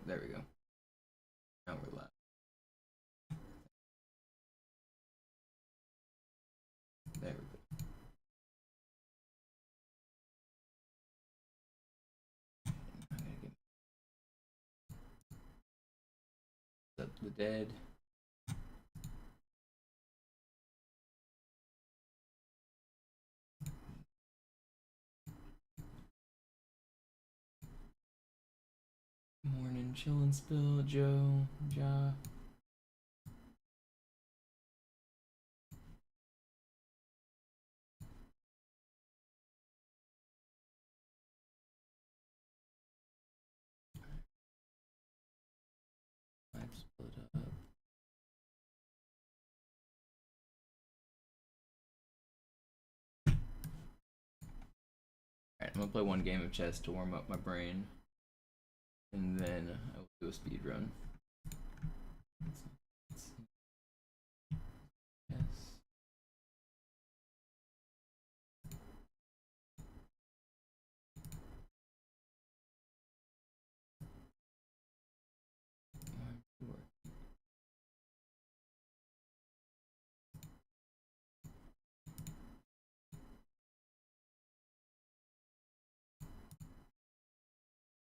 There we go. Now we're live. There we go. Up the dead. Morning, chillin' still, Joe, Ja. I've split up. Alright, I'm gonna play one game of chess to warm up my brain. And then I will do a speed run. Yes.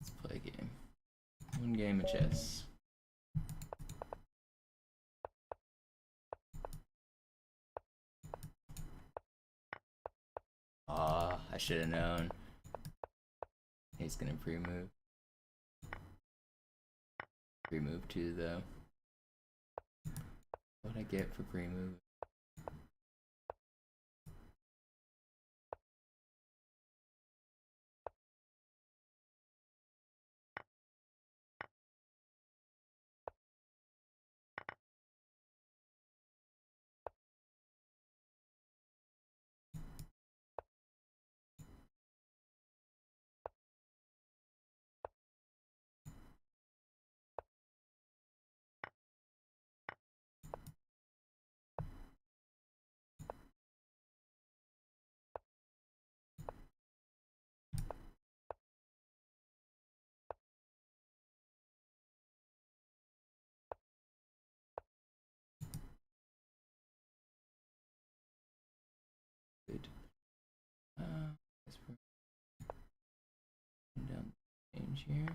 Let's play a game. One game of chess. I should have known. He's gonna pre-move. Pre-move too, though. What'd I get for pre-move? Good. Guess we're down the range here.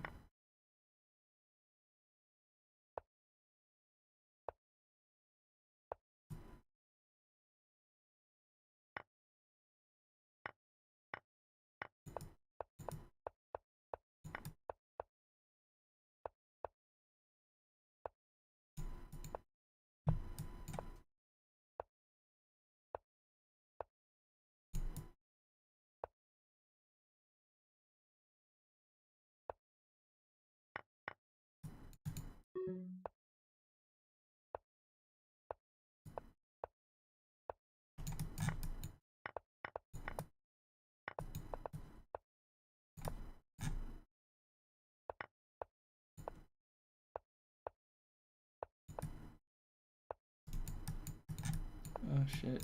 Oh shit.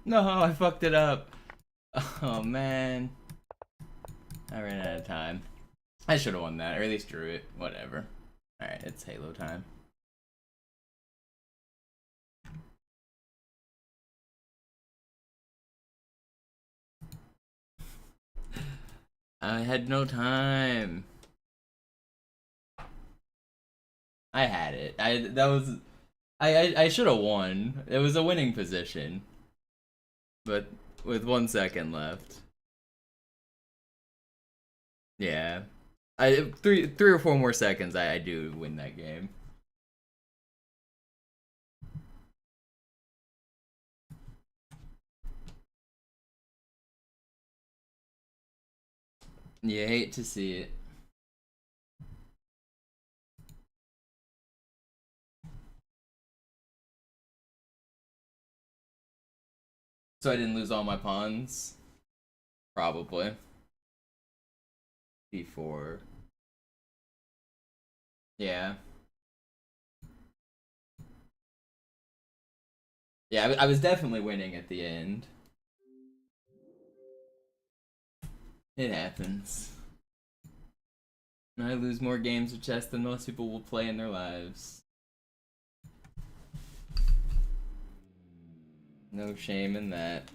No, I fucked it up. Oh man. I ran out of time. I should have won that, or at least drew it. Whatever. Alright, it's Halo time. I had no time. I had it. I should have won. It was a winning position. But with 1 second left. Yeah. Three or four more seconds, I do win that game. You hate to see it. So I didn't lose all my pawns? Probably. D4. Yeah. Yeah, I was definitely winning at the end. It happens. I lose more games of chess than most people will play in their lives. No shame in that.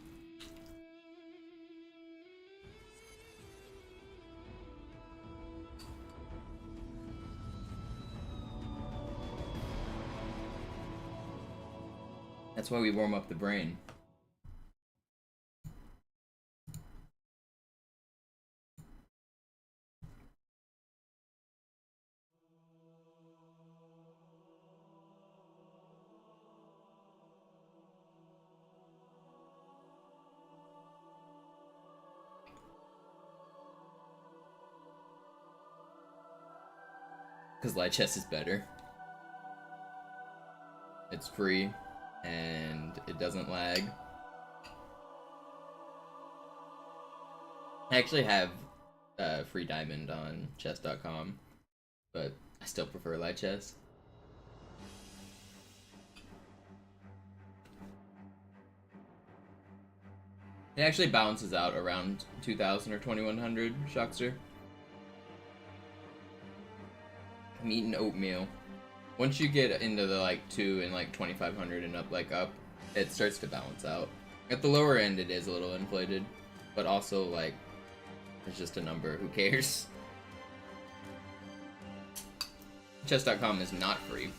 That's why we warm up the brain. Because light chess is better. It's free, and it doesn't lag. I actually have free diamond on chess.com, but I still prefer light chess. It actually balances out around 2000 or 2100, Shockster. I'm eating oatmeal. Once you get into the like 2 and like 2500 and up, it starts to balance out. At the lower end, it is a little inflated, but also like it's just a number. Who cares? Chess.com is not free.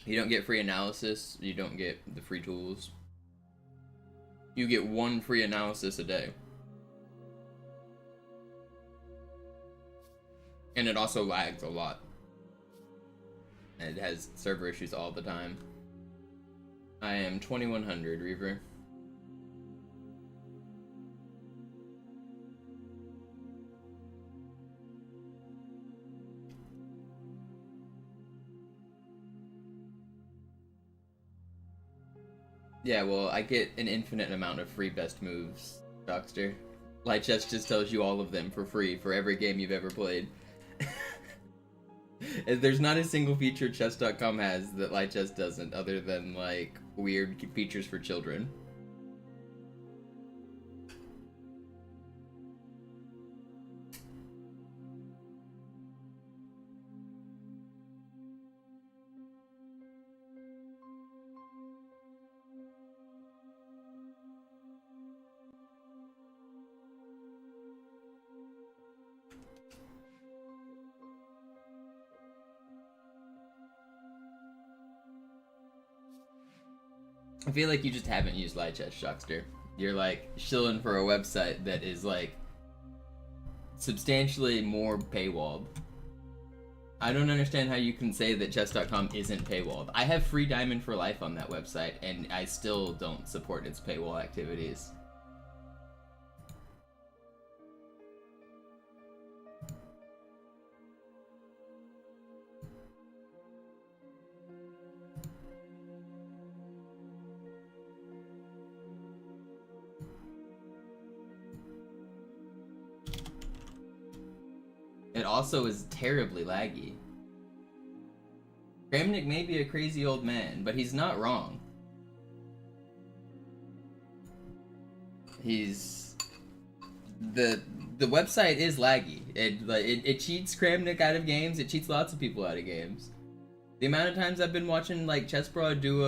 You don't get free analysis. You don't get the free tools. You get one free analysis a day. And it also lags a lot. And it has server issues all the time. I am 2100, Reaver. Yeah, well, I get an infinite amount of free best moves, Dockster. Light Chess just tells you all of them for free for every game you've ever played. There's not a single feature chess.com has that Light Chess doesn't, other than like weird features for children. I feel like you just haven't used Light Chess, Shockster. You're like shilling for a website that is like substantially more paywalled. I don't understand how you can say that chess.com isn't paywalled. I have free diamond for life on that website, and I still don't support its paywall activities. It also is terribly laggy. Kramnik may be a crazy old man, but he's not wrong. He's... The website is laggy. It cheats Kramnik out of games. It cheats lots of people out of games. The amount of times I've been watching like Chess Bro do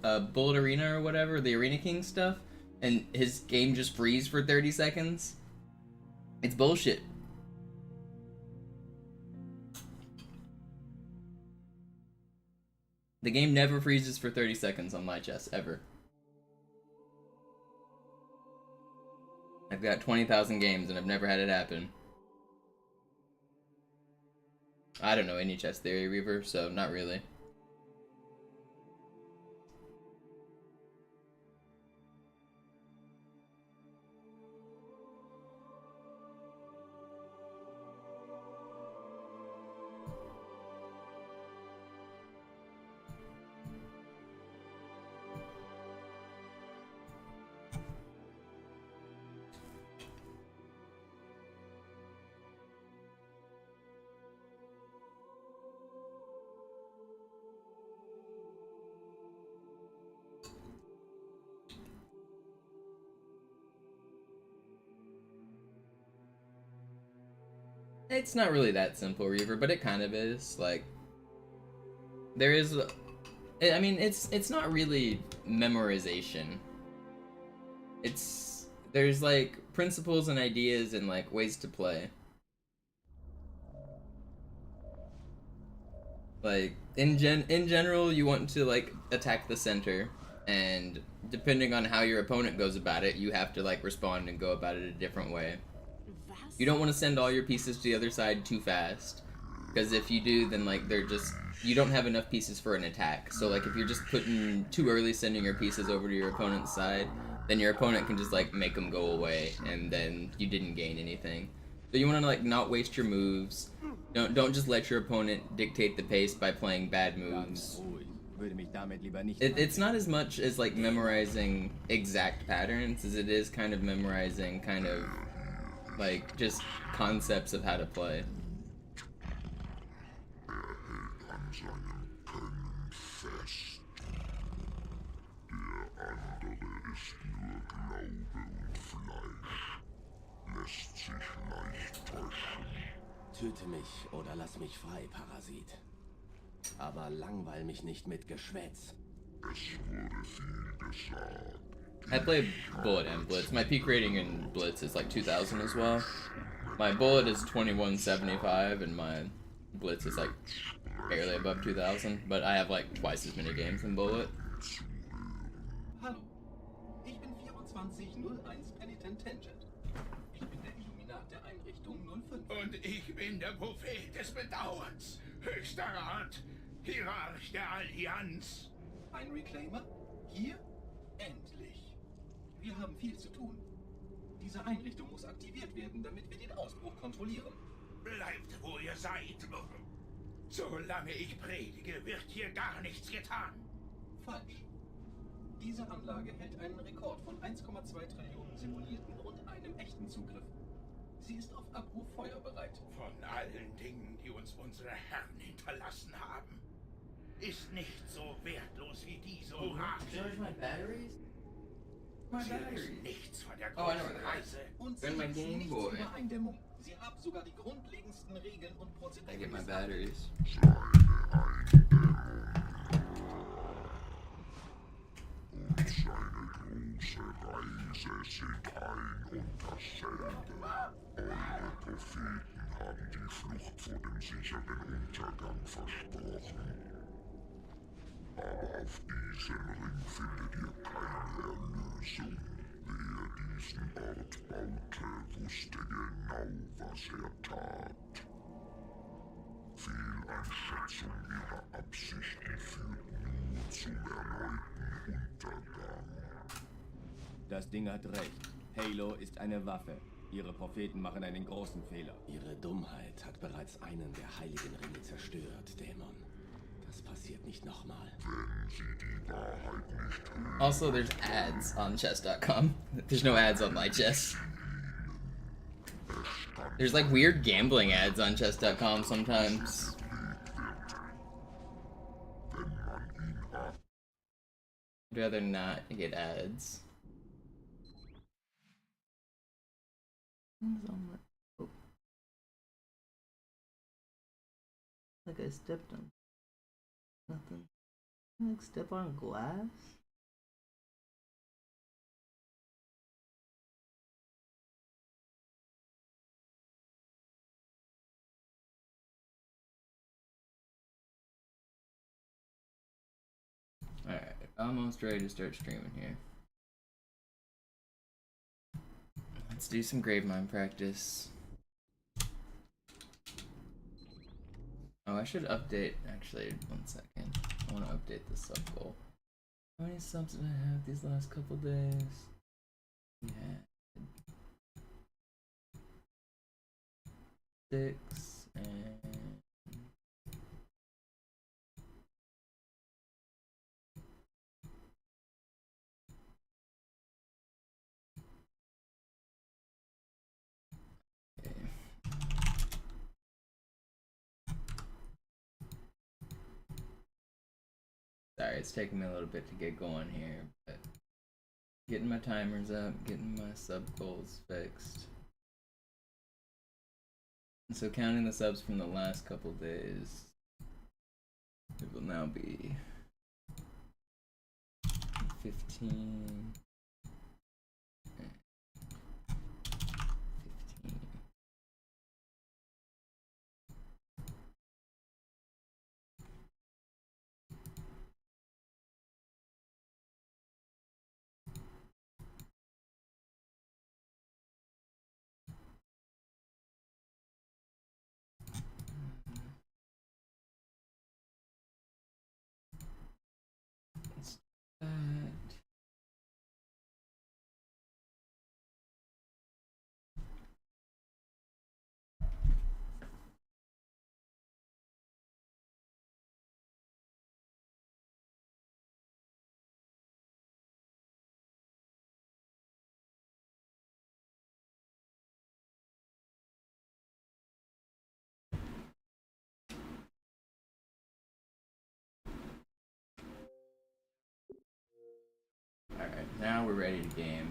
a Bullet Arena or whatever, the Arena King stuff, and his game just freeze for 30 seconds. It's bullshit. The game never freezes for 30 seconds on my chess, ever. I've got 20,000 games and I've never had it happen. I don't know any chess theory, Reaver, so not really. It's not really that simple, Reaver, but it kind of is. Like, there is, I mean, it's not really memorization. There's like principles and ideas and like ways to play. Like in general, you want to like attack the center, and depending on how your opponent goes about it, you have to like respond and go about it a different way. You don't want to send all your pieces to the other side too fast, because if you do, then like you don't have enough pieces for an attack. So like if you're just putting too early sending your pieces over to your opponent's side, then your opponent can just like make them go away, and then you didn't gain anything. So you want to like not waste your moves. Don't just let your opponent dictate the pace by playing bad moves. It's not as much as like memorizing exact patterns as it is kind of memorizing kind of like just concepts of how to play. Töte mich oder lass mich frei, Parasit. Aber langweil mich nicht mit Geschwätz. I play Bullet and Blitz. My peak rating in Blitz is like 2000 as well. My Bullet is 2175 and my Blitz is like barely above 2000, but I have like twice as many games in Bullet. Hallo, ich bin 2401 Penitent Tangent. Ich bin der Illuminat der Einrichtung 05. Und ich bin der Prophet des Bedauerns, höchster Rat, Hierarch der Allianz. Ein Reclaimer? Hier? Endlich. Wir haben viel zu tun. Diese Einrichtung muss aktiviert werden, damit wir den Ausbruch kontrollieren. Bleibt, wo ihr seid. Solange ich predige, wird hier gar nichts getan. Falsch. Diese Anlage hält einen Rekord von 1,2 Trillionen simulierten und einem echten Zugriff. Sie ist auf Abruf feuerbereit. Von allen Dingen, die uns unsere Herren hinterlassen haben, ist nicht so wertlos wie diese Orakel. My batteries? My Sie batteries. wissen nichts von der Oh, I know großen where they are. Reise. Und Where's my wissen Game nichts Boy? über Eindämmung. Sie haben sogar die grundlegendsten Regeln und Prozeduren. I get my batteries. Eure Propheten haben die Flucht vor dem sicheren Untergang versprochen. Aber auf diesem Ring findet ihr keine Erlösung. Wer diesen Ort baute, wusste genau, was er tat. Fehleinschätzung ihrer Absichten führt nur zum erneuten Untergang. Das Ding hat recht. Halo ist eine Waffe. Ihre Propheten machen einen großen Fehler. Ihre Dummheit hat bereits einen der heiligen Ringe zerstört, Dämon. Das passiert nicht nochmal. Wenn sie die Wahrheit nicht hören, Also, there's ads on chess.com. There's no ads on my chess. There's like weird gambling ads on chess.com sometimes. I'd rather not get ads. Oh. Like I stepped on nothing. Like step on glass? Alright, almost ready to start streaming here. Let's do some Gravemind practice. Oh, I should update. Actually, 1 second. I want to update the sub goal. How many subs did I have these last couple days? Yeah. 6 and. Sorry, it's taking me a little bit to get going here, but getting my timers up, getting my sub goals fixed. So counting the subs from the last couple days, it will now be 15. 15. Let's do that. Alright, now we're ready to game.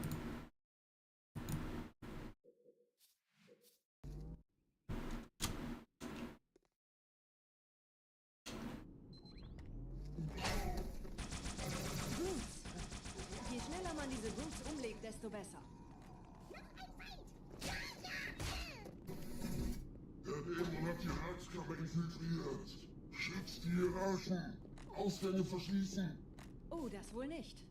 Je schneller man diese Boots umlegt, desto besser. Der Dämon hat die Heizkammer infiltriert. Schützt die Hierarchen. Ausgänge verschließen. Oh, das wohl nicht.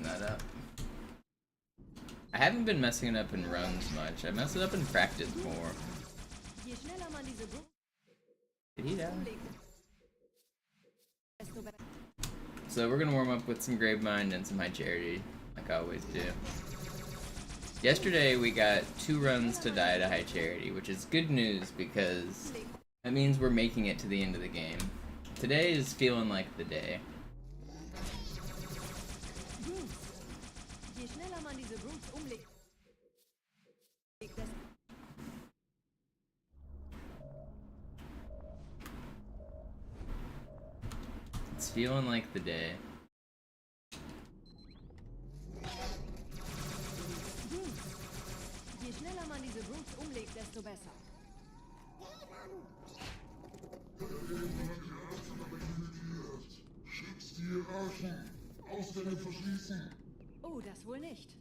That up. I haven't been messing it up in runs much. I mess it up in practice more. Did he die? So we're gonna warm up with some Gravemind and some High Charity, like I always do. Yesterday we got 2 runs to die to High Charity, which is good news because that means we're making it to the end of the game. Today is feeling like the day. It's feeling like the day. Je schneller man diese Boots umlegt, desto besser. Schützt die Hierarchen. Ausgänge verschließen. Oh, das wohl nicht.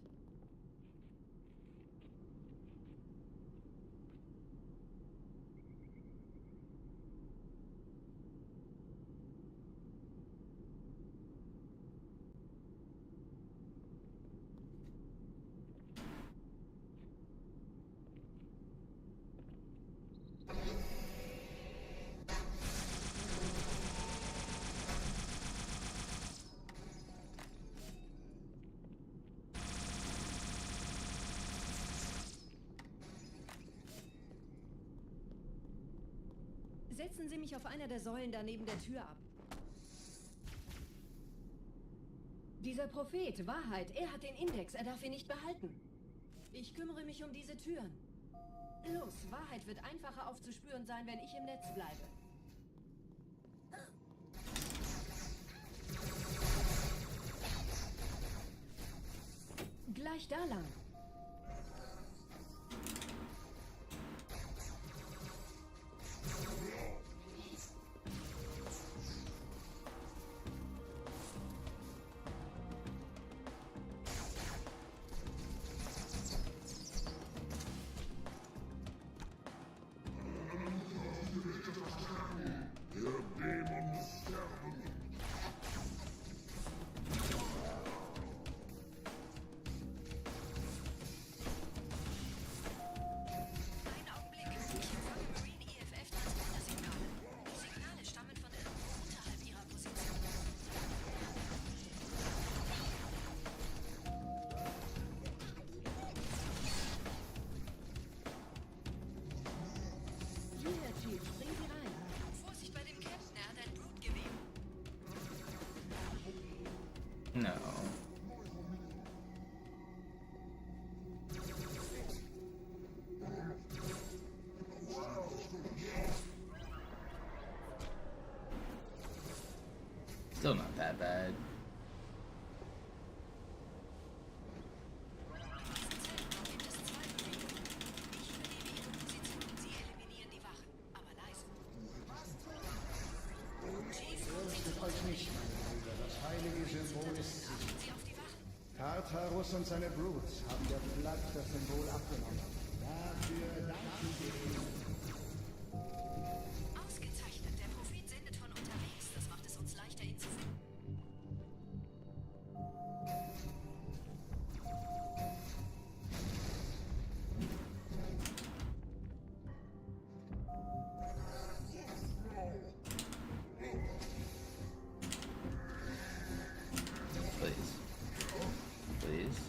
Setzen Sie mich auf einer der Säulen da neben der Tür ab. Dieser Prophet, Wahrheit, er hat den Index, er darf ihn nicht behalten. Ich kümmere mich um diese Türen. Los, Wahrheit wird einfacher aufzuspüren sein, wenn ich im Netz bleibe. Gleich da lang. No. Still not that bad. Tartarus und seine Brutes haben der Flak das Symbol abgenommen. Dafür danken wir ihnen. Ausgezeichnet. Der Prophet sendet von unterwegs. Das macht es uns leichter, ihn zu finden. Please. Please.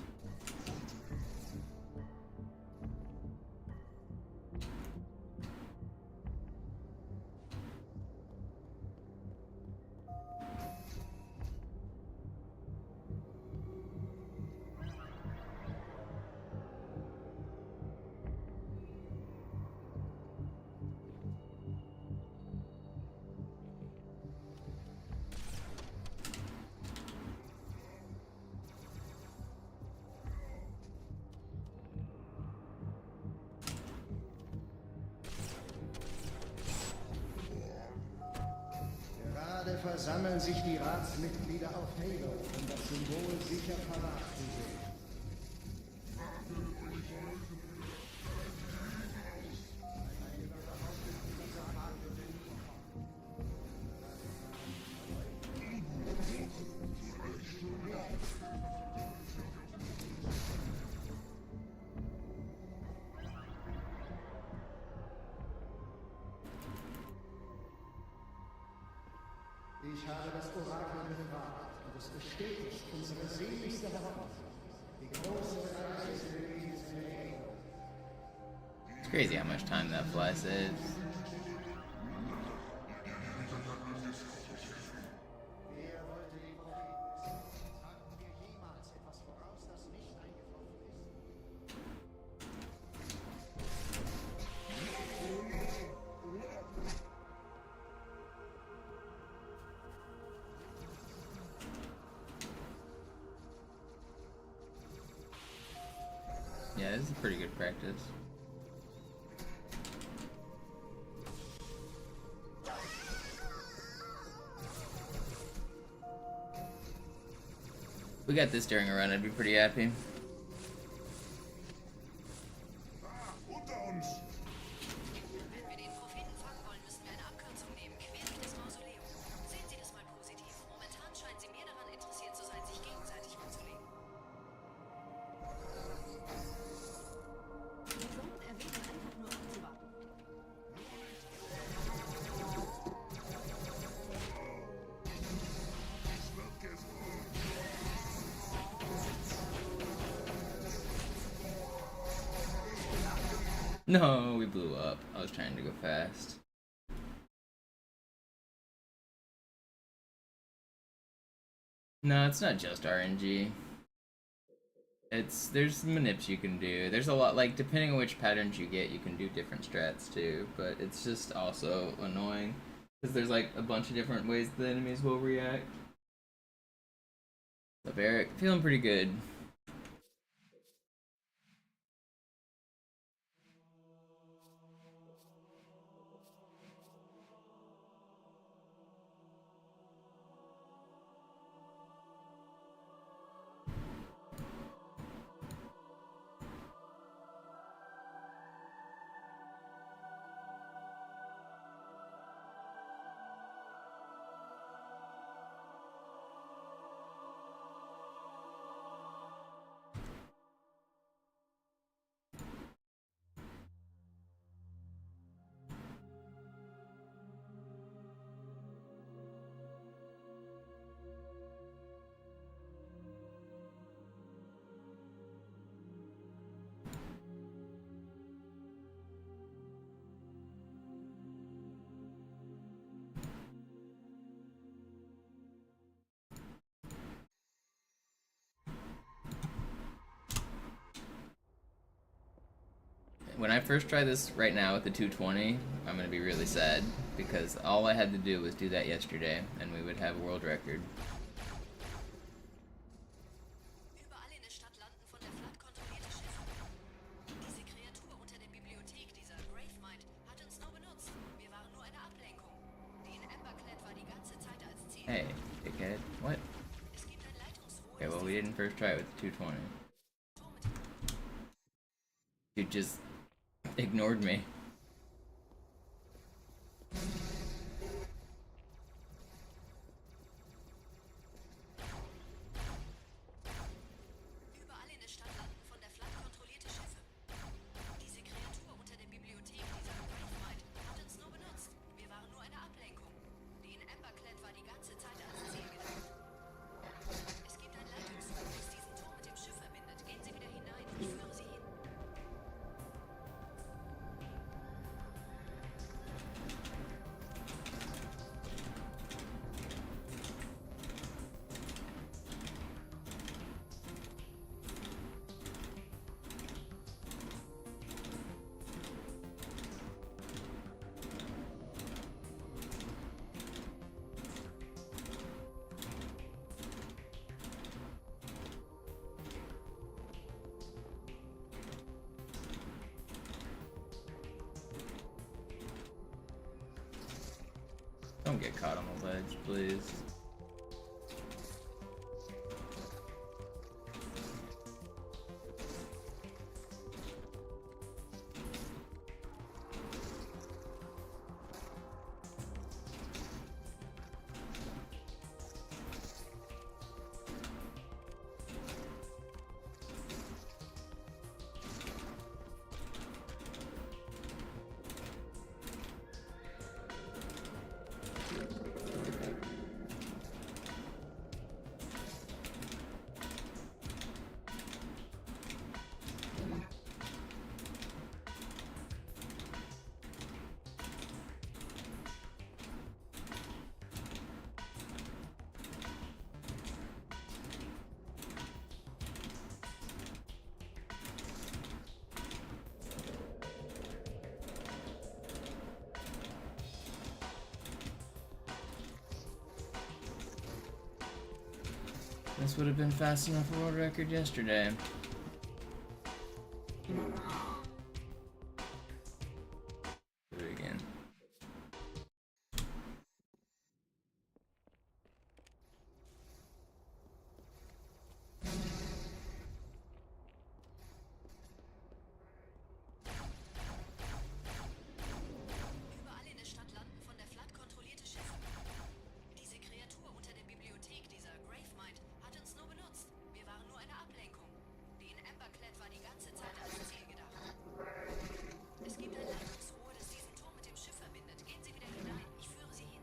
Gerade versammeln sich die Ratsmitglieder auf Halo, um das Symbol sicher verwahrt zu sehen. Ich habe das Orakel befragt und es bestätigt unsere seligste Hoffnung. Die große Reise ist in Halo. It's crazy how much time that fly saves. Wer wollte die Propheten wissen? Hatten wir jemals etwas voraus, das nicht eingetroffen ist? Yeah, this is pretty good practice. We got this during a run, I'd be pretty happy. Wenn wir den Propheten fangen wollen, müssen wir eine Abkürzung nehmen, quer durch das Mausoleum. Sehen Sie das mal positiv. Momentan scheinen sie mehr daran interessiert zu sein, sich gegenseitig umzulegen. Wir sollten erwähnen, einfach nur abzuwarten. No, we blew up. I was trying to go fast. No, it's not just RNG. There's manips you can do. There's a lot, like, depending on which patterns you get, you can do different strats too, but it's just also annoying. Because there's like a bunch of different ways the enemies will react. What's up, Eric? Feeling pretty good. when I first try this right now with the 220, I'm gonna be really sad because all I had to do was do that yesterday, and we would have a world record. Überall in der Stadt landen von der Flood kontrollierte Schiffe. Diese Kreatur unter der Bibliothek, dieser Gravemind, hat uns nur benutzt. Wir waren nur eine Ablenkung. Die in Emberclad war die ganze Zeit als Ziel. Hey, dickhead. What? Es gibt ein Leitungsrohr. Okay, well, we didn't first try it with the 220. You just ignored me. Überall in der Stadt landen von der Flood kontrollierte Schiffe. Diese Kreatur unter der Bibliothek, dieser Gravemind, hat uns nur benutzt. Wir waren nur eine Ablenkung. Die in Emberclad war die ganze Zeit als Ziel gedacht. Es gibt ein Leitungsrohr, das diesen Turm mit dem Schiff verbindet. Gehen Sie wieder hinein. Ich führe Sie hin. Don't get caught on the ledge, please. This would have been fast enough for world record yesterday. Do it again. Überall in der Stadt landen von der Flood kontrollierte Schiffe. Diese Kreatur unter der Bibliothek, dieser Gravemind, hat uns nur benutzt. Wir waren nur eine Ablenkung. Die in Emberclad war die ganze Zeit als Ziel gedacht. Es gibt ein Leitungsrohr, das diesen Turm mit dem Schiff verbindet. Gehen Sie wieder hinein. Ich führe Sie hin.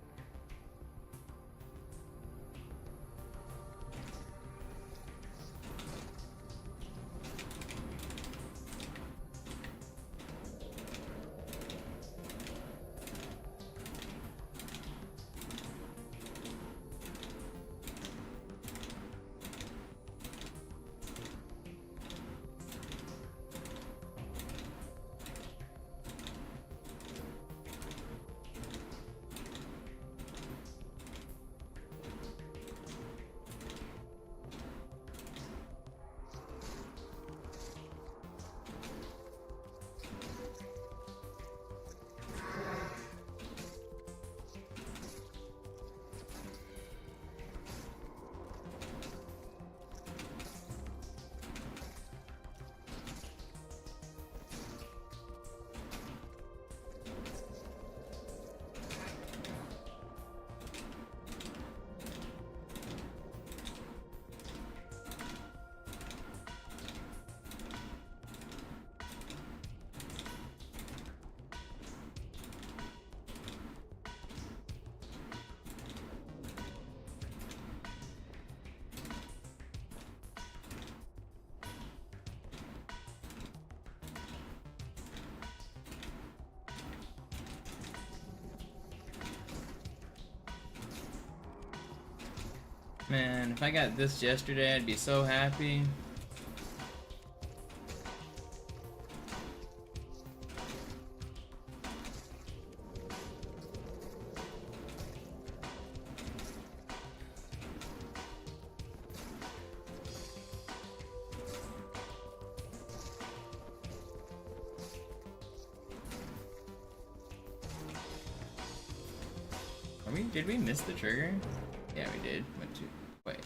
Man, if I got this yesterday, I'd be so happy. Did we miss the trigger? Yeah, we did. Wait.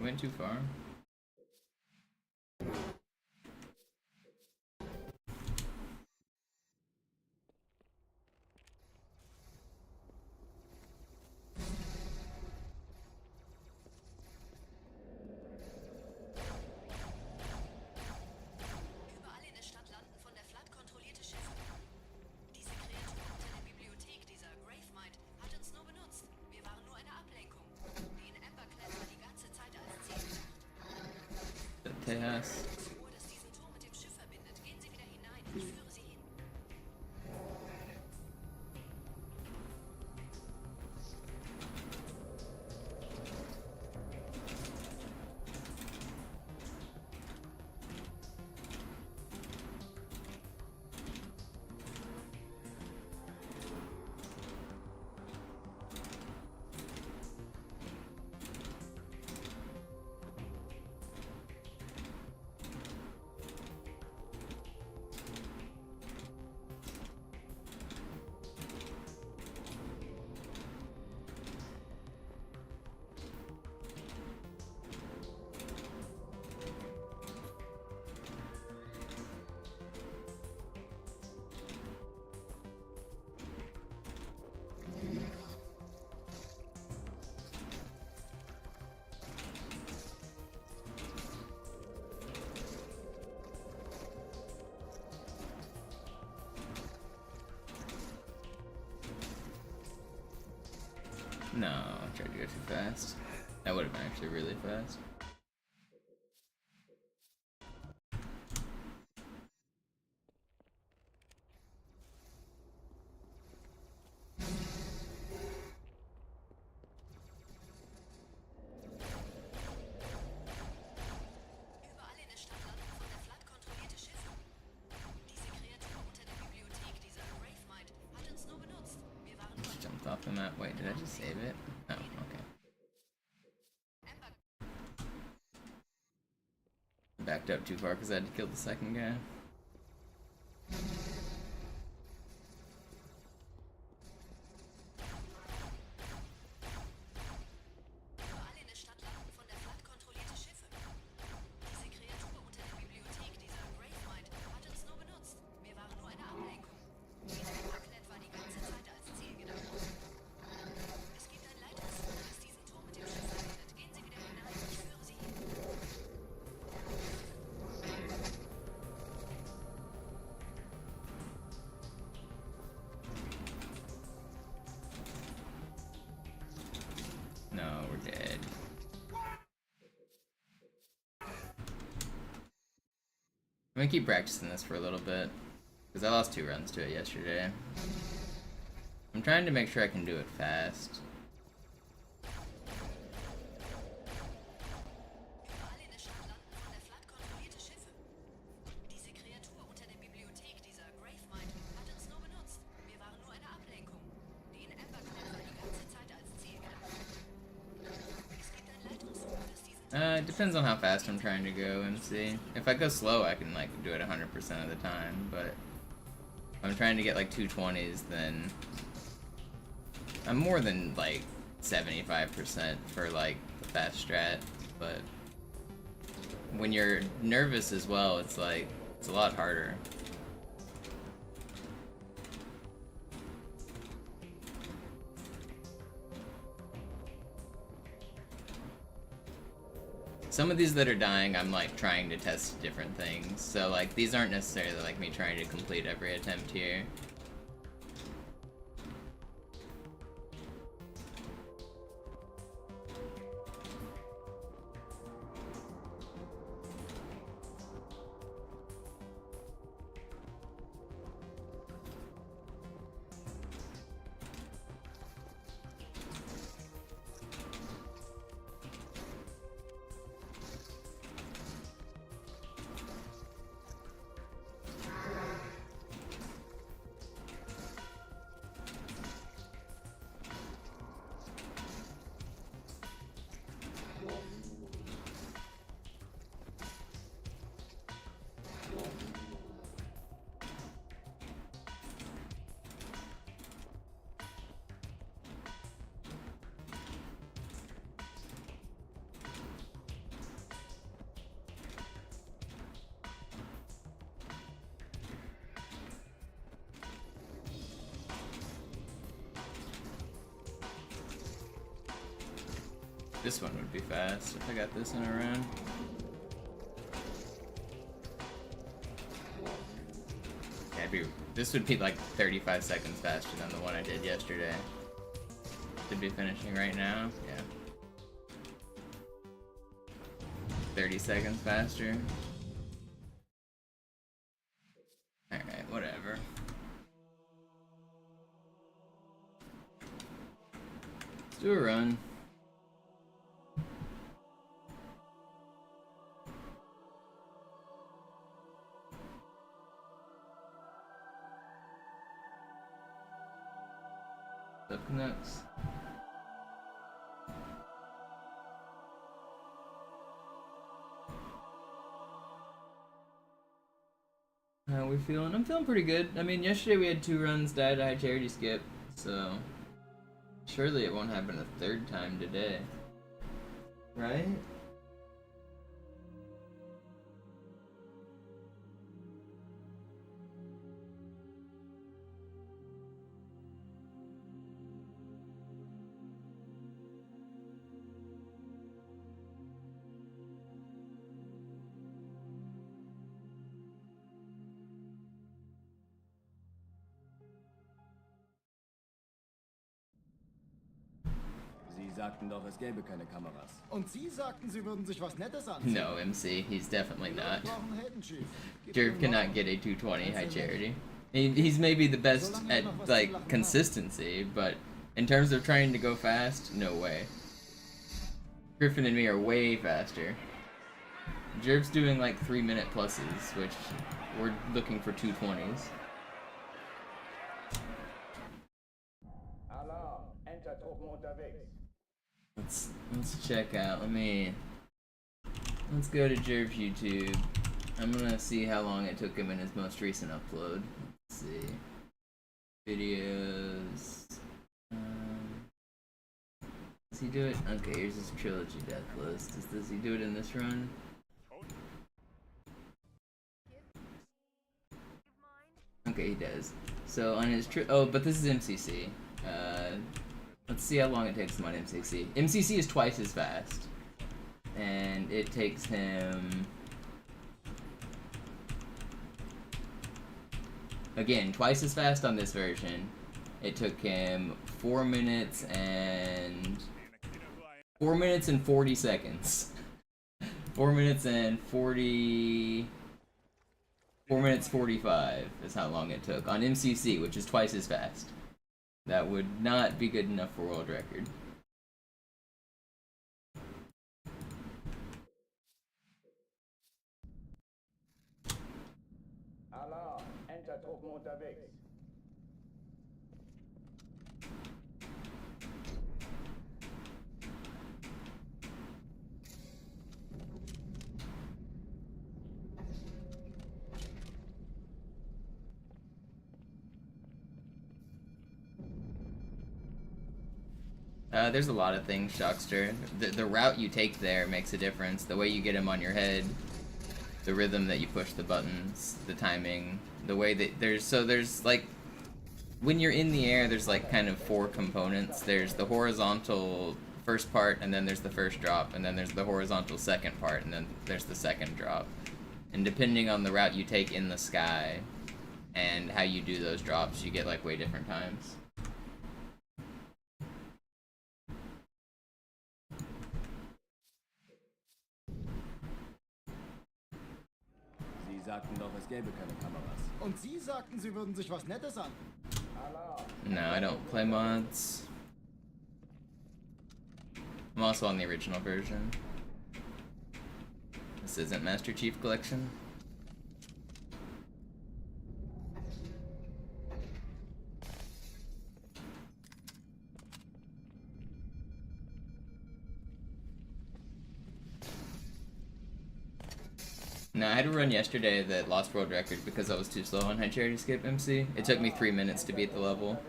We went too far. Überall in der Stadt landen von der Flood kontrollierte Schiffe. Diese Kreatur unter der Bibliothek, dieser Gravemind, hat uns nur benutzt. Wir waren nur eine Ablenkung. Die in Emberclad war die ganze Zeit als Ziel gedacht. Tejas. Das Uhr, das diesen Turm mit dem Schiff verbindet. Gehen Sie wieder hinein. Ich führe Sie hin. No, I tried to go too fast. That would have been actually really fast. Überall in der Stadt landen von der Flood kontrollierte Schiffe. Diese Kreatur unter der Bibliothek, dieser Gravemind, hat uns nur benutzt. Wir waren nur Just jumped off the map. Wait, did I just save it? Oh, okay. Ember. Backed up too far because I had to kill the second guy. Überall in der Stadt landen von der Flood kontrollierte Schiffe. Diese Kreatur unter der Bibliothek, dieser Gravemind, hat uns nur benutzt. Wir waren nur eine Ablenkung. Die Emberclad war die ganze Zeit als Ziel gedacht. Es gibt ein Leitungsrohr, das diesen Turm mit dem Schiff verbindet. Gehen Sie wieder hinein. Ich führe Sie hin. No, we're dead. I'm gonna keep practicing this for a little bit, because I lost 2 runs to it yesterday. I'm trying to make sure I can do it fast. Überall in der Stadt landen von der Flood kontrollierte Schiffe. Diese Kreatur unter der Bibliothek, dieser Gravemind, hat uns nur benutzt. Wir waren nur eine Ablenkung. Die in Emberclad war die ganze Zeit als Ziel gedacht. Es gibt ein Leitungsrohr, das diesen It depends on how fast I'm trying to go, MC. If I go slow, I can like do it 100% of the time, but if I'm trying to get like 220s, then I'm more than like 75% for like the fast strat, but when you're nervous as well, it's like, it's a lot harder. Some of these that are dying, I'm like trying to test different things. So like these aren't necessarily like me trying to complete every attempt here. This one would be fast if I got this in a run. Yeah, this would be like 35 seconds faster than the one I did yesterday. Should be finishing right now. Yeah. 30 seconds faster. Alright, whatever. Let's do a run. What's up, Canucks? How we feeling? I'm feeling pretty good. I mean, yesterday we had 2 runs, died, I had charity skip, so surely it won't happen a 3rd time today. Right? Sie sagten doch, es gäbe keine Kameras. Und Sie sagten, Sie würden sich was Nettes ansehen. No, MC, he's definitely not. Wir brauchen Helden, Chief. Jerv cannot get a 220 high charity. He's maybe the best at, like, consistency, but in terms of trying to go fast, no way. Griffin and me are way faster. Jerv's doing like 3-minute pluses, which we're looking for 220s. Alarm! Enter-Truppen unterwegs. Let's check out. Let's go to Jerv's YouTube. I'm gonna see how long it took him in his most recent upload. Let's see. Videos. Does he do it? Okay, here's his trilogy death list. Does he do it in this run? Okay, he does. So on his but this is MCC. Let's see how long it takes him on MCC. MCC is twice as fast, and it takes him again twice as fast on this version. It took him 4 minutes and 40 seconds. 4 minutes and 4 minutes 45 is how long it took on MCC, which is twice as fast. That would not be good enough for world record. Alarm! Enter-Truppen unterwegs. There's a lot of things, Shockster. The route you take there makes a difference. The way you get him on your head, the rhythm that you push the buttons, the timing, the way that there's like, when you're in the air, there's like kind of 4 components. There's the horizontal first part, and then there's the first drop, and then there's the horizontal second part, and then there's the second drop. And depending on the route you take in the sky and how you do those drops, you get like way different times. Sie sagten doch, es gäbe keine Kameras. Und Sie sagten, Sie würden sich was Nettes an. Alarm! No, I don't play mods. I'm also on the original version. This isn't Master Chief Collection. No, I had a run yesterday that lost world record because I was too slow on high charity skip MC. It took me 3 minutes to beat the level,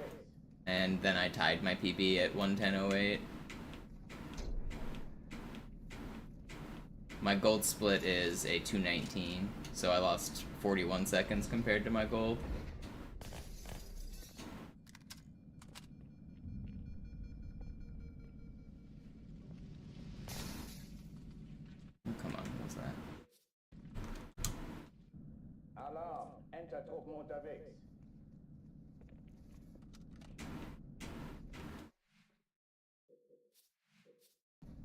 and then I tied my PB at 1:10:08. My gold split is a 2:19, so I lost 41 seconds compared to my goal. Einsatzgruppen unterwegs.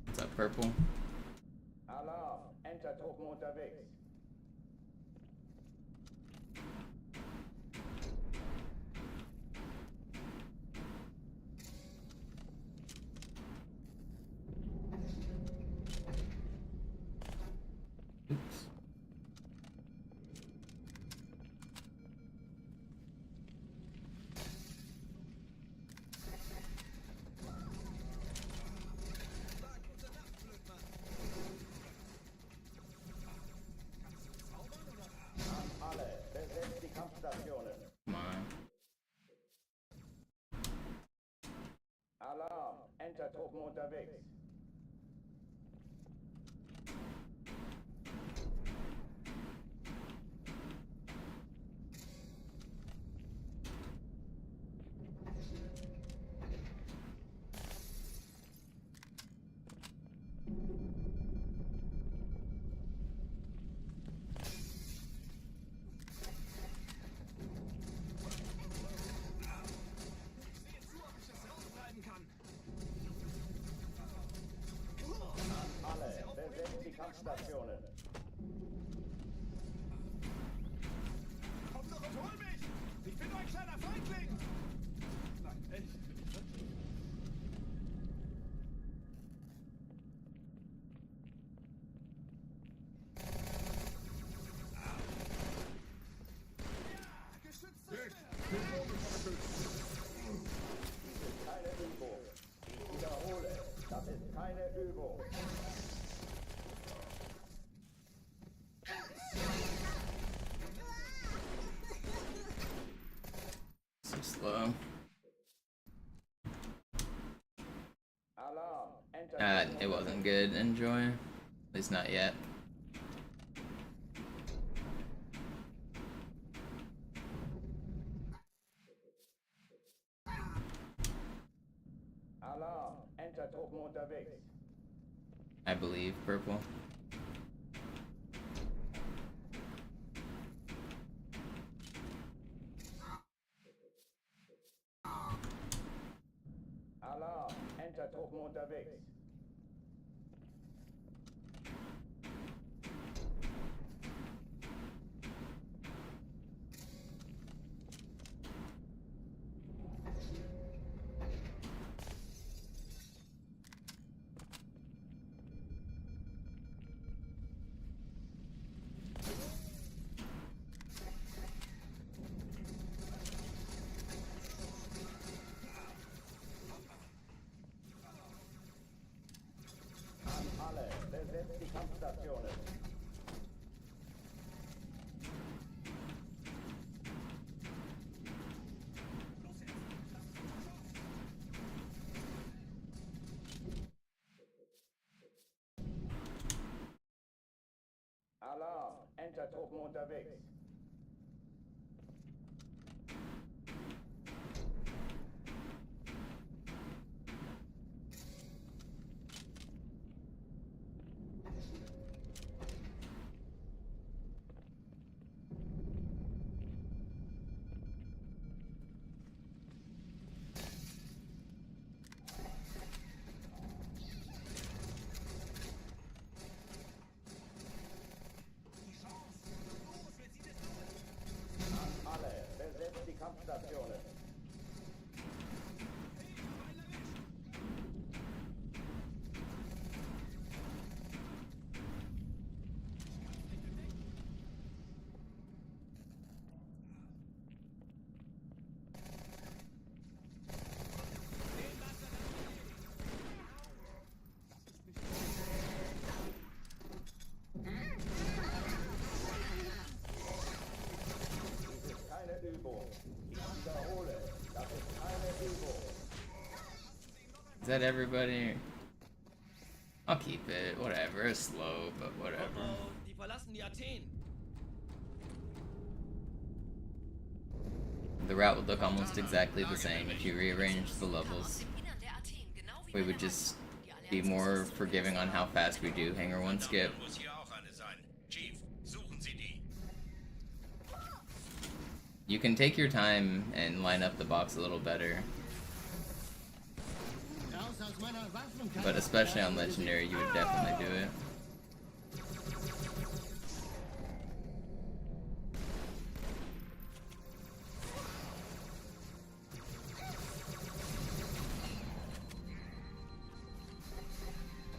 What's up, Purple? Alarm, Entertruppen unterwegs. Oops. Alle, besetzt die Kampfstationen. Come on. Alarm, Entertruppen unterwegs. Alle, besetzt die Kampfstationen. Komm doch und hol mich! Ich bin nur ein kleiner Feigling! Nein, echt? Keine Übung. Ich wiederhole, das ist keine Übung. So slow. Alarm, Entertruppen. It wasn't good, enjoy. At least not yet. Alarm, Entertruppen unterwegs. I believe, Purple. Alarm, Entertruppen unterwegs. Alle, besetzt die Kampfstationen. Alarm, Entertruppen unterwegs. Alle, besetzt die Kampfstationen. Dies ist keine Übung. Ich wiederhole, das ist keine Übung. Is that everybody? I'll keep it. Whatever. It's slow, but whatever. Oh, die verlassen die Athen! The route would look almost exactly the same if you rearranged the levels. We would just be more forgiving on how fast we do Hangar 1 skip. Muss hier auch eine sein. Chief, suchen Sie die. You can take your time and line up the box a little better. But especially on Legendary, you would definitely do it.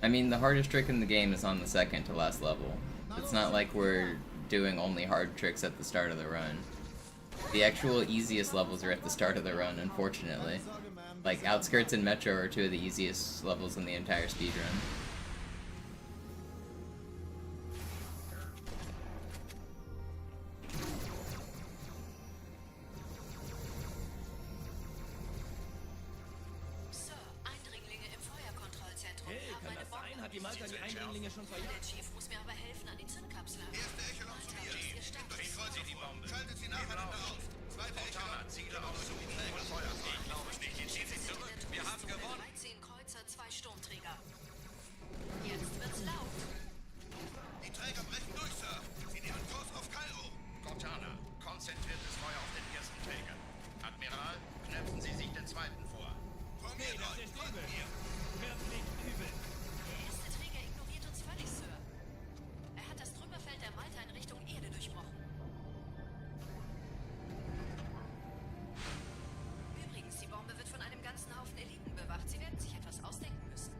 I mean, the hardest trick in the game is on the second to last level. It's not like we're doing only hard tricks at the start of the run. The actual easiest levels are at the start of the run, unfortunately. Like, Outskirts and Metro are two of the easiest levels in the entire speedrun. Die Malta die Eindringlinge schon verjagt. Der Chief muss mir aber helfen an die Zündkapsel. Erste Echelon zu mir. Befeuert sie die Bombe. Schaltet sie nacheinander auf. Zweite Echelon. Ziele auf zu die Träger. Feuer. Ich glaube es nicht. Den Chief ist zurück. Wir haben gewonnen. 13 Kreuzer, 2 Sturmträger. Jetzt wird's laut. Die Träger brechen durch, Sir. Sie nehmen Kurs auf Kairo. Cortana, konzentriertes Feuer auf den ersten Träger. Admiral, knöpfen Sie sich den zweiten vor. Vor mir, Leute. Folgt mir. Wird nicht übel. Der erste Träger ignoriert uns völlig, Sir. Er hat das Trümmerfeld der Malta in Richtung Erde durchbrochen. Übrigens, die Bombe wird von einem ganzen Haufen Eliten bewacht. Sie werden sich etwas ausdenken müssen.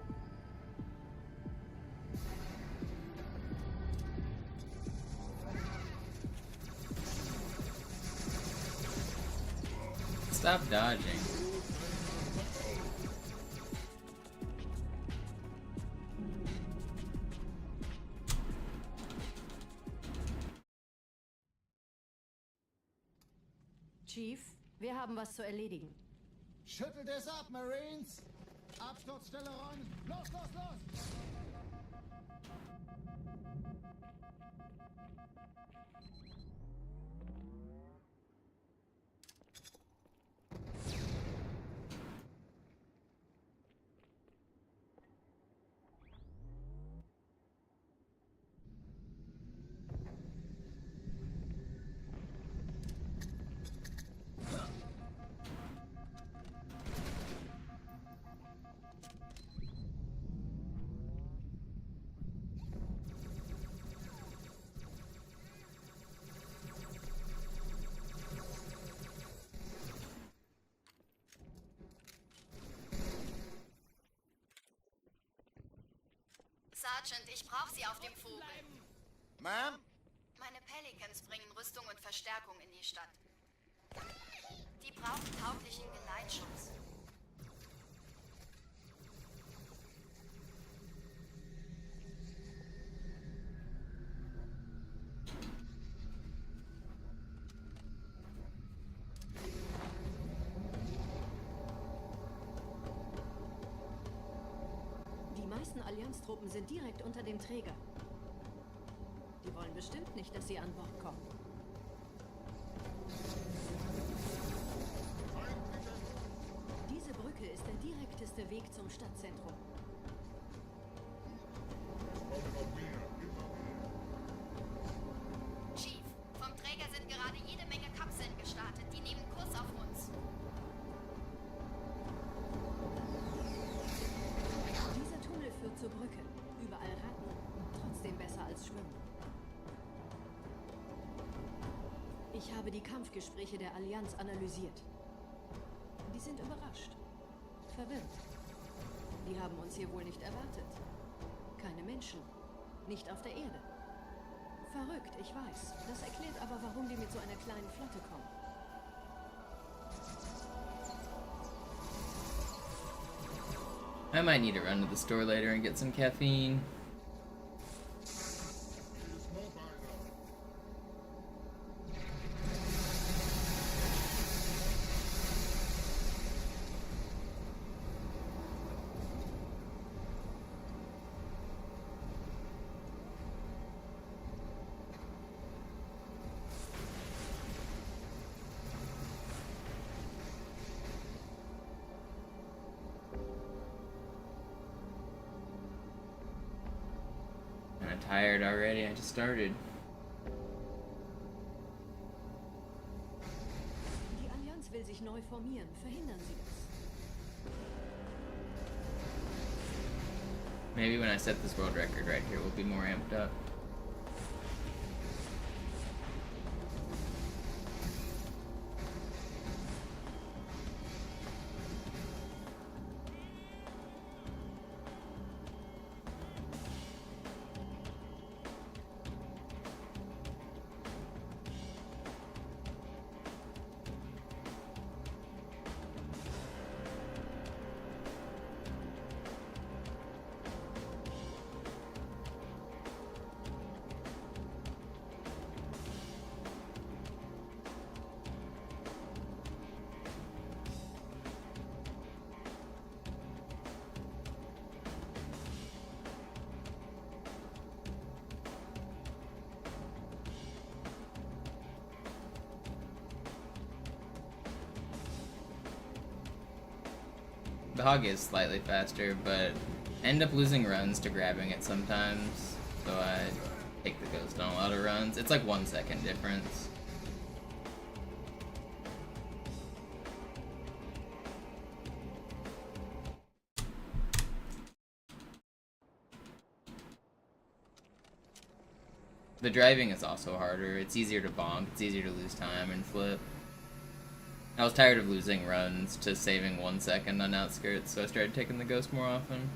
Stop dodging. Chief, wir haben was zu erledigen. Schüttelt es ab, Marines! Absturzstelle räumen! Los, los, los! Sergeant, ich brauche Sie auf dem Vogel. Ma'am? Meine Pelicans bringen Rüstung und Verstärkung in die Stadt. Die brauchen tauglichen Geleitschutz. Die meisten Allianztruppen sind direkt unter dem Träger. Die wollen bestimmt nicht, dass sie an Bord kommen. Diese Brücke ist der direkteste Weg zum Stadtzentrum. Chief, vom Träger sind gerade jede Menge Kapseln gestartet. Die nehmen Kurs auf uns. Dieser Tunnel führt zur Brücke. Überall Ratten. Trotzdem besser als Schwimmen. Ich habe die Kampfgespräche der Allianz analysiert. Die sind überrascht. Verwirrt. Die haben uns hier wohl nicht erwartet. Keine Menschen. Nicht auf der Erde. Verrückt, ich weiß. Das erklärt aber, warum die mit so einer kleinen Flotte kommen. I might need to run to the store later and get some caffeine. I'm tired already, I just started. sich neu formieren. Verhindern Sie das. Maybe when I set this world record right here, we'll be more amped up. The hog is slightly faster, but I end up losing runs to grabbing it sometimes, so I take the ghost on a lot of runs. It's like 1 second difference. The driving is also harder. It's easier to bonk, it's easier to lose time and flip. I was tired of losing runs to saving 1 second on outskirts, so I started taking the ghost more often.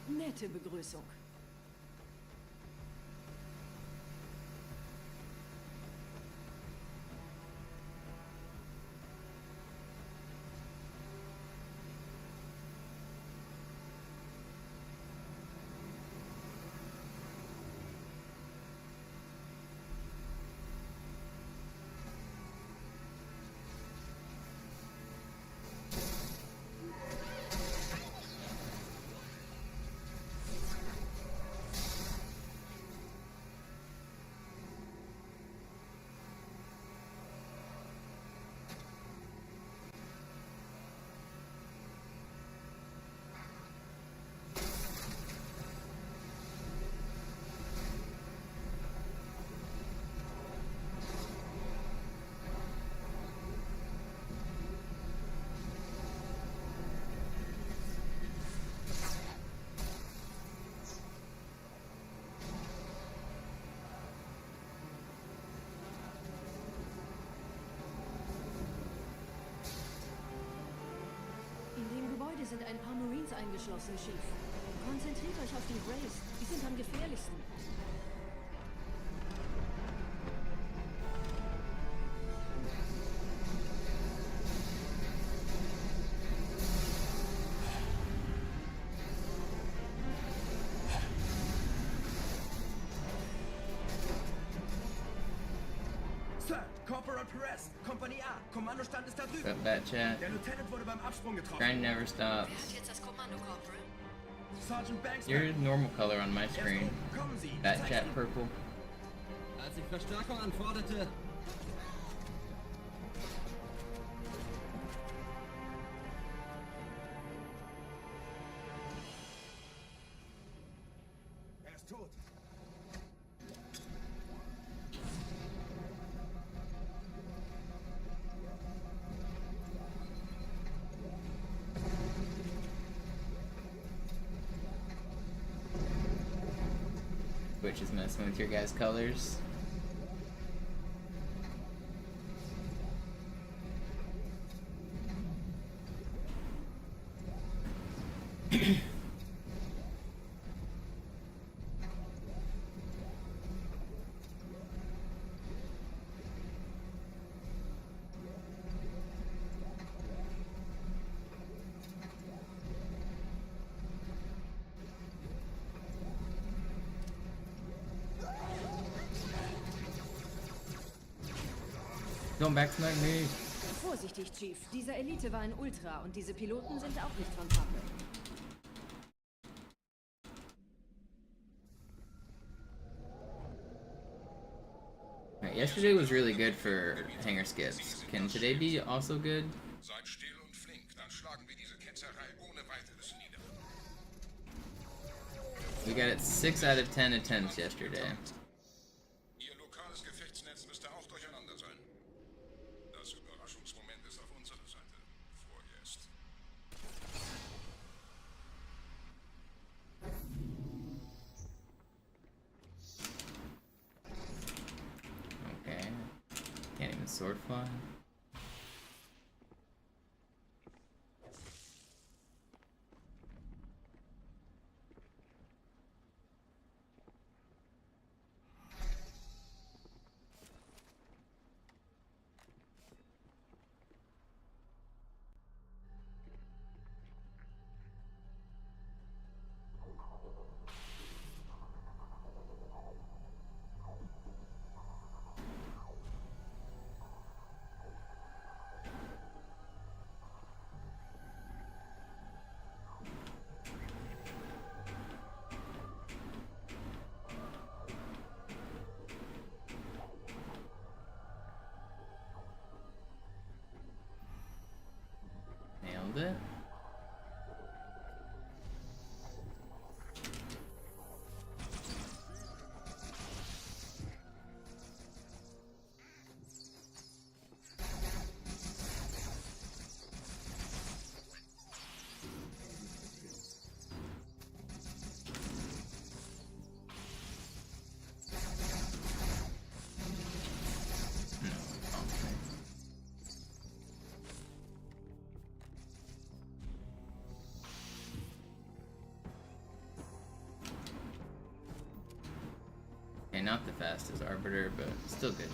Nette Begrüßung. Hier sind ein paar Marines eingeschlossen, Chief. Konzentriert euch auf die Grays. Die sind am gefährlichsten. Sir, Corporal Perez, Kompanie A, Kommandostand ist da drüben. Got that chat. Der Lieutenant wurde beim Absprung getroffen. Grind never stops. Wer hat jetzt das Kommando, Corporal? Sergeant Banks. Your normal color on my screen. Kommen Sie. That chat purple. Als ich Verstärkung anforderte, Er ist tot. Which is messing with your guys' colors. Don't backsmack me. Vorsichtig, Chief. Dieser Elite war ein Ultra und diese Piloten sind auch nicht von Pappe. Right, yesterday was really good for hanger skips. Can today be also good? Seid still und flink, dann schlagen wir diese Ketzerei ohne weiteres nieder. We got it 6 out of 10 attempts yesterday. Ihr lokales Gefechtsnetz müsste auch durcheinander sein. Das Überraschungsmoment ist auf unserer Seite. Vorerst. Okay. Can't even sword fly. Nailed it. Okay, not the fastest Arbiter, but still good.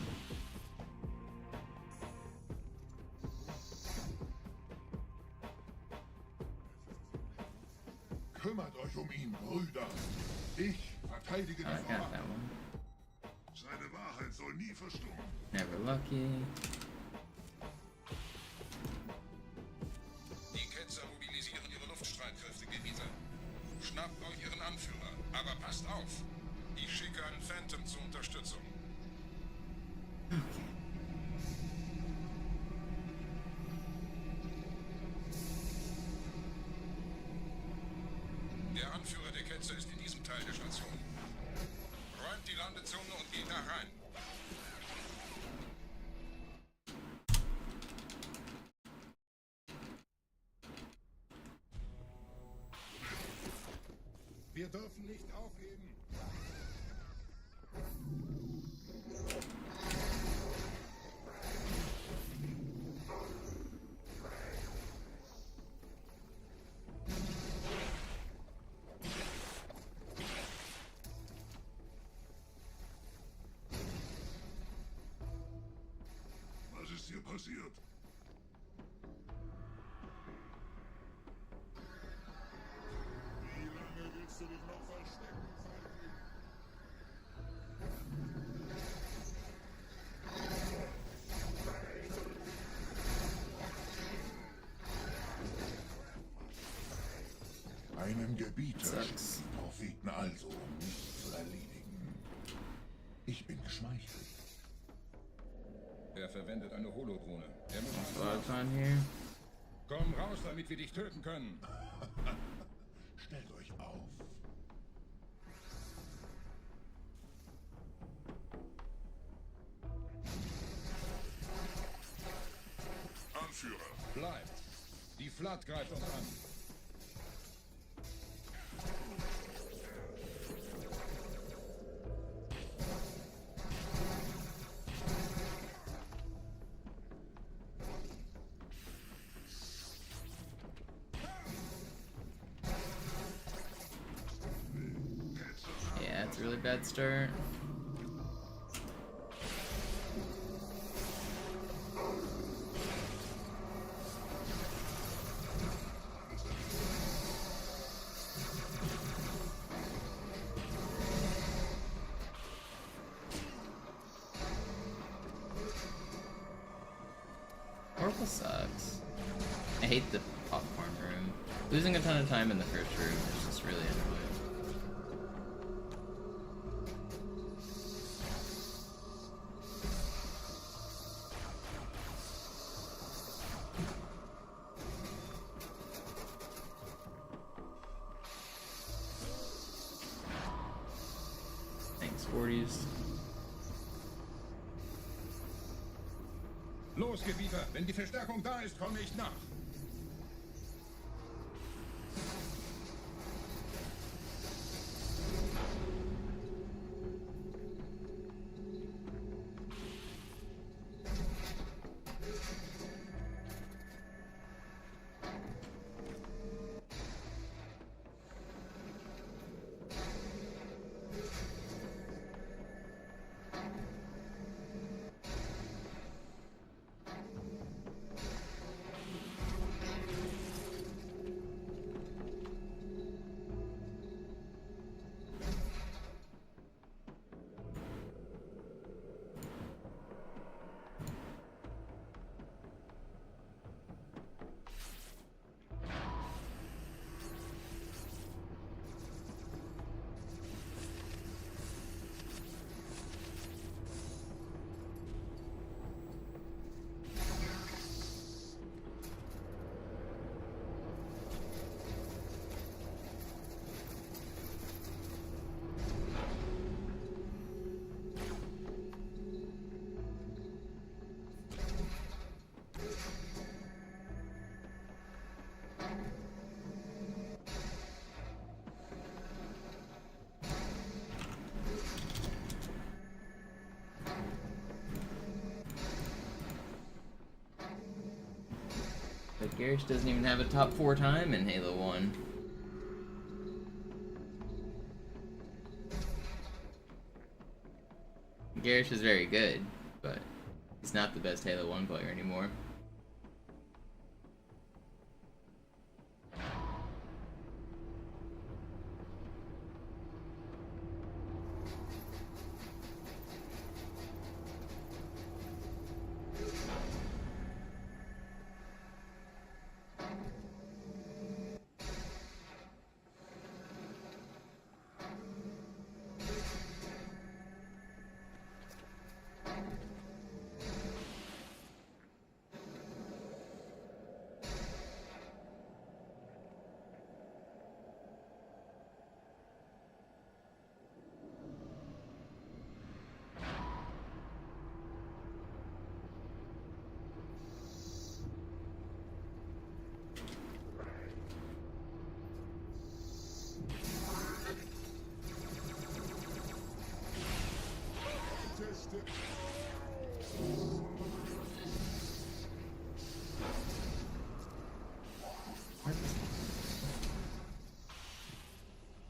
Kümmert euch ihn, Brüder. Ich verteidige Oh, I got that one. Seine Wahrheit soll nie verstummen. Never lucky. Die Ketzer mobilisieren ihre Luftstreitkräfte, Genießer. Schnappt euch ihren Anführer, aber passt auf. Ich schicke einen Phantom zur Unterstützung. Der Anführer der Ketzer ist in diesem Teil der Station. Räumt die Landezone und geht da rein. Wir dürfen nicht aufgeben. Was ist hier passiert? Wie lange willst du dich noch verstecken, Feindling? Einen Gebieter Sucks. schicken Propheten also, um mich zu erledigen. Ich bin geschmeichelt. Er verwendet eine Holodrohne. Er muss uns Logs on here. Komm raus, damit wir dich töten können. Stellt euch auf. Anführer, bleibt. Die Flat greift uns an. Yeah, it's a really bad start. This sucks. I hate the popcorn room. Losing a ton of time in the first room is just really annoying. Thanks, 40s. Los, Gebieter, wenn die Verstärkung da ist, komme ich nach. But Garish doesn't even have a top 4 time in Halo 1. Garish is very good, but he's not the best Halo 1 player anymore.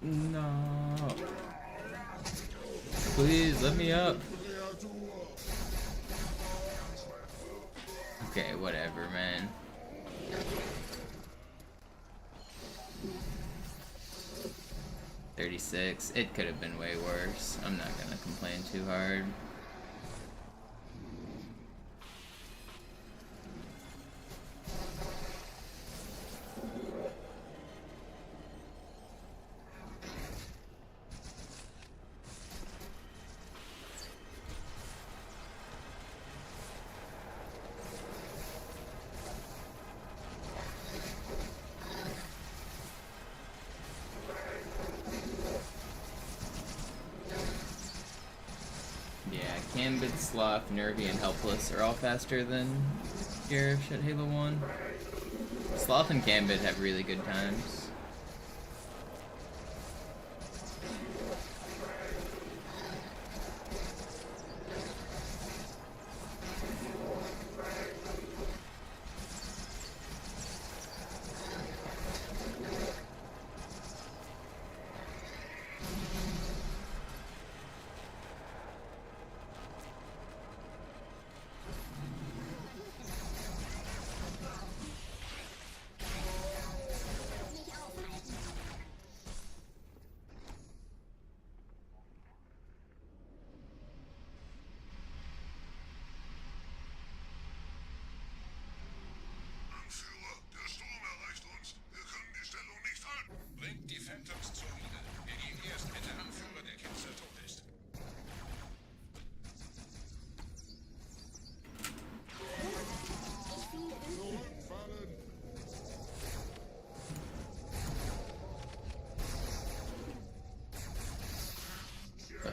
No. Please, let me up. Okay, whatever, man. $36. It could have been way worse. I'm not gonna complain too hard. Gambit, Sloth, Nervy, and Helpless are all faster than Garish at Halo 1. Sloth and Gambit have really good times.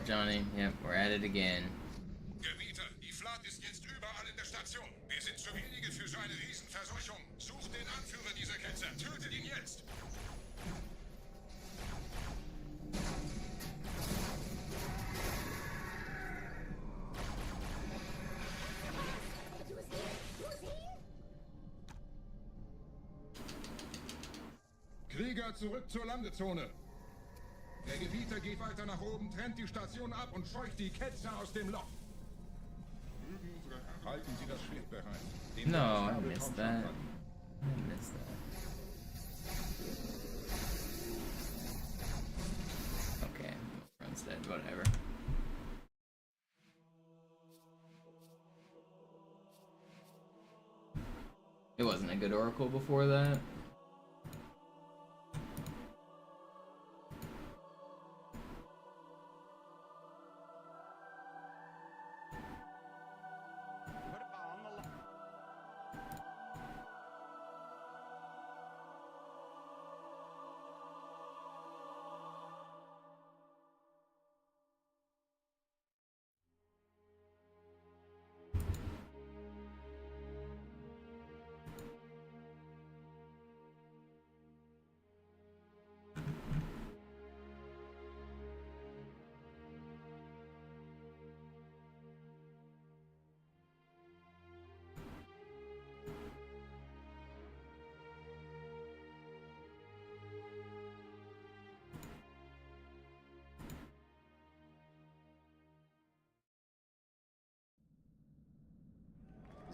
Johnny. Yep, we're at it again. Gebieter, die Flat ist jetzt überall in der Station. Wir sind zu wenige für so eine Riesenverseuchung. Sucht den Anführer dieser Ketzer. Tötet ihn jetzt. Krieger, zurück zur Landezone. Der Gebieter geht weiter nach oben, trennt die Station ab und scheucht die Ketzer aus dem Loch. Halten Sie das Schwert bereit. No, I missed that. I missed that. Okay, runs dead, whatever. It wasn't a good oracle before that.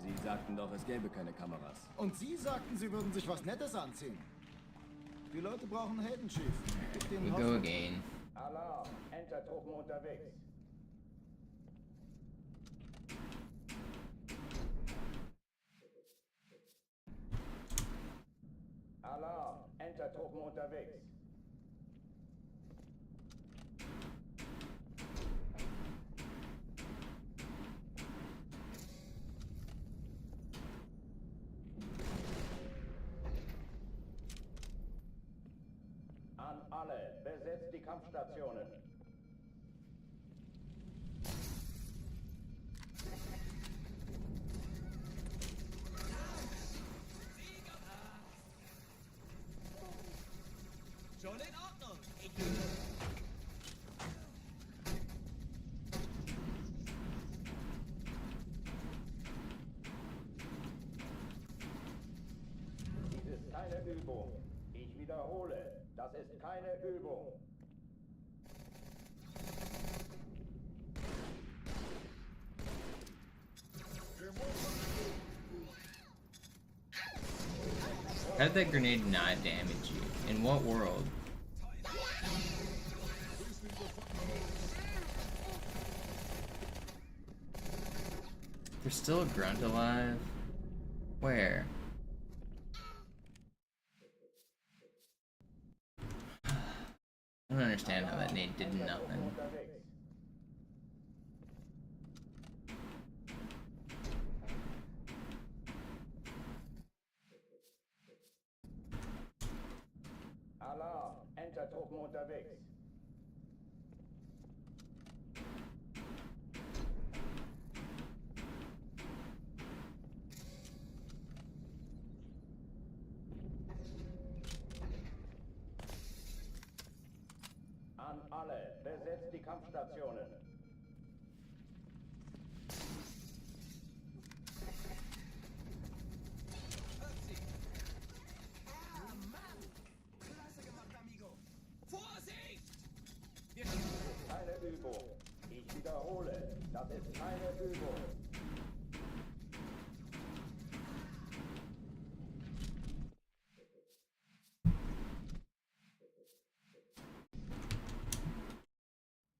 Sie sagten doch, es gäbe keine Kameras. Und Sie sagten, Sie würden sich was Nettes anziehen. Die Leute brauchen Helden, Chief. Gib denen We go Hoffnung. again. Alarm! Entertruppen unterwegs. Alarm! Entertruppen unterwegs. An alle, besetzt die Kampfstationen. Schon in Ordnung. Dies ist keine Übung. Ich wiederhole, das ist keine Übung. How did that grenade not damage you? In what world? There's still a grunt alive? Where? I don't understand how that nade did nothing. Alarm! Entertruppen unterwegs. An alle, besetzt die Kampfstationen. Keine Übung. Ich wiederhole, das ist keine Übung.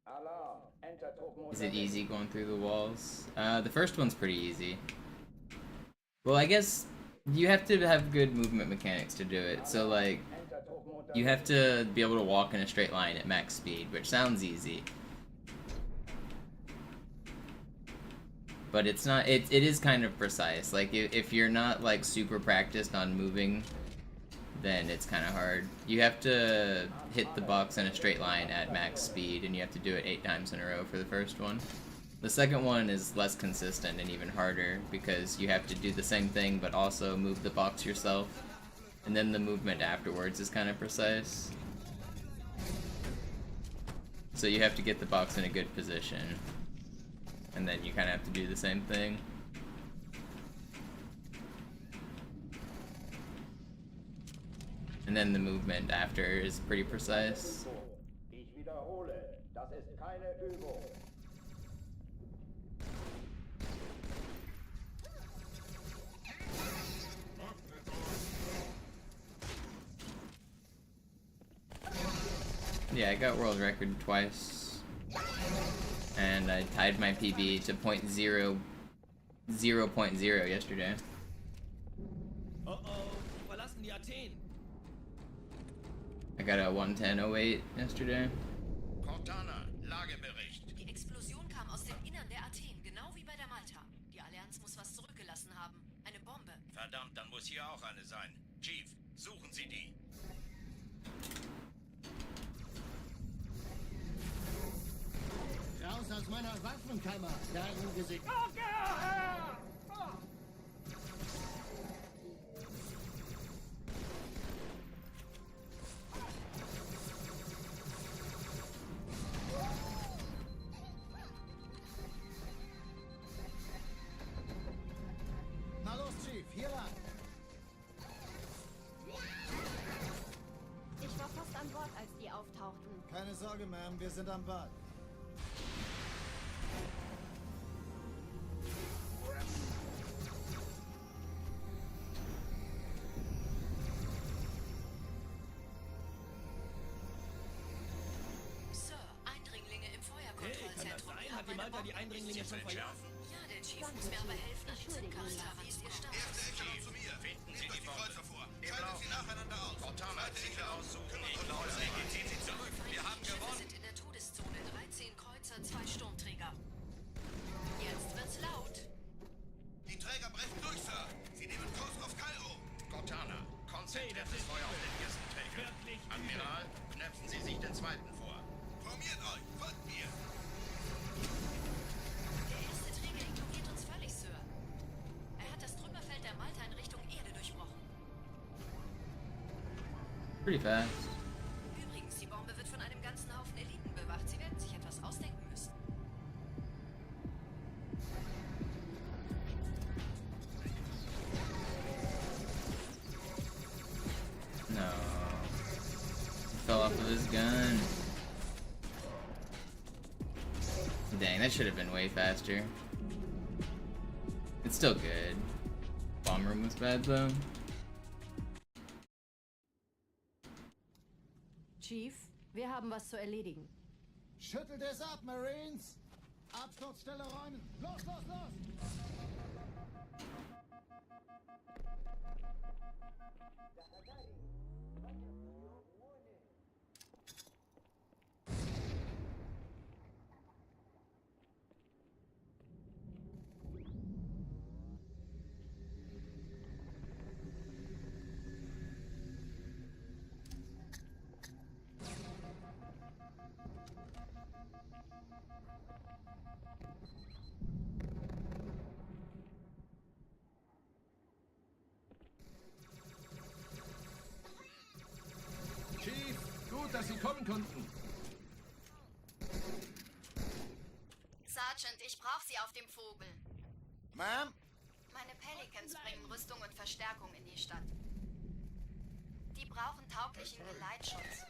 Alarm! Entertruppen Is it unterwegs. easy going through the walls? The first one's pretty easy. Well, I guess you have to have good movement mechanics to do it. So, like, you have to be able to walk in a straight line at max speed, which sounds easy. But it's not, it is kind of precise. Like, if you're not, like, super practiced on moving then it's kind of hard. You have to hit the box in a straight line at max speed, and you have to do it 8 times in a row for the first one. The second one is less consistent and even harder, because you have to do the same thing but also move the box yourself, and then the movement afterwards is kind of precise. So you have to get the box in a good position, and then you kind of have to do the same thing. And then the movement after is pretty precise. Ich wiederhole, das ist keine Übung. Yeah, I got world record twice, and I tied my PB to .0.0 yesterday. Verlassen die Athen. I got a 110.08 yesterday. Cortana, Lagebericht. Die Explosion kam aus dem Innern der Athen, genau wie bei der Malta. Die Allianz muss was zurückgelassen haben. Eine Bombe. Verdammt, dann muss hier auch eine sein. Chief, suchen Sie die. Raus aus meiner Waffenkammer, Gesicht. Na los, Chief, hier lang. Ich war fast an Bord, als die auftauchten. Keine Sorge, Ma'am, wir sind am Bad. Sir, Eindringlinge im Feuerkontrollzentrum. Hey, hat die Malta die Eindringlinge schon verjagt? Ja, der Chief muss mir aber helfen, an den Zündkasten. Wie ist Ihr Status? Zu mir. Finden Sie die Kreuzer vor. Schaltet sie nacheinander aus. Cortana, sicher aussuchen. Ich glaube, ziehen Sie zurück. Wir haben Schiffe gewonnen. sind in der Todeszone. 13 Kreuzer, 2 Sturmträger. Jetzt wird's laut. Die Träger brechen durch, Sir. Sie nehmen Kurs auf Kairo. Cortana, konzentriertes Feuer auf den ersten Träger. Admiral, knöpfen Sie sich den zweiten vor. Formiert euch, folgt mir. Der erste Träger ignoriert uns völlig, Sir. Er hat das Trümmerfeld der Malta in Richtung Erde durchbrochen. Pretty fast. Übrigens, die Bombe wird von einem ganzen Haufen Eliten bewacht. Sie werden sich etwas ausdenken müssen. No. He fell off of his gun. Dang, that should have been way faster. It's still good. Bomb room was bad though. Chief, wir haben was zu erledigen. Schüttelt es ab, Marines! Absturzstelle räumen! Los, los, los! Chief, gut, dass Sie kommen konnten. Sergeant, ich brauche Sie auf dem Vogel. Ma'am? Meine Pelicans bringen Rüstung und Verstärkung in die Stadt. Die brauchen tauglichen Geleitschutz.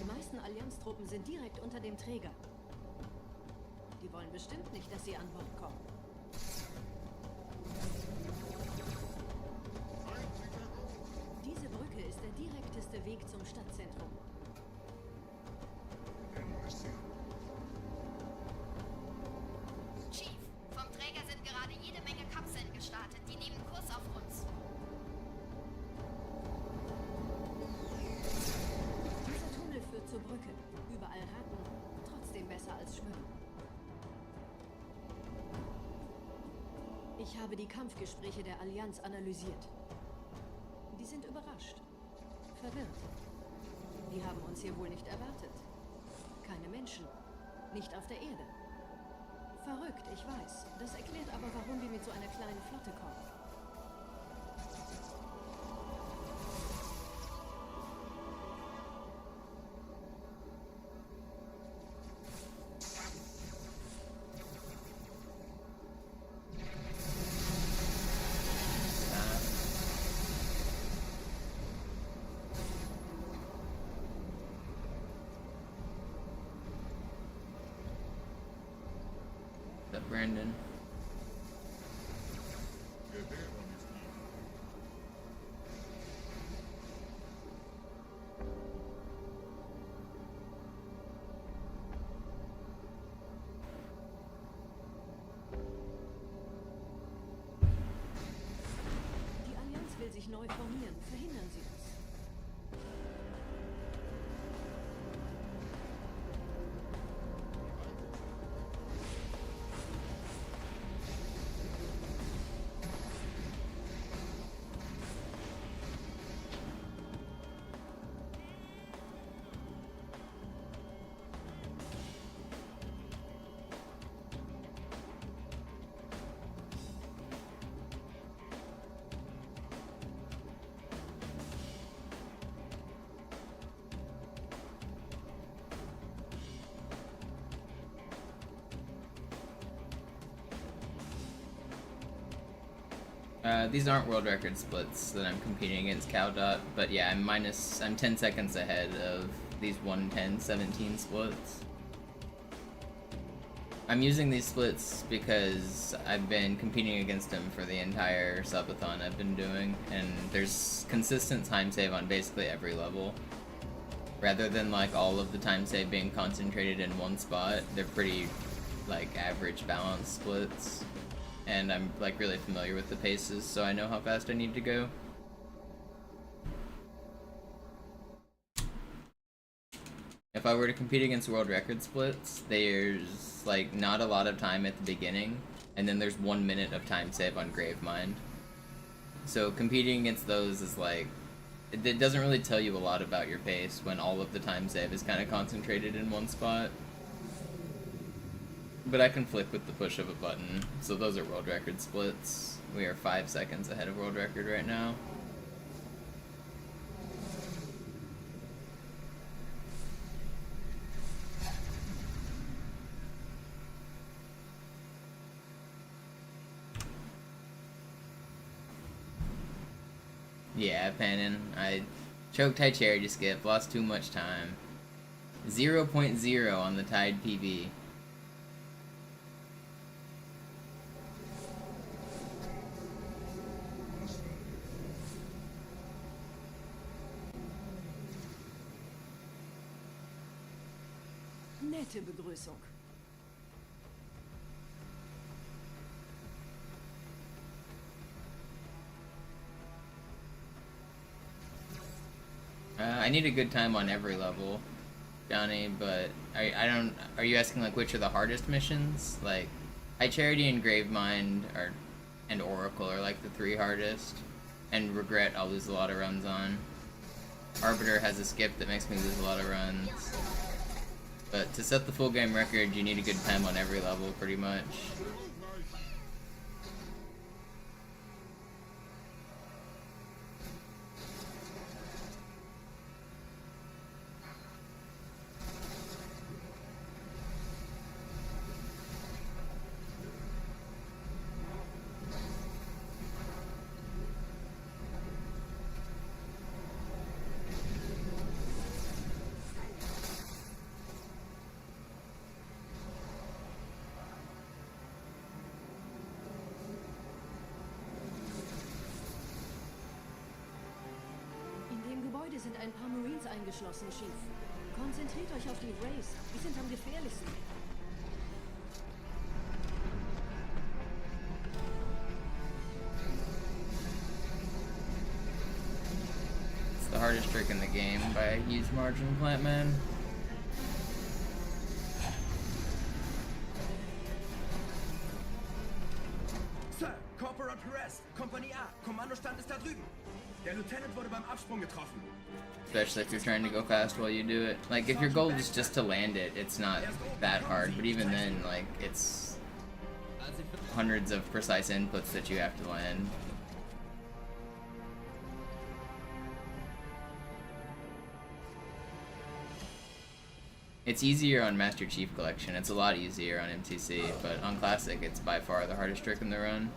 Die meisten Allianztruppen sind direkt unter dem Träger. Die wollen bestimmt nicht, dass sie an Bord kommen. Diese Brücke ist der direkteste Weg zum Stadtzentrum. Chief, vom Träger sind gerade jede Menge Kapseln gestartet. Die nehmen Kurs auf uns. Brücke. Überall Ratten. Trotzdem besser als schwimmen. Ich habe die Kampfgespräche der Allianz analysiert. Die sind überrascht. Verwirrt. Die haben uns hier wohl nicht erwartet. Keine Menschen. Nicht auf der Erde. Verrückt, ich weiß. Das erklärt aber, warum die mit so einer kleinen Flotte kommen. Brandon. Die Allianz will sich neu formieren. Verhindern Sie das. These aren't world record splits that I'm competing against CowDot, but yeah, I'm 10 seconds ahead of these 1:10:17 splits. I'm using these splits because I've been competing against him for the entire subathon I've been doing, and there's consistent time save on basically every level. Rather than like all of the time save being concentrated in one spot, they're pretty like average balanced splits. And I'm like really familiar with the paces, so I know how fast I need to go. If I were to compete against world record splits, there's like not a lot of time at the beginning, and then there's 1 minute of time save on Gravemind. So competing against those is like, it doesn't really tell you a lot about your pace when all of the time save is kind of concentrated in one spot. But I can flick with the push of a button, so those are world record splits. We are 5 seconds ahead of world record right now. Yeah, Pannin. I choked Tide Charity Skip, lost too much time. 0.0 on the Tide PB. Nette Begrüßung. I need a good time on every level, Johnny, but I don't. Are you asking like which are the hardest missions? Like, High Charity and Gravemind and Oracle are like the 3 hardest, and Regret I'll lose a lot of runs on. Arbiter has a skip that makes me lose a lot of runs. But to set the full game record, you need a good time on every level, pretty much. Sind ein paar Marines eingeschlossen, Chief. Konzentriert euch auf die Rays. Die sind am gefährlichsten. It's the hardest trick in the game by a huge margin, Plant Man. Der Lieutenant wurde beim Absprung getroffen. Especially if you're trying to go fast while you do it. Like, if your goal is just to land it, it's not that hard. But even then, like, it's hundreds of precise inputs that you have to land. It's easier on Master Chief Collection. It's a lot easier on MTC, but on Classic, it's by far the hardest trick in the run.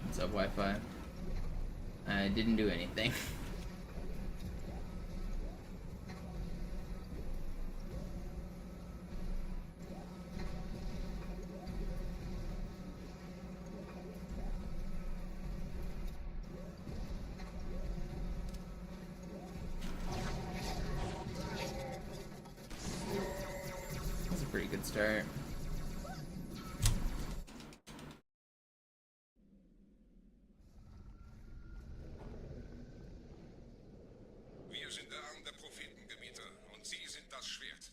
What's up, Wi-Fi? I didn't do anything. That's a pretty good start. Wir sind der Arm der Prophetengebieter und Sie sind das Schwert.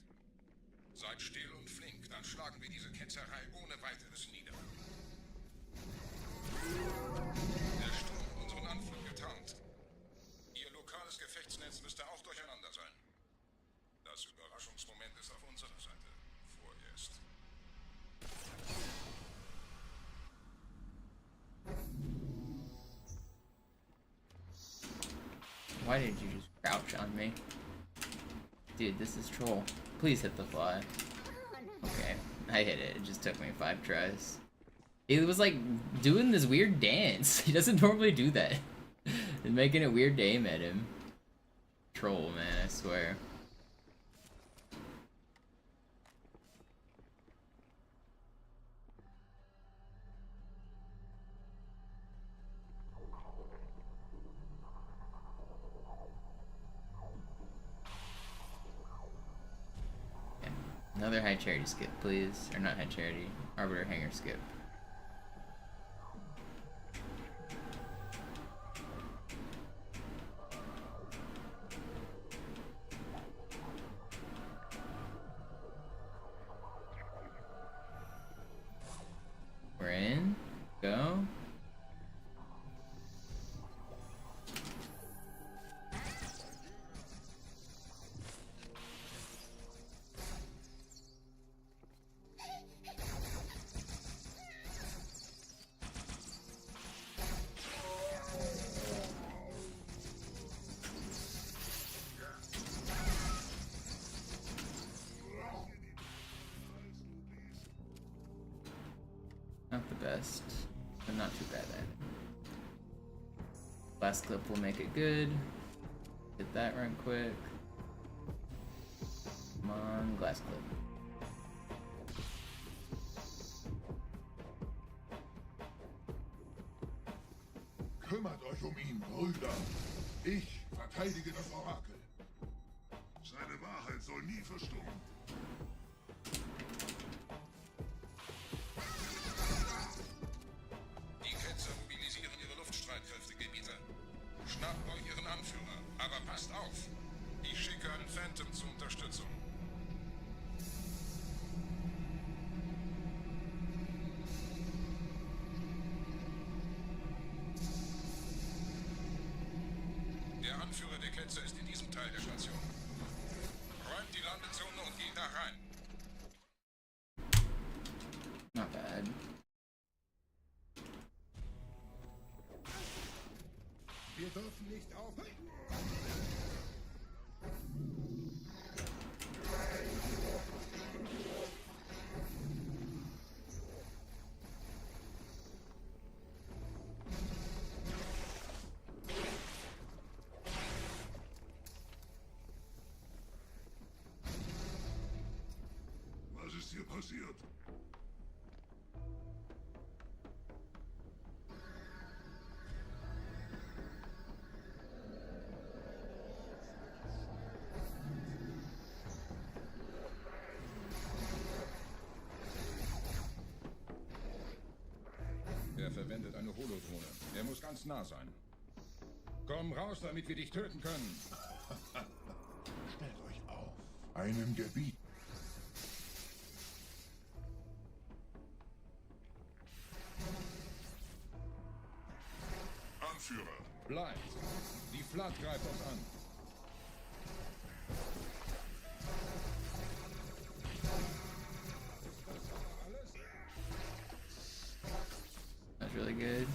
Seid still und flink, dann schlagen wir diese Ketzerei ohne weiteres nieder. Der Sturm hat unseren Anflug getarnt. Ihr lokales Gefechtsnetz müsste auch durcheinander sein. Das Überraschungsmoment ist auf unserer Seite. Vorerst. Why did you just crouch on me? Dude, this is troll. Please hit the fly. Okay, I hit it. It just took me 5 tries. He was like doing this weird dance. He doesn't normally do that. And making it weird to aim at him. Troll, man, I swear. Another high charity skip, please. Or not high charity. Arbiter hanger skip. We're in. Go. Not the best, but not too bad either. Last clip will make it good. Hit that right quick. Come on, glass clip. Kümmert euch ihn, Brüder. Ich verteidige das Orakel. Seine Wahrheit soll nie verstummen. Die Ketzer mobilisieren ihre Luftstreitkräfte, Gebieter. Schnappt euch ihren Anführer, aber passt auf. Ich schicke einen Phantom zur Unterstützung. Der Anführer der Ketzer ist in diesem Teil der Station. Räumt die Landezone und geht da rein. Not bad. Wir dürfen nicht aufhören. Was ist hier passiert? Kommandodrohne. Er muss ganz nah sein. Komm raus, damit wir dich töten können. Stellt euch auf. Einem Gebiet. Anführer. Bleibt. Die Flat greift uns an. That's really good.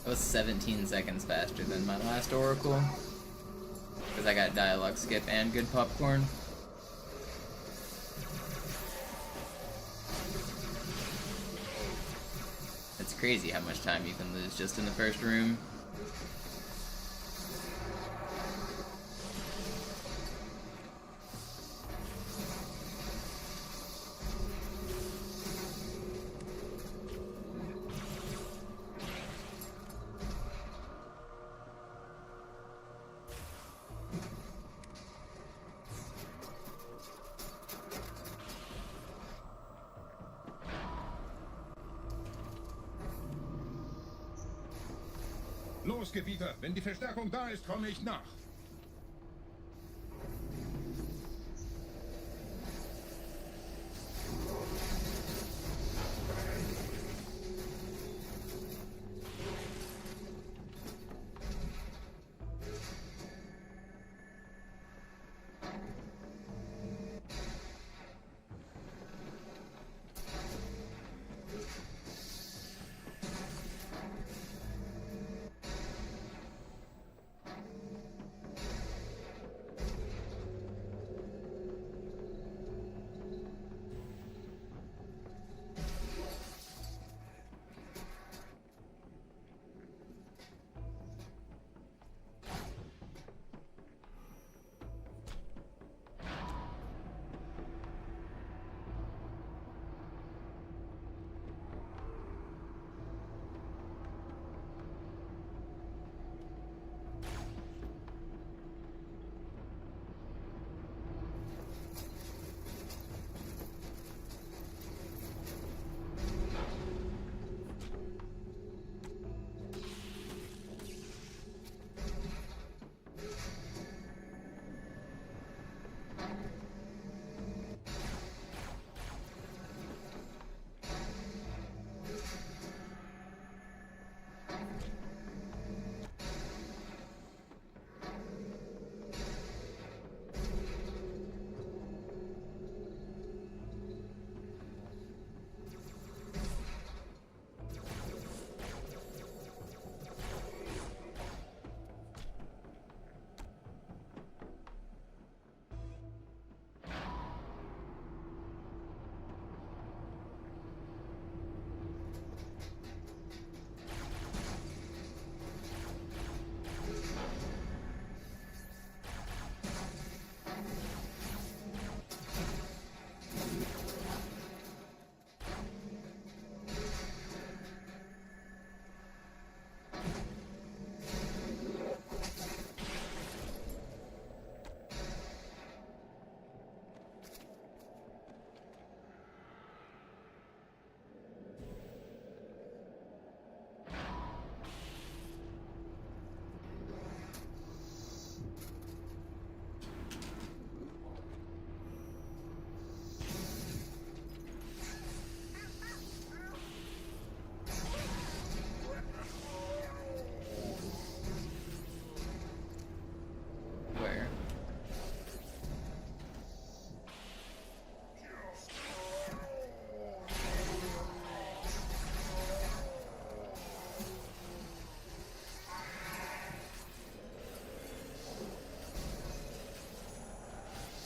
That was 17 seconds faster than my last Oracle. Because I got dialogue skip and good popcorn. It's crazy how much time you can lose just in the first room. Los, Gebieter! Wenn die Verstärkung da ist, komme ich nach.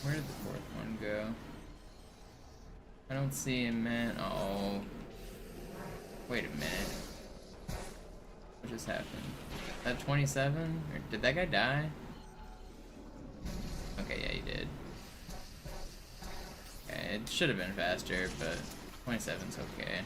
Where did the fourth one go? I don't see him, man. Oh. Wait a minute. What just happened? Is that 27? Or did that guy die? Okay, yeah, he did. Okay, it should have been faster, but 27's okay.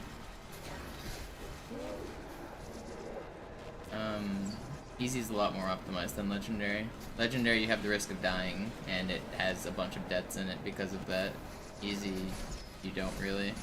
Easy's a lot more optimized than Legendary. Legendary, you have the risk of dying, and it has a bunch of deaths in it because of that. Easy, you don't really.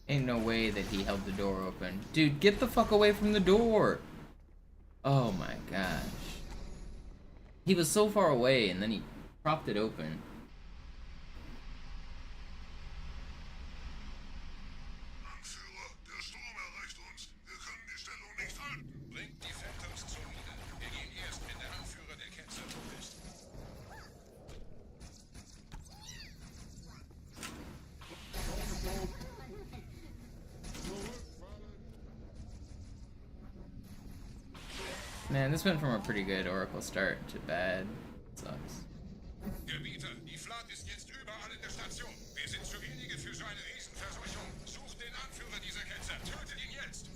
Ain't no way that he held the door open. Dude, get the fuck away from the door! Oh my gosh. He was so far away and then he propped it open. Bringt die Phantoms zur Mine. Wir gehen erst, wenn der Anführer der Ketzer tot ist. Man, this went from a pretty good Oracle start to bad. Sucks. Gebieter, die Flat ist jetzt überall in der Station. Wir sind zu wenige für so eine Riesenverseuchung. Sucht den Anführer dieser Ketzer. Tötet ihn jetzt.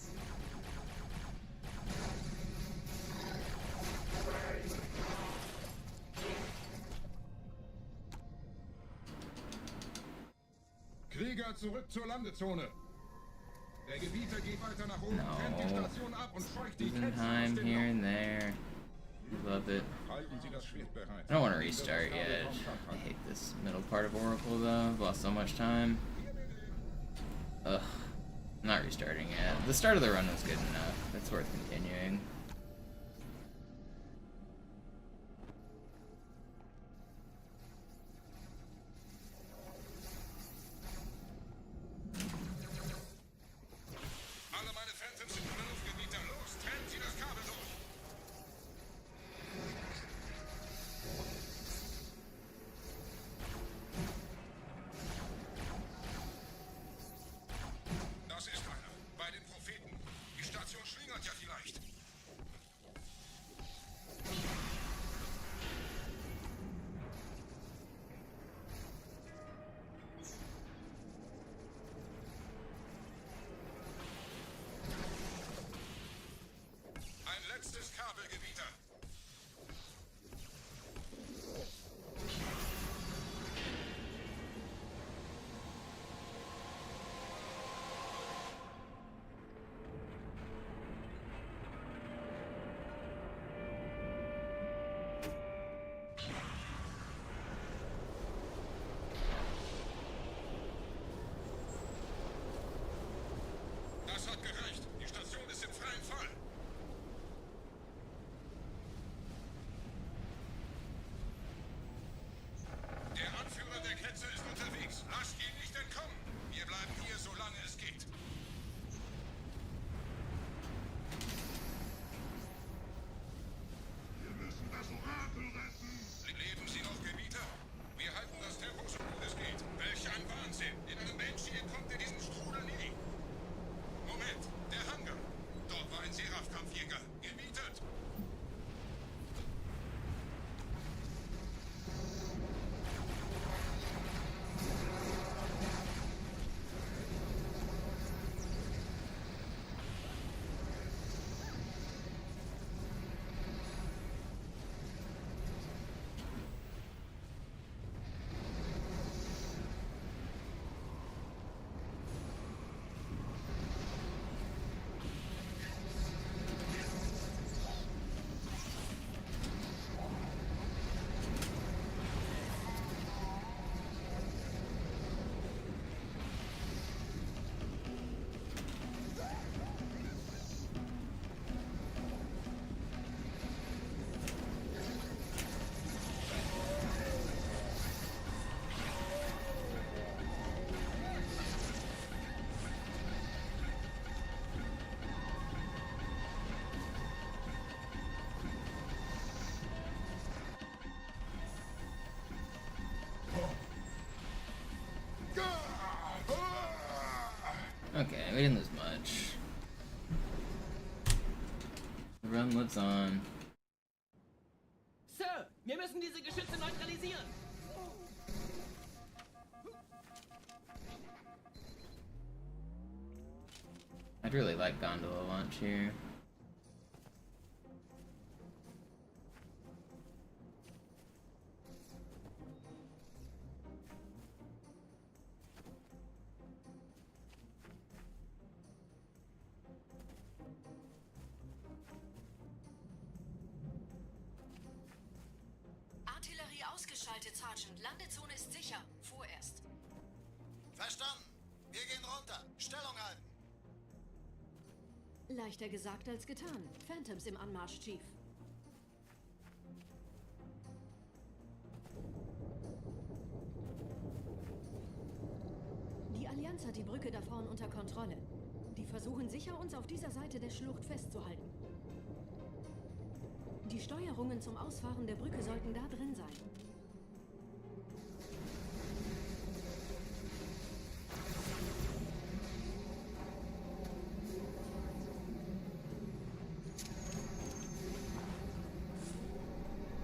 Krieger, zurück zur Landezone. Der Gebieter geht weiter nach oben, trennt die Station ab und scheucht die Ketzer Time here and there. Love it. Halten Sie das Schwert bereit. I don't want to restart yet. I hate this middle part of Oracle though. I've lost so much time. Ugh. I'm not restarting yet. The start of the run was good enough. It's worth continuing. Alle meine Phantoms sind im Luftgebieter. Los, trennen Sie das Kabel durch. Das ist einer. Bei den Propheten. Die Station schlingert ja vielleicht. Okay, we didn't lose much. The run lives on. Sir, wir müssen diese Geschütze neutralisieren. I'd really like gondola launch here. Artillerie ausgeschaltet, Sergeant. Landezone ist sicher. Vorerst. Verstanden. Wir gehen runter. Stellung halten. Leichter gesagt als getan. Phantoms im Anmarsch, Chief. Die Allianz hat die Brücke da vorn unter Kontrolle. Die versuchen sicher, uns auf dieser Seite der Schlucht festzuhalten. Die Steuerungen zum Ausfahren der Brücke sollten da drin sein.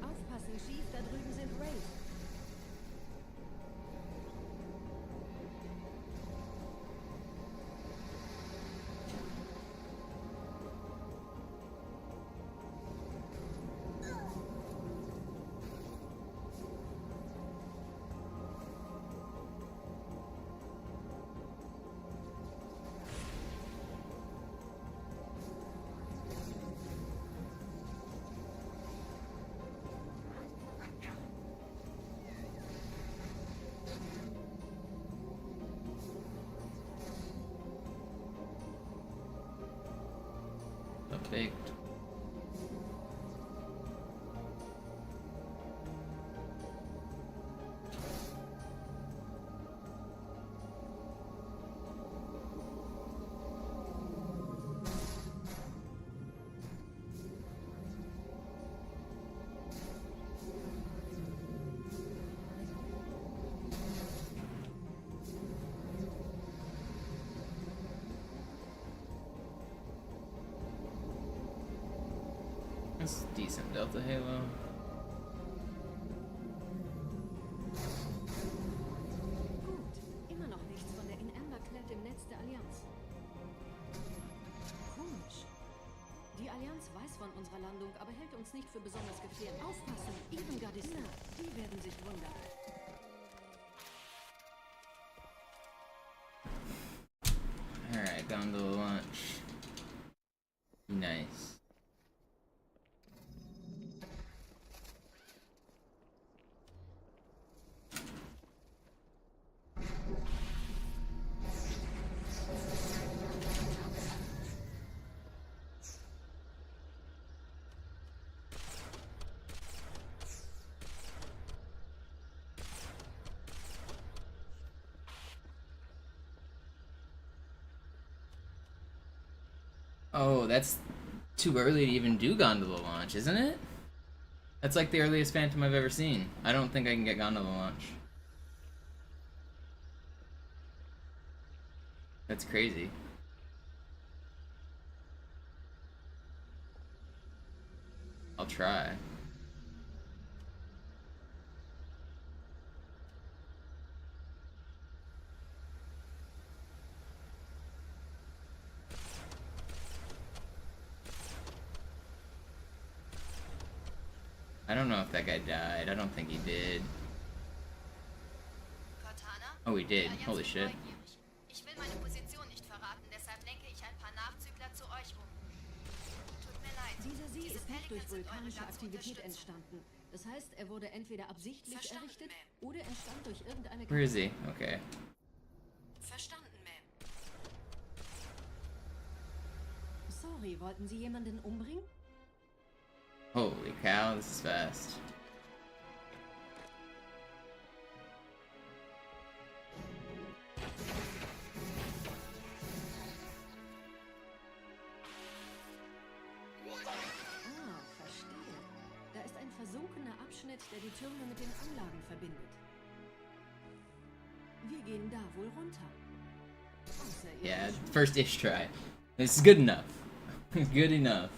Aufpassen, Chief, da drüben sind Wraith. Baked. That's decent Delta Halo. Gut, immer noch nichts von der in Amber Clad im Netz der Allianz. Komisch. Die Allianz weiß von unserer Landung, aber hält uns nicht für besonders gefährlich. Aufpassen, Even Gardisten, die werden sich wundern. Alright, gondola launch. Nice. Oh, that's too early to even do gondola launch, isn't it? That's like the earliest Phantom I've ever seen. I don't think I can get gondola launch. That's crazy. I'll try. I don't know if that guy died. I don't think he did. Cortana? Oh, he did. Die Allianz Holy ist shit. neugierig. Ich will meine Position nicht verraten, deshalb lenke ich ein paar Nachzügler zu euch um. Tut mir leid. Dieser See Diese ist nicht durch Pelicans sind eure vulkanische ganze Aktivität Unterstützung. entstanden. Das heißt, er wurde entweder absichtlich Verstanden, errichtet Ma'am. oder entstand durch irgendeine... Where is he? Okay. Verstanden, Ma'am. Sorry, wollten Sie jemanden umbringen? Holy cow, this is fast. Ah, verstehe. Da ist ein versunkener Abschnitt, der die Türme mit den Anlagen verbindet. Wir gehen da wohl runter. Yeah, first-ish try. It's good enough. Good enough.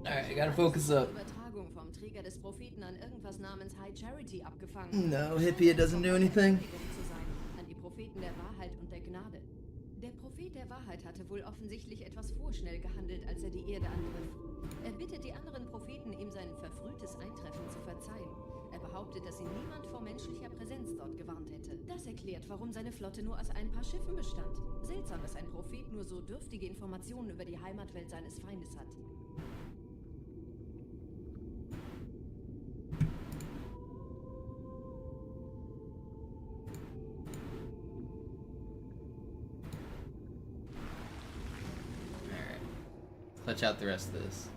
Alright, I gotta focus up. Übertragung vom Träger des Propheten an irgendwas namens High Charity abgefangen. No, Hippie, it doesn't do anything. An die Propheten der Wahrheit und der Gnade. Der Prophet der Wahrheit hatte wohl offensichtlich etwas vorschnell gehandelt, als er die Erde angriff. Er bittet die anderen Propheten, ihm sein verfrühtes Eintreffen zu verzeihen. Er behauptet, dass ihn niemand vor menschlicher Präsenz dort gewarnt hätte. Das erklärt, warum seine Flotte nur aus ein paar Schiffen bestand. Seltsam, dass ein Prophet nur so dürftige Informationen über die Heimatwelt seines Feindes hat. Touch out the rest of this.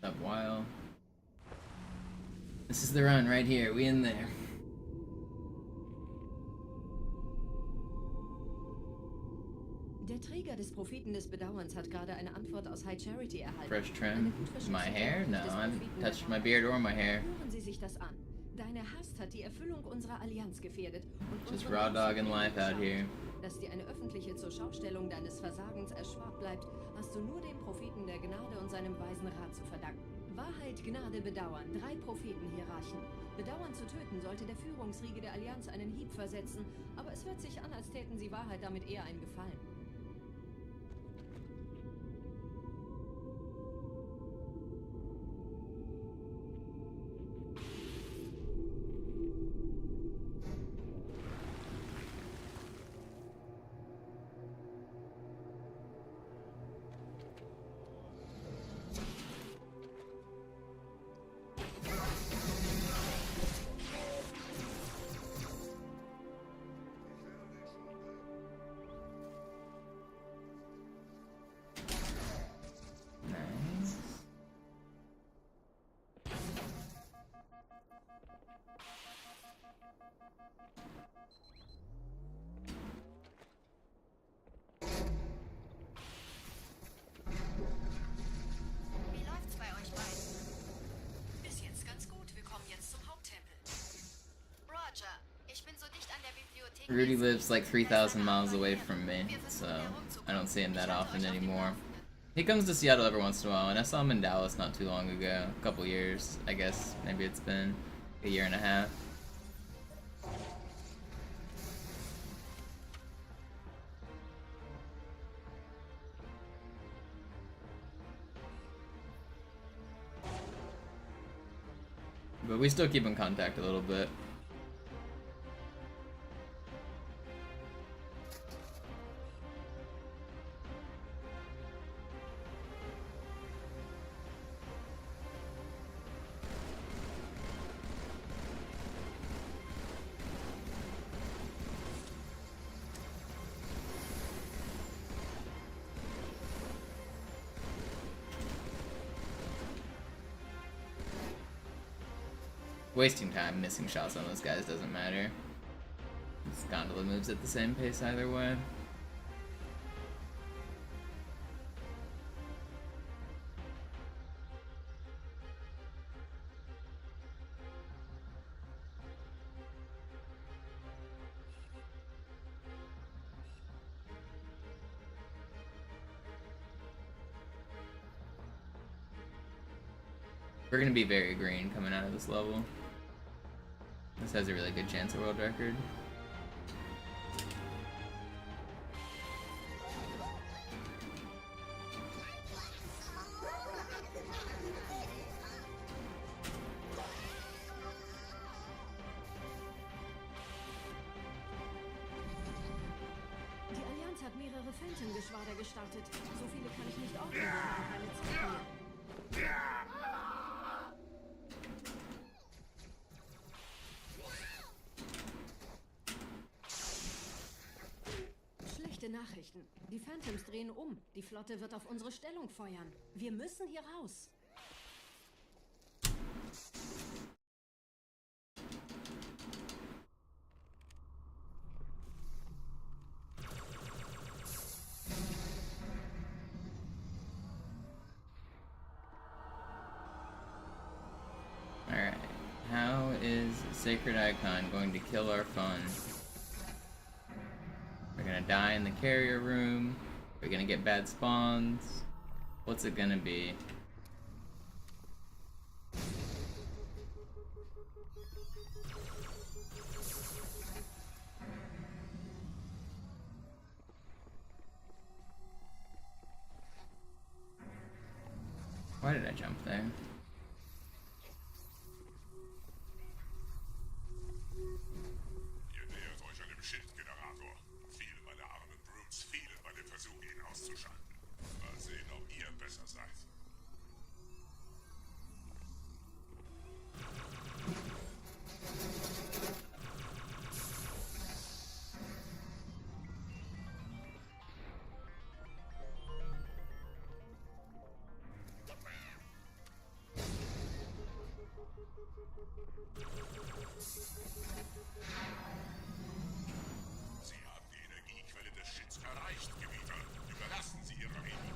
Up while. This is the run right here. We in there. Der Träger des Propheten des Bedauerns hat gerade eine Antwort aus High Charity erhalten. Fresh trim. My hair? No, I haven't touched my beard or my hair. Hören Sie sich das an. Deine Hast hat die Erfüllung unserer Allianz gefährdet. Und Just raw dogging life out here. Dass dir eine öffentliche Zurschaustellung deines Versagens erspart bleibt, hast du nur dem Propheten der Gnade und seinem weisen Rat zu verdanken. Wahrheit, Gnade, Bedauern. 3 Prophetenhierarchen. Bedauern zu töten sollte der Führungsriege der Allianz einen Hieb versetzen, aber es hört sich an, als täten sie Wahrheit damit eher einen Gefallen. Wie läuft's bei euch beiden? Bis jetzt ganz gut. Wir kommen jetzt zum Haupttempel. Roger, ich bin so dicht an der Bibliothek. Rudy lives like 3,000 miles away from me, so I don't see him that often anymore. He comes to Seattle every once in a while, and I saw him in Dallas not too long ago. A couple years, I guess. Maybe it's been a year and a half. But we still keep in contact a little bit. Wasting time missing shots on those guys doesn't matter. This gondola moves at the same pace either way. We're gonna be very green coming out of this level. This has a really good chance at world record. Die Allianz hat mehrere Phantom-Geschwader gestartet. So viele kann ich nicht ordnen, wir haben keine Zeit mehr. Schlechte Nachrichten. Die Phantoms drehen um. Die Flotte wird auf unsere Stellung feuern. Wir müssen hier raus. Alright, how is Sacred Icon going to kill our fun? We're gonna die in the carrier room. We're gonna get bad spawns. What's it gonna be? Why did I jump there? Ihr nähert euch an dem Schildgenerator. Viele meiner armen Brutes fielen bei dem Versuch, ihn auszuschalten. Mal sehen, ob ihr besser seid. Sie haben die Energiequelle des Schitts erreicht, Gebieter. Überlassen Sie Ihre Reden.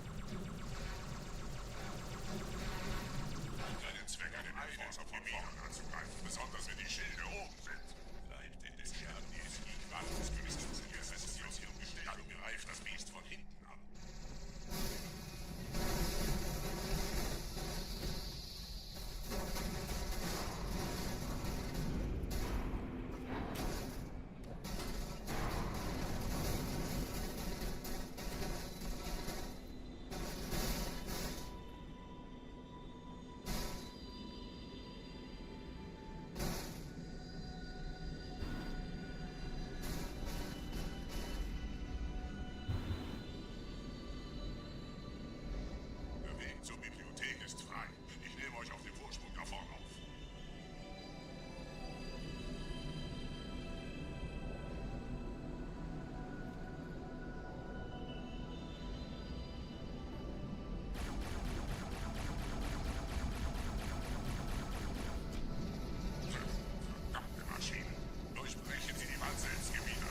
Keinen Zweck, einen Force von vorn anzugreifen, besonders wenn die Schilde oben sind. Bleibt in den Scherben die Energiequelle des Königs Sie aus Ihrem Gestell. Dann greift das Biest von hinten an. Der Weg zur Bibliothek ist frei. Ich nehme euch auf dem Vorsprung da vorne auf. Verdammte Maschinen. Durchbrechen Sie die Wand selbst, Gebieter.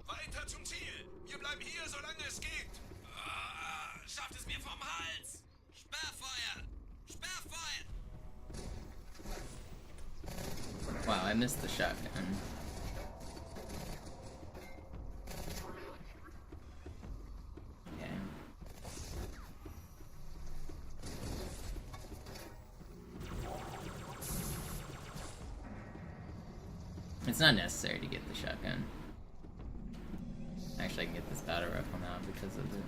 Weiter zum Ziel! Wir bleiben hier, solange es geht! Schafft es mir vom Hals! Sperrfeuer! Sperrfeuer! Wow, I missed the shotgun. Okay. It's not necessary to get the shotgun. Actually, I can get this battle rifle now because of it.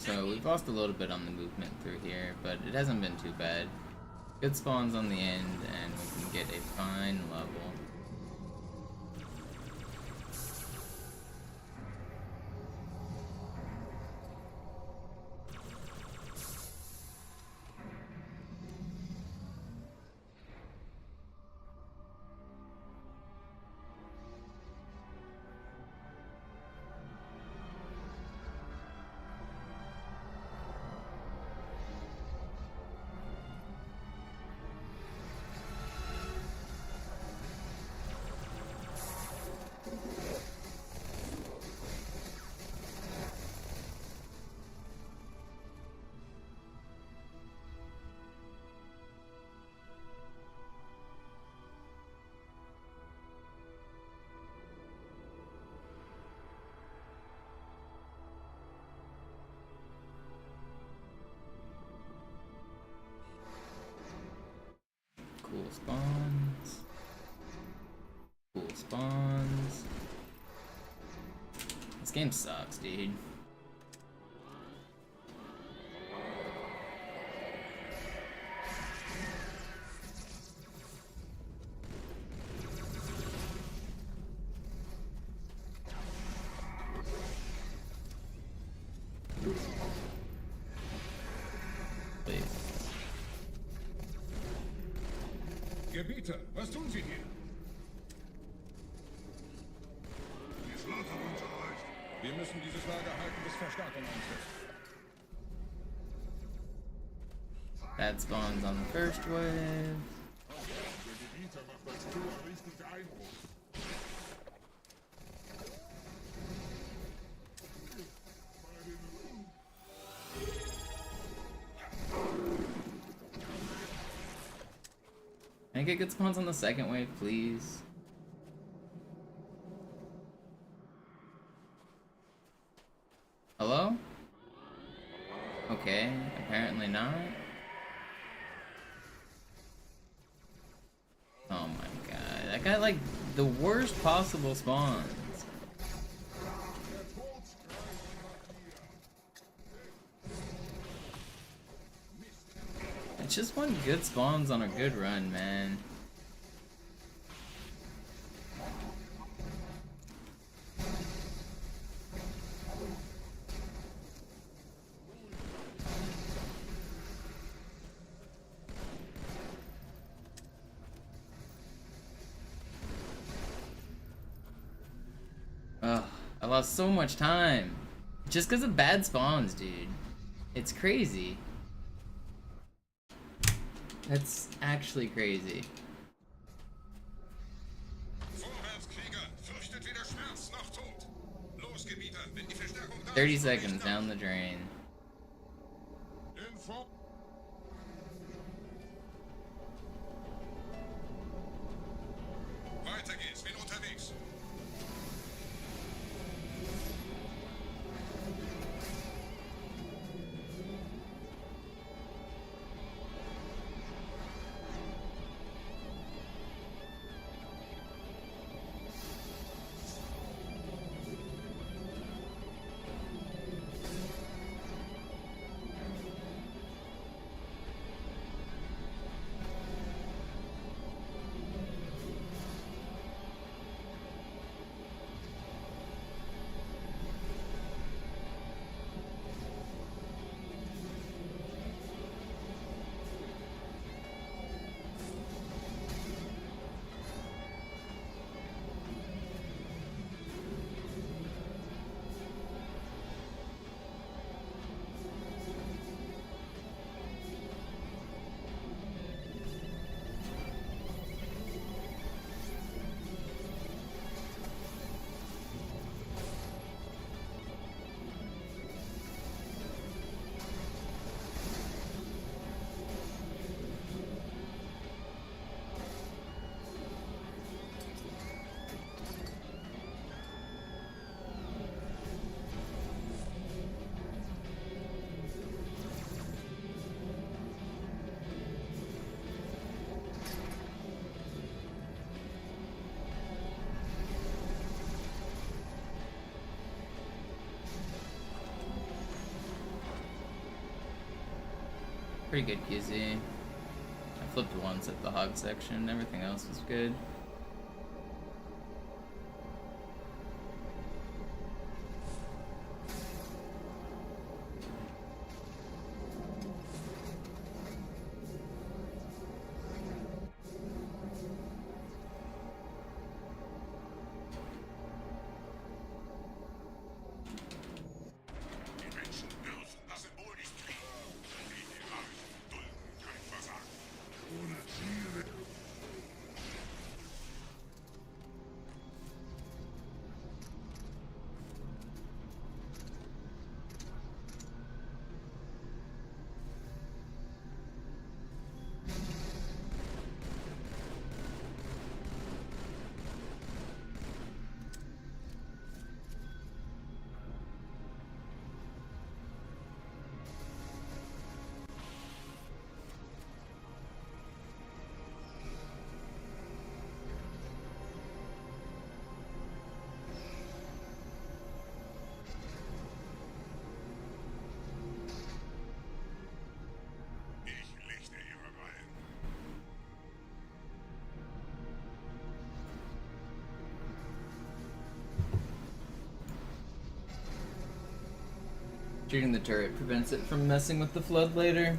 So we've lost a little bit on the movement through here, but it hasn't been too bad. Good spawns on the end, and we can get a fine level. Cool spawns. Cool spawns. This game sucks, dude. Gebieter, was tun Sie hier? Die Flotte unterreicht. Wir müssen dieses Lager halten, bis Verstärkung eintrifft. That spawns on the first wave. Der Gebieter macht das Tor richtig Einbruch. Can I get good spawns on the second wave, please? Hello? Okay, apparently not. Oh my god, that got like the worst possible spawns. It's just one good spawns on a good run, man. Ugh, I lost so much time. Just because of bad spawns, dude. It's crazy. That's actually crazy. 30 seconds down the drain. Weiter geht's, bin unterwegs. Pretty good QZ. I flipped once at the hog section, everything else was good. Shooting the turret prevents it from messing with the flood later.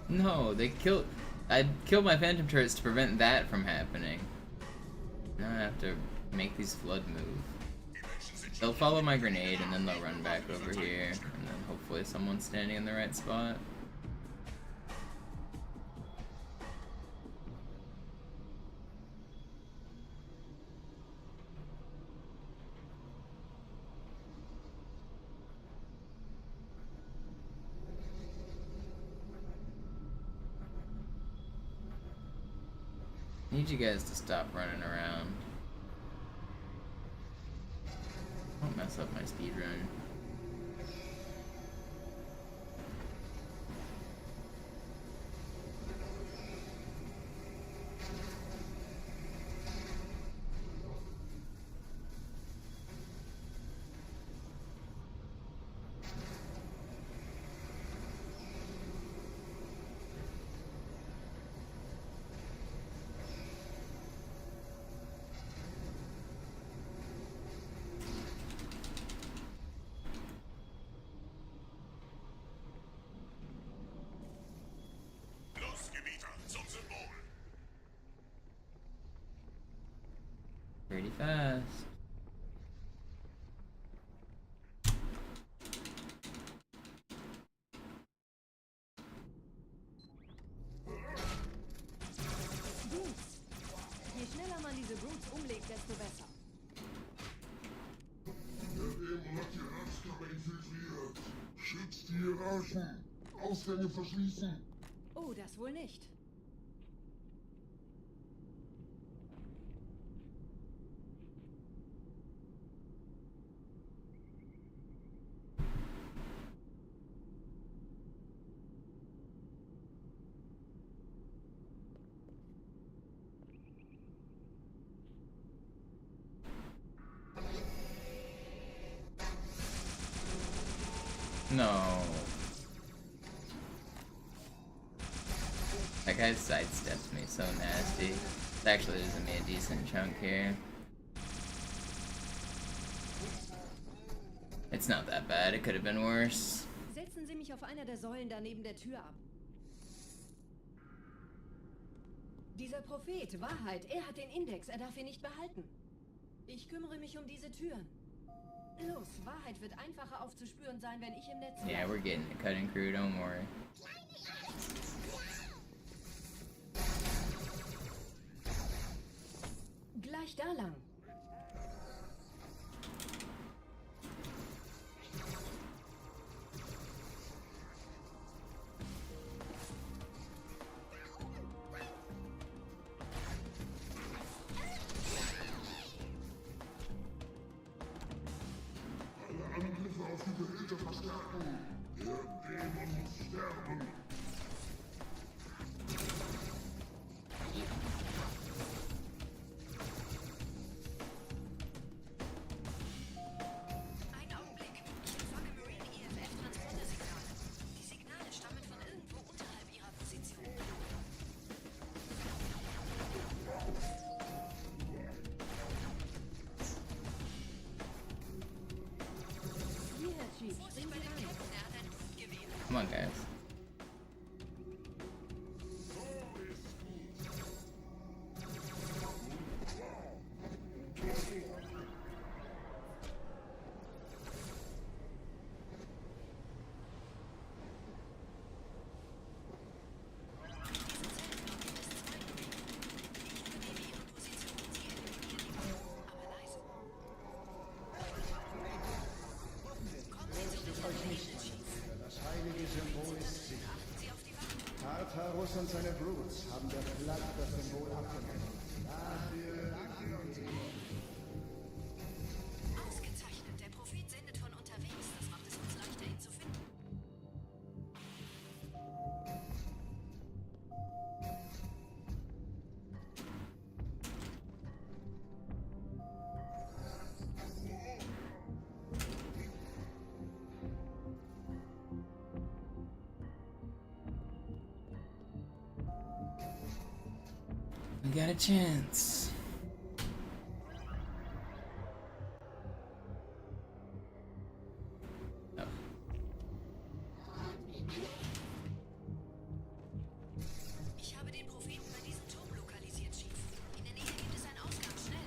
No, they killed... I killed my phantom turrets to prevent that from happening. Now I have to make these flood move. They'll follow my grenade and then they'll run back over here. And then hopefully someone's standing in the right spot. Need you guys to stop running around. Don't mess up my speedrun. Pretty fast. Je schneller man diese Brutes umlegt, desto besser. Der Dämon hat die Ratskammer infiltriert. Schützt die Hierarchen. Ausgänge verschließen. Oh, das wohl nicht. No. That guy sidesteps me so nasty. It actually isn't me a decent chunk here. It's not that bad, it could have been worse. Setzen Sie mich auf einer der Säulen da neben der Tür ab. Dieser Prophet, Wahrheit, er hat den Index, er darf ihn nicht behalten. Ich kümmere mich um diese Türen. Los, Wahrheit wird einfacher aufzuspüren sein, wenn ich im Netz bin. Yeah, we're getting the cutting crew, don't worry. Gleich da lang. Angriffe auf die Geräte verstärken. Der Dämon muss sterben. Ein Augenblick. Ich empfange Marine EFF-Transportersignale. Die Signale stammen von irgendwo unterhalb ihrer Position. Hier, Herr Chief, springen Sie rein. Er hat ein Blutgewehr. Come on, guys. Das heilige Symbol ist sicher. Tartarus und seine Brutes haben der Platt das Symbol abgenommen. Dafür danken wir. Ausgezeichnet. Der Prophet sendet von unterwegs. Das macht es uns leichter, ihn zu finden. We got a chance. Oh. Ich habe den Propheten bei diesem Turm lokalisiert, Chief. In der Nähe gibt es einen Ausgang. Schnell.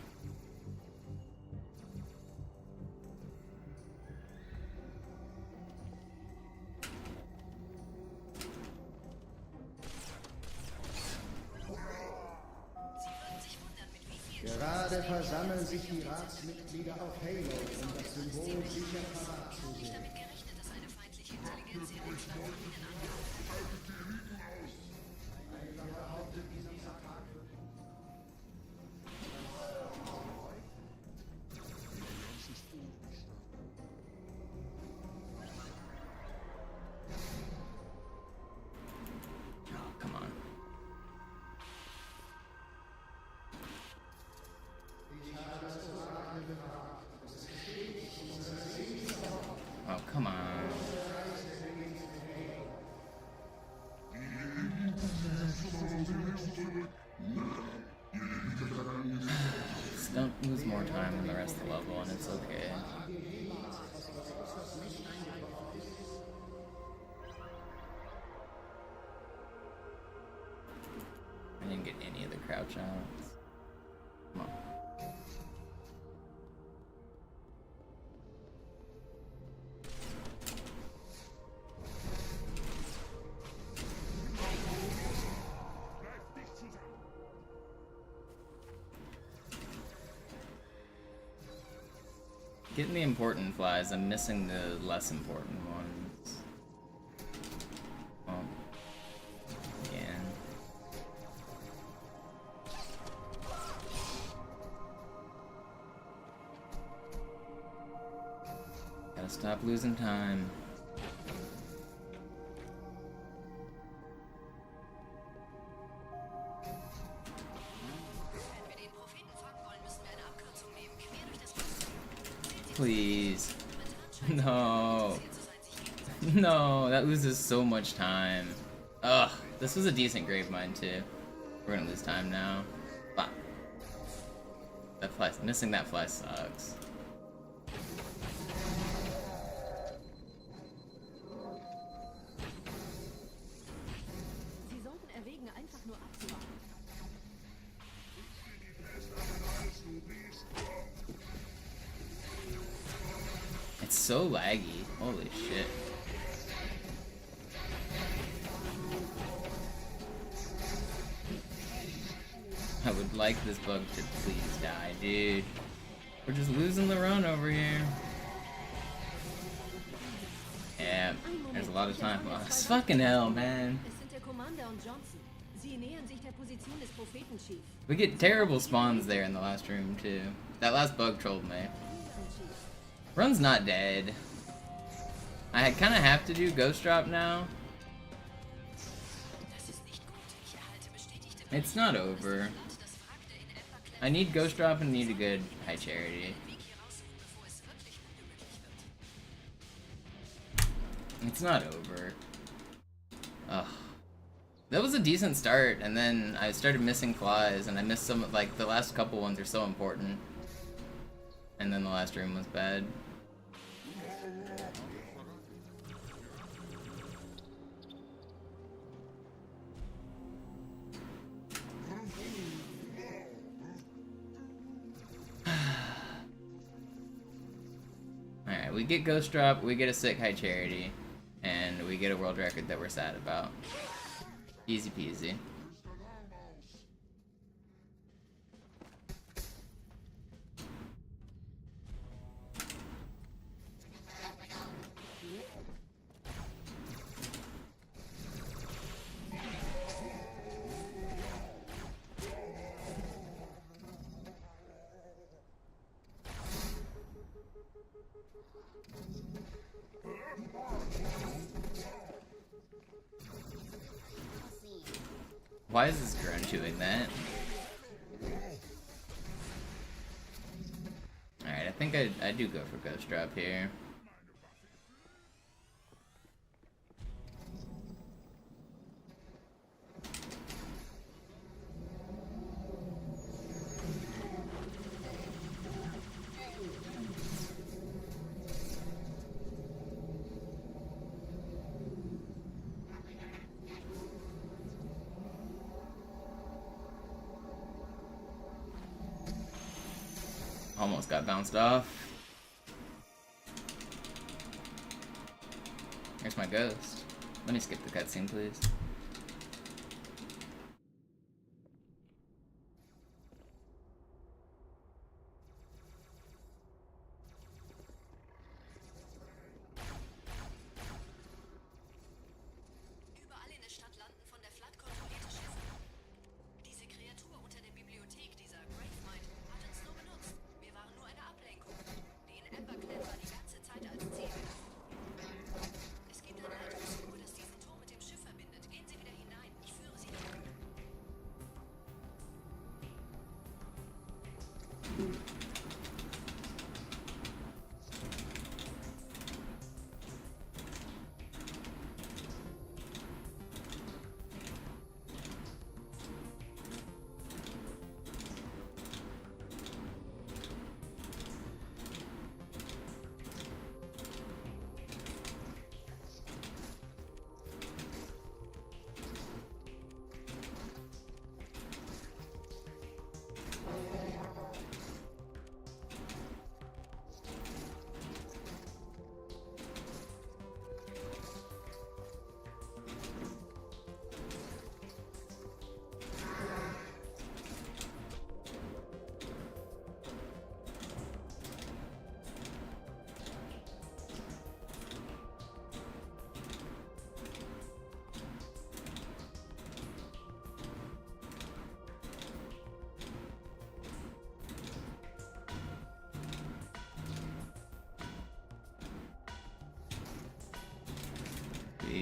Gerade versammeln sich die Ratsmitglieder auf Halo, um das Symbol sicher parat zu sehen. Damit gerechnet, dass eine feindliche Intelligenz ihr Netzwerk von ihnen angreift. Oh, come on. Oh, come on. Just don't lose more time in the rest of the level and it's okay. I didn't get any of the crouch outs. Come on. Getting the important flies, I'm missing the less important ones. Oh. Again. Gotta stop losing time. Please. No. No, that loses so much time. Ugh, this was a decent Gravemind too. We're gonna lose time now. Fuck. That fly, missing that fly sucks. It's so laggy. Holy shit. I would like this bug to please die, dude. We're just losing the run over here. Yeah, there's a lot of time lost. Fucking hell, man. We get terrible spawns there in the last room, too. That last bug trolled me. Run's not dead. I kind of have to do Ghost Drop now. It's not over. I need Ghost Drop and need a good High Charity. It's not over. Ugh. That was a decent start, and then I started missing flies, and I missed some, like, the last couple ones are so important. And then the last room was bad. Alright, we get Ghost Drop, we get a sick High Charity, and we get a world record that we're sad about. Easy peasy. Why is this drone doing that? Alright, I think I do go for Ghost Drop here. Almost got bounced off. Here's my ghost. Let me skip the cutscene, please.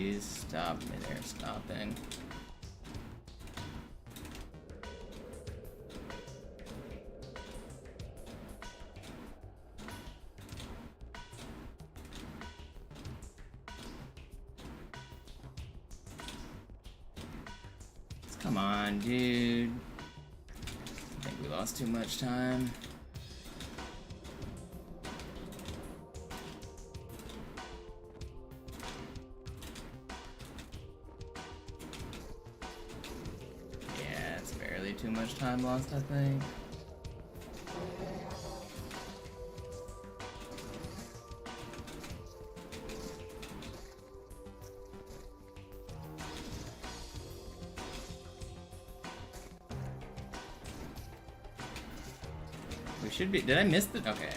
please stop me there stopping. Come on, dude. I think we lost too much time. Yeah, it's barely too much time lost, I think. We should be. Did I miss the? Okay.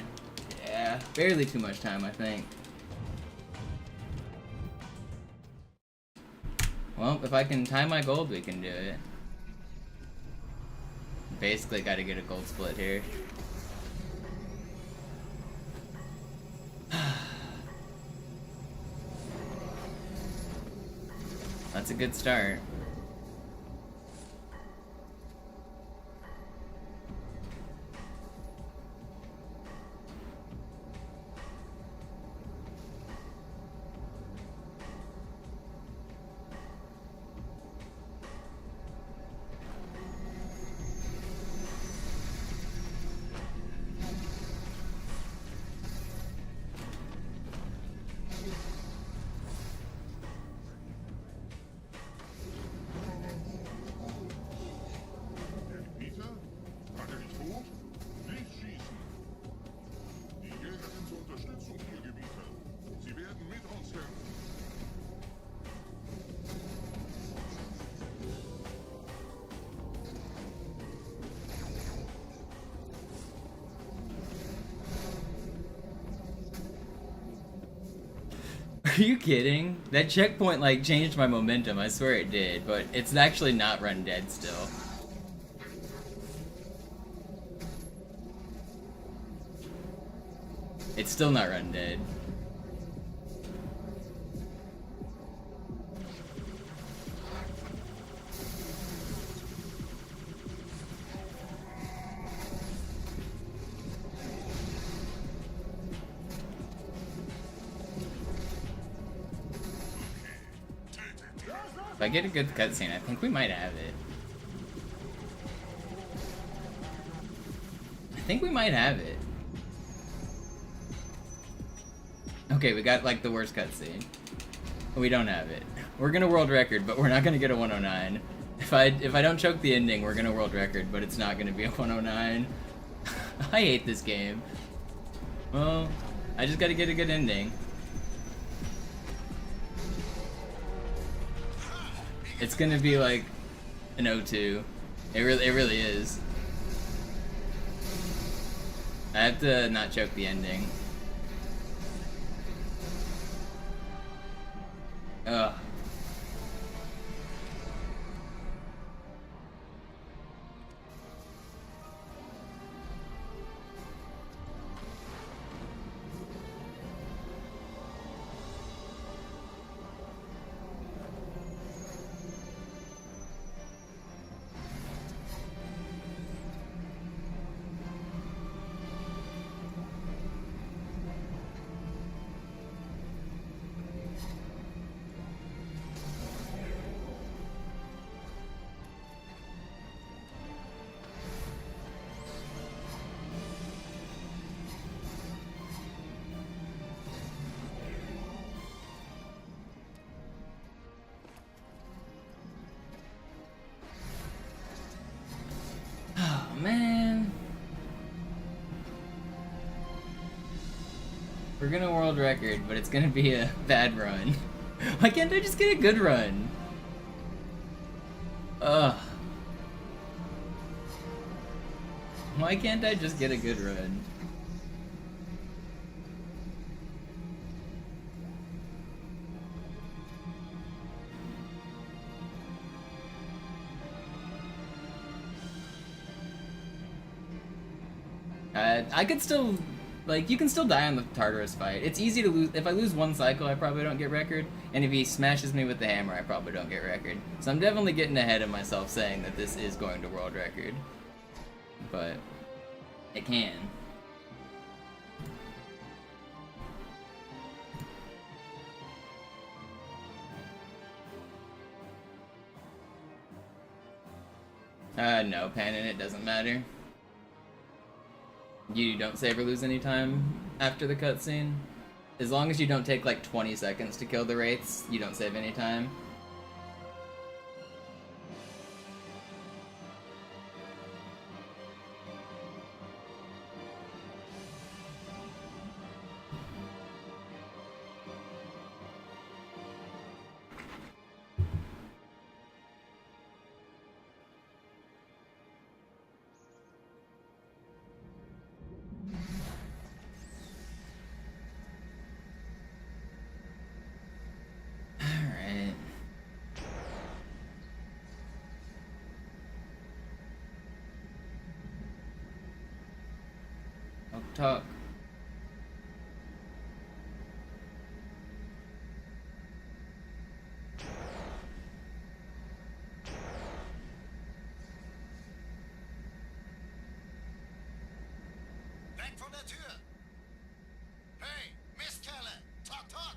Yeah, barely too much time, I think. Well, if I can tie my gold, we can do it. Basically, got to get a gold split here. That's a good start. Are you kidding? That checkpoint like changed my momentum, I swear it did, but it's actually not run dead still. It's still not run dead. If I get a good cutscene, I think we might have it. I think we might have it. Okay, we got like the worst cutscene. We don't have it. We're gonna world record, but we're not gonna get a 109. If I don't choke the ending, we're gonna world record, but it's not gonna be a 109. I hate this game. Well, I just gotta get a good ending. It's gonna be like an 02. It really is. I have to not choke the ending. Ugh. Man, we're gonna world record, but it's gonna be a bad run. Why can't I just get a good run? Ugh. Why can't I just get a good run? I could still Like, you can still die on the Tartarus fight. It's easy to lose. If I lose one cycle, I probably don't get record. And if he smashes me with the hammer, I probably don't get record. So I'm definitely getting ahead of myself saying that this is going to world record. But it can. No, Panin, it doesn't matter. You don't save or lose any time after the cutscene. As long as you don't take like 20 seconds to kill the wraiths, you don't save any time. Talk. Weg von der Tür! Hey, Mistkerle! Talk, talk!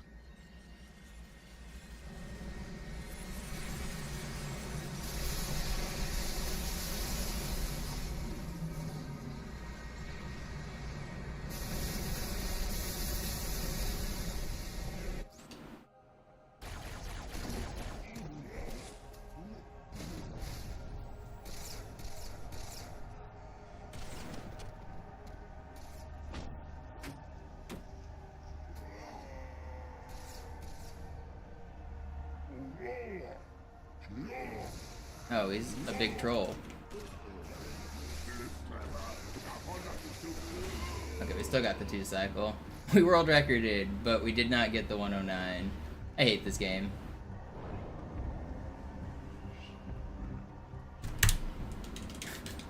Oh, he's a big troll. Okay, we still got the 2 cycle. We world recorded, but we did not get the 109. I hate this game.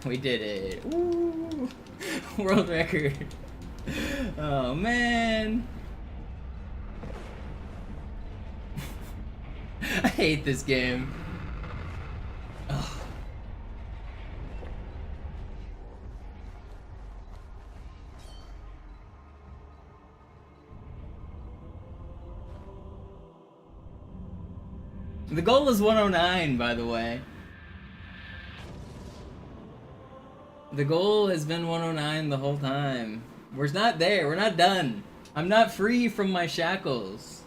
We did it. Woo! World record. Oh man. I hate this game. Ugh. The goal is 109, by the way. The goal has been 109 the whole time. We're not there. We're not done. I'm not free from my shackles.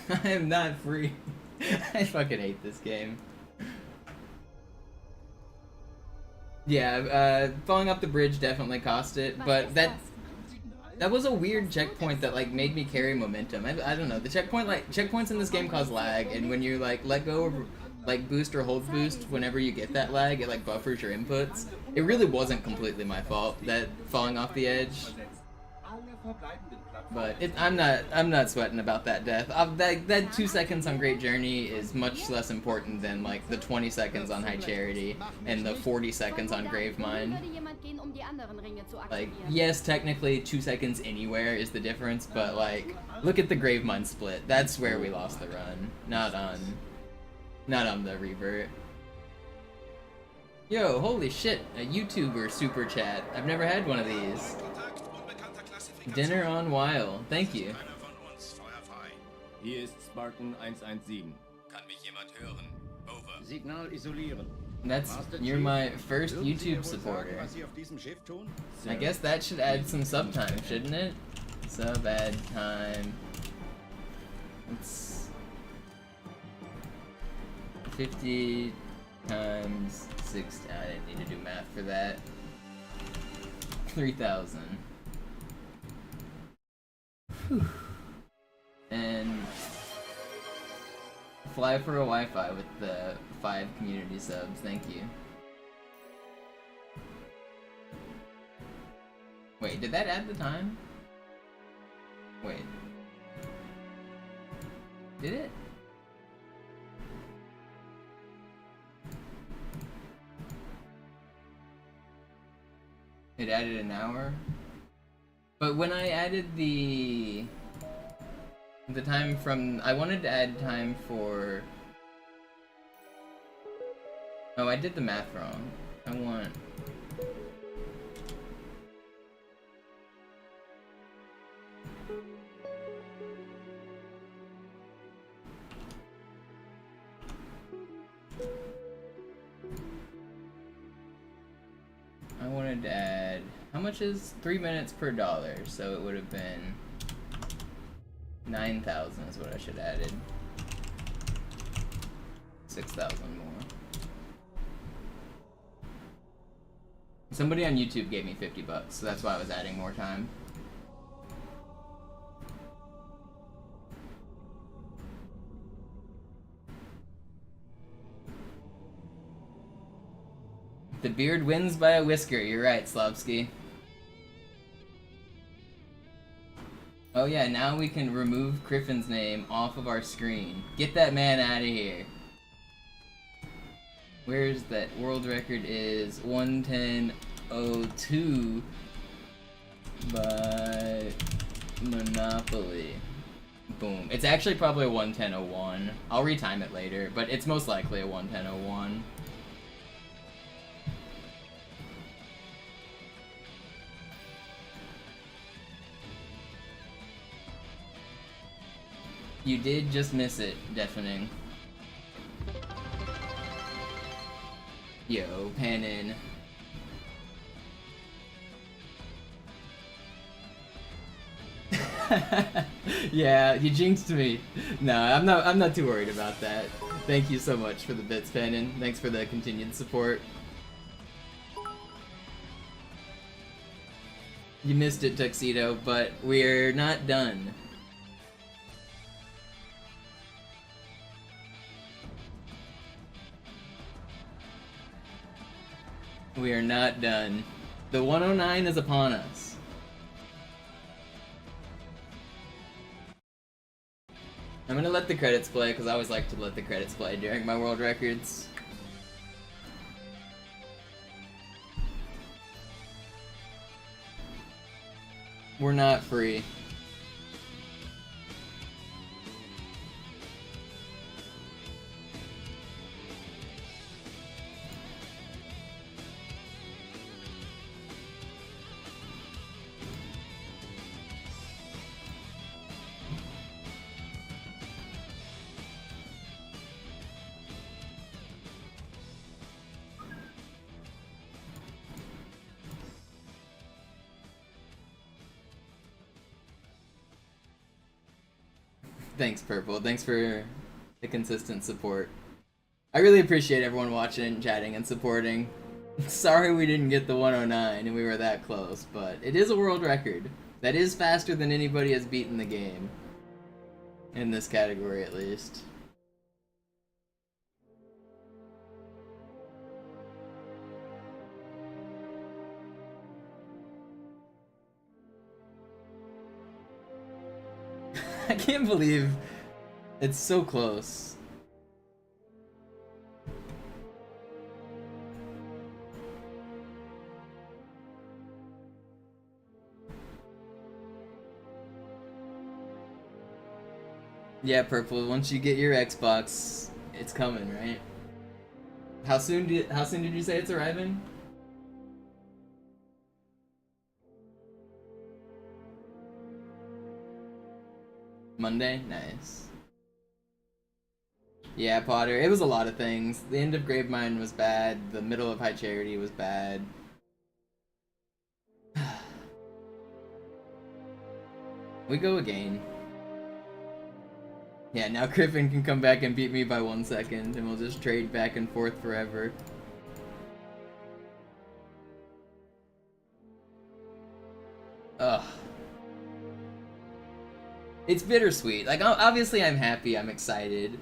I am not free. I fucking hate this game. Yeah, falling up the bridge definitely cost it, but that was a weird checkpoint that like made me carry momentum. I don't know. The checkpoints in this game cause lag, and when you like let go of like boost or hold boost, whenever you get that lag, it like buffers your inputs. It really wasn't completely my fault that falling off the edge. But I'm not sweating about that death. That 2 seconds on Great Journey is much less important than like the 20 seconds on High Charity and the 40 seconds on Gravemind. Like, yes, technically 2 seconds anywhere is the difference, but like, look at the Gravemind split. That's where we lost the run, not on the revert. Yo, holy shit! A YouTuber super chat. I've never had one of these. Dinner on Weil. Thank you. Hier ist Spartan 117. Kann mich jemand hören? Over. Signal isolieren. You're my first YouTube supporter. I guess that should add some sub time, shouldn't it? Sub ad time. It's 50 times 60. I didn't need to do math for that. 3,000. And fly for a Wi-Fi with the 5 community subs, thank you. Wait, did that add the time? Wait. Did it? It added an hour? But when I added the time from... I wanted to add time for... Oh, I did the math wrong. I want... I wanted to add... How much is 3 minutes per dollar? So it would have been 9,000 is what I should have added. 6,000 more. Somebody on YouTube gave me $50, so that's why I was adding more time. The beard wins by a whisker. You're right, Slavsky. Oh yeah, now we can remove Griffin's name off of our screen. Get that man out of here. Where's that? World record is 110.02 by Monopoly. Boom. It's actually probably a 110.01. I'll retime it later, but it's most likely a 110.01. You did just miss it, deafening. Yo, Pannin. Yeah, you jinxed me. No, I'm not too worried about that. Thank you so much for the bits, Pannin. Thanks for the continued support. You missed it, Tuxedo, but we're not done. We are not done. The 109 is upon us. I'm gonna let the credits play because I always like to let the credits play during my world records. We're not free. Thanks, Purple. Thanks for the consistent support. I really appreciate everyone watching, chatting, and supporting. Sorry we didn't get the 109 and we were that close, but it is a world record. That is faster than anybody has beaten the game. In this category, at least. I can't believe it's so close. Yeah, Purple, once you get your Xbox, it's coming, right? How soon did you say it's arriving? Monday? Nice. Yeah, Potter, it was a lot of things. The end of Gravemind was bad, the middle of High Charity was bad. We go again. Yeah, now Griffin can come back and beat me by 1 second, and we'll just trade back and forth forever. Ugh. It's bittersweet. Like, obviously I'm happy, I'm excited.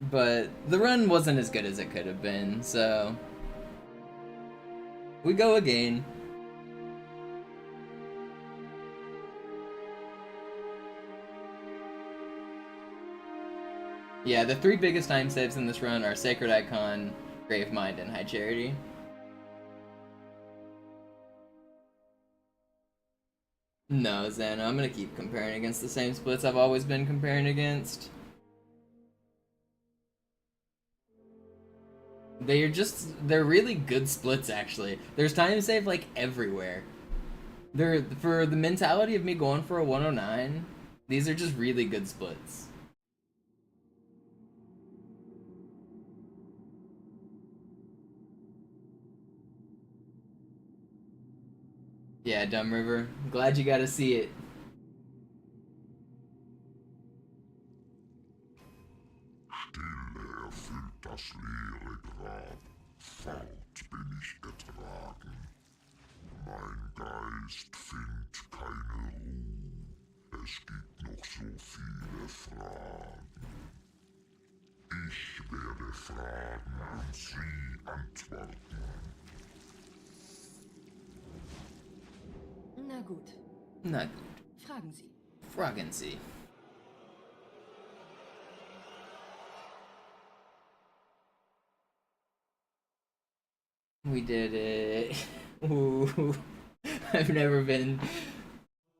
But the run wasn't as good as it could have been, so... we go again. Yeah, the 3 biggest time saves in this run are Sacred Icon, Gravemind, and High Charity. No, Xana, I'm gonna keep comparing against the same splits I've always been comparing against. They're really good splits, actually. There's time save, like, everywhere. For the mentality of me going for a 109, these are just really good splits. Yeah, Dumb River. Glad you got to see it. Stille erfüllt das leere Grab, fort bin ich getragen. Mein Geist findet keine Ruhe, es gibt noch so viele Fragen. Ich werde fragen und Sie antworten. Na gut. Na gut. Fragen Sie. Fragen Sie. We did it. Ooh. I've never been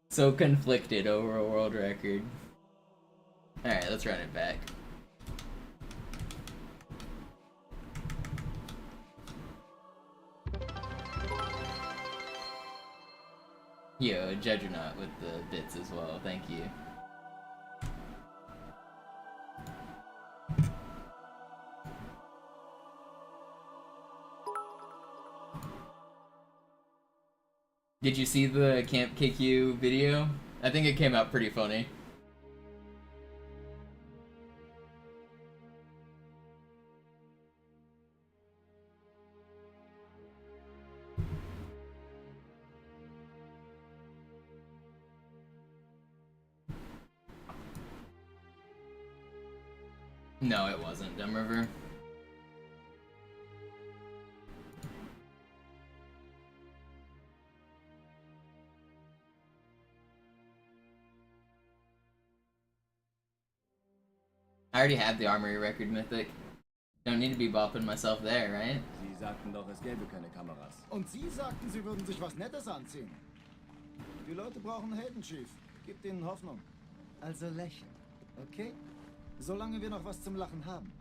so conflicted over a world record. Alright, let's run it back. Yo, Judgernaut with the bits as well, thank you. Did you see the Camp KQ video? I think it came out pretty funny. No, it wasn't, Dumb River. I already have the Armory record mythic. Don't need to be bopping myself there, right? Sie sagten doch, es gäbe keine Kameras. Und Sie sagten, Sie würden sich was Nettes anziehen. Die Leute brauchen Helden, Chief. Gibt ihnen Hoffnung. Also lächeln, okay? Solange wir noch was zum Lachen haben.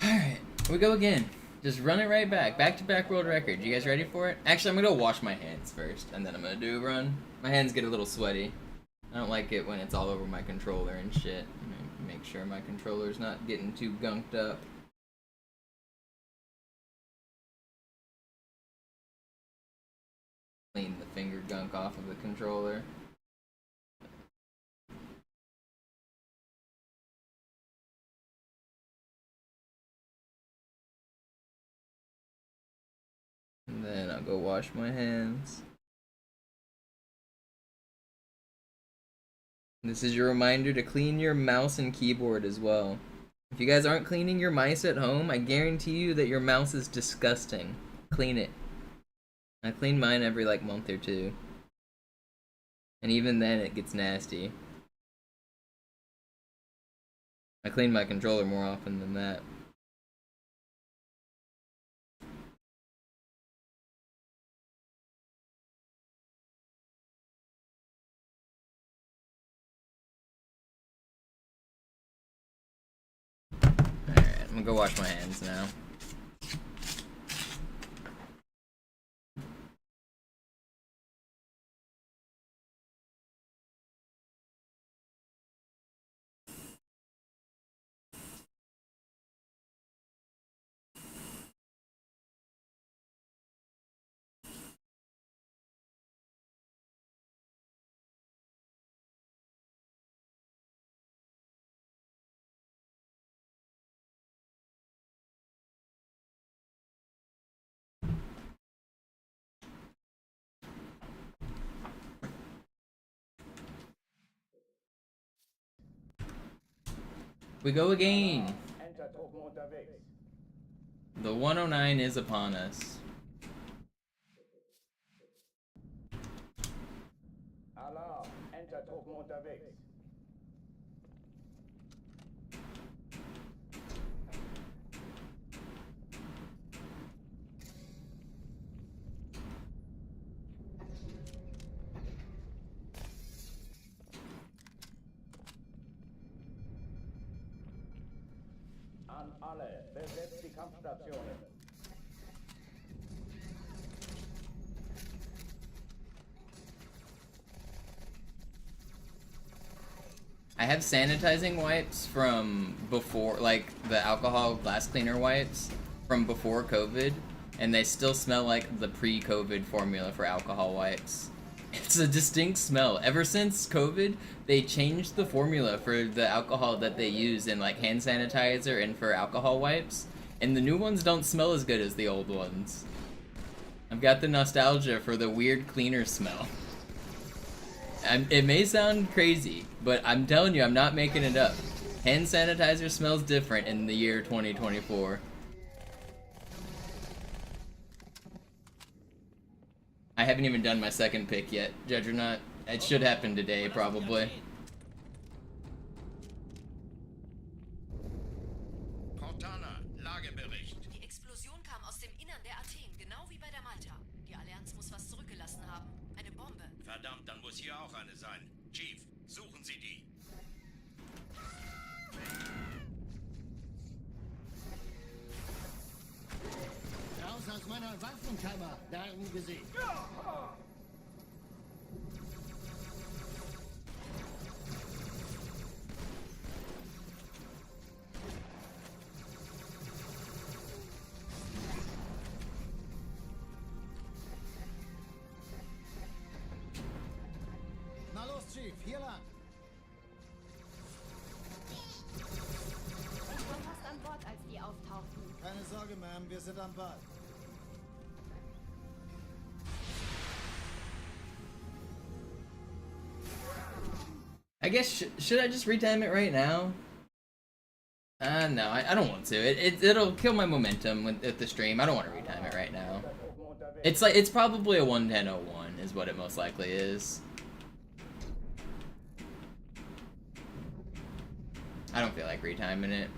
Alright, we go again. Just run it right back. Back-to-back world record. You guys ready for it? Actually, I'm gonna go wash my hands first, and then I'm gonna do a run. My hands get a little sweaty. I don't like it when it's all over my controller and shit. Make sure my controller's not getting too gunked up. Clean the finger gunk off of the controller. And then I'll go wash my hands. This is your reminder to clean your mouse and keyboard as well. If you guys aren't cleaning your mice at home, I guarantee you that your mouse is disgusting. Clean it. I clean mine every like month or two. And even then it gets nasty. I clean my controller more often than that. Alright, I'm gonna go wash my hands now. We go again. The 109 is upon us. Alarm, Banter-Truppen unterwegs. An alle, besetzt die Kampfstationen. I have sanitizing wipes from before, like the alcohol glass cleaner wipes from before COVID, and they still smell like the pre-COVID formula for alcohol wipes. It's a distinct smell. Ever since COVID, they changed the formula for the alcohol that they use in like hand sanitizer and for alcohol wipes, and the new ones don't smell as good as the old ones. I've got the nostalgia for the weird cleaner smell. It may sound crazy, but I'm telling you, I'm not making it up. Hand sanitizer smells different in the year 2024. I haven't even done my second pick yet, Judge or not. It should happen today, probably. Cortana, Lagebericht. Die Explosion kam aus dem Innern der Athen, genau wie bei der Malta. Die Allianz muss was zurückgelassen haben. Eine Bombe. Verdammt, dann muss hier auch eine sein. Chief, suchen Sie die. Raus aus meiner Waffenkammer, Darm gesehen. Na los, Chief, hier lang. Ich war fast an Bord, als die auftauchten. Keine Sorge, Ma'am, wir sind am Ball. I guess, should I just retime it right now? No, I don't want to. It'll kill my momentum with the stream. I don't want to retime it right now. It's probably a 1:10:01 is what it most likely is. I don't feel like retiming it.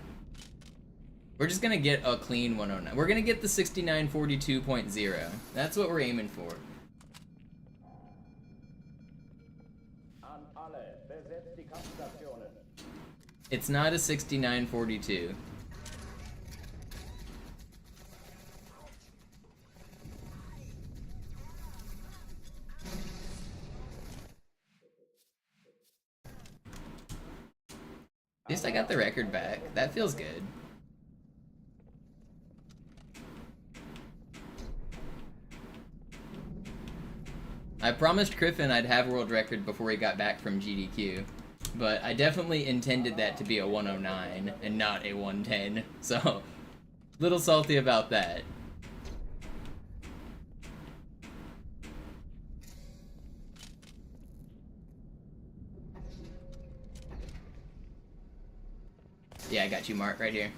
We're just gonna get a clean 109. We're gonna get the 6942.0. That's what we're aiming for. An alle, besetzt die Kampfstationen. It's not a 6942. At least I got the record back. That feels good. I promised Griffin I'd have world record before he got back from GDQ, but I definitely intended that to be a 109 and not a 110, so little salty about that. Yeah, I got you, Mark, right here.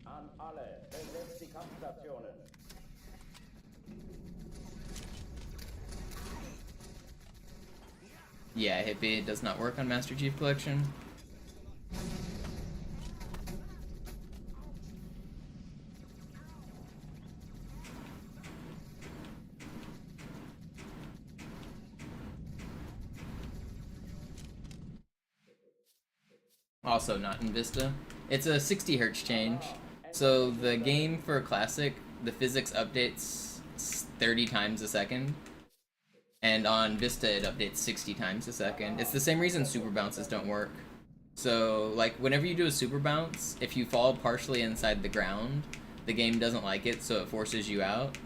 An alle, besetzt die Kampfstationen. Yeah, Hippie, it does not work on Master Chief Collection. Also not in Vista. It's a 60 Hz change. So the game for Classic, the physics updates 30 times a second. And on Vista it updates 60 times a second. It's the same reason super bounces don't work. So like whenever you do a super bounce, if you fall partially inside the ground, the game doesn't like it, so it forces you out.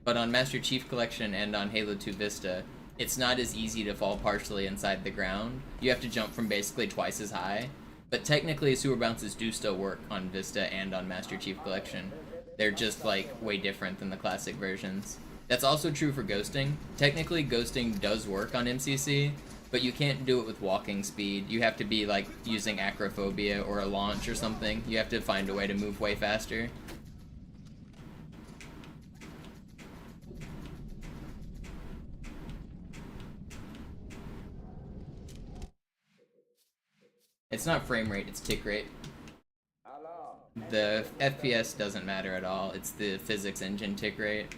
But on Master Chief Collection and on Halo 2 Vista, it's not as easy to fall partially inside the ground. You have to jump from basically twice as high. But technically super bounces do still work on Vista and on Master Chief Collection. They're just like way different than the classic versions. That's also true for ghosting. Technically ghosting does work on MCC, but you can't do it with walking speed. You have to be like using acrophobia or a launch or something. You have to find a way to move way faster. It's not frame rate, it's tick rate. Alarm. The FPS doesn't matter at all, it's the physics engine tick rate.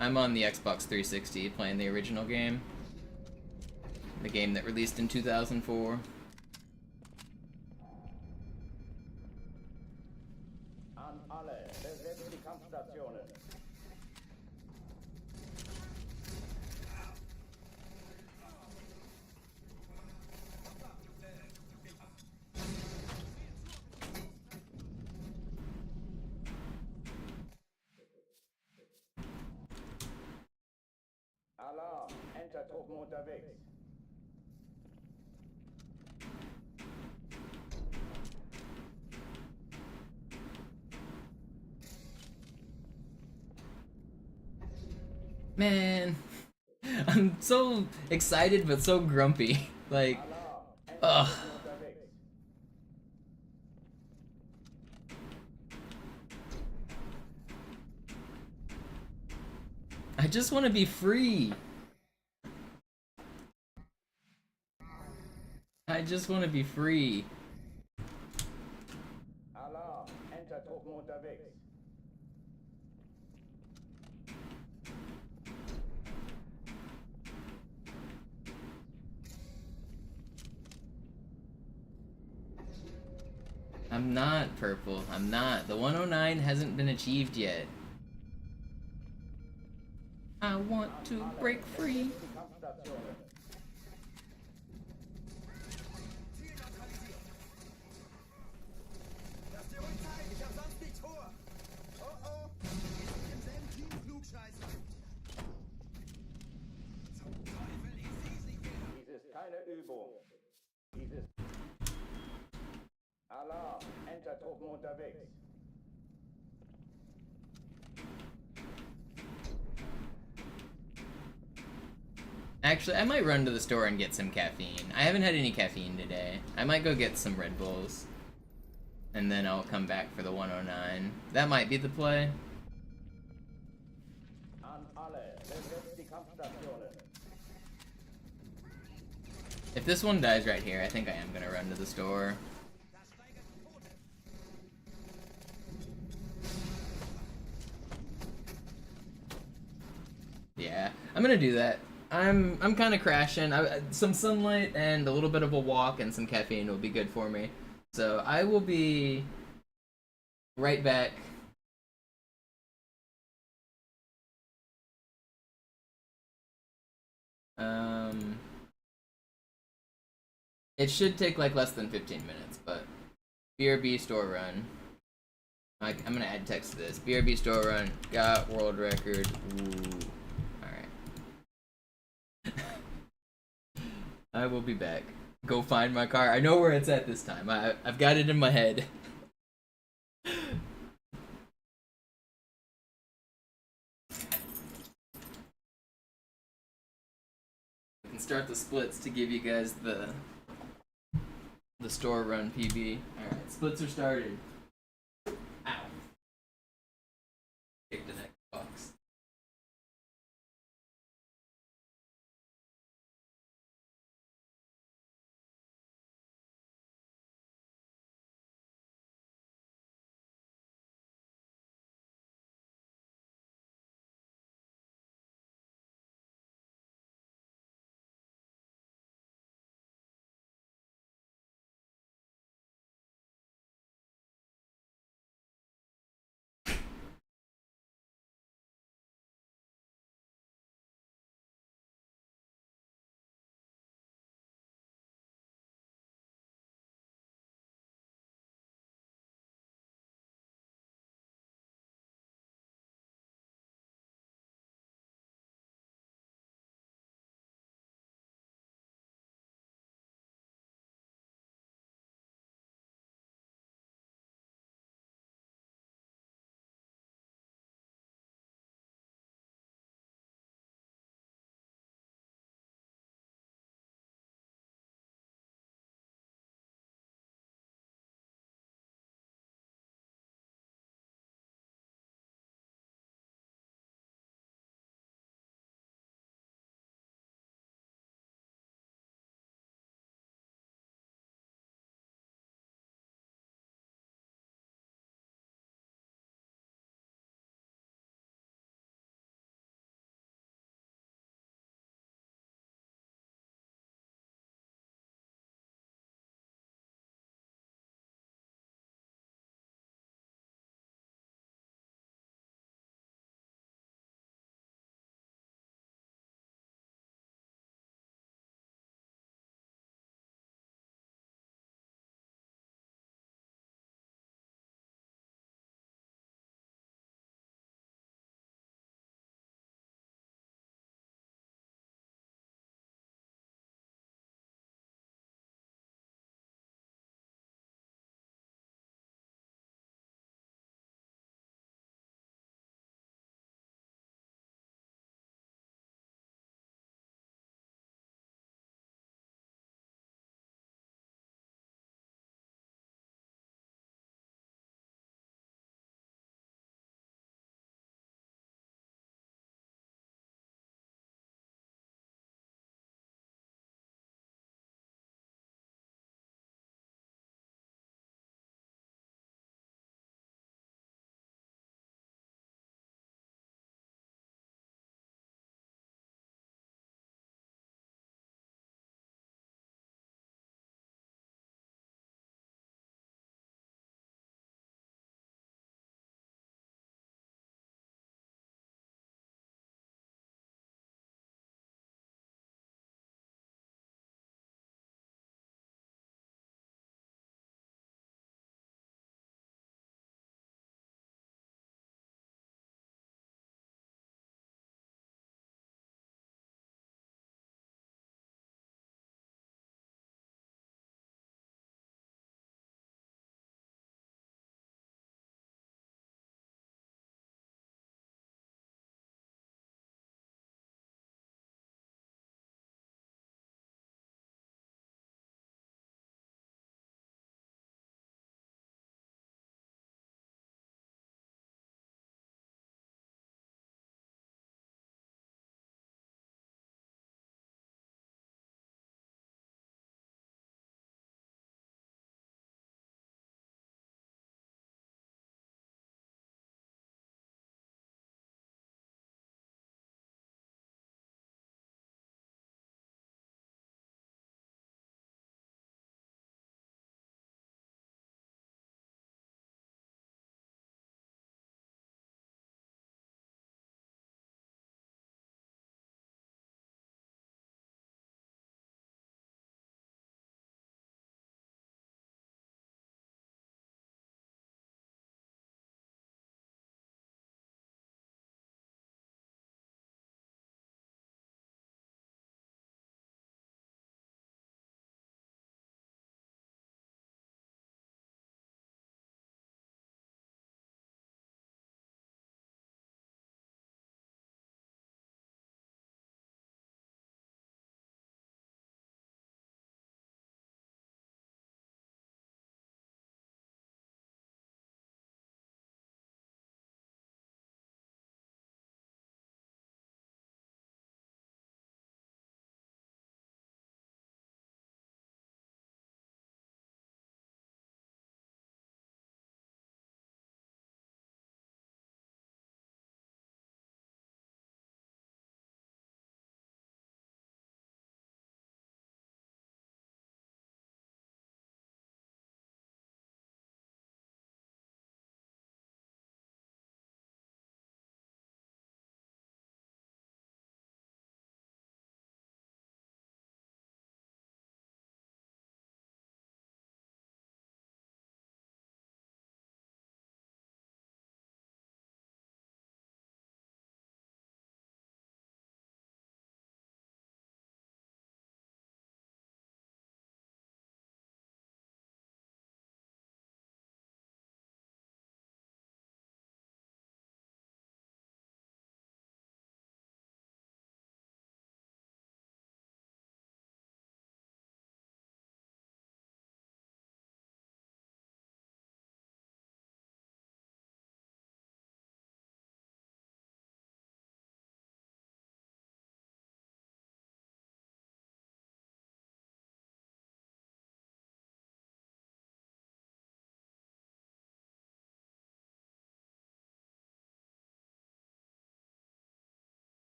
I'm on the Xbox 360 playing the original game. The game that released in 2004. An alle, besetzt die Kampfstationen. Alarm, Entertruppen unterwegs. Man, I'm so excited but so grumpy. Like, ugh. I just want to be free. I just want to be free. Alarm, Entertruppen unterwegs. I'm not purple. I'm not. The 109 hasn't been achieved yet. I want to break free. Dies ist keine Übung. Dies ist Alarm, Entertruppen unterwegs. Actually, I might run to the store and get some caffeine. I haven't had any caffeine today. I might go get some Red Bulls. And then I'll come back for the 109. That might be the play. An alle, besetzt die Kampfstationen. If this one dies right here, I think I am gonna run to the store. Yeah, I'm gonna do that. I'm kind of crashing. Some sunlight and a little bit of a walk and some caffeine will be good for me. So I will be right back. It should take like less than 15 minutes, but BRB store run. I'm gonna add text to this. BRB store run got world record. Ooh. I will be back. Go find my car. I know where it's at this time. I've got it in my head. I can start the splits to give you guys the store run PB. Alright, splits are started. Ow. Kick the next box.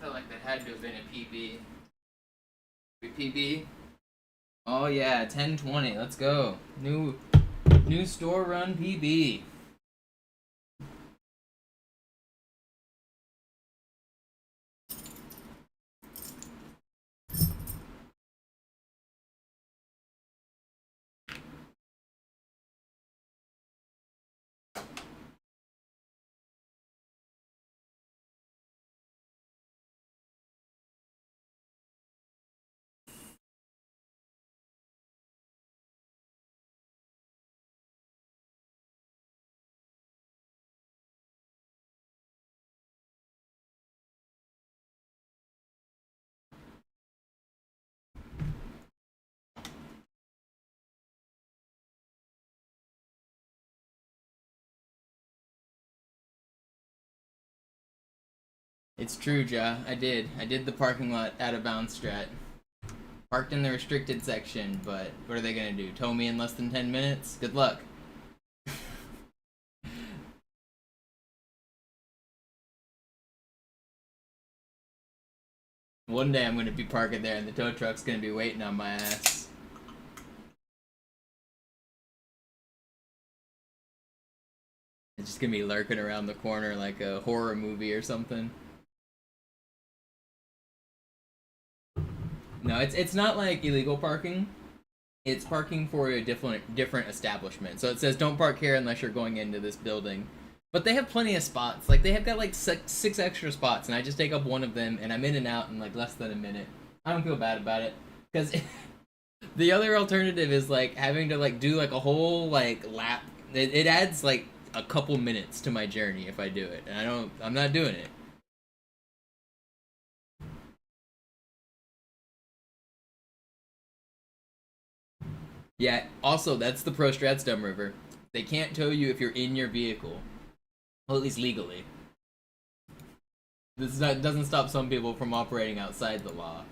felt like that had to have been a PB. PB? Oh yeah, 1020. Let's go. New store run PB. It's true, Ja. I did the parking lot out of bounds strat. Parked in the restricted section, but what are they gonna do? Tow me in less than 10 minutes? Good luck. One day I'm gonna be parking there and the tow truck's gonna be waiting on my ass. It's just gonna be lurking around the corner like a horror movie or something. No, it's not like illegal parking. It's parking for a different establishment. So it says don't park here unless you're going into this building. But they have plenty of spots. Like they have got like six extra spots, and I just take up one of them, and I'm in and out in like less than a minute. I don't feel bad about it because the other alternative is like having to like do like a whole like lap. It adds like a couple minutes to my journey if I do it, and I'm not doing it. Yeah, also, that's the Pro Strats Dumb River. They can't tow you if you're in your vehicle. Well, at least legally. This doesn't stop some people from operating outside the law.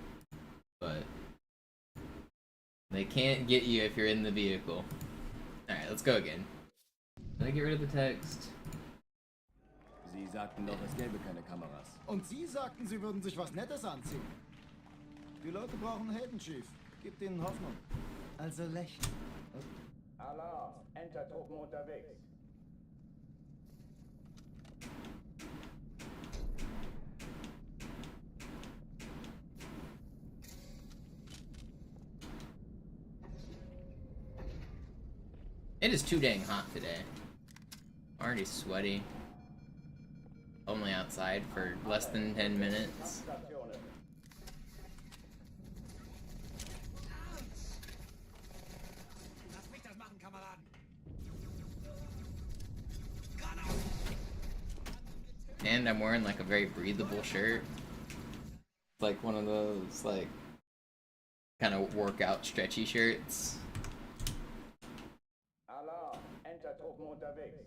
But they can't get you if you're in the vehicle. Alright, let's go again. Did I get rid of the text? Sie sagten doch, es gäbe keine Kameras. Und Sie sagten, Sie würden sich was Nettes anziehen. Die Leute brauchen Helden, Chief. Gibt ihnen Hoffnung. Also lächeln. Alarm! Enter-Truppen unterwegs. It is too dang hot today. I'm already sweaty. Only outside for less than 10 minutes. And I'm wearing like a very breathable shirt. Like one of those like kind of workout stretchy shirts. Alarm! Enter-Truppen unterwegs.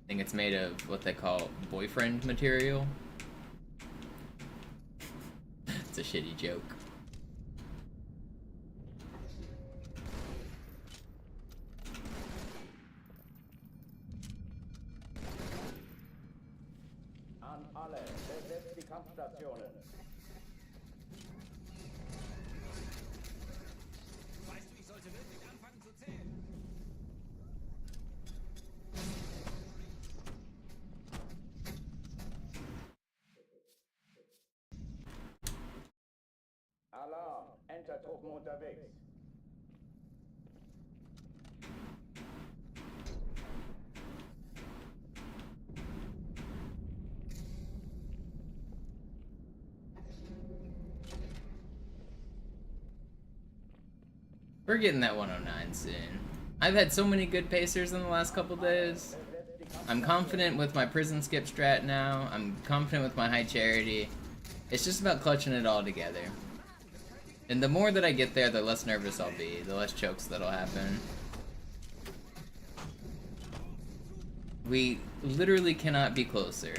I think it's made of what they call boyfriend material. It's a shitty joke. An alle, besetzt die Kampfstationen. Weißt du, ich sollte wirklich anfangen zu zählen. Alarm! Enter-Truppen unterwegs. We're getting that 109 soon. I've had so many good pacers in the last couple days. I'm confident with my prison skip strat now. I'm confident with my high charity. It's just about clutching it all together. And the more that I get there, the less nervous I'll be, the less chokes that'll happen. We literally cannot be closer.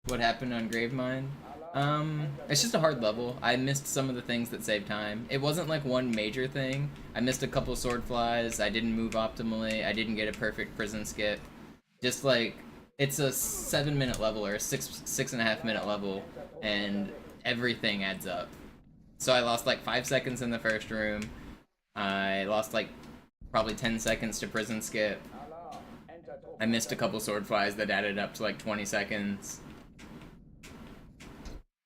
What happened on Gravemind? It's just a hard level. I missed some of the things that save time. It wasn't like one major thing. I missed a couple sword flies. I didn't move optimally. I didn't get a perfect prison skip. Just like, it's a 7-minute level or a 6.5-minute level, and everything adds up. So I lost like 5 seconds in the first room. I lost like probably 10 seconds to prison skip. I missed a couple sword flies that added up to like 20 seconds.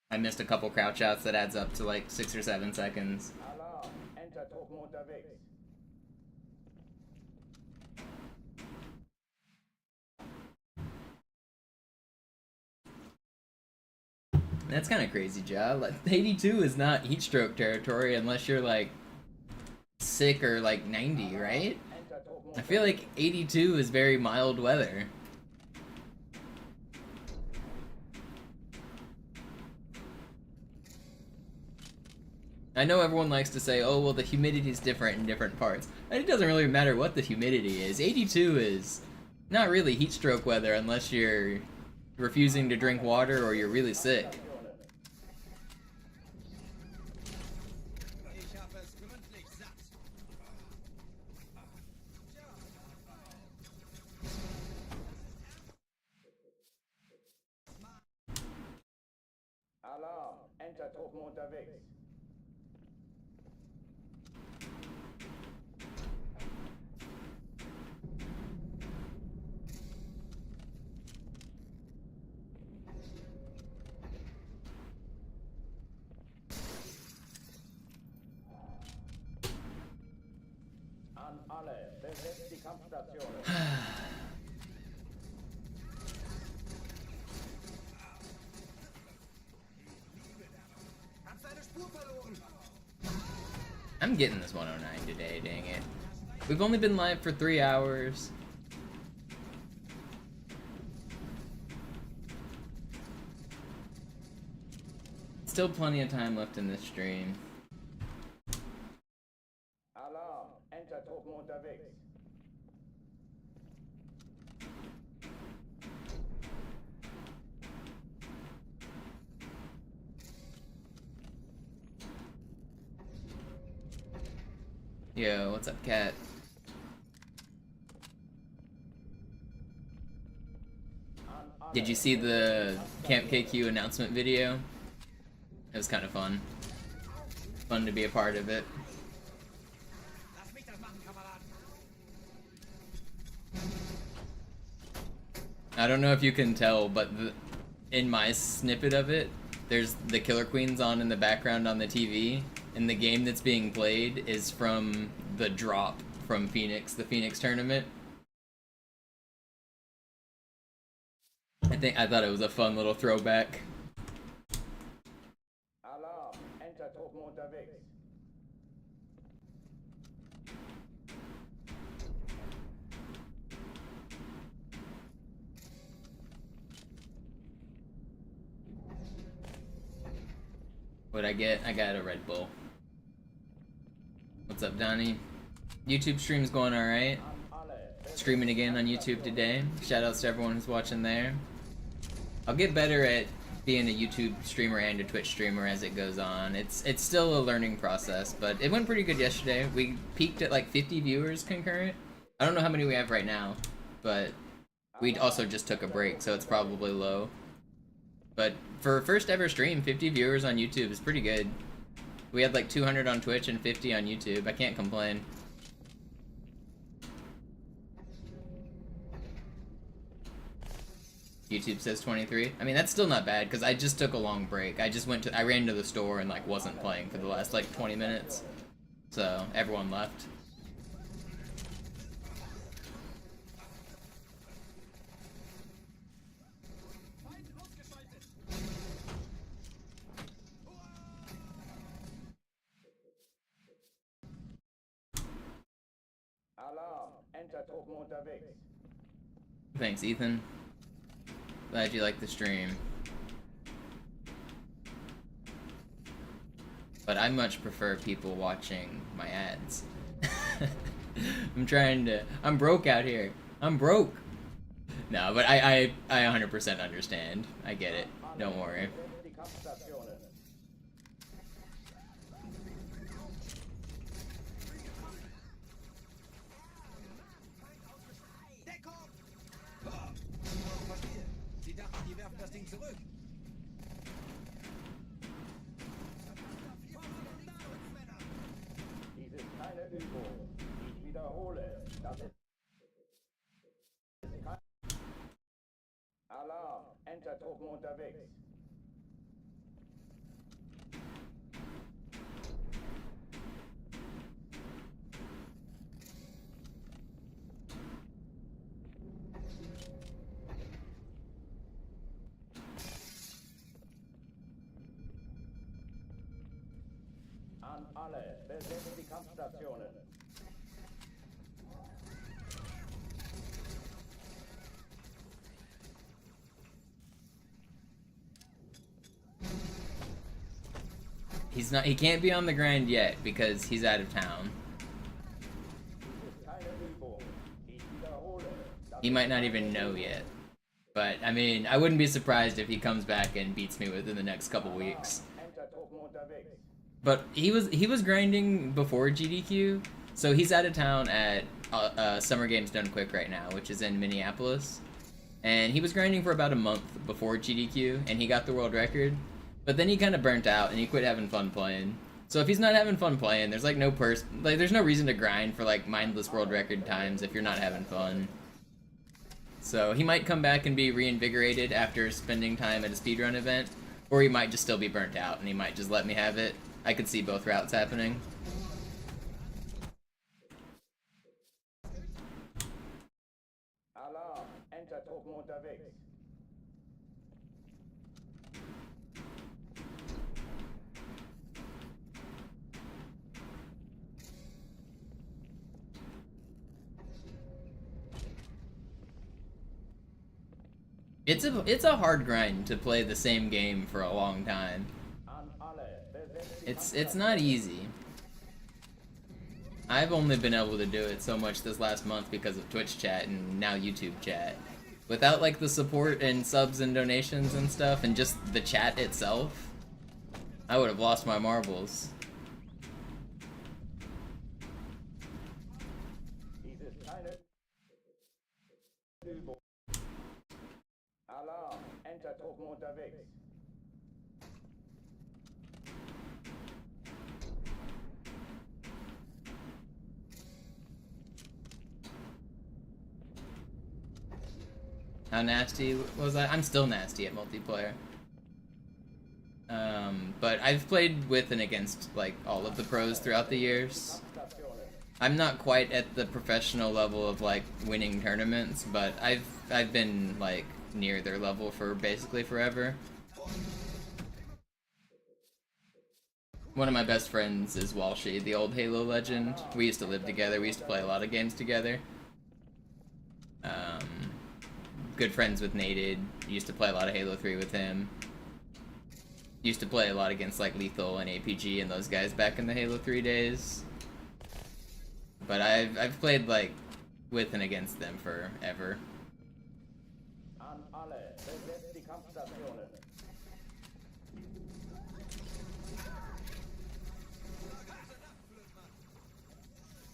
I missed a couple crouch outs that adds up to like 6 or 7 seconds. That's kind of crazy, Ja. Like, 82 is not heat stroke territory unless you're like sick or like 90, right? I feel like 82 is very mild weather. I know everyone likes to say, oh, well, the humidity is different in different parts. And it doesn't really matter what the humidity is. 82 is not really heat stroke weather unless you're refusing to drink water or you're really sick. Alarm, Entertruppen unterwegs. An alle, besetzt die Kampfstationen. I'm getting this 109 today, dang it. We've only been live for 3 hours. Still plenty of time left in this stream. Alarm, Entertruppen unterwegs. Yo, what's up, Cat? Did you see the Camp KQ announcement video? It was kind of fun. Fun to be a part of it. I don't know if you can tell, but in my snippet of it, there's the Killer Queens on in the background on the TV, and the game that's being played is from the drop from Phoenix, the Phoenix tournament. I thought it was a fun little throwback. Alarm, Entertruppen unterwegs. What'd I get? I got a Red Bull. What's up, Donnie? YouTube stream's going alright. Streaming again on YouTube today. Shoutouts to everyone who's watching there. I'll get better at being a YouTube streamer and a Twitch streamer as it goes on. It's still a learning process, but it went pretty good yesterday. We peaked at like 50 viewers concurrent. I don't know how many we have right now, but we also just took a break, so it's probably low. But for first ever stream, 50 viewers on YouTube is pretty good. We had like 200 on Twitch and 50 on YouTube. I can't complain. YouTube says 23. I mean, that's still not bad because I just took a long break. I ran to the store and like wasn't playing for the last like 20 minutes. So everyone left. Alarm, Entertruppen unterwegs. Thanks, Ethan. Glad you like the stream. But I much prefer people watching my ads. I'm broke out here. I'm broke. No, but I 100% understand. I get it. Don't worry. wiederhole, das ist kein Alarm, Entertruppen unterwegs. An alle, besetzt die Kampfstationen. He can't be on the grind yet because he's out of town. He might not even know yet. But, I mean, I wouldn't be surprised if he comes back and beats me within the next couple weeks. But he was grinding before GDQ, so he's out of town at Summer Games Done Quick right now, which is in Minneapolis. And he was grinding for about a month before GDQ, and he got the world record. But then he kind of burnt out, and he quit having fun playing. So if he's not having fun playing, there's like there's no reason to grind for like mindless world record times if you're not having fun. So he might come back and be reinvigorated after spending time at a speedrun event, or he might just still be burnt out, and he might just let me have it. I could see both routes happening. Alarm, Entertruppen unterwegs. It's a hard grind to play the same game for a long time. It's not easy. I've only been able to do it so much this last month because of Twitch chat and now YouTube chat. Without like the support and subs and donations and stuff and just the chat itself, I would have lost my marbles. Alarm, Entertruppen unterwegs. How nasty was I? I'm still nasty at multiplayer. But I've played with and against like all of the pros throughout the years. I'm not quite at the professional level of like winning tournaments, but I've been like near their level for basically forever. One of my best friends is Walshy, the old Halo legend. We used to live together, we used to play a lot of games together. Good friends with Nated, used to play a lot of Halo 3 with him. Used to play a lot against like Lethal and APG and those guys back in the Halo 3 days. But I've played like with and against them forever. An alle, besetzt die Kampfstationen.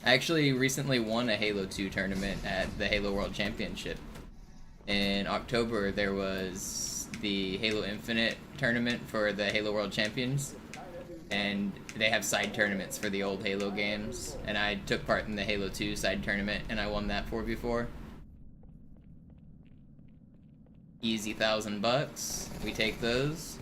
I actually recently won a Halo 2 tournament at the Halo World Championship. In October, there was the Halo Infinite tournament for the Halo World Champions, and they have side tournaments for the old Halo games, and I took part in the Halo 2 side tournament, and I won that 4v4. Easy $1,000. We take those.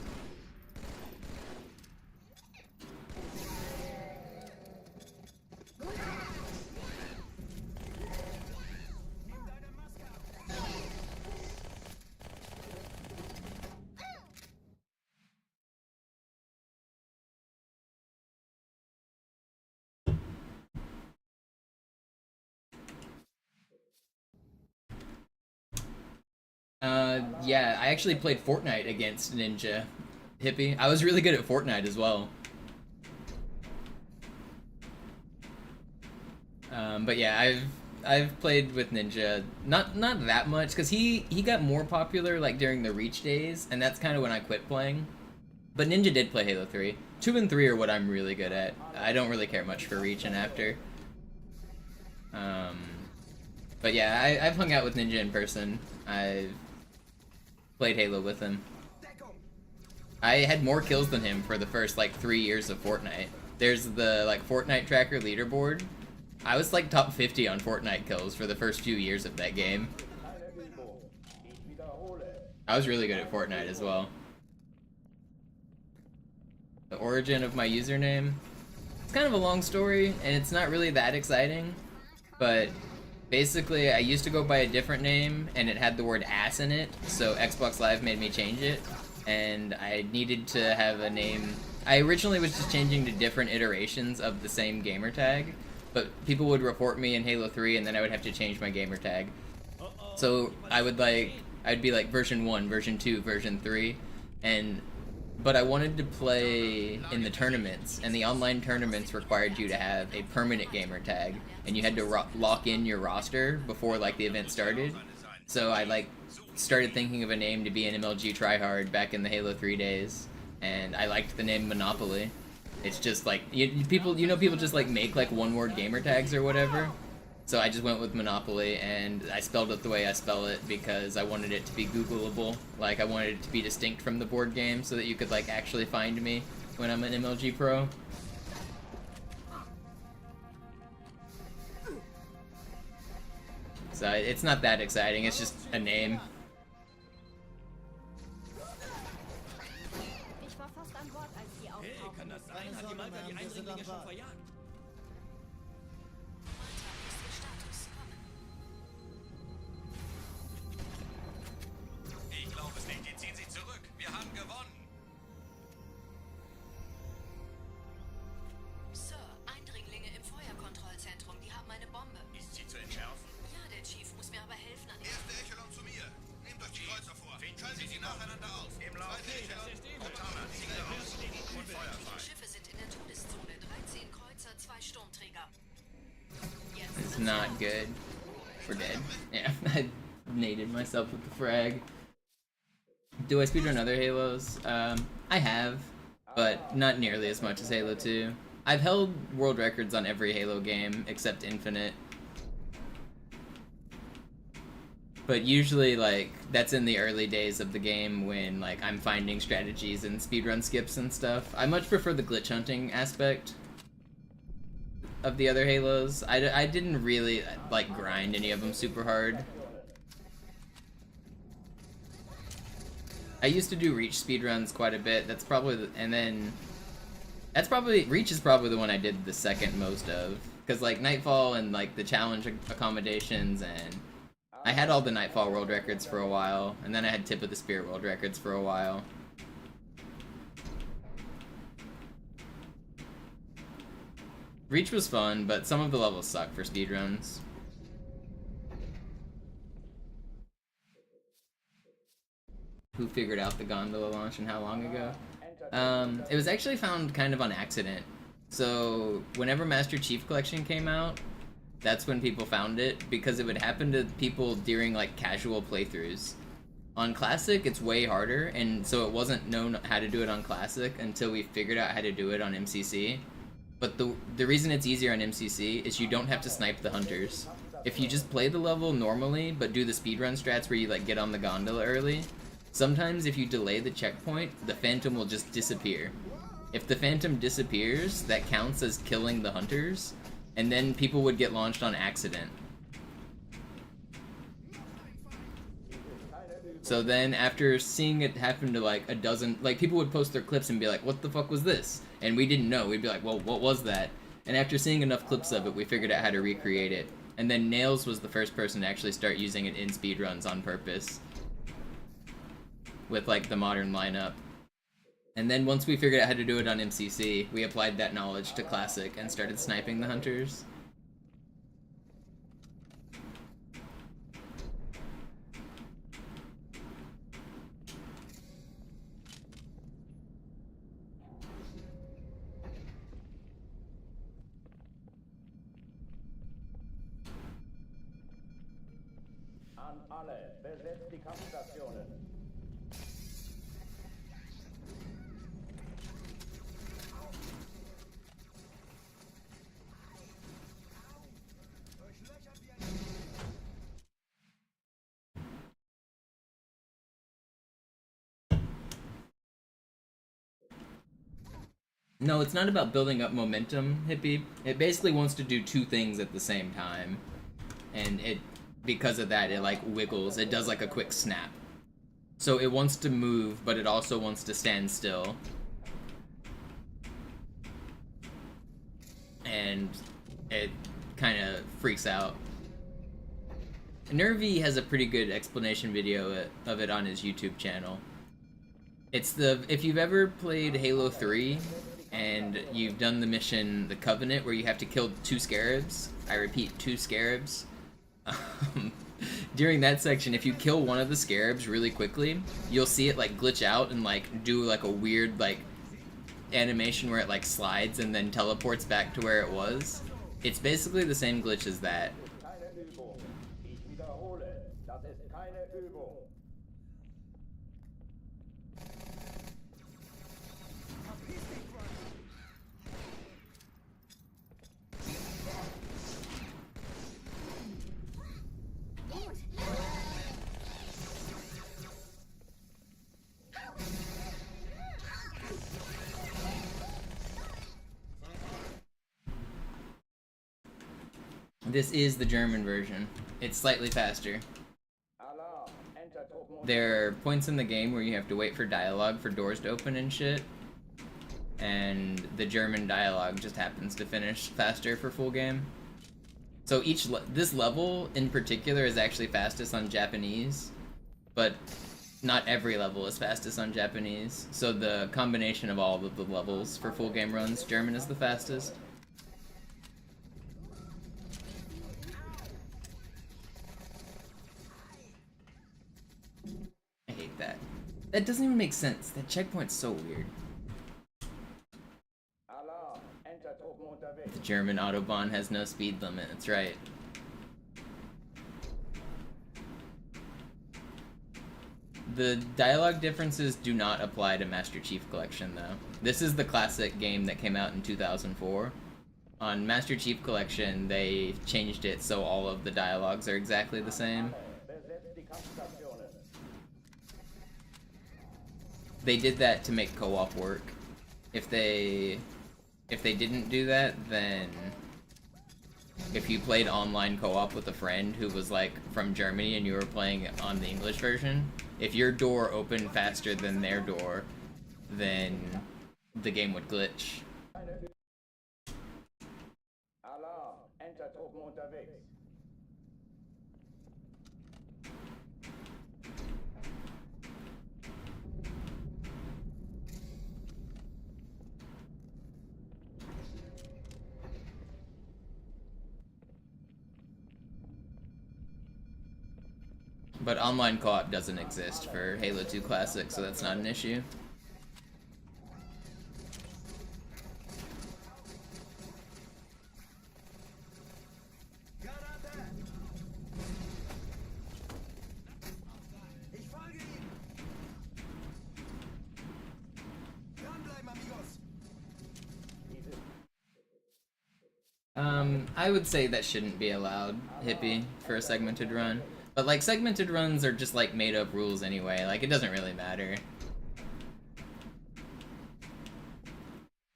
Yeah, I actually played Fortnite against Ninja Hippie. I was really good at Fortnite as well. But yeah, I've played with Ninja, not that much, because he got more popular like during the Reach days, and that's kind of when I quit playing. But Ninja did play Halo 3. 2 and 3 are what I'm really good at. I don't really care much for Reach and After. But yeah, I've hung out with Ninja in person. I've played Halo with him. I had more kills than him for the first like 3 years of Fortnite. There's the like Fortnite tracker leaderboard, I was like top 50 on Fortnite kills for the first few years of that game. I was really good at Fortnite as well. The origin of my username, it's kind of a long story, and it's not really that exciting, but basically I used to go by a different name, and it had the word ass in it, so Xbox Live made me change it, and I needed to have a name. I originally was just changing to different iterations of the same gamer tag, but people would report me in Halo 3, and then I would have to change my gamer tag. So I'd be like version 1, version 2, version 3, but I wanted to play in the tournaments, and the online tournaments required you to have a permanent gamer tag, and you had to lock in your roster before like the event started. So I like started thinking of a name to be an MLG tryhard back in the Halo 3 days, and I liked the name Monopoly. It's just like people just like make like one-word gamer tags or whatever. So I just went with Monopoly, and I spelled it the way I spell it because I wanted it to be Googleable. Like, I wanted it to be distinct from the board game so that you could, like, actually find me when I'm an MLG pro. So it's not that exciting, it's just a name. Hey, kann das sein? Hat die Malta die Eindringlinge schon verjagt? Ich glaube es nicht, die ziehen sich zurück. Wir haben gewonnen. Sir, Eindringlinge im Feuerkontrollzentrum, die haben eine Bombe. Ist sie zu entschärfen? Ja, der Chief muss mir aber helfen an Erste Echelon zu mir. Nehmt euch die Kreuzer vor. Schaltet sie nacheinander auf. Im Lauf. Cortana, Ziele aus. Und Feuer frei. Die Schiffe sind in der Todeszone. 13 Kreuzer, 2 Sturmträger. It's not good. We're dead. Yeah, I naded myself with the frag. Do I speedrun other Halos? I have, but not nearly as much as Halo 2. I've held world records on every Halo game except Infinite. But usually, like, that's in the early days of the game when, like, I'm finding strategies and speedrun skips and stuff. I much prefer the glitch hunting aspect of the other Halos. I didn't really, like, grind any of them super hard. I used to do Reach speedruns quite a bit. That's probably, Reach is probably the one I did the second most of. Because, like, Nightfall and, like, the challenge accommodations, and I had all the Nightfall world records for a while, and then I had Tip of the Spear world records for a while. Reach was fun, but some of the levels suck for speedruns. Who figured out the gondola launch and how long ago? It was actually found kind of on accident. So whenever Master Chief Collection came out, that's when people found it, because it would happen to people during like casual playthroughs. On Classic, it's way harder, and so it wasn't known how to do it on Classic until we figured out how to do it on MCC. But the reason it's easier on MCC is you don't have to snipe the hunters. If you just play the level normally, but do the speedrun strats where you like get on the gondola early, sometimes if you delay the checkpoint, the Phantom will just disappear. If the Phantom disappears, that counts as killing the hunters, and then people would get launched on accident. So then after seeing it happen to like a dozen, like people would post their clips and be like, what the fuck was this? And we didn't know. We'd be like, well, what was that? And after seeing enough clips of it, we figured out how to recreate it. And then Nails was the first person to actually start using it in speedruns on purpose, with like the modern lineup. And then once we figured out how to do it on MCC, we applied that knowledge to Classic and started sniping the hunters. An alle, besetzt die Kampfstationen. No, it's not about building up momentum, Hippie. It basically wants to do two things at the same time. And because of that, it like wiggles. It does like a quick snap. So it wants to move, but it also wants to stand still. And it kind of freaks out. Nervy has a pretty good explanation video of it on his YouTube channel. It's if you've ever played Halo 3 and you've done the mission The Covenant where you have to kill 2 scarabs, I repeat, 2 scarabs. During that section, if you kill one of the scarabs really quickly, you'll see it like glitch out and like do like a weird like animation where it like slides and then teleports back to where it was. It's basically the same glitch as that. This is the German version. It's slightly faster. There are points in the game where you have to wait for dialogue for doors to open and shit. And the German dialogue just happens to finish faster for full game. So this level in particular is actually fastest on Japanese, but not every level is fastest on Japanese. So the combination of all of the levels for full game runs, German is the fastest. I hate that. That doesn't even make sense. That checkpoint's so weird. The German Autobahn has no speed limit, that's right. The dialogue differences do not apply to Master Chief Collection, though. This is the classic game that came out in 2004. On Master Chief Collection, they changed it so all of the dialogues are exactly the same. They did that to make co-op work. If they didn't do that, then if you played online co-op with a friend who was like from Germany and you were playing on the English version, if your door opened faster than their door, then the game would glitch. But online co-op doesn't exist for Halo 2 Classic, so that's not an issue. I would say that shouldn't be allowed, Hippie, for a segmented run. But, like, segmented runs are just, like, made-up rules anyway. Like, it doesn't really matter.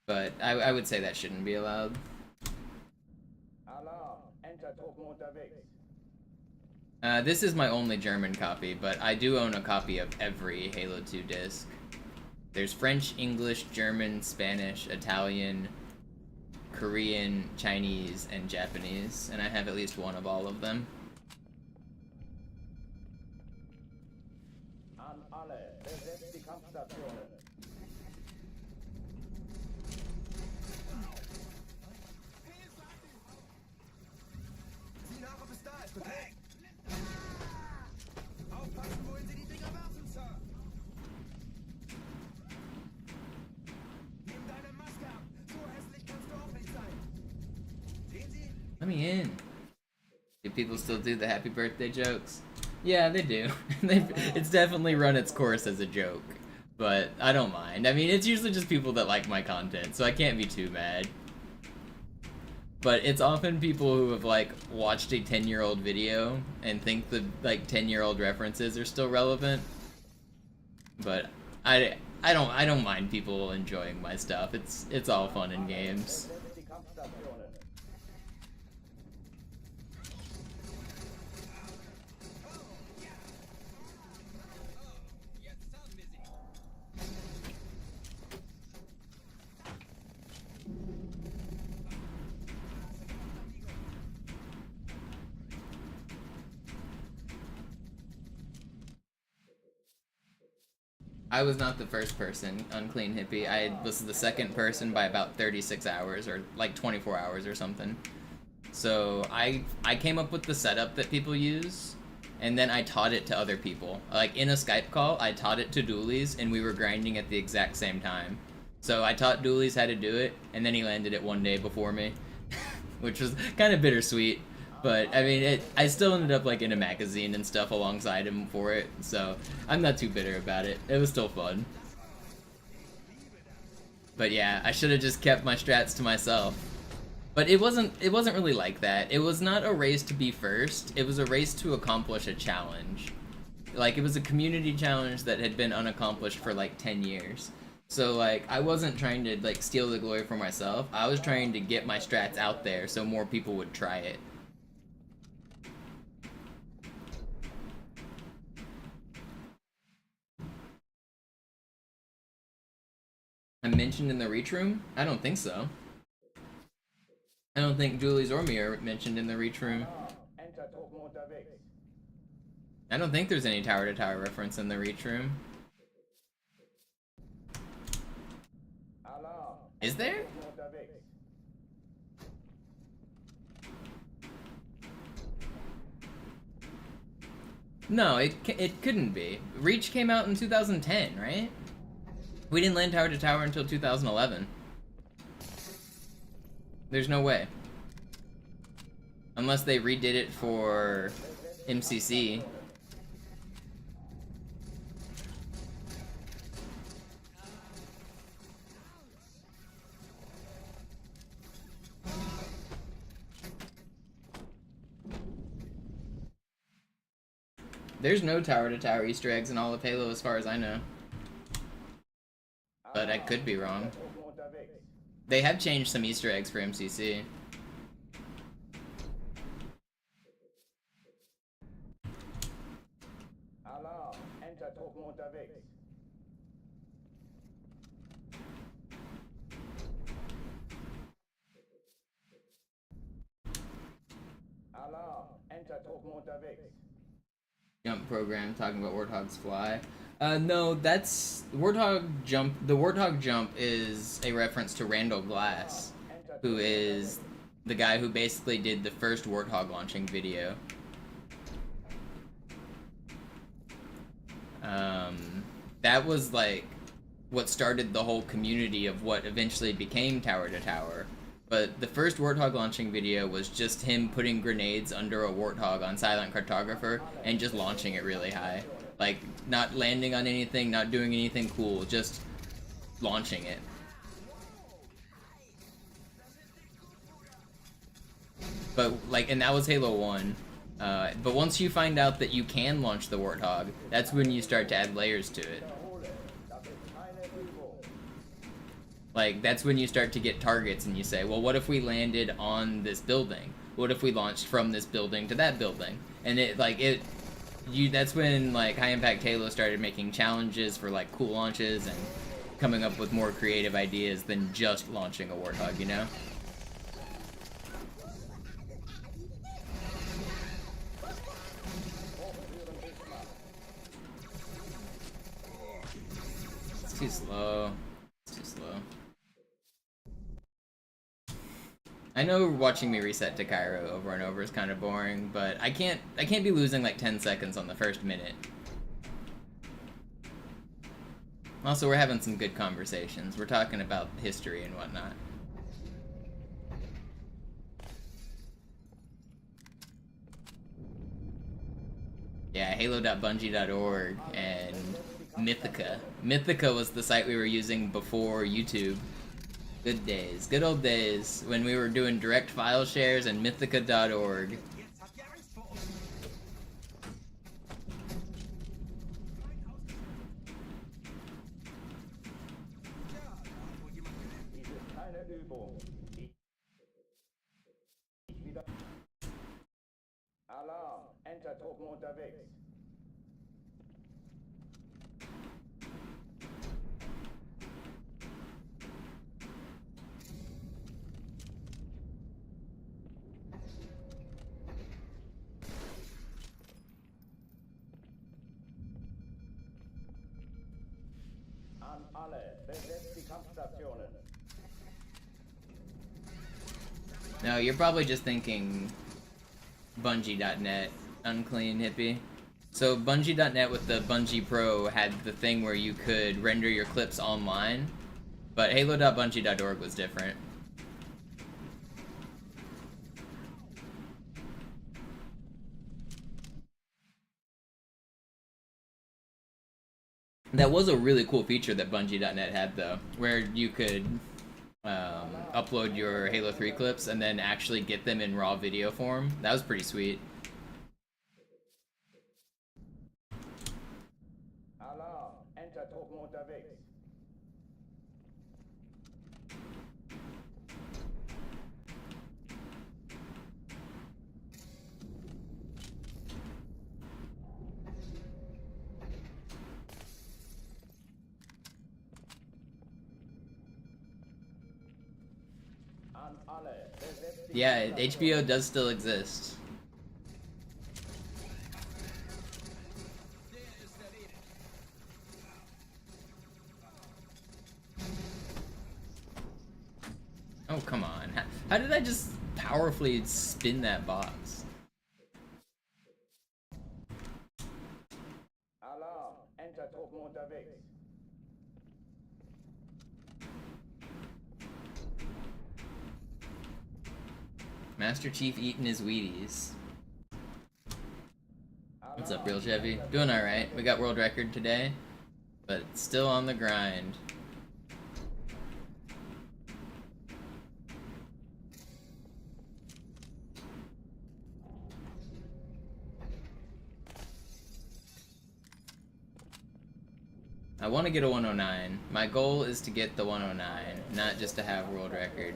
But I would say that shouldn't be allowed. This is my only German copy, but I do own a copy of every Halo 2 disc. There's French, English, German, Spanish, Italian, Korean, Chinese, and Japanese, and I have at least one of all of them. Let me in. Do people still do the happy birthday jokes? Yeah, they do. It's definitely run its course as a joke, but I don't mind. I mean, it's usually just people that like my content, so I can't be too mad. But it's often people who have, like, watched a 10-year-old video and think the, like, 10-year-old references are still relevant. But I I don't mind people enjoying my stuff. It's all fun in games. I was not the first person on Clean Hippie. I was the second person by about 36 hours, or like 24 hours or something. So I came up with the setup that people use, and then I taught it to other people. Like in a Skype call, I taught it to Doolies, and we were grinding at the exact same time. So I taught Doolies how to do it, and then he landed it one day before me, which was kind of bittersweet. But I mean, I still ended up like in a magazine and stuff alongside him for it, so I'm not too bitter about it. It was still fun. But yeah, I should have just kept my strats to myself. But it wasn't really like that. It was not a race to be first. It was a race to accomplish a challenge. Like, it was a community challenge that had been unaccomplished for like 10 years. So like, I wasn't trying to like steal the glory for myself. I was trying to get my strats out there so more people would try it. I'm mentioned in the reach room? I don't think so. I don't think Julie's or me are mentioned in the reach room. I don't think there's any tower to tower reference in the reach room. Is there? No, it couldn't be. Reach came out in 2010, right? We didn't land tower to tower until 2011. There's no way. Unless they redid it for MCC. There's no tower to tower Easter eggs in all of Halo as far as I know. But I could be wrong. They have changed some Easter eggs for MCC. Jump program talking about Warthog's fly. No, that's Warthog Jump. The Warthog Jump is a reference to Randall Glass, who is the guy who basically did the first Warthog launching video. That was like what started the whole community of what eventually became Tower to Tower. But the first Warthog launching video was just him putting grenades under a Warthog on Silent Cartographer and just launching it really high. Like, not landing on anything, not doing anything cool, just launching it. But, like, and that was Halo 1. But once you find out that you can launch the Warthog, that's when you start to add layers to it. Like, that's when you start to get targets and you say, well, what if we landed on this building? What if we launched from this building to that building? And that's when, like, High Impact Halo started making challenges for, like, cool launches and coming up with more creative ideas than just launching a Warthog, you know? It's too slow. It's too slow. I know watching me reset to Cairo over and over is kind of boring, but I can't be losing like 10 seconds on the first minute. Also, we're having some good conversations. We're talking about history and whatnot. Yeah, halo.bungie.org and Mythica. Mythica was the site we were using before YouTube. Good days. Good old days when we were doing direct file shares and mythica.org. Übung. Ich wieder. Alarm. Enter-Truppen unterwegs. An alle, besetzt die Kampfstationen. No, you're probably just thinking Bungie.net, unclean hippie. So Bungie.net with the Bungie Pro had the thing where you could render your clips online, but Halo.bungie.org was different. That was a really cool feature that Bungie.net had, though, where you could upload your Halo 3 clips and then actually get them in raw video form. That was pretty sweet. Alarm. Enter-Truppen unterwegs. An alle, besetzt die Yeah, Kampfstationen. HBO does still exist. Oh, come on. How did I just powerfully spin that box? Alarm. Enter-Truppen unterwegs. Master Chief eating his Wheaties. What's up, Real Chevy? Doing alright. We got world record today, but still on the grind. I want to get a 109. My goal is to get the 109, not just to have world record.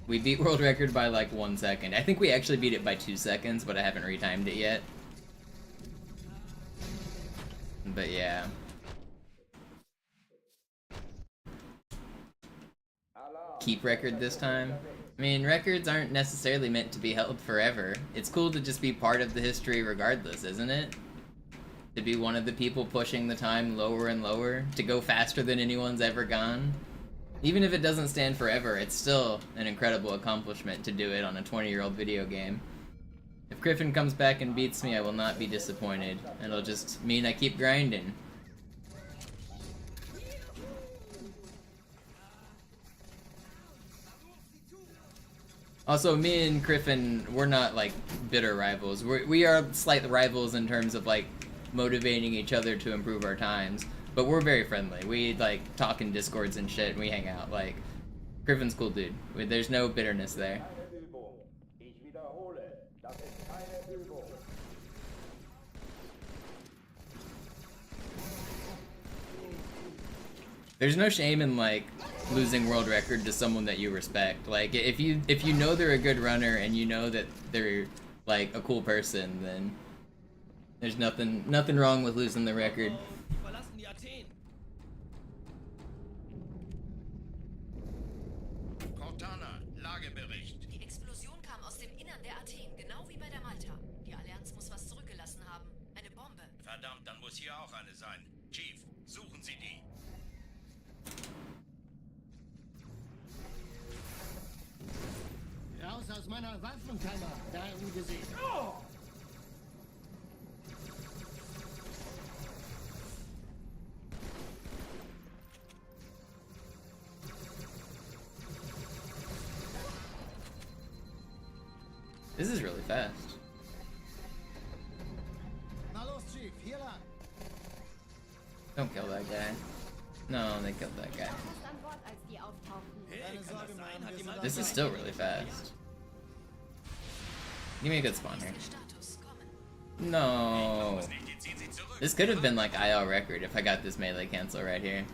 We beat world record by like 1 second. I think we actually beat it by 2 seconds, but I haven't retimed it yet. But yeah. Keep record this time. I mean, records aren't necessarily meant to be held forever. It's cool to just be part of the history regardless, isn't it? To be one of the people pushing the time lower and lower, to go faster than anyone's ever gone. Even if it doesn't stand forever, it's still an incredible accomplishment to do it on a 20-year-old video game. If Griffin comes back and beats me, I will not be disappointed. It'll just mean I keep grinding. Also, me and Griffin, we're not like bitter rivals. We are slight rivals in terms of like motivating each other to improve our times. But we're very friendly. We like talk in Discords and shit, and we hang out. Like, Griffin's cool dude. There's no bitterness there. Keine Übung. Ich wiederhole, das ist keine Übung. There's no shame in like losing world record to someone that you respect. Like, if you know they're a good runner and you know that they're like a cool person, then there's nothing wrong with losing the record. Cortana, Lagebericht. Die Explosion kam aus dem Innern der Athen, genau wie bei der Malta. Die Allianz muss was zurückgelassen haben. Eine Bombe. Verdammt, dann muss hier auch eine sein. Chief, suchen Sie die. Raus aus meiner Waffenkammer, da gesehen. This is really fast. Na los, Chief, hier lang. Don't kill that guy. No, they killed that guy. Fast an Bord, als die auftauchten. Keine Sorge, Mann, wir sind This is still really fast. Give me a good spawn here. Status kommen. No. This could have been like IL record if I got this melee cancel right here.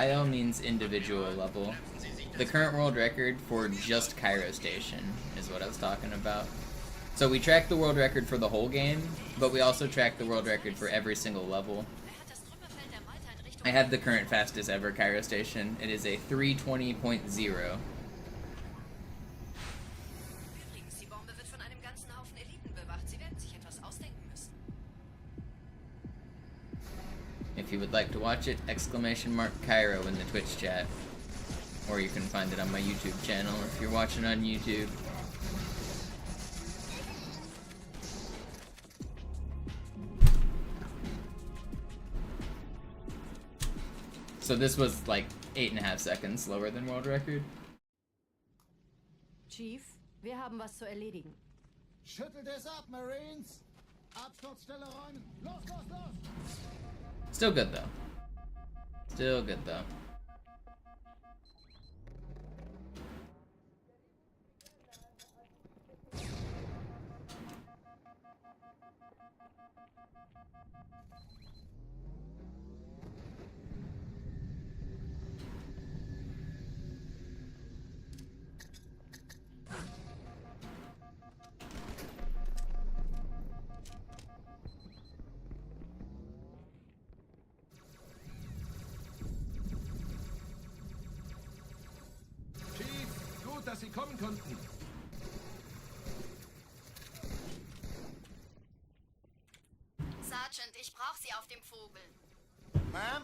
IL means individual level. The current world record for just Cairo Station is what I was talking about. So we track the world record for the whole game, but we also track the world record for every single level. I have the current fastest ever Cairo Station. It is a 320.0. If you would like to watch it, !Cairo in the Twitch chat. Or you can find it on my YouTube channel if you're watching on YouTube. So this was like 8.5 seconds slower than world record. Chief, wir haben was zu erledigen. Schüttelt es ab, Marines! Absturzstelle räumen! Los, los, los! Still good though. Still good though. Dass Sie kommen konnten. Sergeant, ich brauche Sie auf dem Vogel.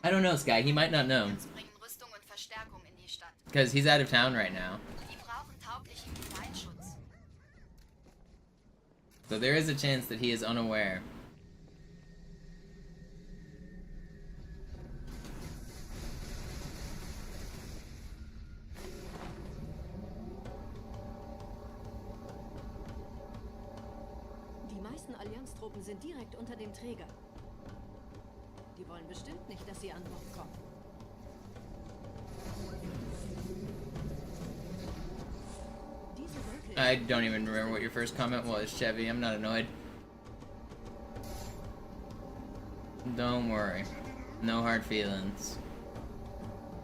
I don't know, Sky. He might not know. Bringen Rüstung und Verstärkung in die Stadt. Because he's out of town right now. Die brauchen tauglichen Gemeinschutz. So there is a chance that he is unaware. Allianztruppen sind direkt unter dem Träger. Die wollen bestimmt nicht, dass sie an Bord kommen. I don't even remember what your first comment was, Chevy. I'm not annoyed. Don't worry. No hard feelings.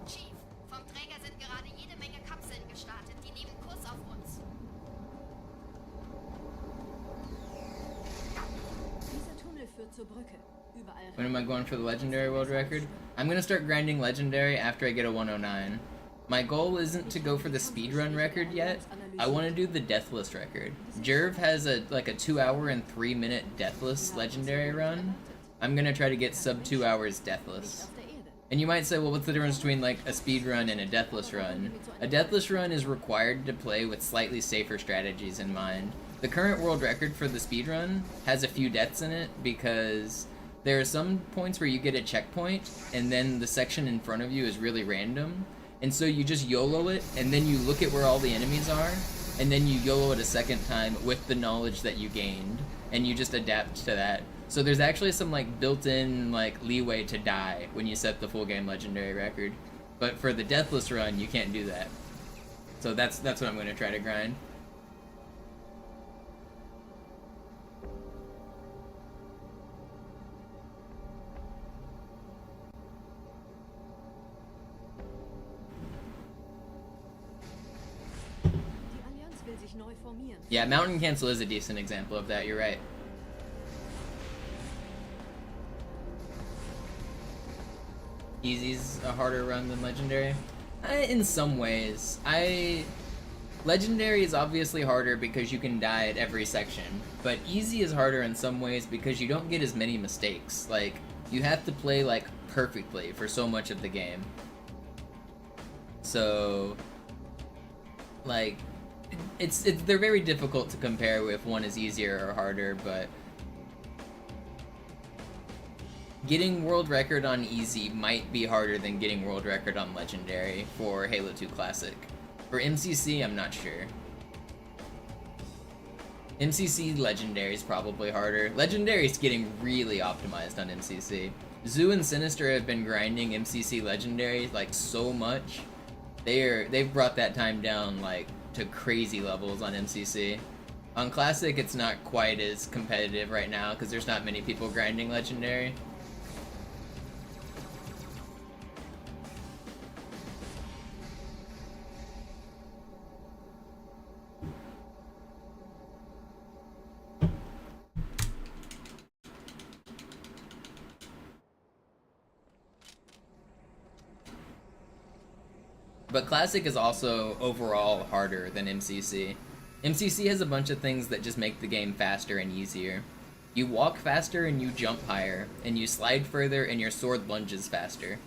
Chief, vom Träger sind gerade jede Menge Kapseln gestartet. Die nehmen Kurs auf uns. When am I going for the Legendary World Record? I'm gonna start grinding Legendary after I get a 109. My goal isn't to go for the speedrun record yet. I want to do the Deathless record. Jerv has a 2 hour and 3 minute Deathless Legendary run. I'm gonna try to get sub 2 hours Deathless. And you might say, well, what's the difference between like a speedrun and a Deathless run? A Deathless run is required to play with slightly safer strategies in mind. The current world record for the speedrun has a few deaths in it because there are some points where you get a checkpoint and then the section in front of you is really random. And so you just YOLO it and then you look at where all the enemies are and then you YOLO it a second time with the knowledge that you gained and you just adapt to that. So there's actually some like built-in like leeway to die when you set the full game legendary record. But for the Deathless run, you can't do that. So that's what I'm going to try to grind. Yeah, Mountain Cancel is a decent example of that, you're right. Easy's a harder run than Legendary? In some ways. Legendary is obviously harder because you can die at every section, but Easy is harder in some ways because you don't get as many mistakes. Like, you have to play, like, perfectly for so much of the game. So, like, they're very difficult to compare if one is easier or harder, but getting world record on Easy might be harder than getting world record on Legendary for Halo 2 Classic. For MCC, I'm not sure. MCC Legendary is probably harder. Legendary is getting really optimized on MCC. Zoo and Sinister have been grinding MCC Legendary like so much. They've brought that time down like to crazy levels on MCC. On Classic, it's not quite as competitive right now because there's not many people grinding Legendary. but Classic is also overall harder than MCC. MCC has a bunch of things that just make the game faster and easier. You walk faster and you jump higher, and you slide further and your sword lunges faster.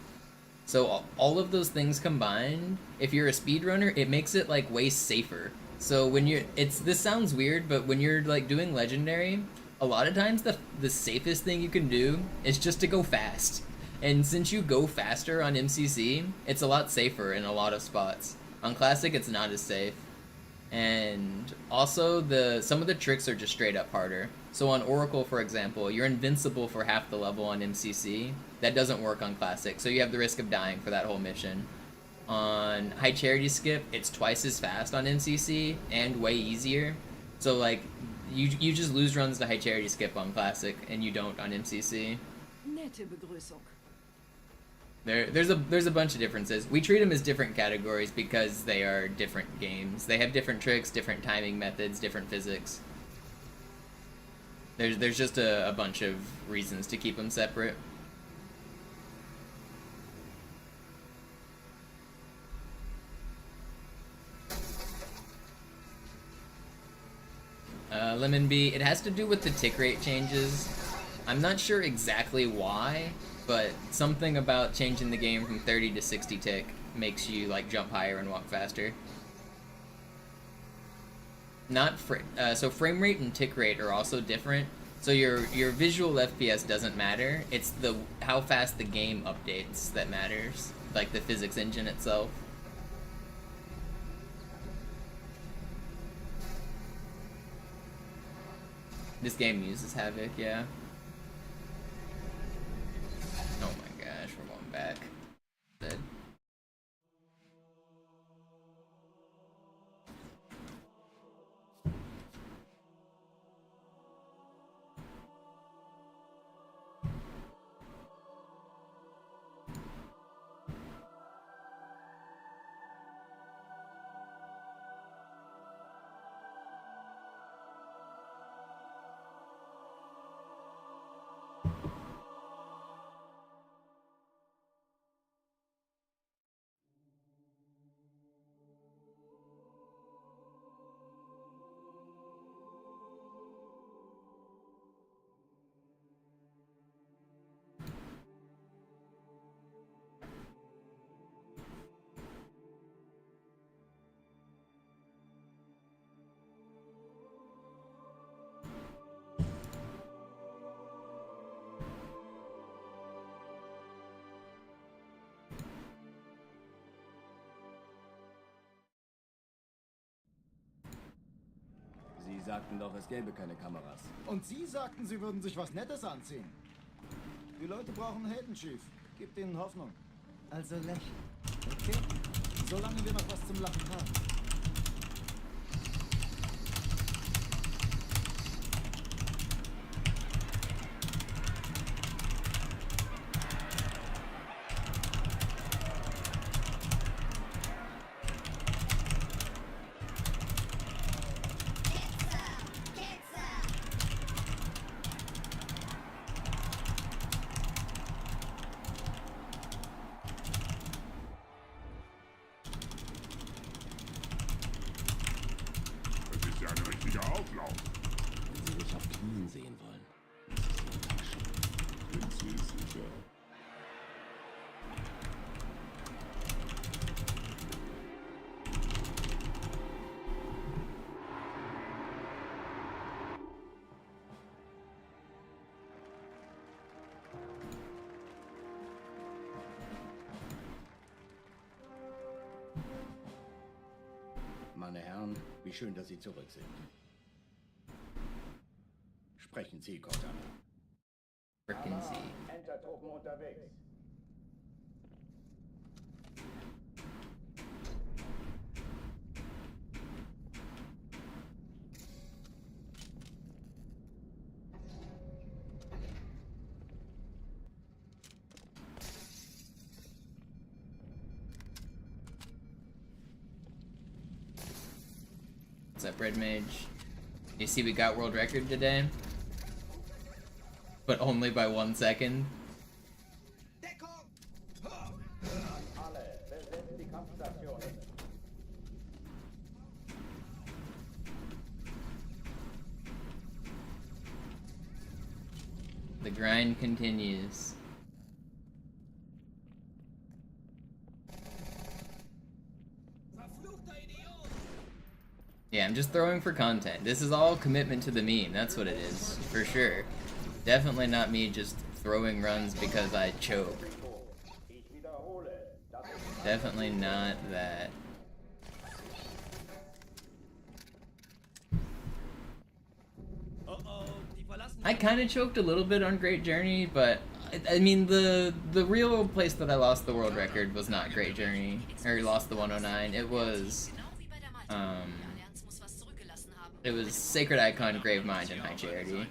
So all of those things combined, if you're a speedrunner, it makes it like way safer. So when you're, this sounds weird, but when you're like doing legendary, a lot of times the safest thing you can do is just to go fast. And since you go faster on MCC, it's a lot safer in a lot of spots. On Classic, it's not as safe. And also some of the tricks are just straight up harder. So on Oracle, for example, you're invincible for half the level on MCC. That doesn't work on Classic, so you have the risk of dying for that whole mission. On High Charity Skip, it's twice as fast on MCC and way easier. So like, you just lose runs to High Charity Skip on Classic, and you don't on MCC. Nette Begrüßung. There's a bunch of differences. We treat them as different categories because they are different games. They have different tricks, different timing methods, different physics. There's just a bunch of reasons to keep them separate. Lemon Bee, it has to do with the tick rate changes. I'm not sure exactly why, but something about changing the game from 30 to 60 tick makes you like jump higher and walk faster. So frame rate and tick rate are also different. So your visual FPS doesn't matter. It's how fast the game updates that matters, like the physics engine itself. This game uses Havoc, yeah. Oh my gosh, we're going back. Dead. Sie sagten doch, es gäbe keine Kameras. Und Sie sagten, Sie würden sich was Nettes anziehen. Die Leute brauchen Helden, Chief. Gib ihnen Hoffnung. Also lächeln. Okay? Solange wir noch was zum Lachen haben. Wenn Sie mich auf Knien sehen wollen, müssen Sie Ihre Taschen. Sind Sie sicher? Meine Herren, wie schön, dass Sie zurück sind. Sprechen Sie, Cortana. Frickin' Sie. Entertruppen unterwegs. What's up, Red Mage? You see we got world record today? But only by 1 second. Alle, besetzt die Kampfstation. The grind continues. Yeah, I'm just throwing for content. This is all commitment to the meme. That's what it is, for sure. Definitely not me just throwing runs because I choke. Definitely not that. I kind of choked a little bit on Great Journey, but I mean the real place that I lost the world record was not Great Journey, or lost the 109. It was Sacred Icon, Gravemind, and High Charity.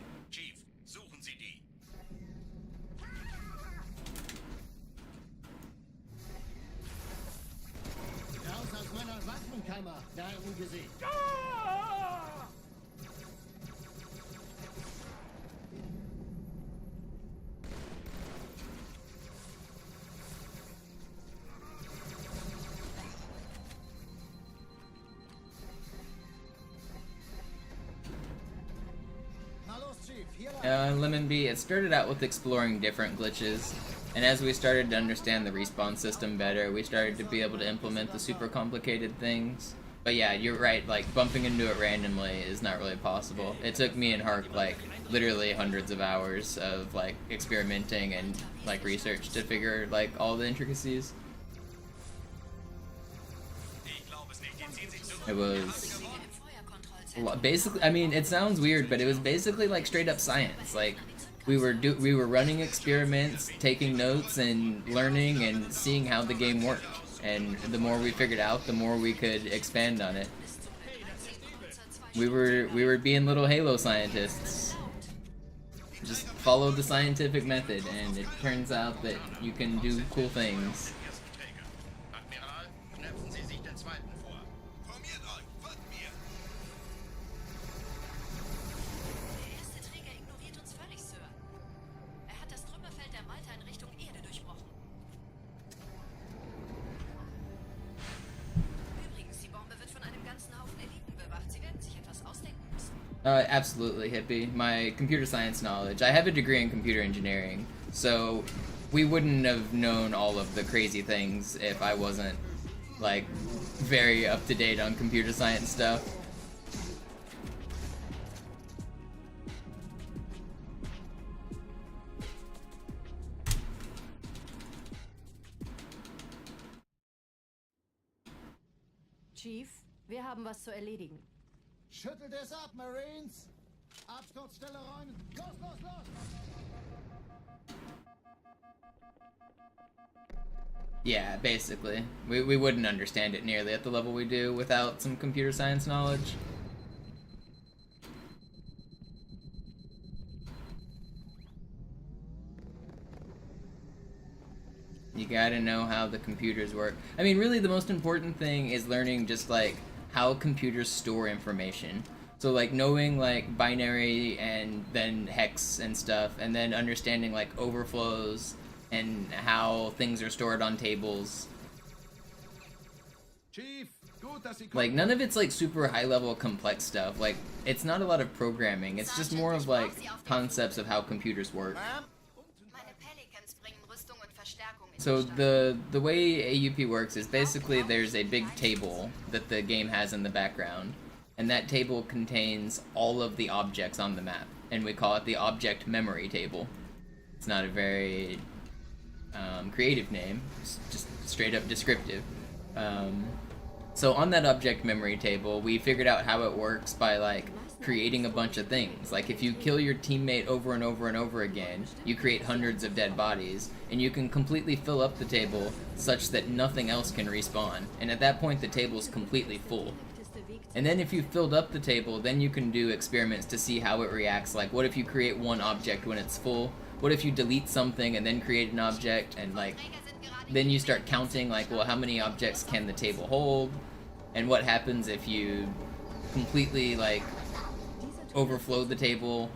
Raus aus meiner Waffenkammer, Nervengesicht! Lemon Bee, it started out with exploring different glitches, and as we started to understand the respawn system better, we started to be able to implement the super complicated things. But yeah, you're right, like, bumping into it randomly is not really possible. It took me and Hark, like, literally hundreds of hours of, like, experimenting and, like, research to figure, like, all the intricacies. It was basically, I mean, it sounds weird, but it was basically like straight up science. Like we were running experiments, taking notes, and learning and seeing how the game worked. And the more we figured out, the more we could expand on it. We were being little Halo scientists. Just follow the scientific method, and it turns out that you can do cool things. Absolutely, Hippie. My computer science knowledge. I have a degree in computer engineering, so we wouldn't have known all of the crazy things if I wasn't, like, very up to date on computer science stuff. Chief, wir haben was zu erledigen. Schüttelt es ab, Marines! Absturzstelle räumen! Los, los, los! Yeah, basically. We wouldn't understand it nearly at the level we do without some computer science knowledge. You gotta know how the computers work. I mean, really the most important thing is learning just, like, how computers store information. So, like, knowing, like, binary and then hex and stuff, and then understanding, like, overflows and how things are stored on tables. Chief, like, none of it's, like, super high-level complex stuff. Like, it's not a lot of programming. It's just more of, like, concepts of how computers work. So the way AUP works is basically there's a big table that the game has in the background, and that table contains all of the objects on the map, and we call it the object memory table. It's not a very creative name, it's just straight up descriptive. So on that object memory table, we figured out how it works by, like, creating a bunch of things. Like, if you kill your teammate over and over and over again, you create hundreds of dead bodies, and you can completely fill up the table such that nothing else can respawn. And at that point, the table's completely full. And then if you've filled up the table, then you can do experiments to see how it reacts. Like, what if you create one object when it's full? What if you delete something and then create an object? And, like, then you start counting, like, well, how many objects can the table hold? And what happens if you completely, like, overflow the table?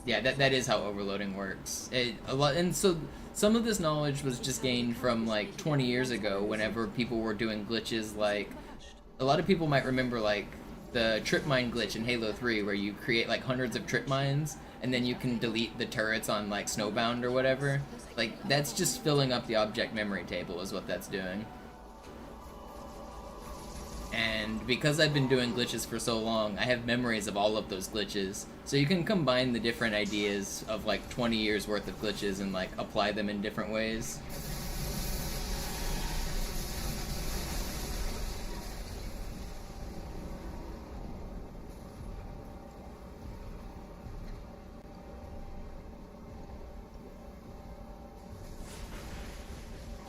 Yeah, that is how overloading works. And so some of this knowledge was just gained from, like, 20 years ago, whenever people were doing glitches. Like, a lot of people might remember, like, the trip mine glitch in Halo 3, where you create, like, hundreds of trip mines, and then you can delete the turrets on like Snowbound or whatever. Like, that's just filling up the object memory table is what that's doing. And because I've been doing glitches for so long, I have memories of all of those glitches. So you can combine the different ideas of like 20 years worth of glitches and like apply them in different ways.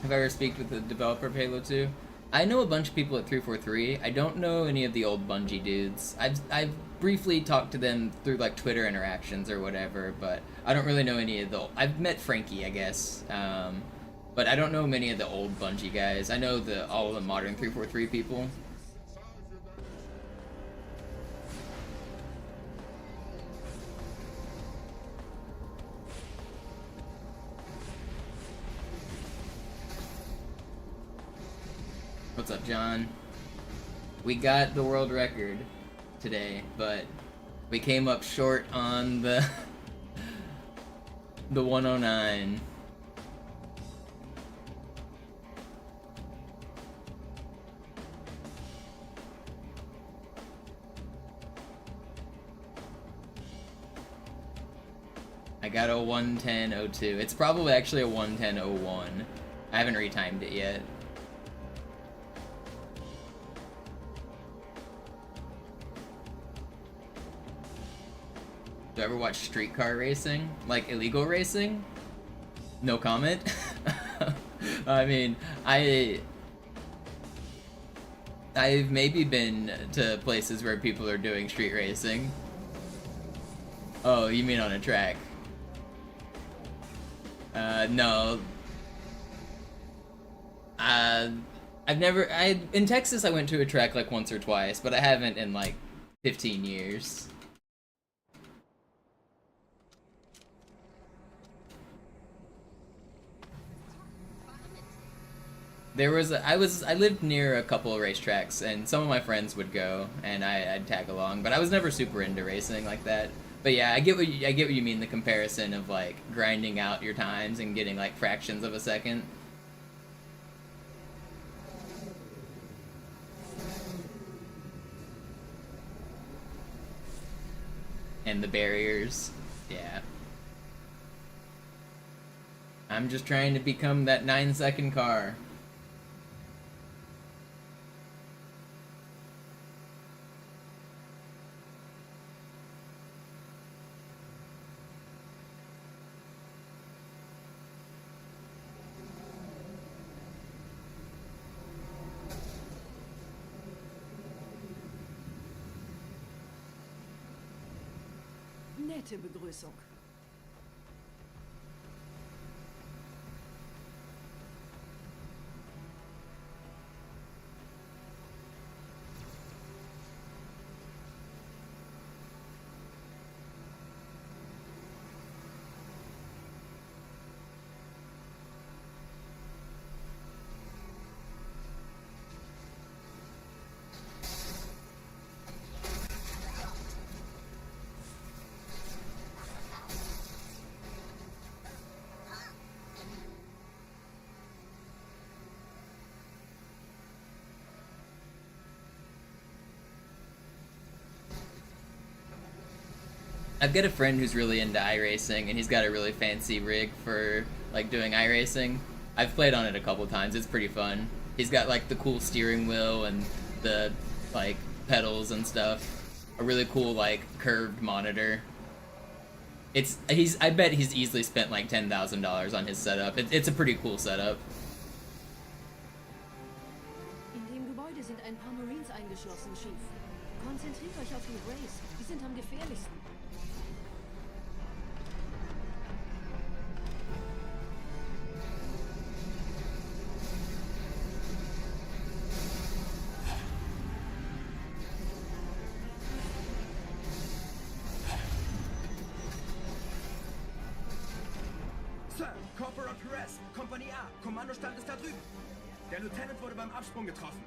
Have I ever speak with the developer of Halo 2? I know a bunch of people at 343. I don't know any of the old Bungie dudes. I've briefly talked to them through like Twitter interactions or whatever, but I don't really know any of the. I've met Frankie, I guess, but I don't know many of the old Bungie guys. I know all of the modern 343 people. What's up, John? We got the world record today, but we came up short on the 109. I got a 110.02. It's probably actually a 110.01. I haven't retimed it yet. Do you ever watch streetcar racing? Like illegal racing? No comment. I mean, I've maybe been to places where people are doing street racing. Oh, you mean on a track? No. In Texas I went to a track like once or twice, but I haven't in like 15 years. I lived near a couple of racetracks, and some of my friends would go, and I'd tag along, but I was never super into racing like that. But yeah, I get what you mean, the comparison of like grinding out your times and getting like fractions of a second. And the barriers, yeah. I'm just trying to become that 9-second car. Nette Begrüßung. I've got a friend who's really into iRacing, and he's got a really fancy rig for like doing iRacing. I've played on it a couple times. It's pretty fun. He's got like the cool steering wheel and the like pedals and stuff. A really cool like curved monitor. I bet he's easily spent like $10,000 on his setup. It's a pretty cool setup. In dem Gebäude sind ein paar Marines eingeschlossen, Chief. Konzentriert euch auf die Race. Die sind am gefährlichsten. Sir, Corporal Perez, Kompanie A, Kommandostand ist da drüben. Der Lieutenant wurde beim Absprung getroffen.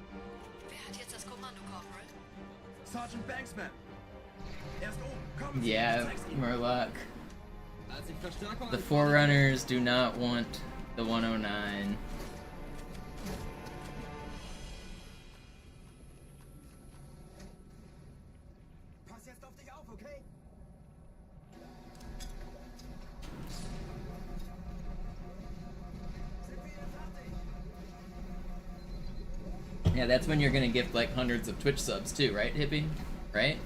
Wer hat jetzt das Kommando, Corporal? Sergeant Banksman. Yeah, Murloc. The Forerunners do not want the 109. Yeah, that's when you're gonna gift like hundreds of Twitch subs too, right, Hippie? Right?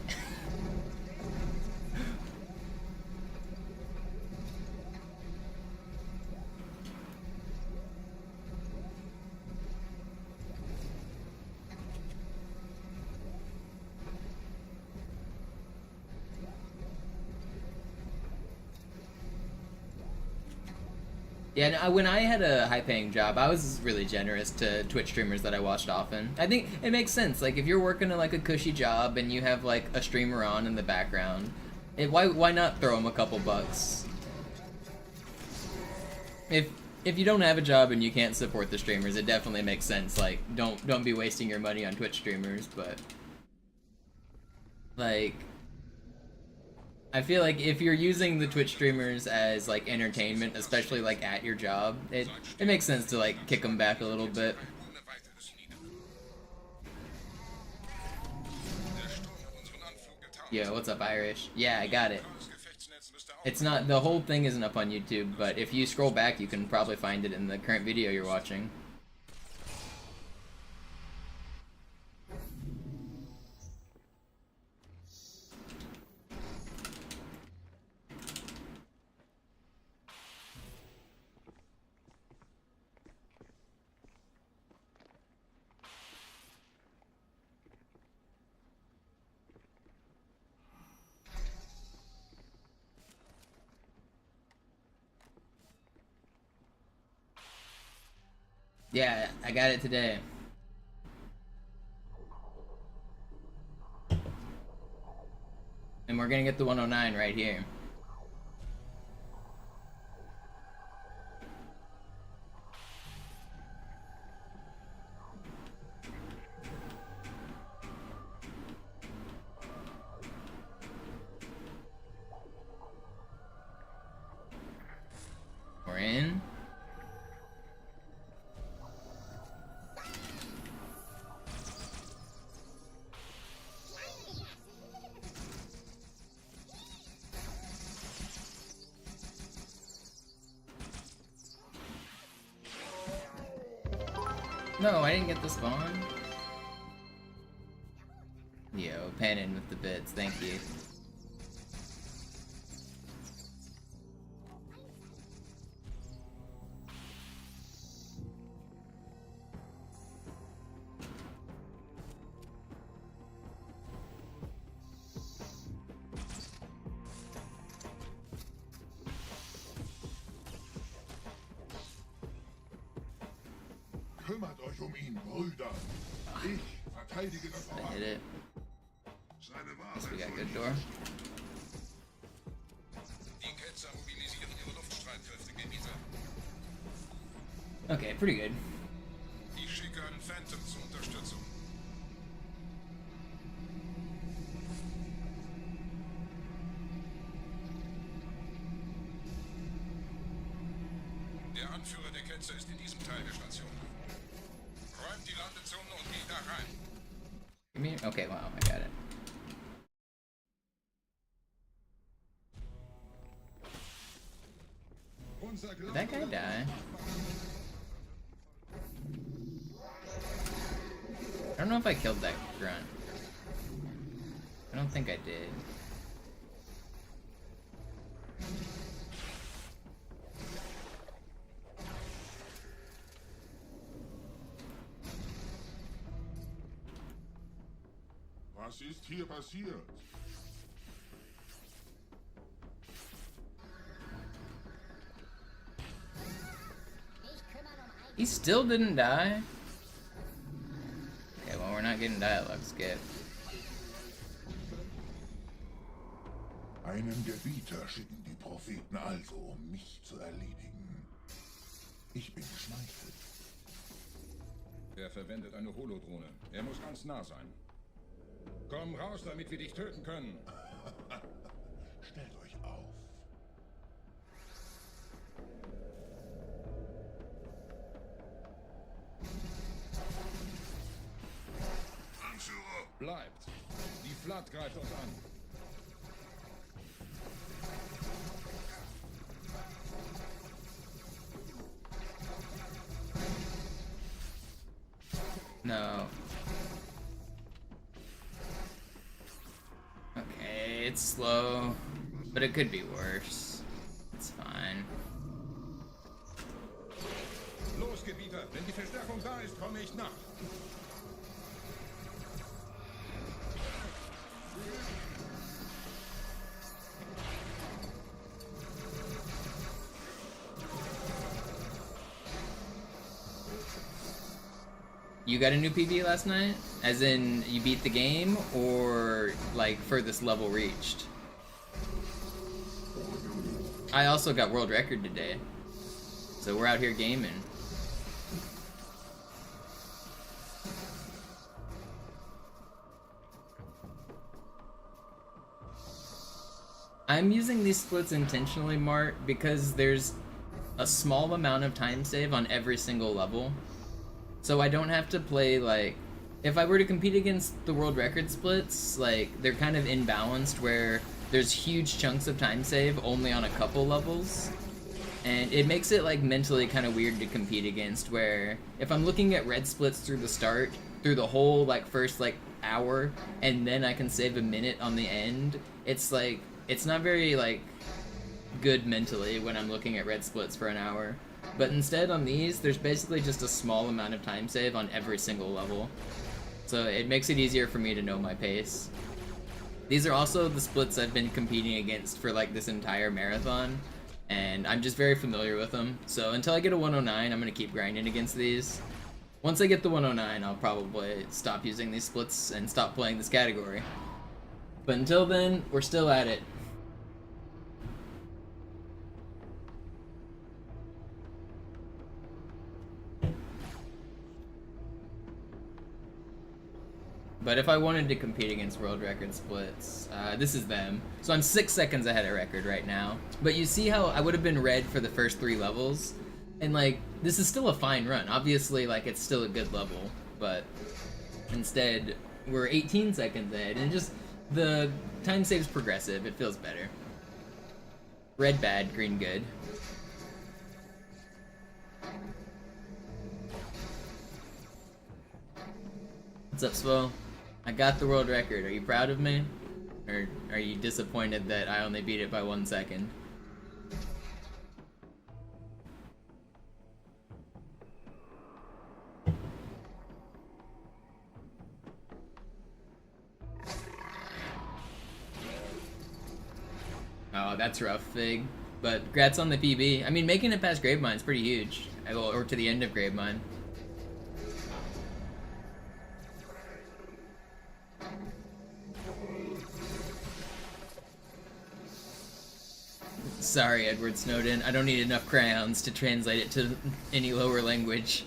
Yeah, when I had a high-paying job, I was really generous to Twitch streamers that I watched often. I think it makes sense. Like, if you're working at like a cushy job and you have like a streamer on in the background, why not throw them a couple bucks? If you don't have a job and you can't support the streamers, it definitely makes sense. Like, don't be wasting your money on Twitch streamers. But like, I feel like if you're using the Twitch streamers as like entertainment, especially like at your job, it makes sense to like kick them back a little bit. Yo, what's up, Irish? Yeah, I got it. It's not, the whole thing isn't up on YouTube, but if you scroll back, you can probably find it in the current video you're watching. Yeah, I got it today. And we're gonna get the 109 right here. We're in. No, I didn't get the spawn. Yo, Pannin with the bits, thank you. Kümmert euch ihn, Brüder. Ich verteidige das I hit it. Guess we got good door. Die Ketzer mobilisieren ihre Luftstreitkräfte gegen diese. Okay, pretty good. Ich schicke einen Phantom zur Unterstützung. Der Anführer der Ketzer ist in diesem Teil der Station. Räumt die Landezone und geht da rein. Okay, wow, I got it. Did that guy die? I don't know if I killed that grunt. I don't think I did. Was ist hier passiert? He still didn't die? Okay, well, we're not getting dialogue skip. Einen Gebieter schicken die Propheten also, um mich zu erledigen. Ich bin geschmeichelt. Er verwendet eine Holodrohne. Er muss ganz nah sein. Komm raus, damit wir dich töten können. Stellt euch auf. Anführer! Bleibt. Die Flat greift uns an. No. Okay, it's slow, but it could be worse. It's fine. Los, Gebieter! Wenn die Verstärkung da ist, komme ich nach. You got a new PB last night? As in, you beat the game, or, like, furthest level reached? I also got world record today. So we're out here gaming. I'm using these splits intentionally, Mart, because there's a small amount of time save on every single level. So I don't have to play, like, if I were to compete against the world record splits, like, they're kind of imbalanced where there's huge chunks of time save only on a couple levels. And it makes it, like, mentally kind of weird to compete against, where if I'm looking at red splits through the start, through the whole, like, first, like, hour, and then I can save a minute on the end, it's, like, it's not very, like, good mentally when I'm looking at red splits for an hour. But instead on these, there's basically just a small amount of time save on every single level. So it makes it easier for me to know my pace. These are also the splits I've been competing against for like this entire marathon, and I'm just very familiar with them. So until I get a 109, I'm going to keep grinding against these. Once I get the 109, I'll probably stop using these splits and stop playing this category. But until then, we're still at it. But if I wanted to compete against world record splits, this is them. So I'm 6 seconds ahead of record right now. But you see how I would have been red for the first 3 levels? And like, this is still a fine run. Obviously, like, it's still a good level. But instead, we're 18 seconds ahead. And just, the time save's progressive. It feels better. Red bad, green good. What's up, Swell? I got the world record. Are you proud of me? Or are you disappointed that I only beat it by 1 second? Oh, that's rough, Fig. But congrats on the PB. I mean, making it past Gravemind's pretty huge. Or to the end of Gravemind. Sorry, Edward Snowden. I don't need enough crayons to translate it to any lower language.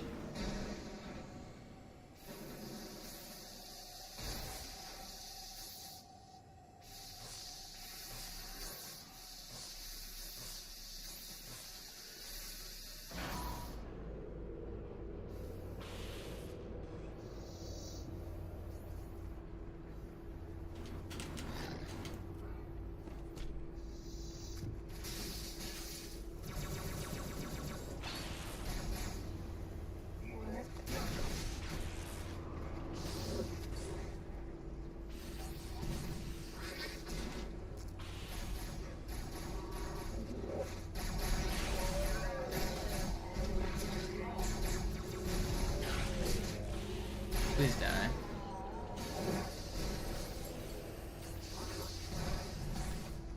Please die.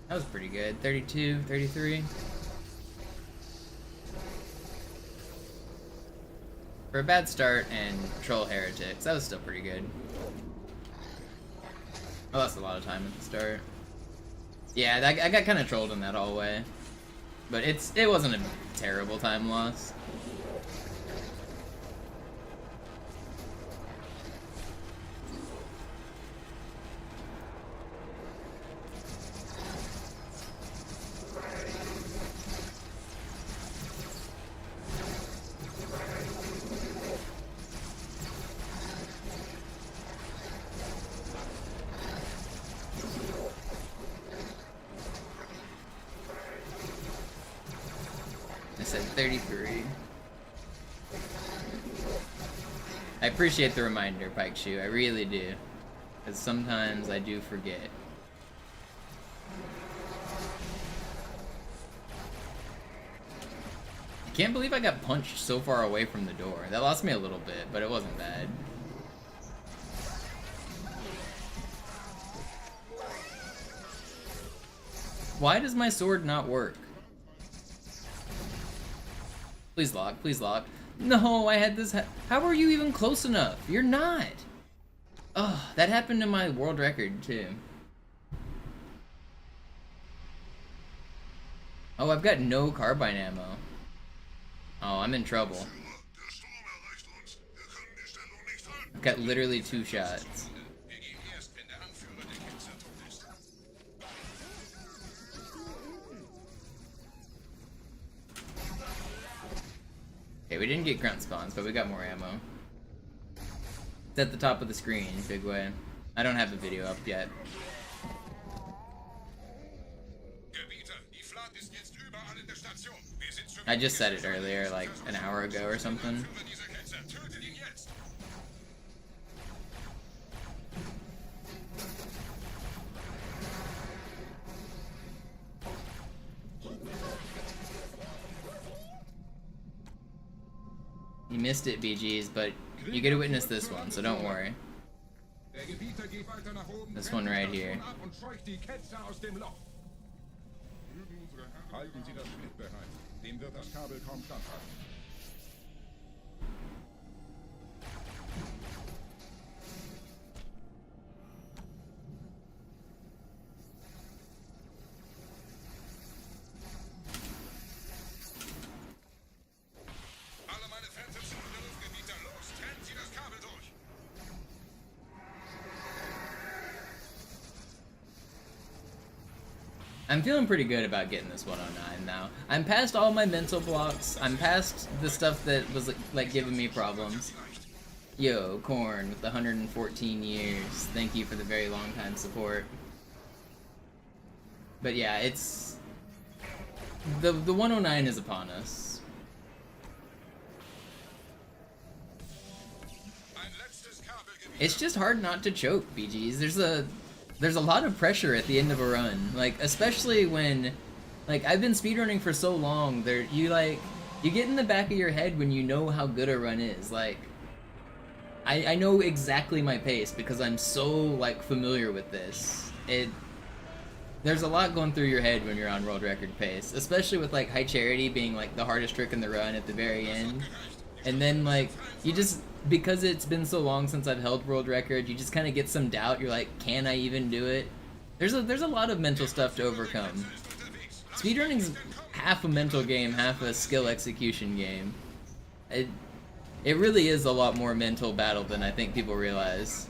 That was pretty good. 32, 33. For a bad start and troll heretics, that was still pretty good. I lost a lot of time at the start. Yeah, I got kind of trolled in that hallway. But it wasn't a terrible time loss. 33. I appreciate the reminder, Pike Shoe. I really do. Because sometimes I do forget. I can't believe I got punched so far away from the door. That lost me a little bit, but it wasn't bad. Why does my sword not work? Please lock, please lock. No, I had this. How are you even close enough? You're not. Oh, that happened to my world record too. Oh, I've got no carbine ammo. Oh, I'm in trouble. I've got literally 2 shots. Okay, we didn't get grunt spawns, but we got more ammo. It's at the top of the screen, big way. I don't have the video up yet. I just said it earlier, like an hour ago or something. You missed it, BGs, but you get to witness this one, so don't worry. This one right here. Halten Sie das Schnitt bereit. Dem wird das Kabel kaum standhalten. Alle meine Fans im Süden der Luftgebieter, los, trennen Sie das Kabel durch! I'm feeling pretty good about getting this 109 now. I'm past all my mental blocks. I'm past the stuff that was like giving me problems. Yo, Korn with the 114 years. Thank you for the very long time support. But yeah, it's the 109 is upon us. It's just hard not to choke, BGs. There's a lot of pressure at the end of a run, like especially when, like I've been speedrunning for so long. You get in the back of your head when you know how good a run is. Like I know exactly my pace because I'm so like familiar with this. There's a lot going through your head when you're on world record pace, especially with like High Charity being like the hardest trick in the run at the very end, and then like you just. Because it's been so long since I've held world record, you just kind of get some doubt. You're like, can I even do it? There's a lot of mental stuff to overcome. Speedrunning's half a mental game, half a skill execution game. It really is a lot more mental battle than I think people realize.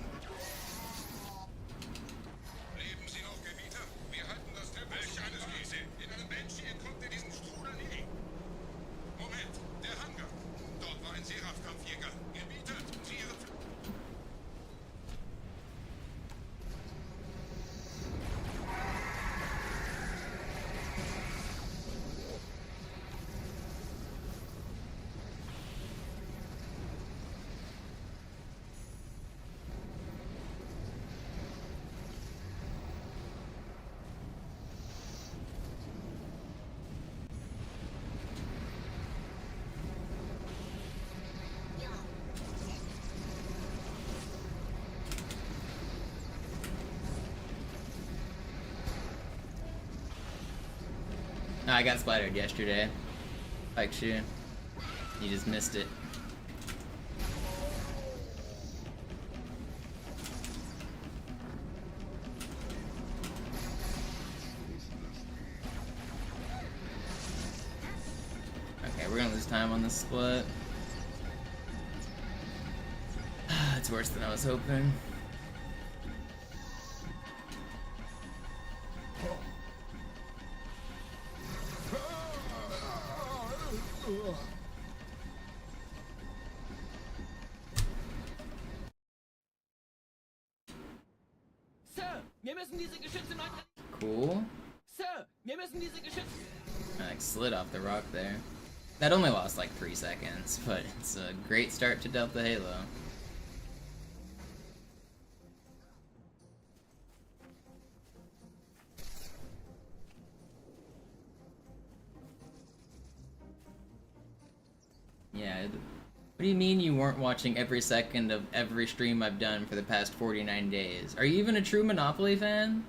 I got splattered yesterday. Pike Shoe. You just missed it. Okay, we're gonna lose time on this split. It's worse than I was hoping. Cool. I like slid off the rock there. That only lost like 3 seconds, but it's a great start to Delta Halo. Yeah, what do you mean you weren't watching every second of every stream I've done for the past 49 days? Are you even a true Monopoly fan?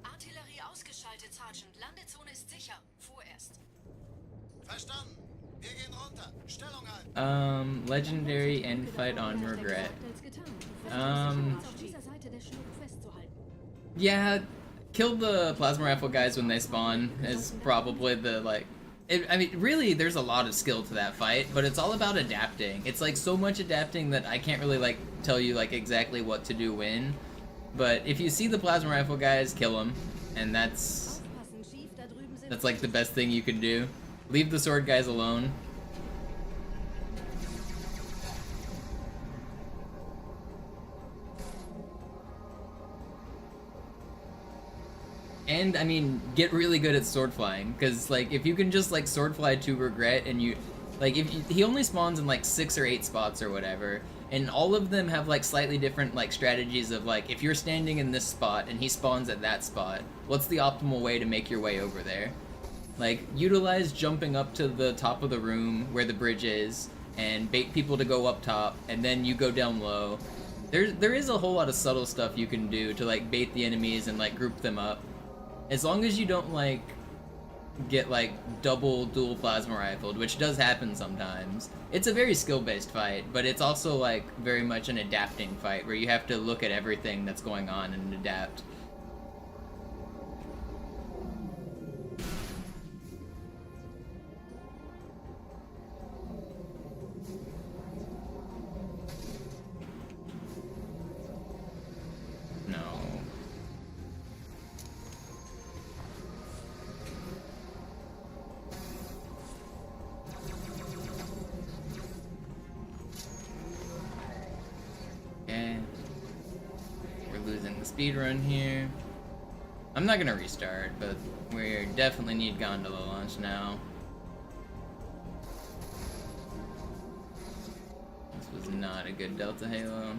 Artillerie ausgeschaltet, Sergeant. Landezone ist sicher. Vorerst. Verstanden. Wir gehen runter. Stellung halten. Legendary end fight on regret. Yeah, kill the plasma rifle guys when they spawn is probably the, like... I mean, really, there's a lot of skill to that fight, but it's all about adapting. It's, like, so much adapting that I can't really, like, tell you, like, exactly what to do when. But if you see the plasma rifle guys, kill them. And that's, like, the best thing you can do. Leave the sword guys alone. And, I mean, get really good at sword flying, because, like, if you can just, like, sword fly to regret, and you, like, he only spawns in, like, 6 or 8 spots or whatever, and all of them have, like, slightly different, like, strategies of, like, if you're standing in this spot, and he spawns at that spot, what's the optimal way to make your way over there? Like, utilize jumping up to the top of the room where the bridge is, and bait people to go up top, and then you go down low. There is a whole lot of subtle stuff you can do to, like, bait the enemies and, like, group them up. As long as you don't, like, get, like, dual plasma rifled, which does happen sometimes. It's a very skill-based fight, but it's also, like, very much an adapting fight, where you have to look at everything that's going on and adapt. No. Okay. We're losing the speedrun here. I'm not gonna restart, but we definitely need gondola launch now. This was not a good Delta Halo.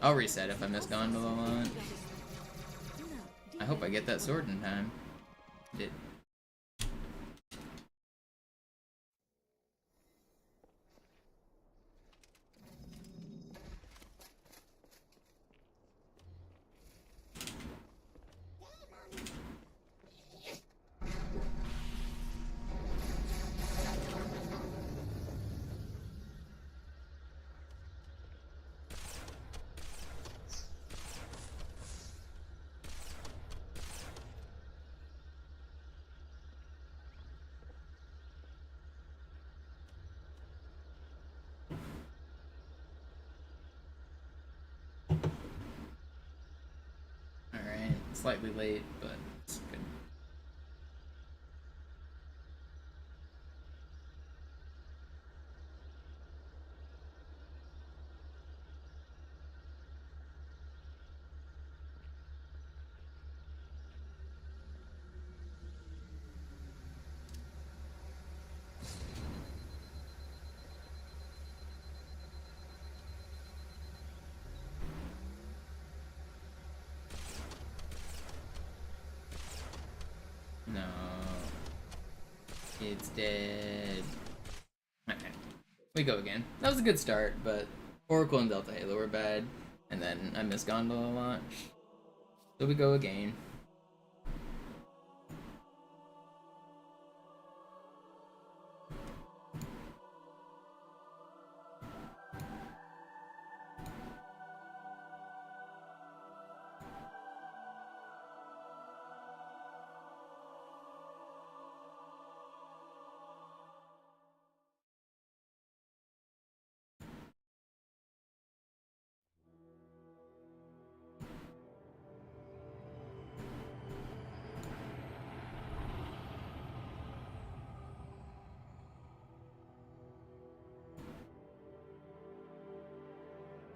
I'll reset if I miss gondola launch. I hope I get that sword in time. Did. Alright, slightly late, but it's good. No. It's dead. Okay. We go again. That was a good start, but Oracle and Delta Halo were bad. And then I missed gondola launch. So we go again.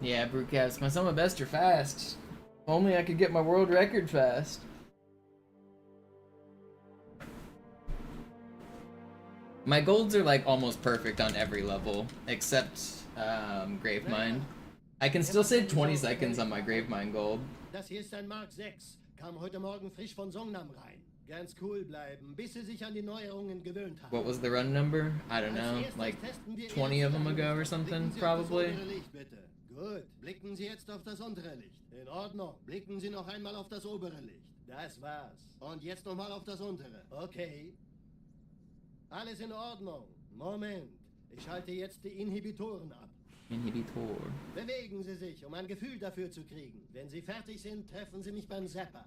Yeah, Brewcaps, my some of best are fast. If only I could get my world record fast. My golds are like almost perfect on every level, except Gravemind. I can still save 20 seconds on my Gravemind gold. Das hier ist ein Mark 6. Kam heute Morgen frisch von Songnam rein. Ganz cool bleiben, bis Sie sich an die Neuerungen gewöhnt haben. What was the run number? I don't know, like 20 of them ago or something, probably. Gut, blicken Sie jetzt auf das untere Licht. In Ordnung, blicken Sie noch einmal auf das obere Licht. Das war's. Und jetzt nochmal auf das untere. Okay. Alles in Ordnung. Moment. Ich schalte jetzt die Inhibitoren ab. Inhibitor. Bewegen Sie sich, um ein Gefühl dafür zu kriegen. Wenn Sie fertig sind, treffen Sie mich beim Zapper.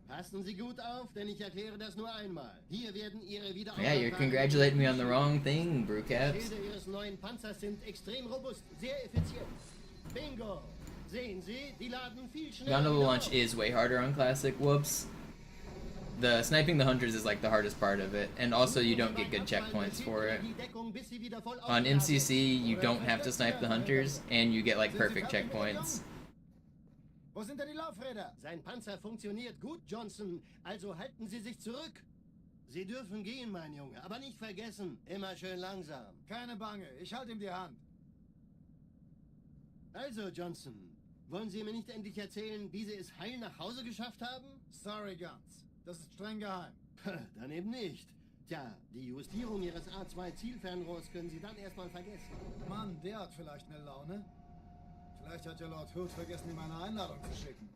Passen Sie gut auf, denn ich erkläre das nur einmal. Hier werden Ihre Yeah, you're congratulating me on the wrong thing, Brewcaps. Die Schilde Ihres neuen Panzers sind extrem robust, sehr effizient. Bingo! Sehen Sie, die laden viel schneller. Gondola launch is way harder on Classic. Whoops. The sniping the hunters is like the hardest part of it, and also you don't get good checkpoints for it. On MCC, you don't have to snipe the hunters, and you get like perfect checkpoints. Wo sind denn die Laufräder? Sein Panzer funktioniert gut, Johnson. Also halten Sie sich zurück. Sie dürfen gehen, mein Junge, aber nicht vergessen, immer schön langsam. Keine Bange, ich halte ihm die Hand. Also, Johnson, wollen Sie mir nicht endlich erzählen, wie Sie es heil nach Hause geschafft haben? Sorry, Guns. Das ist streng geheim. Dann eben nicht. Tja, die Justierung Ihres A2-Zielfernrohrs können Sie dann erstmal vergessen. Mann, der hat vielleicht eine Laune. Vielleicht hat ja Lord Hood vergessen, ihm eine Einladung zu schicken.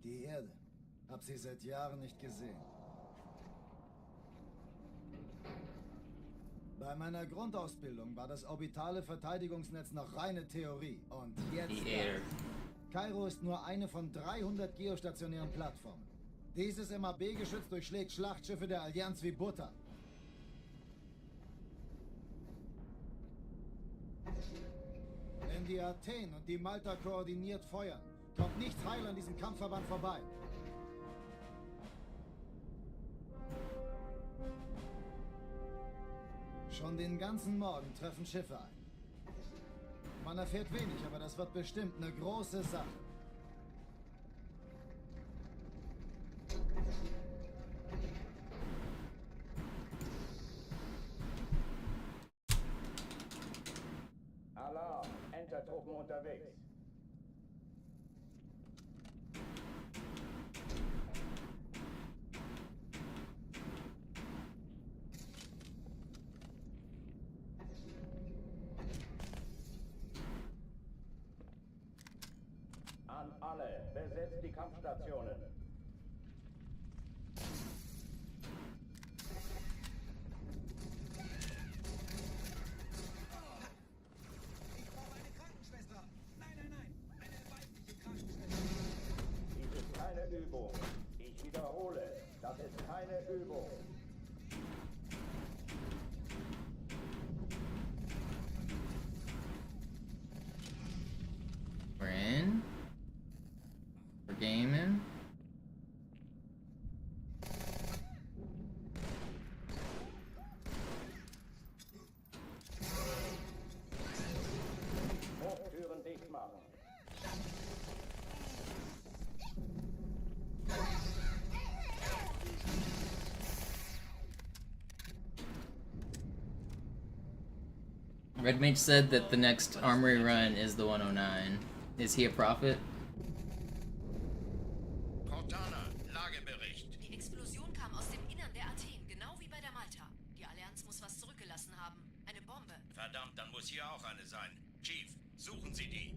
Die Erde. Hab sie seit Jahren nicht gesehen. Bei meiner Grundausbildung war das orbitale Verteidigungsnetz noch reine Theorie. Und jetzt... Kairo ist nur eine von 300 geostationären Plattformen. Dieses MAB-Geschütz durchschlägt Schlachtschiffe der Allianz wie Butter. Wenn die Athen und die Malta koordiniert feuern, kommt nichts heil an diesem Kampfverband vorbei. Schon den ganzen Morgen treffen Schiffe ein. Man erfährt wenig, aber das wird bestimmt eine große Sache. Alarm, Entertruppen unterwegs. An alle, besetzt die Kampfstationen. Dies ist keine Übung. Ich wiederhole, das ist keine Übung. We're in. We're gaming. Hochtüren dicht machen. Red Mage said that the next armory run is the 109. Is he a prophet? Cortana, Lagebericht. Die Explosion kam aus dem Innern der Athen, genau wie bei der Malta. Die Allianz muss was zurückgelassen haben. Eine Bombe. Verdammt, dann muss hier auch eine sein. Chief, suchen Sie die.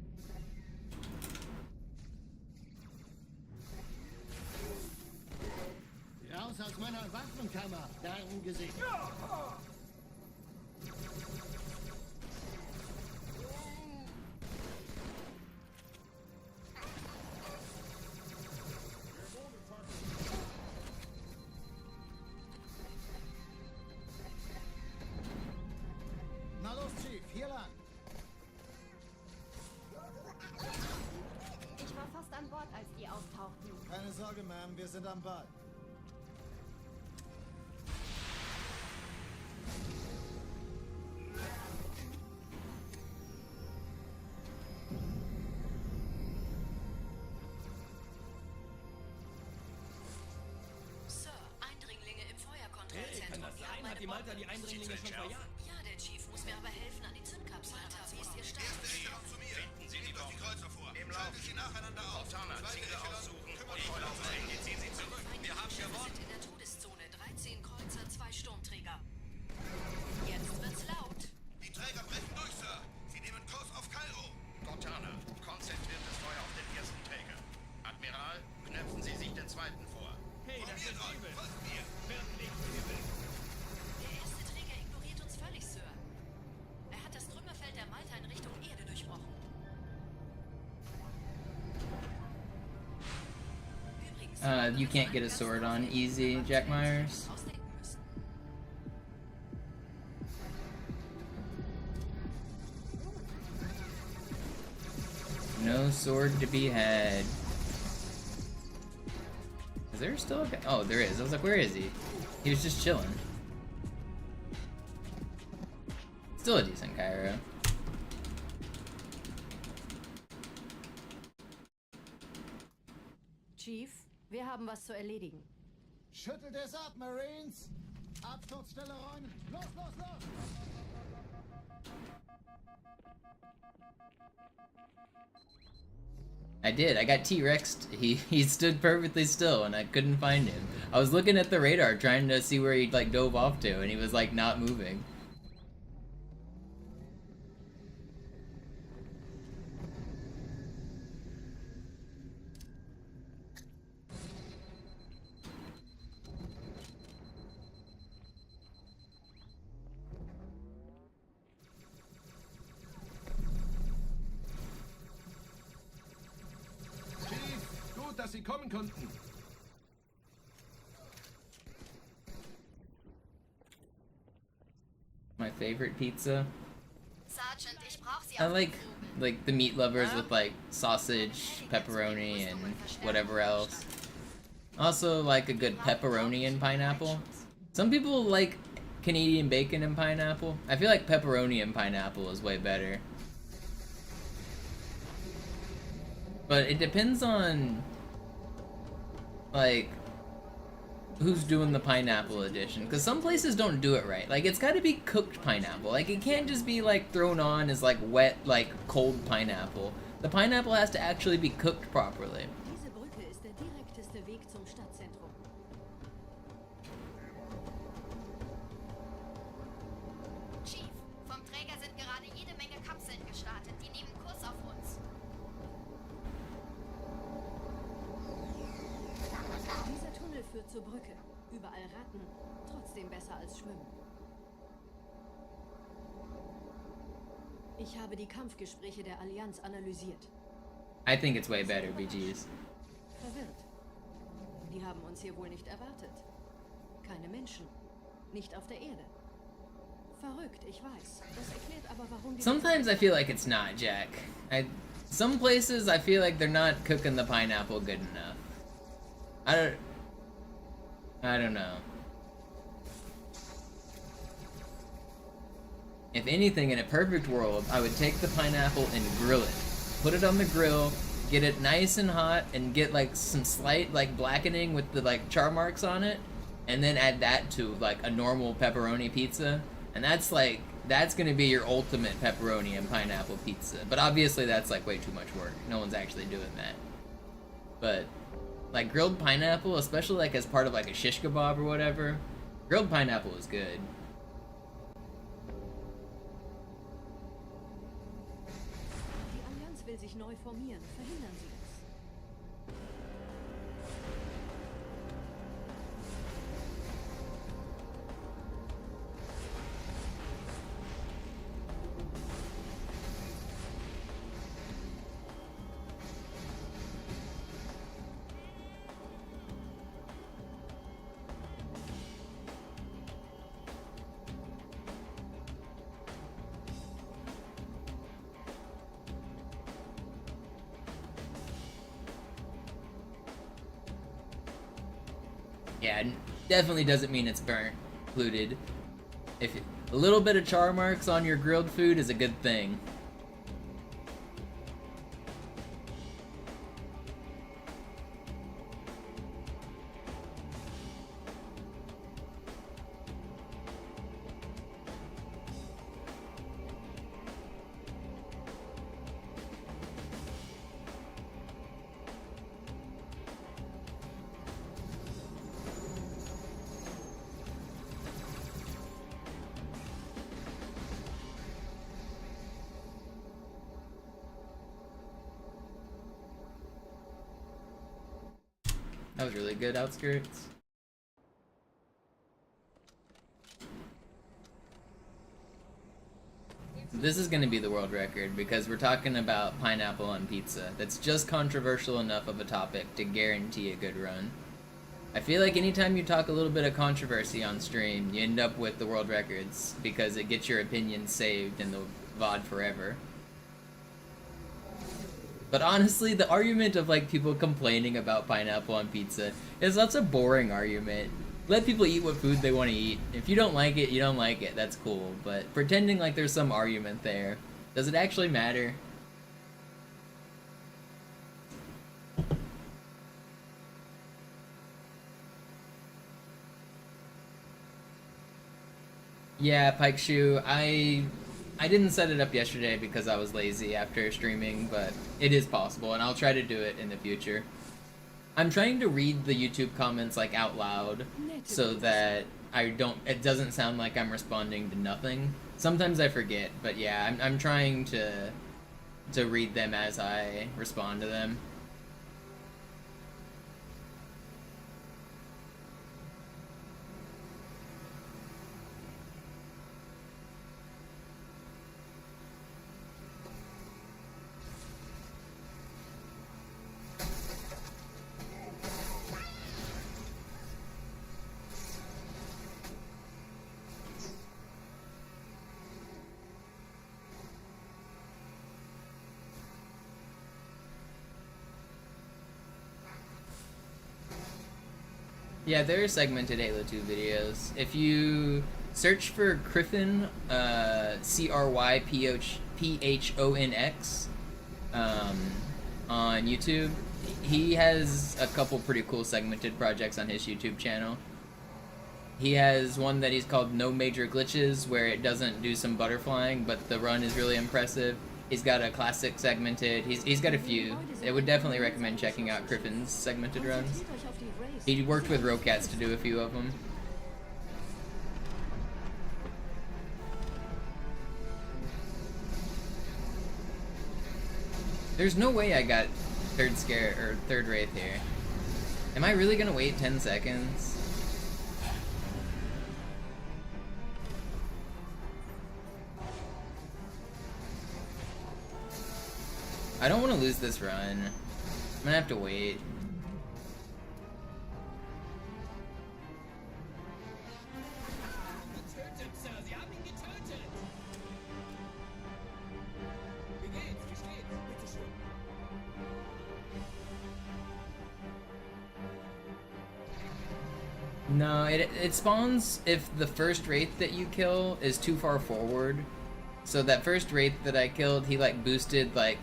Raus aus meiner Waffenkammer, Darmgesicht. Na los, Chief, hier lang. Ich war fast an Bord, als die auftauchten. Keine Sorge, Ma'am, wir sind am Ball. Sir, Eindringlinge im Feuerkontrollzentrum. Kann das sein? Hat die Malta die Eindringlinge schon verjagt? Ja, der Chief muss mir aber helfen, an die Zündkapsel. Wie ist Ihr Status? Zu mir. Finden Sie die die Kreuzer vor. Im Lauf. Sie nacheinander auf. Cortana, Ziele aussuchen. Ich laufe. Ziehen Sie zurück. Wir haben gewonnen. Wir sind in der Todeszone. 13 Kreuzer, 2 Sturmträger. Jetzt wird's laut. Die Träger brechen durch, Sir. Sie nehmen Kurs auf Kairo. Cortana, konzentriertes Feuer auf den ersten Träger. Admiral, knöpfen Sie sich den zweiten vor. Hey, das ist übel. Folgt mir. Wirklich übel. Der erste Träger ignoriert uns völlig, Sir. Er hat das Trümmerfeld der Malta in Richtung Erde durchbrochen. You can't get a sword on easy, Jack Myers. No sword to be had. Is there still a guy? Oh, there is. I was like, where is he? He was just chilling. Still a decent Cairo. Chief, wir haben was zu erledigen. Schüttelt es ab, Marines! Absturzstelle räumen! Los, los, los! I did. I got T-Rexed. He stood perfectly still, and I couldn't find him. I was looking at the radar, trying to see where he like dove off to, and he was like not moving. Gut, dass Sie kommen konnten. My favorite pizza. Sergeant, ich brauch Sie I auf like the meat lovers with like sausage, pepperoni, and whatever else. Also like a good pepperoni and pineapple. Some people like Canadian bacon and pineapple. I feel like pepperoni and pineapple is way better. But it depends on like who's doing the pineapple edition, because some places don't do it right. Like, it's got to be cooked pineapple. Like, it can't just be like thrown on as like wet, like cold pineapple. The pineapple has to actually be cooked properly. Diese Brücke ist der direkteste Weg zum Stadtzentrum. Chief, vom Träger sind gerade jede Menge Kapseln gestartet. Die nehmen Kurs auf uns. Dieser Tunnel führt zur Brücke. Überall Ratten. Trotzdem besser als Schwimmen. Ich habe die Kampfgespräche der Allianz analysiert. I think it's way better, BGs. Verwirrt. Die haben uns hier wohl nicht erwartet. Keine Menschen. Nicht auf der Erde. Verrückt, ich weiß. Das erklärt aber, warum die... Sometimes I feel like it's not, Jack. Some places I feel like they're not cooking the pineapple good enough. I don't know. If anything, in a perfect world, I would take the pineapple and grill it. Put it on the grill, get it nice and hot, and get like some slight like blackening with the like char marks on it, and then add that to like a normal pepperoni pizza. And that's gonna be your ultimate pepperoni and pineapple pizza. But obviously that's like way too much work. No one's actually doing that. But like grilled pineapple, especially like as part of like a shish kebab or whatever, grilled pineapple is good. Die Allianz will sich neu formieren. Verhindern Sie das. Yeah, definitely doesn't mean it's burnt, polluted. If a little bit of char marks on your grilled food is a good thing. That was really good, Outskirts. This is gonna be the world record because we're talking about pineapple on pizza. That's just controversial enough of a topic to guarantee a good run. I feel like anytime you talk a little bit of controversy on stream, you end up with the world records because it gets your opinion saved in the VOD forever. But honestly, the argument of like people complaining about pineapple on pizza is that's a boring argument. Let people eat what food they want to eat. If you don't like it, you don't like it. That's cool. But pretending like there's some argument there, does it actually matter? Yeah, Pike Shoe, I didn't set it up yesterday because I was lazy after streaming, but it is possible, and I'll try to do it in the future. I'm trying to read the YouTube comments like out loud so that it doesn't sound like I'm responding to nothing. Sometimes I forget, but yeah, I'm trying to read them as I respond to them. Yeah, there are segmented Halo 2 videos. If you search for Cryphon, Cryphonx, on YouTube, he has a couple pretty cool segmented projects on his YouTube channel. He has one that he's called No Major Glitches, where it doesn't do some butterflying, but the run is really impressive. He's got a classic segmented, he's got a few. I would definitely recommend checking out Cryphon's segmented runs. He worked with Rocats to do a few of them. There's no way I got third Wraith here. Am I really gonna wait 10 seconds? I don't want to lose this run. I'm gonna have to wait. No, it spawns if the first Wraith that you kill is too far forward. So that first Wraith that I killed, he like boosted like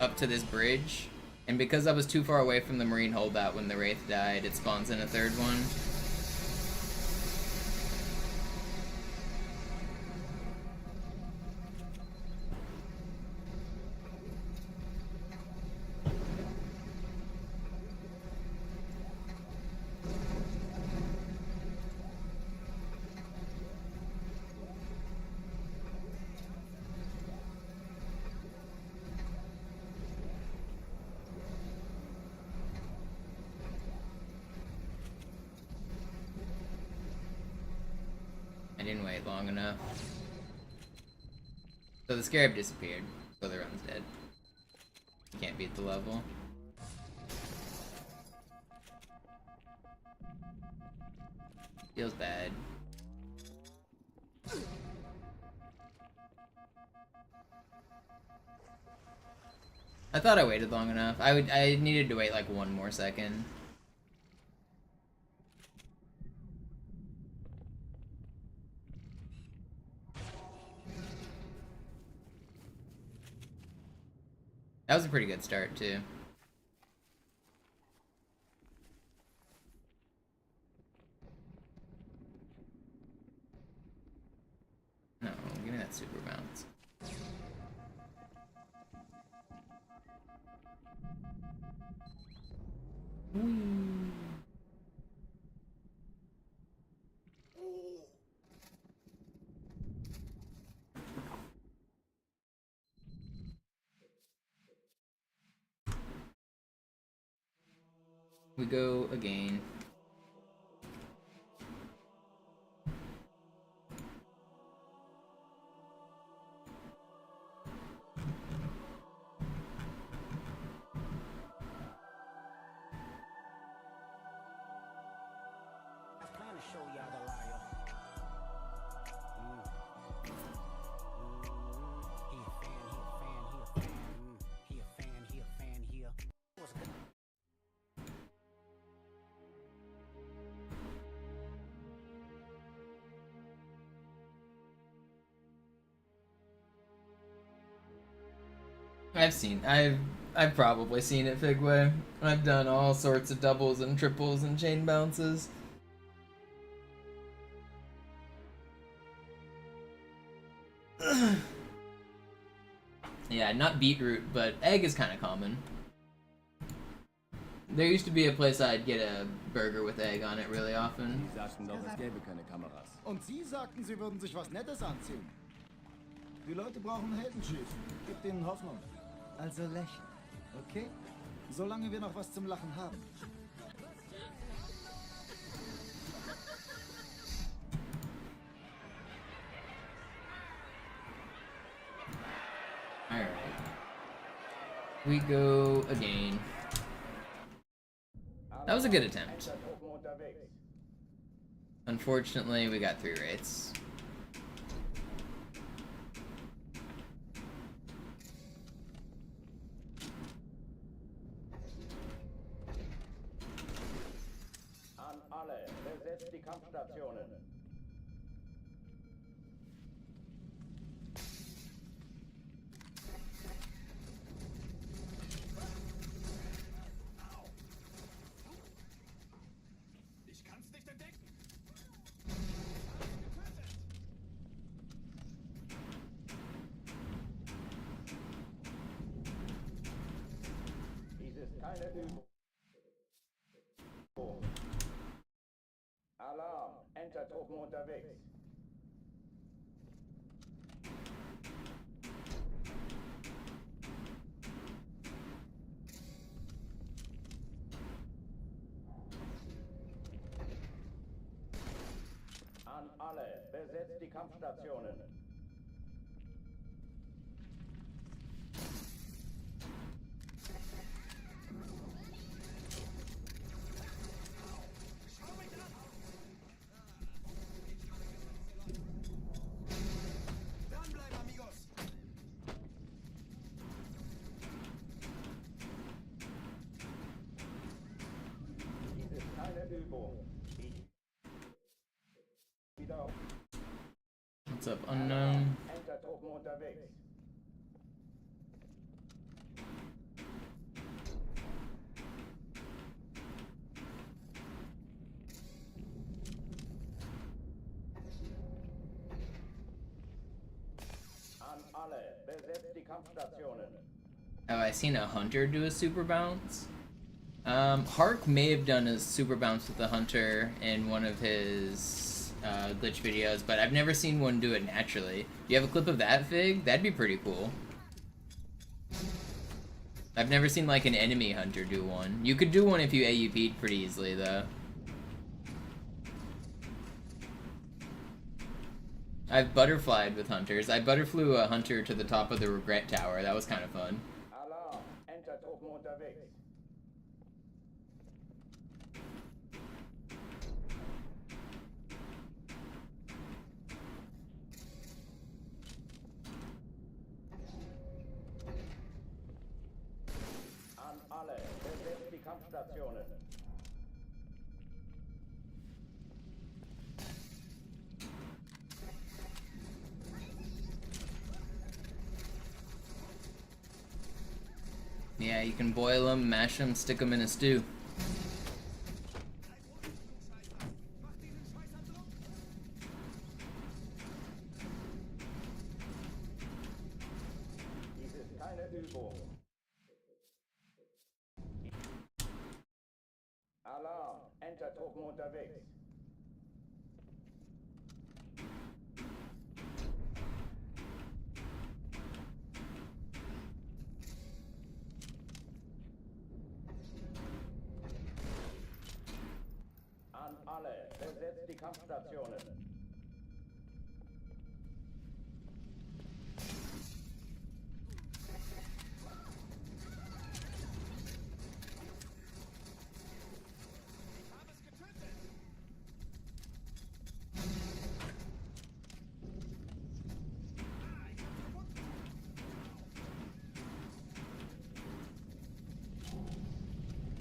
up to this bridge. And because I was too far away from the Marine holdout when the Wraith died, it spawns in a third one. Didn't wait long enough. So the Scarab disappeared, so the run's dead. Can't beat the level. Feels bad. I thought I waited long enough. I needed to wait like one more second. That was a pretty good start, too. No, give me that super bounce. We go again. I've probably seen it, Figway. I've done all sorts of doubles and triples and chain bounces. Yeah, not beetroot, but egg is kind of common. There used to be a place I'd get a burger with egg on it really often. Sie sagten doch, es gäbe keine Kameras. Und Sie sagten, Sie würden sich was Nettes anziehen. Die Leute brauchen Heldenschiss. Gib denen Hoffnung. Also lächeln, okay? Solange wir noch was zum Lachen haben. Alright. We go again. That was a good attempt. Unfortunately, we got 3 rates. An alle, besetzt die Kampfstationen. Ich kann's nicht entdecken. Dies ist keine Übung. Alarm, Entertruppen unterwegs. An alle, besetzt die Kampfstationen. Dranbleiben, amigos. Dies ist keine Übung. Wieder What's up, unknown? Entertruppen unterwegs. An alle, besetzt die Kampfstationen. Have I seen a hunter do a super bounce? Hark may have done a super bounce with the hunter in one of his glitch videos, but I've never seen one do it naturally. Do you have a clip of that, Fig? That'd be pretty cool. I've never seen like an enemy hunter do one. You could do one if you AUP'd pretty easily though. I've butterflied with hunters. I butterflew a hunter to the top of the regret tower. That was kind of fun. Alarm, Entertruppen unterwegs. An alle, besetzt die Kampfstationen. Yeah, you can boil them, mash them, stick them in a stew. Dies ist keine Übung. Alarm! Entertruppen unterwegs. An alle, besetzt die Kampfstationen.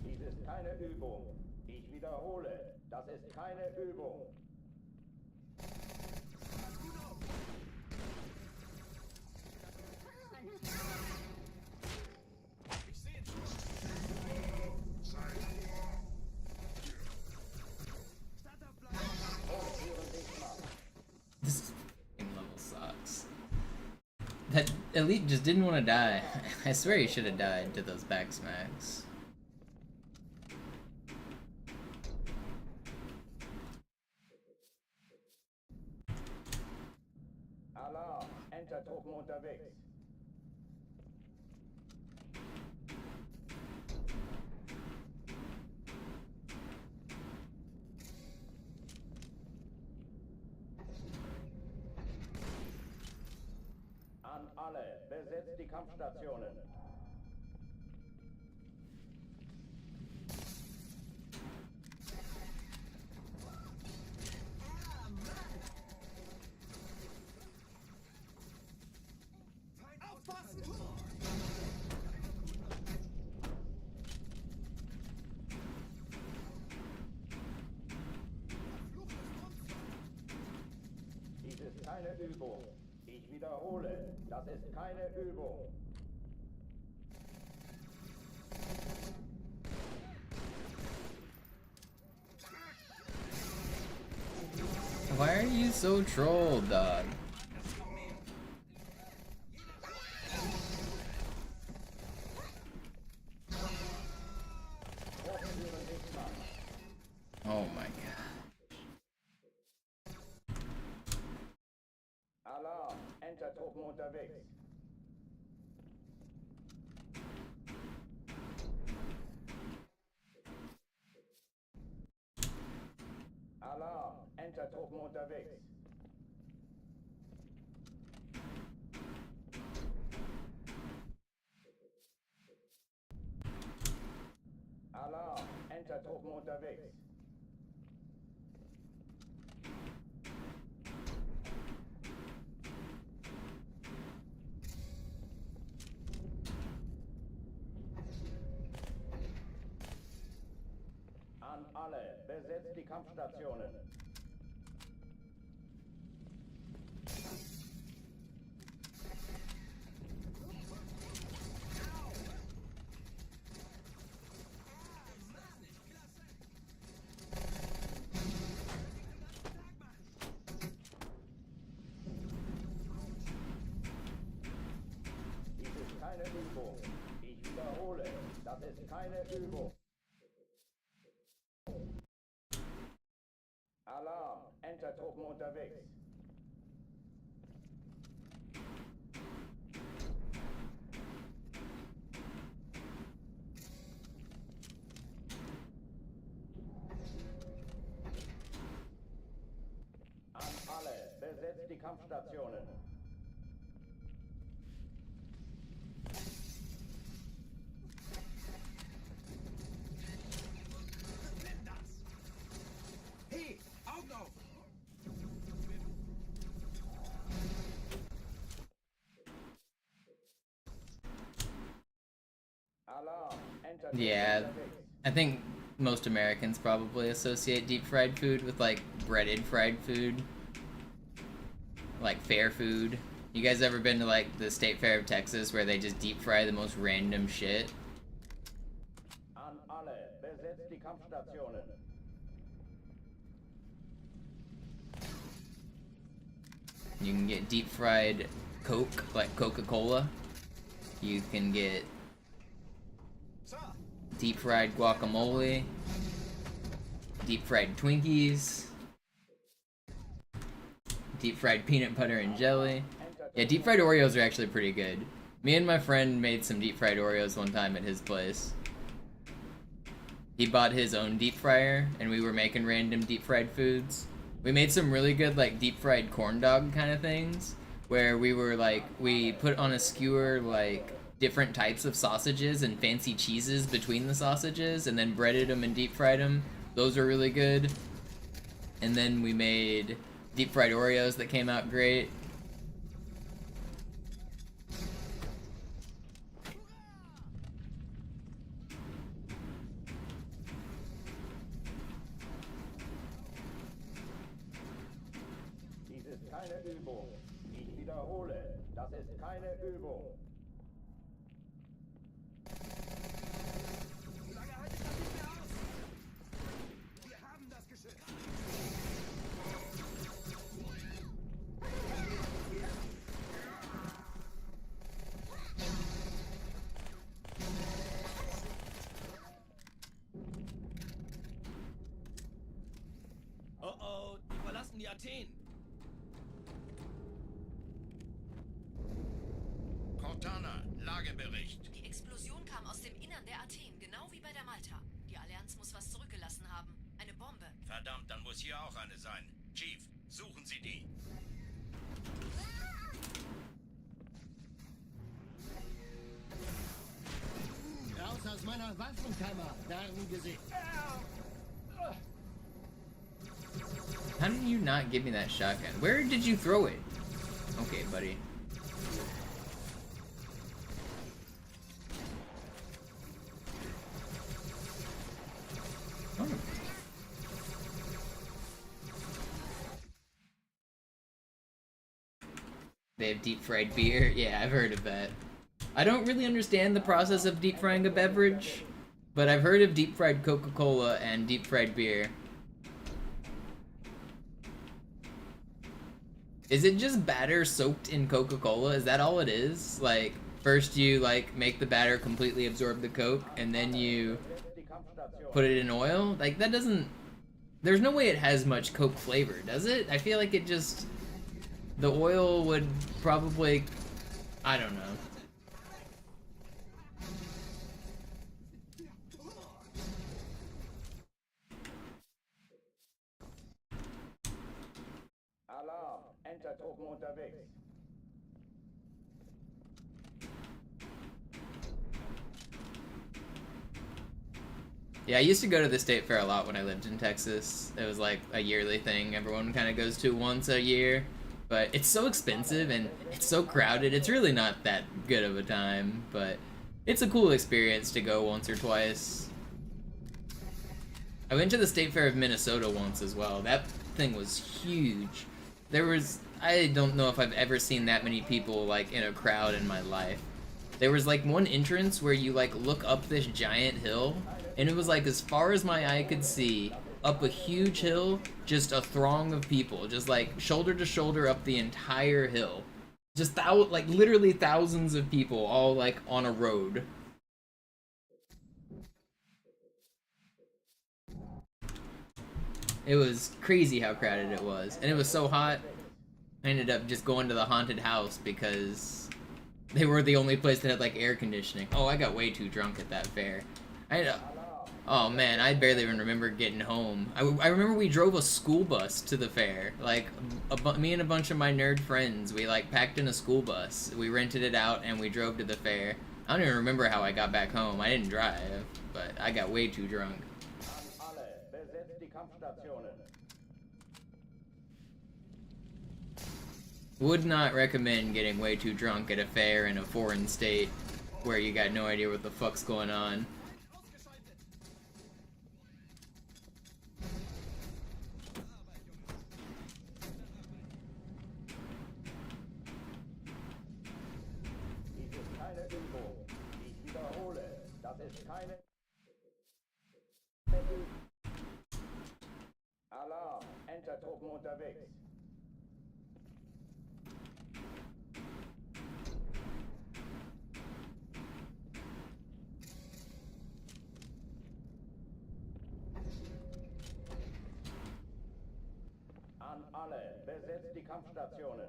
Dies ist keine Übung. Ich wiederhole, das ist keine Übung. This fucking level sucks. That elite just didn't want to die. I swear he should have died to those back smacks. Alarm! Entertruppen unterwegs. An alle, besetzt die Kampfstationen. Dies ist keine Übung. Ich wiederhole, das ist keine Übung. Why are you so trolled, dog? Oh my god. Alarm! Entertruppen unterwegs. Alarm! Entertruppen unterwegs. Alarm! Entertruppen unterwegs. An alle, besetzt die Kampfstationen. Dies ist keine Übung. Ich wiederhole, das ist keine Übung. Alarm! Entertruppen unterwegs. An alle, besetzt die Kampfstationen. Hey, Augen auf! Alarm! Entertruppen Yeah, unterwegs. I think most Americans probably associate deep fried food with like breaded fried food. Like fair food. You guys ever been to like the State Fair of Texas where they just deep fry the most random shit? Kampfstationen. You can get deep fried Coke, like Coca-Cola. You can get deep fried guacamole, deep fried Twinkies, deep fried peanut butter and jelly. Yeah, deep fried Oreos are actually pretty good. Me and my friend made some deep fried Oreos one time at his place. He bought his own deep fryer, and we were making random deep fried foods. We made some really good, like, deep fried corn dog kind of things, where we were, like, we put on a skewer, like, different types of sausages and fancy cheeses between the sausages, and then breaded them and deep fried them. Those are really good. And then we made deep fried Oreos that came out great. Dies ist keine Übung. Ich wiederhole, das ist keine Übung. Oh oh, die verlassen die Athen. Cortana, Lagebericht. Die Explosion kam aus dem Innern der Athen, genau wie bei der Malta. Die Allianz muss was zurückgelassen haben. Eine Bombe. Verdammt, dann muss hier auch eine sein. Chief, suchen Sie die. Raus aus meiner Waffenkammer, Narrengesicht. How did you not give me that shotgun? Where did you throw it? Okay, buddy. Oh. They have deep fried beer? Yeah, I've heard of that. I don't really understand the process of deep frying a beverage, but I've heard of deep fried Coca-Cola and deep fried beer. Is it just batter soaked in Coca-Cola? Is that all it is? Like, first you, like, make the batter completely absorb the Coke, and then you put it in oil? Like, that doesn't... There's no way it has much Coke flavor, does it? I feel like it just... The oil would probably... I don't know. Alarm, Entertruppen unterwegs. Yeah, I used to go to the State Fair a lot when I lived in Texas. It was like a yearly thing everyone kind of goes to once a year. But it's so expensive and it's so crowded. It's really not that good of a time, but it's a cool experience to go once or twice. I went to the State Fair of Minnesota once as well. That thing was huge. I don't know if I've ever seen that many people like in a crowd in my life. There was like one entrance where you like look up this giant hill, and it was like as far as my eye could see, up a huge hill, just a throng of people, just like shoulder to shoulder up the entire hill. Just like literally thousands of people all like on a road. It was crazy how crowded it was, and it was so hot. I ended up just going to the haunted house because they were the only place that had like air conditioning. Oh, I got way too drunk at that fair. Oh man, I barely even remember getting home. I remember we drove a school bus to the fair. Like, me and a bunch of my nerd friends, we like packed in a school bus. We rented it out and we drove to the fair. I don't even remember how I got back home. I didn't drive, but I got way too drunk. Would not recommend getting way too drunk at a fair in a foreign state where you got no idea what the fuck's going on. Dies ist keine Übung. Ich wiederhole, das ist keine Übung. Truppen unterwegs. An alle, besetzt die Kampfstationen.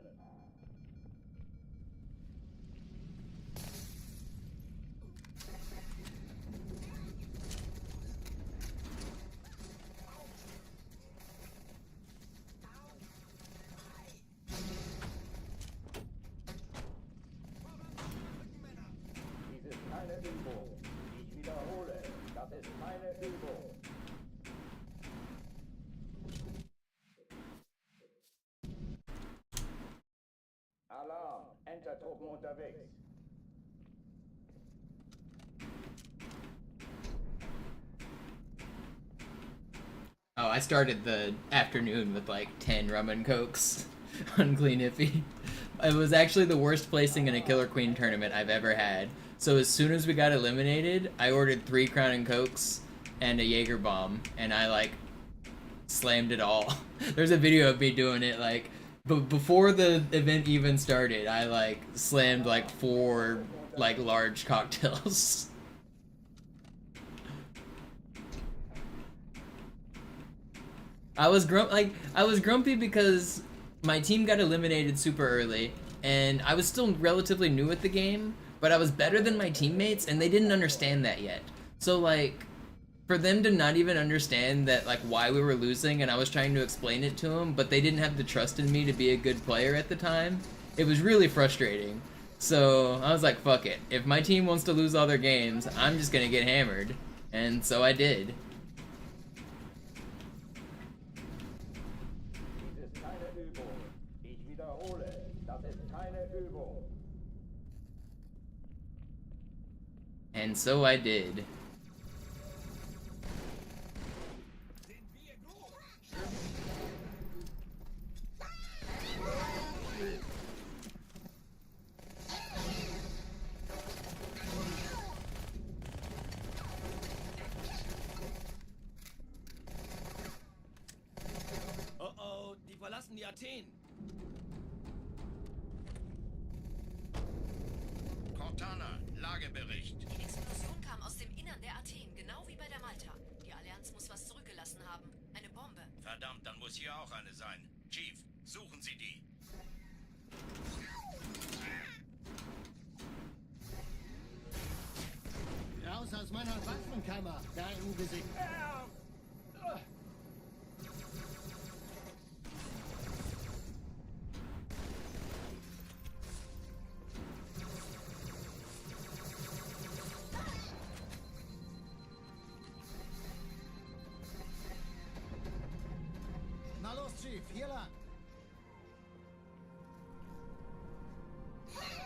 Dies ist keine Übung. Ich wiederhole, das ist keine Übung. Alarm, Entertruppen unterwegs. Oh, I started the afternoon with like 10 rum and cokes on Clean Hippie. It was actually the worst placing in a Killer Queen tournament I've ever had. So as soon as we got eliminated, I ordered 3 Crown and Cokes and a Jaeger bomb, and I like slammed it all. There's a video of me doing it like, but before the event even started, I like slammed like 4 like large cocktails. I was grumpy because my team got eliminated super early, and I was still relatively new at the game, but I was better than my teammates, and they didn't understand that yet. So like, for them to not even understand that like why we were losing, and I was trying to explain it to them, but they didn't have the trust in me to be a good player at the time, it was really frustrating. So I was like, fuck it. If my team wants to lose all their games, I'm just gonna get hammered. And so I did. And so I did. Oh oh, die verlassen die Athen. Cortana, Lagebericht. Die Explosion kam aus dem Innern der Athen, genau wie bei der Malta. Die Allianz muss was zurückgelassen haben. Eine Bombe. Verdammt, dann muss hier auch eine sein. Chief, suchen Sie die. Raus aus meiner Waffenkammer, da im Gesicht. Na los, Chief, hier lang.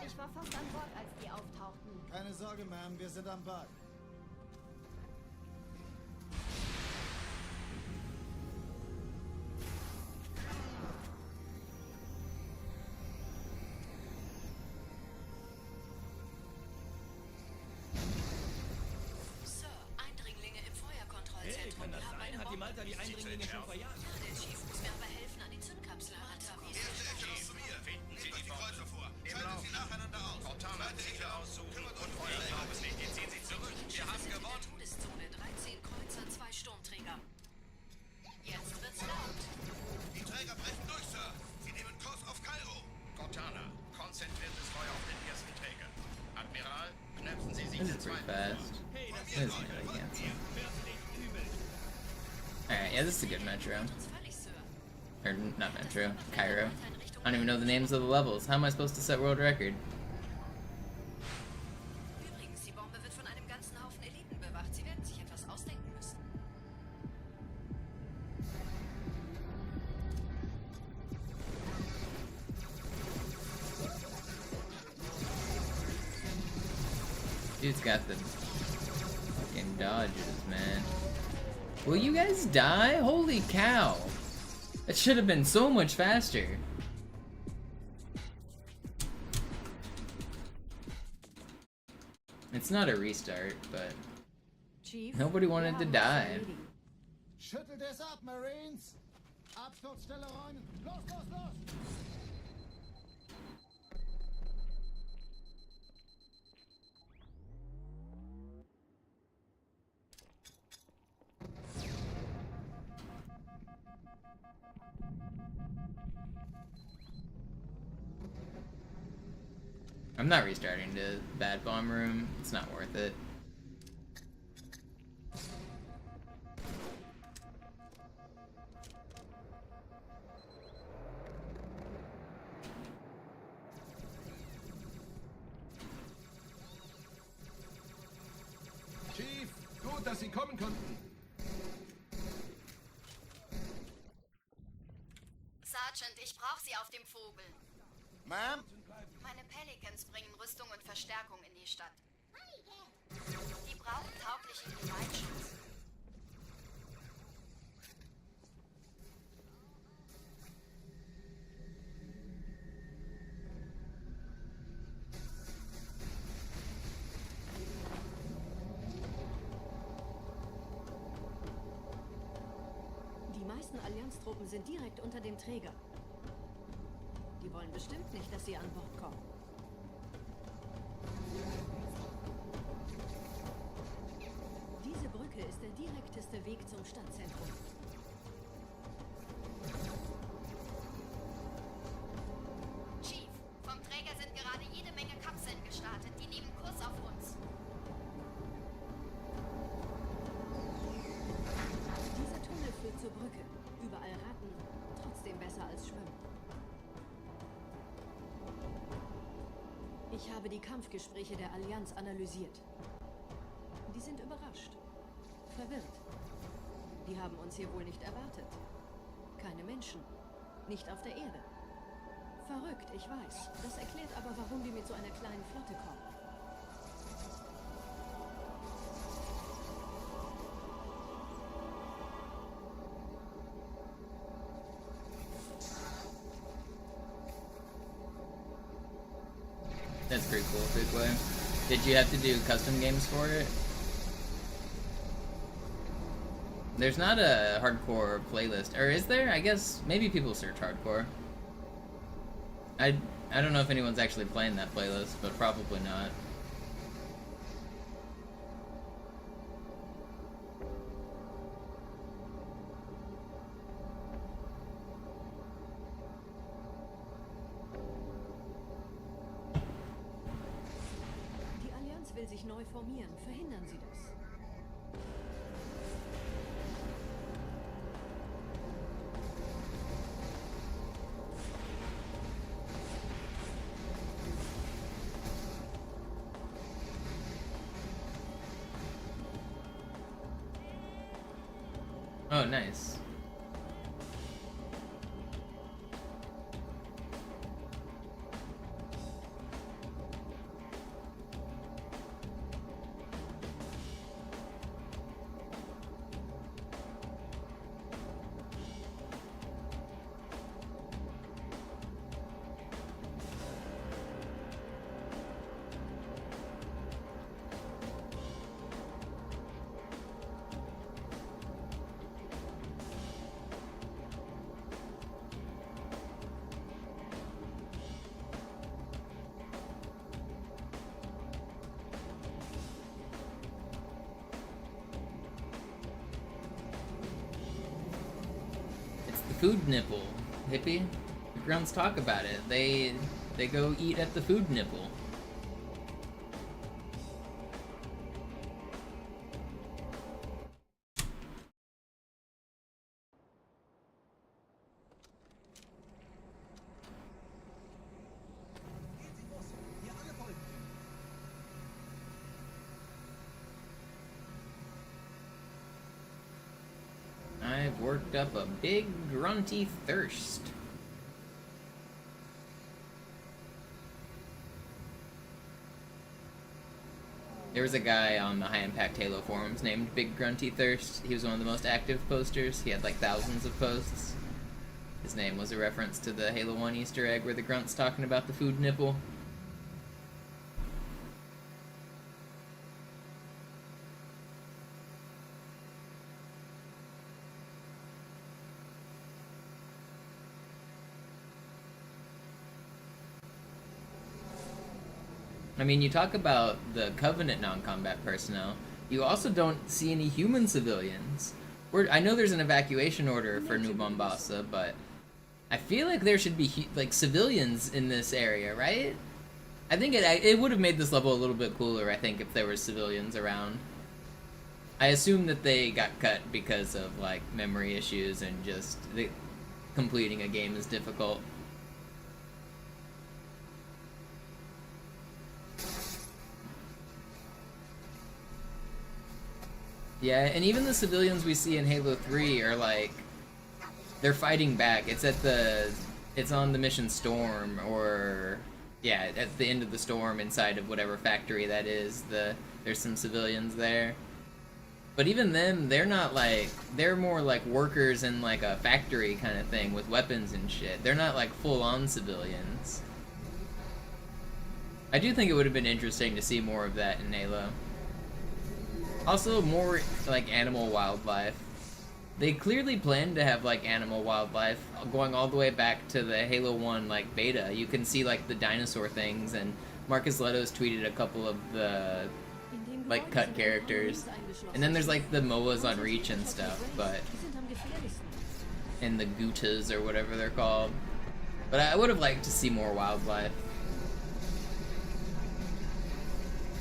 Ich war fast an Bord, als die auftauchten. Keine Sorge, Ma'am, wir sind am Bug. Sir, Eindringlinge im Feuerkontrollzentrum. Kann das sein? Hat die Malta die Eindringlinge schon verjagt? Ja, der Chief muss mir aber helfen, an die Zündkapsel heranzukommen. Zu mir. Finden Sie die Kreuzer vor. Schalten Sie nacheinander aus. Cortana, Ziele aussuchen und Feuer. Ich glaube es nicht. Jetzt ziehen Sie zurück. Wir haben gewonnen. Todeszone, 13 Kreuzer, 2 Sturmträger. Jetzt wird's laut. Die Träger brechen durch, Sir. Sie nehmen Kurs auf Kairo. Cortana, konzentriertes Feuer auf den ersten Träger. Admiral, knöpfen Sie sich This den is pretty zweiten fast. vor. This is really cancel. Alright, yeah, this is a good metro. Or, not metro, Cairo. I don't even know the names of the levels. How am I supposed to set world record? Übrigens, die Bombe wird von einem ganzen Haufen Eliten bewacht. Sie werden sich etwas ausdenken müssen. Dude's got the fucking dodges, man. Will you guys die? Holy cow! That should have been so much faster. It's not a restart, but Chief, nobody wanted to die. Schüttelt es ab, Marines! Absturzstelle räumen! Los, los, los! I'm not restarting the bad bomb room. It's not worth it. Chief, gut, dass Sie kommen konnten. Sergeant, ich brauche Sie auf dem Vogel. Ma'am? Meine Pelicans bringen Rüstung und Verstärkung in die Stadt. Die brauchen tauglichen Gemeinschutz. Die meisten Allianztruppen sind direkt unter dem Träger. Die wollen bestimmt nicht, dass sie an Bord kommen. Diese Brücke ist der direkteste Weg zum Stadtzentrum. Chief, vom Träger sind gerade jede Menge Kapseln gestartet. Die nehmen Kurs auf uns. Dieser Tunnel führt zur Brücke. Überall Ratten. Trotzdem besser als Schwimmen. Ich habe die Kampfgespräche der Allianz analysiert. Die sind überrascht. Verwirrt. Die haben uns hier wohl nicht erwartet. Keine Menschen. Nicht auf der Erde. Verrückt, ich weiß. Das erklärt aber, warum die mit so einer kleinen Flotte kommen. That's pretty cool, Freakway. Did you have to do custom games for it? There's not a hardcore playlist, or is there? I guess maybe people search hardcore. I don't know if anyone's actually playing that playlist, but probably not. Die Allianz will sich neu formieren. Verhindern Sie das. Oh, nice. Food nipple, hippie. The grunts talk about it. They go eat at the food nipple. I've worked up a big grunty thirst. There was a guy on the High Impact Halo forums named Big Grunty Thirst. He was one of the most active posters. He had like thousands of posts. His name was a reference to the Halo 1 Easter egg where the grunt's talking about the food nipple. I mean, you talk about the Covenant non-combat personnel. You also don't see any human civilians. I know there's an evacuation order for New Mombasa, but I feel like there should be like civilians in this area, right? I think it would have made this level a little bit cooler, I think, if there were civilians around. I assume that they got cut because of like memory issues and just completing a game is difficult. Yeah, and even the civilians we see in Halo 3 are like, they're fighting back. It's on the mission Storm, or yeah, at the end of the Storm inside of whatever factory that is. There's some civilians there. But even them, they're not like, they're more like workers in like a factory kind of thing with weapons and shit. They're not like full-on civilians. I do think it would have been interesting to see more of that in Halo. Also, more like animal wildlife. They clearly planned to have like animal wildlife going all the way back to the Halo 1 like beta. You can see like the dinosaur things, and Marcus Leto's tweeted a couple of the like cut characters. And then there's like the MOAs on Reach and stuff, but and the Gutas or whatever they're called. But I would have liked to see more wildlife.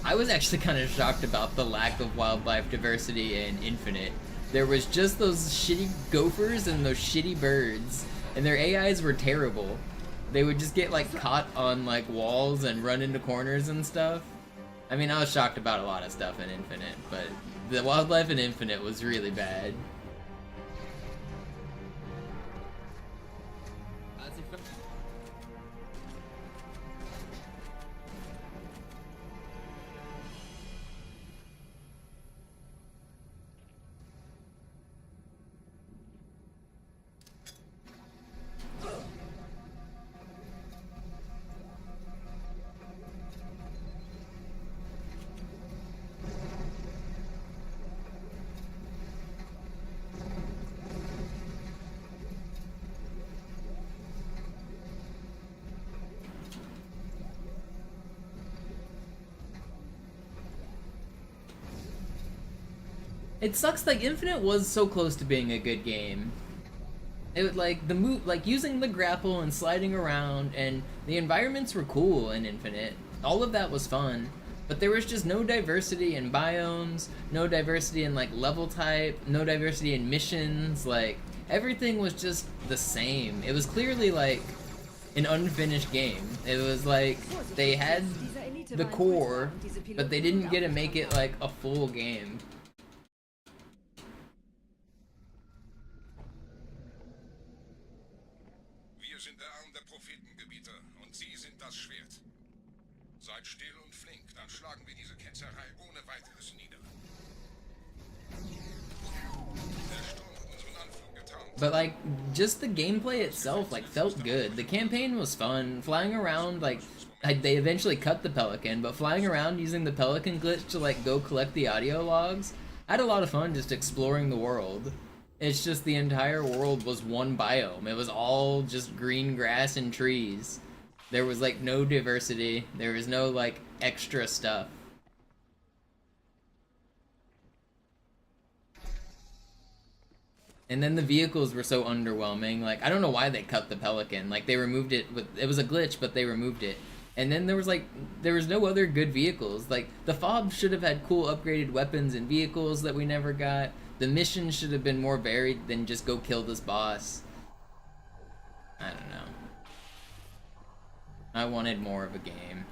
I was actually kind of shocked about the lack of wildlife diversity in Infinite. There was just those shitty gophers and those shitty birds, and their AIs were terrible. They would just get like caught on like walls and run into corners and stuff. I mean, I was shocked about a lot of stuff in Infinite, but the wildlife in Infinite was really bad. It sucks, like, Infinite was so close to being a good game. It would, like, using the grapple and sliding around, and the environments were cool in Infinite. All of that was fun, but there was just no diversity in biomes, no diversity in, like, level type, no diversity in missions, like, everything was just the same. It was clearly, like, an unfinished game. It was like, they had the core, but they didn't get to make it, like, a full game. Seid still und flink, dann schlagen wir diese Ketzerei ohne weiteres nieder. Der Sturm hat unseren Anflug getarnt. But like, just the gameplay itself like felt good. The campaign was fun. Flying around, like, they eventually cut the Pelican, but flying around using the Pelican glitch to like go collect the audio logs, I had a lot of fun just exploring the world. It's just the entire world was one biome. It was all just green grass and trees. There was like no diversity. There was no like extra stuff. And then the vehicles were so underwhelming. Like, I don't know why they cut the Pelican. Like, they removed it it was a glitch, but they removed it. And then there was no other good vehicles. Like, the FOB should have had cool upgraded weapons and vehicles that we never got. The mission should have been more varied than just go kill this boss. I don't know. I wanted more of a game.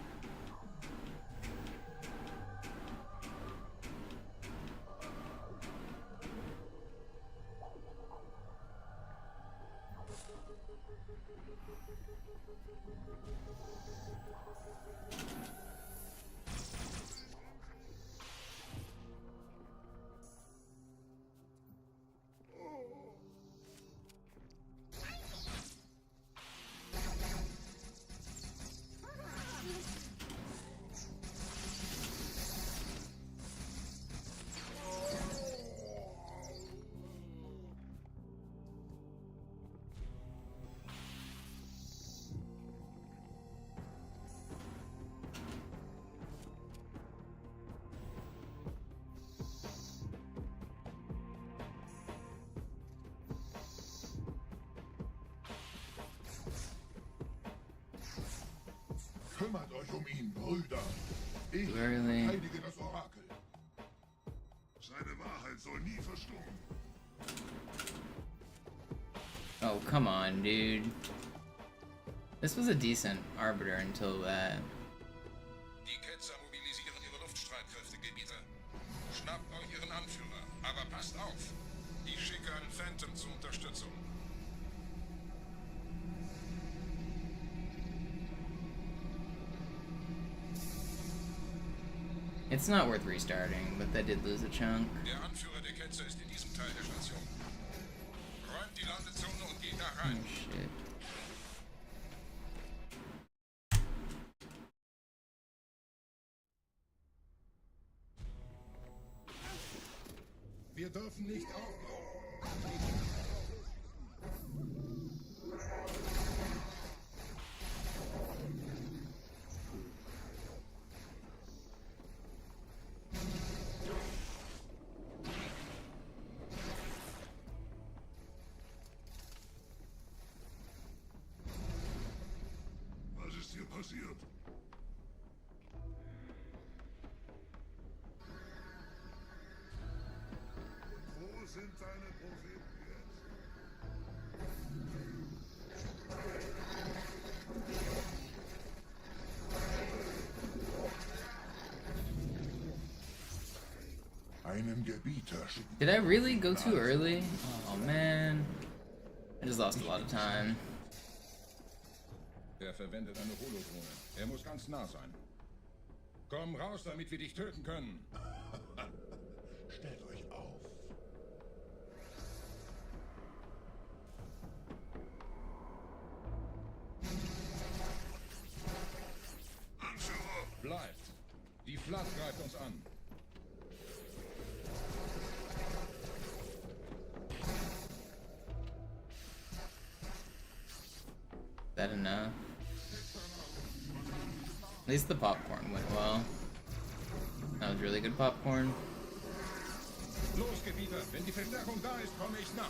Kümmert euch ihn, Brüder. Ich Really? verteidige das Orakel. Seine Wahrheit soll nie verstummen. Oh, come on, dude. This was a decent Arbiter until that. Die Ketzer mobilisieren ihre Luftstreitkräfte, Schnappt euch ihren Anführer, aber passt auf. Ich schicke einen Phantom zur Unterstützung. It's not worth restarting, but that did lose a chunk. Der Anführer der Ketzer ist in diesem Teil der Station. Räumt die Landezone und geht da rein. Oh, shit. Wir dürfen nicht aufbrauchen. Was ist hier passiert? Wo sind deine Propheten jetzt? Einen Gebieter schicken. Did I really go too early? Oh man. I just lost a lot of time. Er verwendet eine Holodrohne. Er muss ganz nah sein. Komm raus, damit wir dich töten können. Stellt euch auf. Anführer! Bleibt! Die Flat greift uns an. Is that enough? At least the popcorn went well. That was really good popcorn. Los, Gebieter! Wenn die Verstärkung da ist, komme ich nach.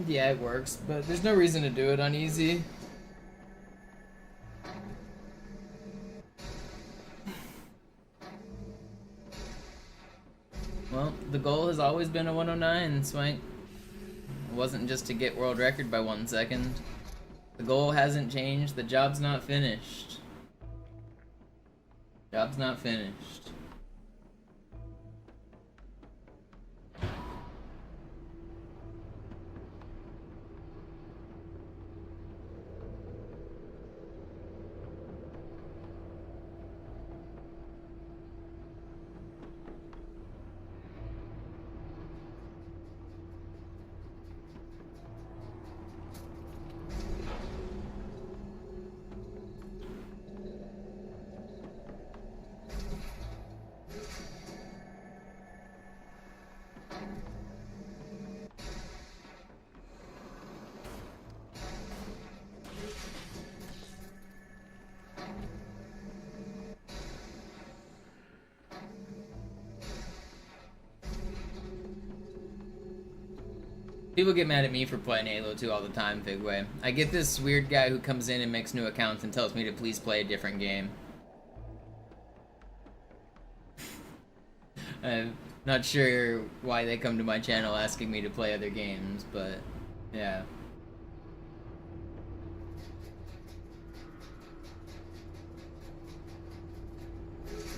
Yeah, it works, but there's no reason to do it on easy. Well, the goal has always been a 109, Swank. It wasn't just to get world record by 1 second. The goal hasn't changed, the job's not finished. Job's not finished. People get mad at me for playing Halo 2 all the time, Figway. I get this weird guy who comes in and makes new accounts and tells me to please play a different game. I'm not sure why they come to my channel asking me to play other games, but Yeah.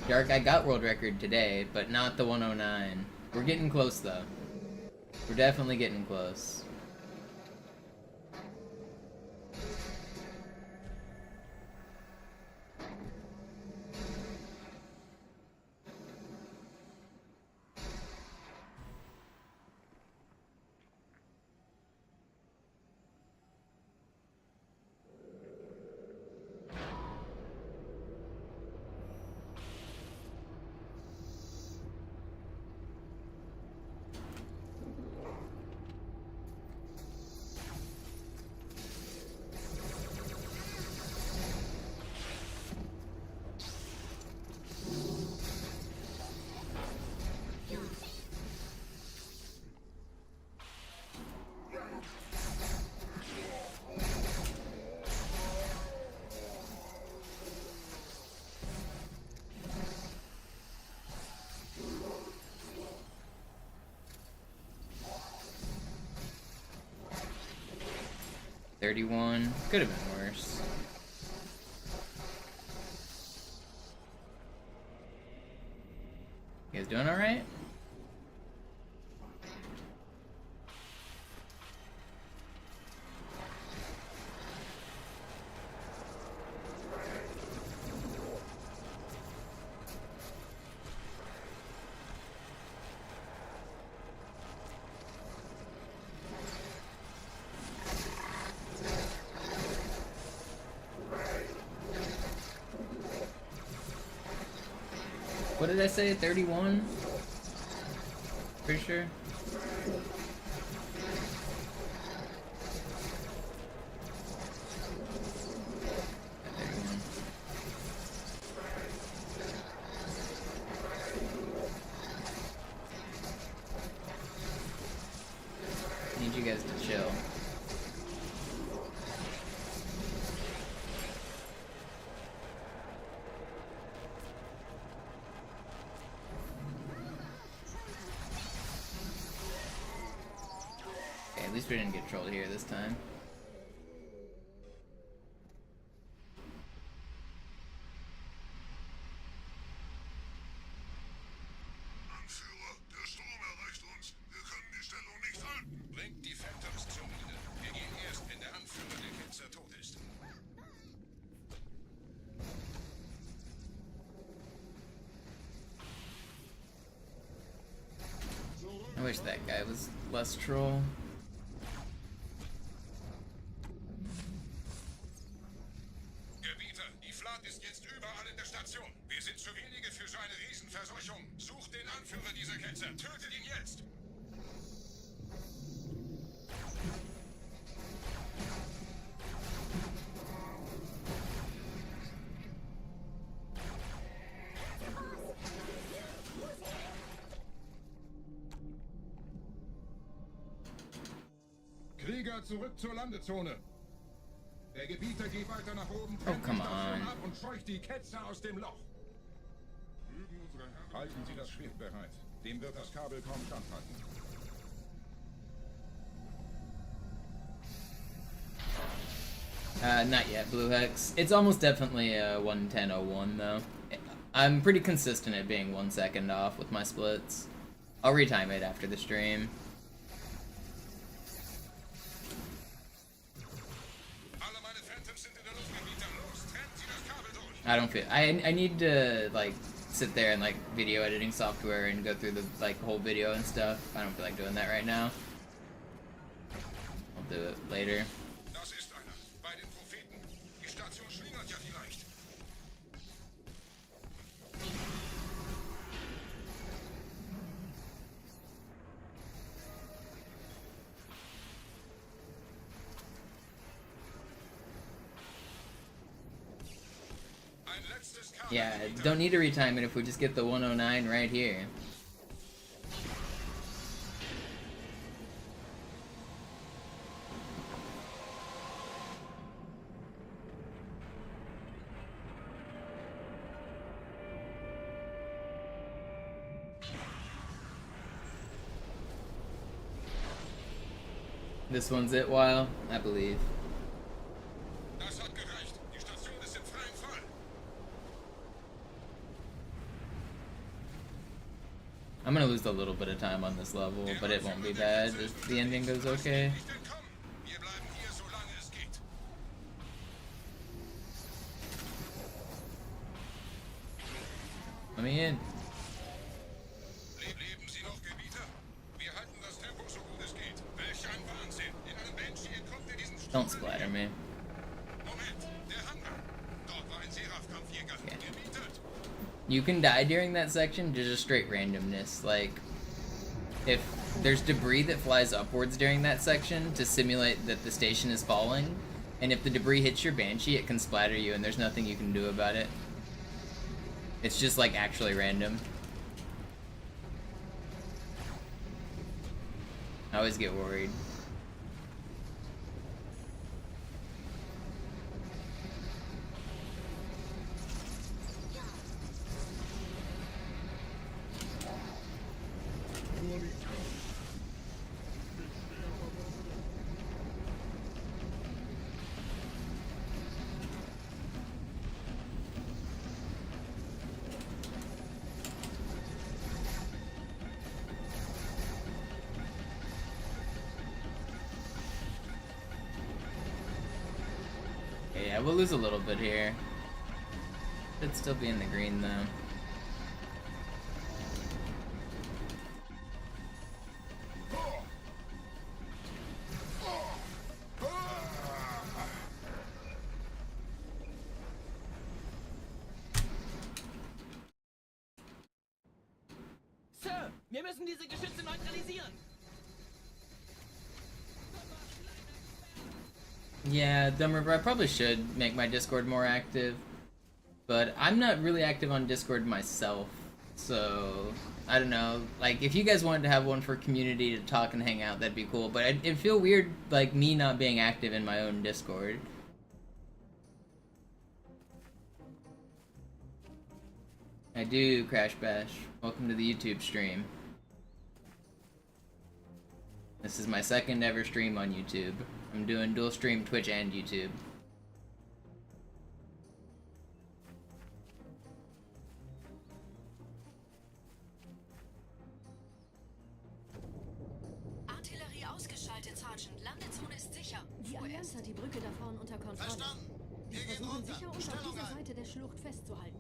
Dark, I got world record today, but not the 109. We're getting close, though. We're definitely getting close. $31. Could have been worse. You guys doing alright? What did I say? 31? Pretty sure. Need you guys to chill. At least we didn't get trolled here this time. Anführer, der Sturm erreicht uns. Wir können die Stellung nicht halten. Bringt die Phantoms zur Mine. Wir gehen erst, wenn der Anführer der Ketzer tot ist. I wish that guy was less troll. Gebieter, die Flat ist jetzt überall in der Station. Wir sind zu wenige für so eine Riesenverseuchung. Sucht den Anführer dieser Ketzer. Tötet ihn jetzt! Krieger, zurück zur Landezone. Der Gebieter geht weiter nach oben, Oh, trennt die come Station on. ab und scheucht die Ketzer aus dem Loch. Halten Sie das Schwert bereit. Dem wird das Kabel kaum standhalten. Not yet, Blue Hex. It's almost definitely a 1:10:01 though. I'm pretty consistent at being 1 second off with my splits. I'll retime it after the stream. I don't feel I need to like sit there and like video editing software and go through the like whole video and stuff. I don't feel like doing that right now. I'll do it later. Das ist einer. Bei den Propheten. Die Station schlingert ja vielleicht. Yeah, don't need to retime it if we just get the 109 right here. This one's it, Weil, I believe. Das hat gereicht. Die Station ist im freien Fall. I'm gonna lose a little bit of time on this level, but it won't be bad if the ending goes okay. Wir bleiben hier, solange es geht. Let me in. Leben Sie noch, Gebieter? Wir halten das Tempo so gut es geht. Welch ein Wahnsinn. In einem Banshee entkommt ihr diesen Sturm. Don't splatter me. Moment, der Hangar. Dort war ein Seraph-Kampfjäger. Gebietet. You can die during that section, just straight randomness. Like, if there's debris that flies upwards during that section to simulate that the station is falling, and if the debris hits your Banshee, it can splatter you, and there's nothing you can do about it. It's just like actually random. I always get worried. Yeah, we'll lose a little bit here. Should still be in the green though. Sir, wir müssen diese Geschütze neutralisieren. Yeah, Dumb River, I probably should make my Discord more active, but I'm not really active on Discord myself, so I don't know. Like, if you guys wanted to have one for community to talk and hang out, that'd be cool, but it'd feel weird, like, me not being active in my own Discord. I do, Crash Bash. Welcome to the YouTube stream. This is my second ever stream on YouTube. I'm doing dual stream Twitch and YouTube. Artillerie ausgeschaltet, Sergeant. Landezone ist sicher. Die Allianz hat die Brücke da vorne unter Kontrolle. Wir versuchen sicher, uns auf dieser Seite der Schlucht festzuhalten.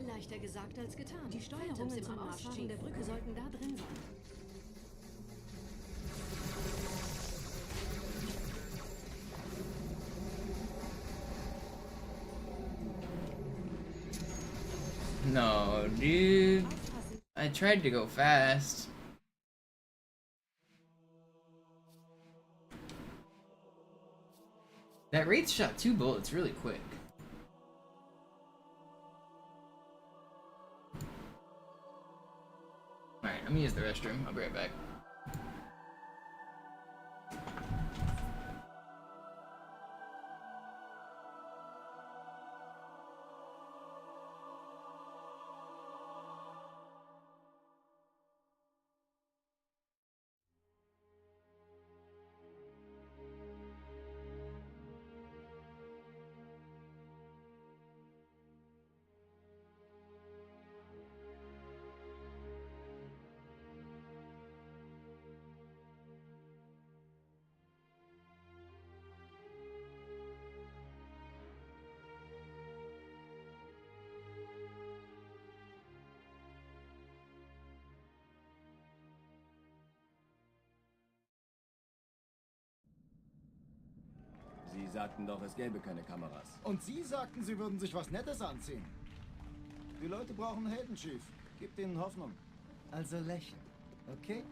Leichter gesagt als getan. Die Steuerungen zum Ausfahren der Brücke sollten da drin sein. No, dude. I tried to go fast. That Wraith shot 2 bullets really quick. Alright, I'm gonna use the restroom. I'll be right back. Sie sagten doch, es gäbe keine Kameras. Und Sie sagten, Sie würden sich was Nettes anziehen. Die Leute brauchen Helden, Chief. Gib ihnen Hoffnung. Also lächeln, okay?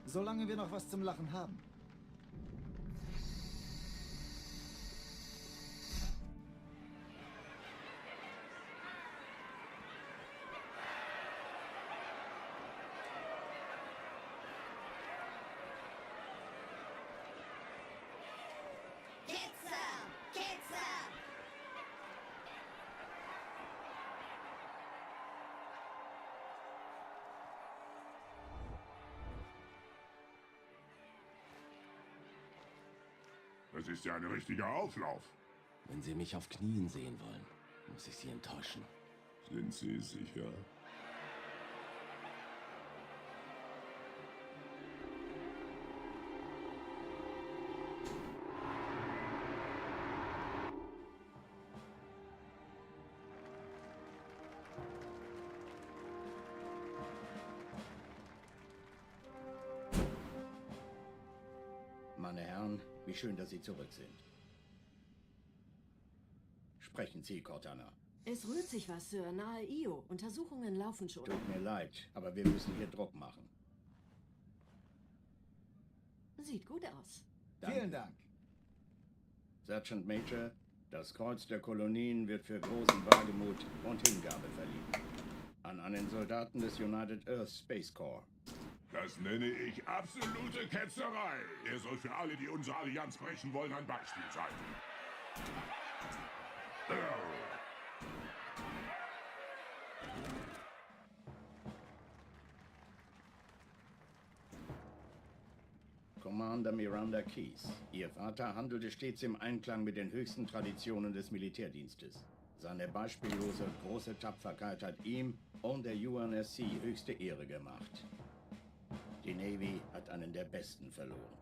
Solange wir noch was zum Lachen haben. Das ist ja ein richtiger Auflauf. Wenn Sie mich auf Knien sehen wollen, muss ich Sie enttäuschen. Sind Sie sicher? Meine Herren, wie schön, dass Sie zurück sind. Sprechen Sie, Cortana. Es rührt sich was, Sir, nahe Io. Untersuchungen laufen schon. Tut mir leid, aber wir müssen hier Druck machen. Sieht gut aus. Danke. Vielen Dank. Sergeant Major, das Kreuz der Kolonien wird für großen Wagemut und Hingabe verliehen. An einen Soldaten des United Earth Space Corps. Das nenne ich absolute Ketzerei. Er soll für alle, die unsere Allianz brechen wollen, ein Beispiel sein. Commander Miranda Keys. Ihr Vater handelte stets im Einklang mit den höchsten Traditionen des Militärdienstes. Seine beispiellose große Tapferkeit hat ihm und der UNSC höchste Ehre gemacht. Die Navy hat einen der besten verloren.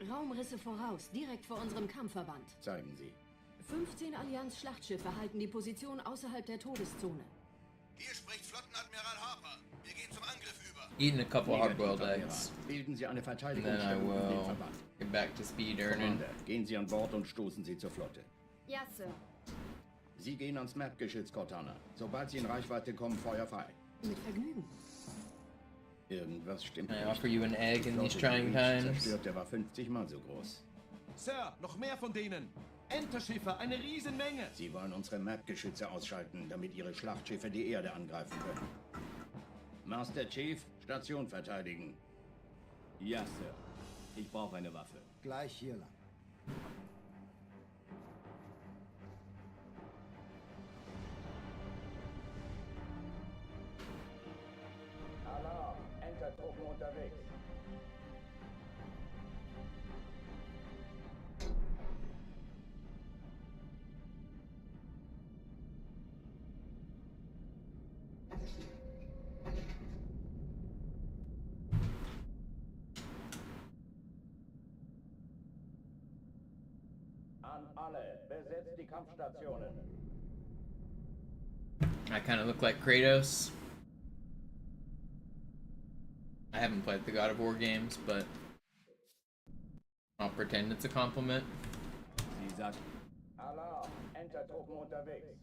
Raumrisse voraus, direkt vor unserem Kampfverband. Zeigen Sie. 15 Allianz-Schlachtschiffe halten die Position außerhalb der Todeszone. Hier spricht Flottenadmiral Harper. Wir gehen zum Angriff über. Eating a couple hard-boiled eggs. Bilden Sie eine And then I Verteidigungsstellung um den will Verband. get back to Speedrun. Commander, gehen Sie an Bord und stoßen Sie zur Flotte. Ja, Sir. Sie gehen ans Map-Geschütz, Cortana. Sobald Sie in Reichweite kommen, Feuer frei. Mit Vergnügen. Irgendwas stimmt Can I nicht. offer you an egg in Die these Flotte, trying die times? zerstört, der war 50 Mal so groß. Sir, noch mehr von denen. Enterschiffe, eine Riesenmenge. Sie wollen unsere Map-Geschütze ausschalten, damit Ihre Schlachtschiffe die Erde angreifen können. Master Chief, Station verteidigen. Ja, Sir. Ich brauche eine Waffe. Gleich hier lang. Alarm, Entertruppen unterwegs. An alle, besetzt die Kampfstationen. I kind of look like Kratos. I haven't played the God of War games, but I'll pretend it's a compliment. Sie sagt, Alarm, Entertruppen unterwegs.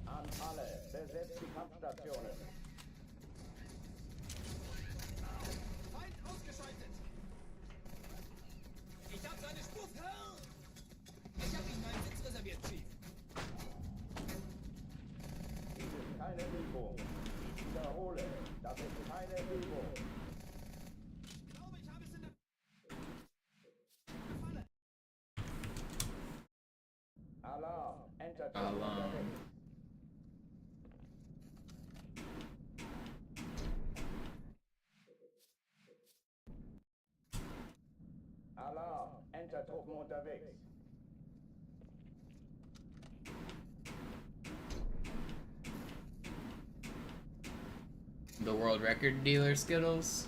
An alle, besetzt die Kampfstationen. Feind ausgeschaltet! Ich hab seine Spur. Ich hab ihm meinen Sitz reserviert, Chief. Dies ist keine Übung. Ich wiederhole, das ist keine Übung. Ich glaube, ich habe es in der Falle. Alarm, Entertruppen Alarm. unterwegs. Alarm, Entertruppen unterwegs. The world record dealer Skittles.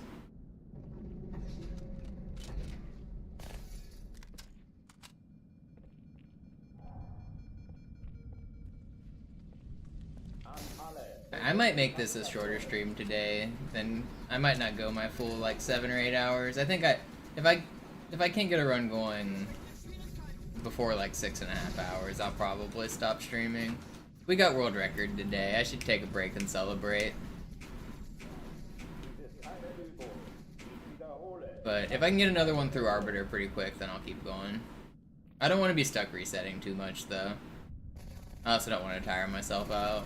I might make this a shorter stream today. Then I might not go my full like 7 or 8 hours. I think if I can't get a run going before like 6.5 hours, I'll probably stop streaming. We got world record today. I should take a break and celebrate. But if I can get another one through Arbiter pretty quick, then I'll keep going. I don't want to be stuck resetting too much, though. I also don't want to tire myself out.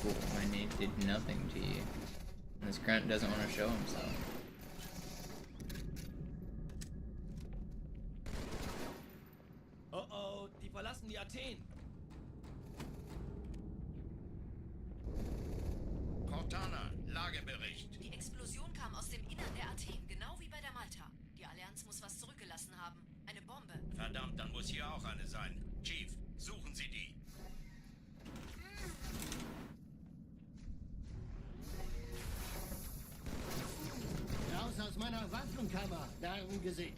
Cool, my name did nothing to you. And this grunt doesn't want to show himself. Oh, die verlassen die Athen. Cortana, Lagebericht. Die Explosion kam aus dem Innern der Athen, genau wie bei der Malta. Die Allianz muss was zurückgelassen haben. Eine Bombe. Verdammt, dann muss hier auch eine sein. Chief, suchen Sie die. Raus aus meiner Waffenkammer, Narrengesicht.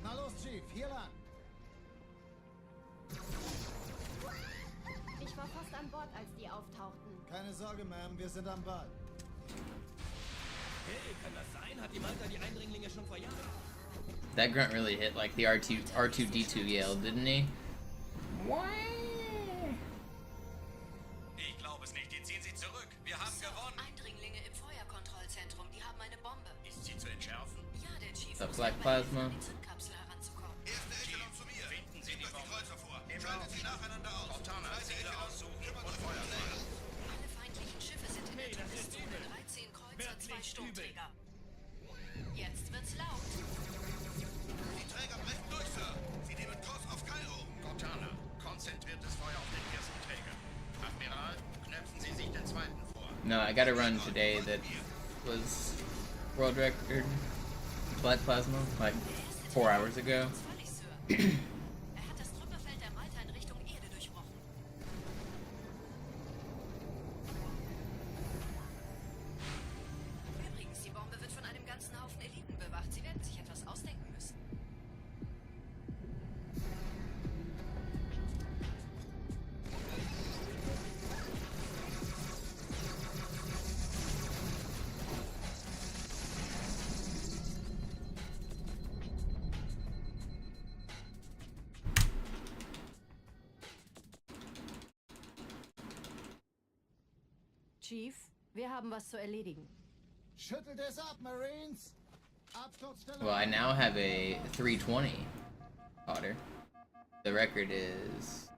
Na los, Chief, hier lang. Ich war fast an Bord, als die auftauchten. Keine Sorge, Ma'am, wir sind am Ball. Hey, kann das sein? Hat die Malta die Eindringlinge schon verjagt? That grunt really hit like the R2D2 yell, didn't he? Ich glaube es nicht. Die ziehen sie zurück. Wir haben gewonnen. Eindringlinge im Feuerkontrollzentrum, die haben eine Bombe. Ist sie zu entschärfen? Ja, der Chief The muss Black dabei helfen, Plasma. an die Zündkapsel heranzukommen. Erste Echelon zu mir. Finden Sie die Bombe. Kreuzer vor. Schaltet sie nacheinander aus. Cortana, Ziele aussuchen und Feuer frei. Alle feindlichen Schiffe sind in der Todeszone. 13 Kreuzer, 2 Sturmträger. Jetzt wird's laut. Die Träger brechen durch, Sir. Sie nehmen Kurs auf Kairo. Cortana, konzentriertes Feuer auf den ersten Träger. Admiral, knöpfen Sie sich den zweiten vor. No, I got a run today that was world record Black Plasma like 4 hours ago. Völlig, Sir. Er hat das Trümmerfeld der Malta in Richtung Erde durchbrochen. Übrigens, die Bombe wird von einem ganzen Haufen Eliten bewacht. Sie werden sich etwas ausdenken müssen. Chief, wir haben was zu erledigen. Schüttelt es ab, Marines. Absturzstelle. Well, I now have a 320 otter. The record is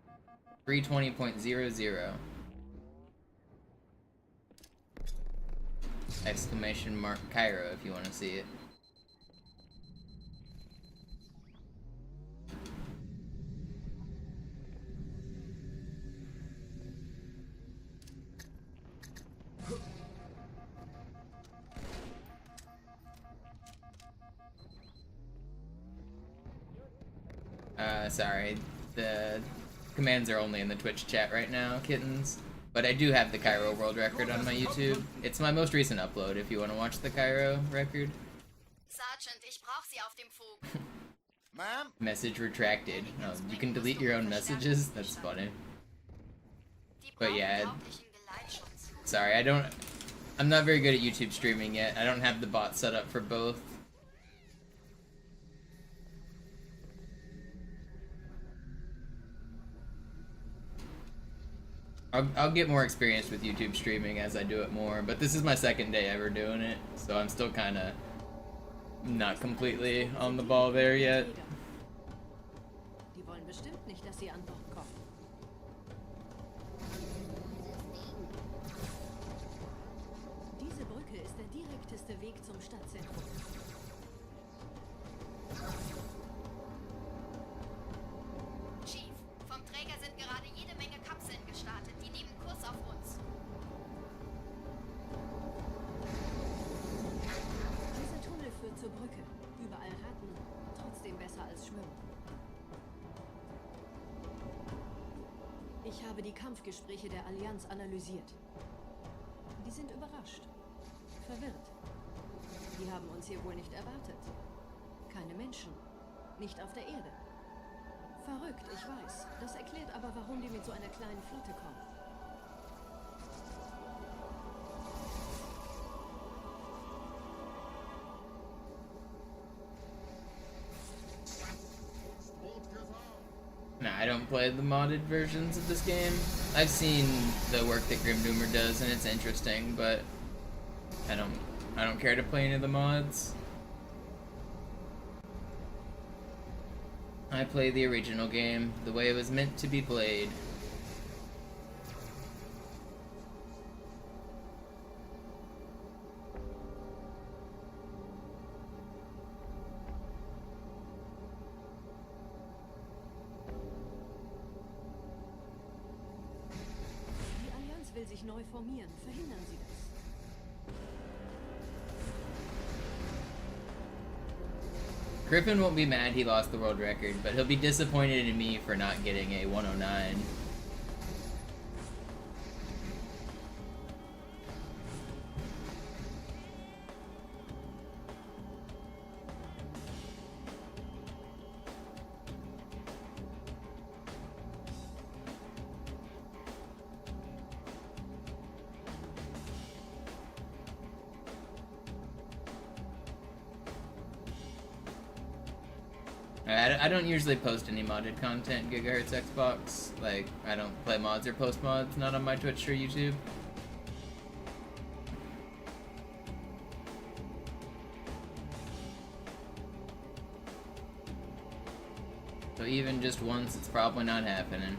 320.00. Exclamation mark Cairo if you want to see it. Sorry, the commands are only in the Twitch chat right now, kittens. But I do have the Cairo world record on my YouTube. It's my most recent upload if you want to watch the Cairo record. Sergeant, ich brauch Sie auf dem Fug. Ma'am? Message retracted. Oh, you can delete your own messages? That's funny. But yeah, sorry, I'm not very good at YouTube streaming yet. I don't have the bot set up for both. I'll get more experience with YouTube streaming as I do it more, but this is my second day ever doing it, so I'm still kind of not completely on the ball there yet. Die wollen bestimmt nicht, dass sie an Bord kommen. Diese Brücke ist der direkteste Weg zum Stadtzentrum. Chief, vom Träger sind gerade jede Menge Kapseln gestartet. Die nehmen Kurs auf uns. Dieser Tunnel führt zur Brücke. Überall Ratten. Trotzdem besser als Schwimmen. Ich habe die Kampfgespräche der Allianz analysiert. Die sind überrascht. Verwirrt. Die haben uns hier wohl nicht erwartet. Keine Menschen. Nicht auf der Erde. Verrückt, ich weiß. Das erklärt aber, warum die mit so einer kleinen Flotte kommen. Nah, I don't play the modded versions of this game. I've seen the work that Grim Doomer does, and it's interesting, but I don't care to play any of the mods. I play the original game the way it was meant to be played. Die Allianz will sich neu formieren. Verhindern Sie das. Griffin won't be mad he lost the world record, but he'll be disappointed in me for not getting a 109. I don't usually post any modded content, Gigahertz Xbox. Like, I don't play mods or post mods, not on my Twitch or YouTube. So even just once, it's probably not happening.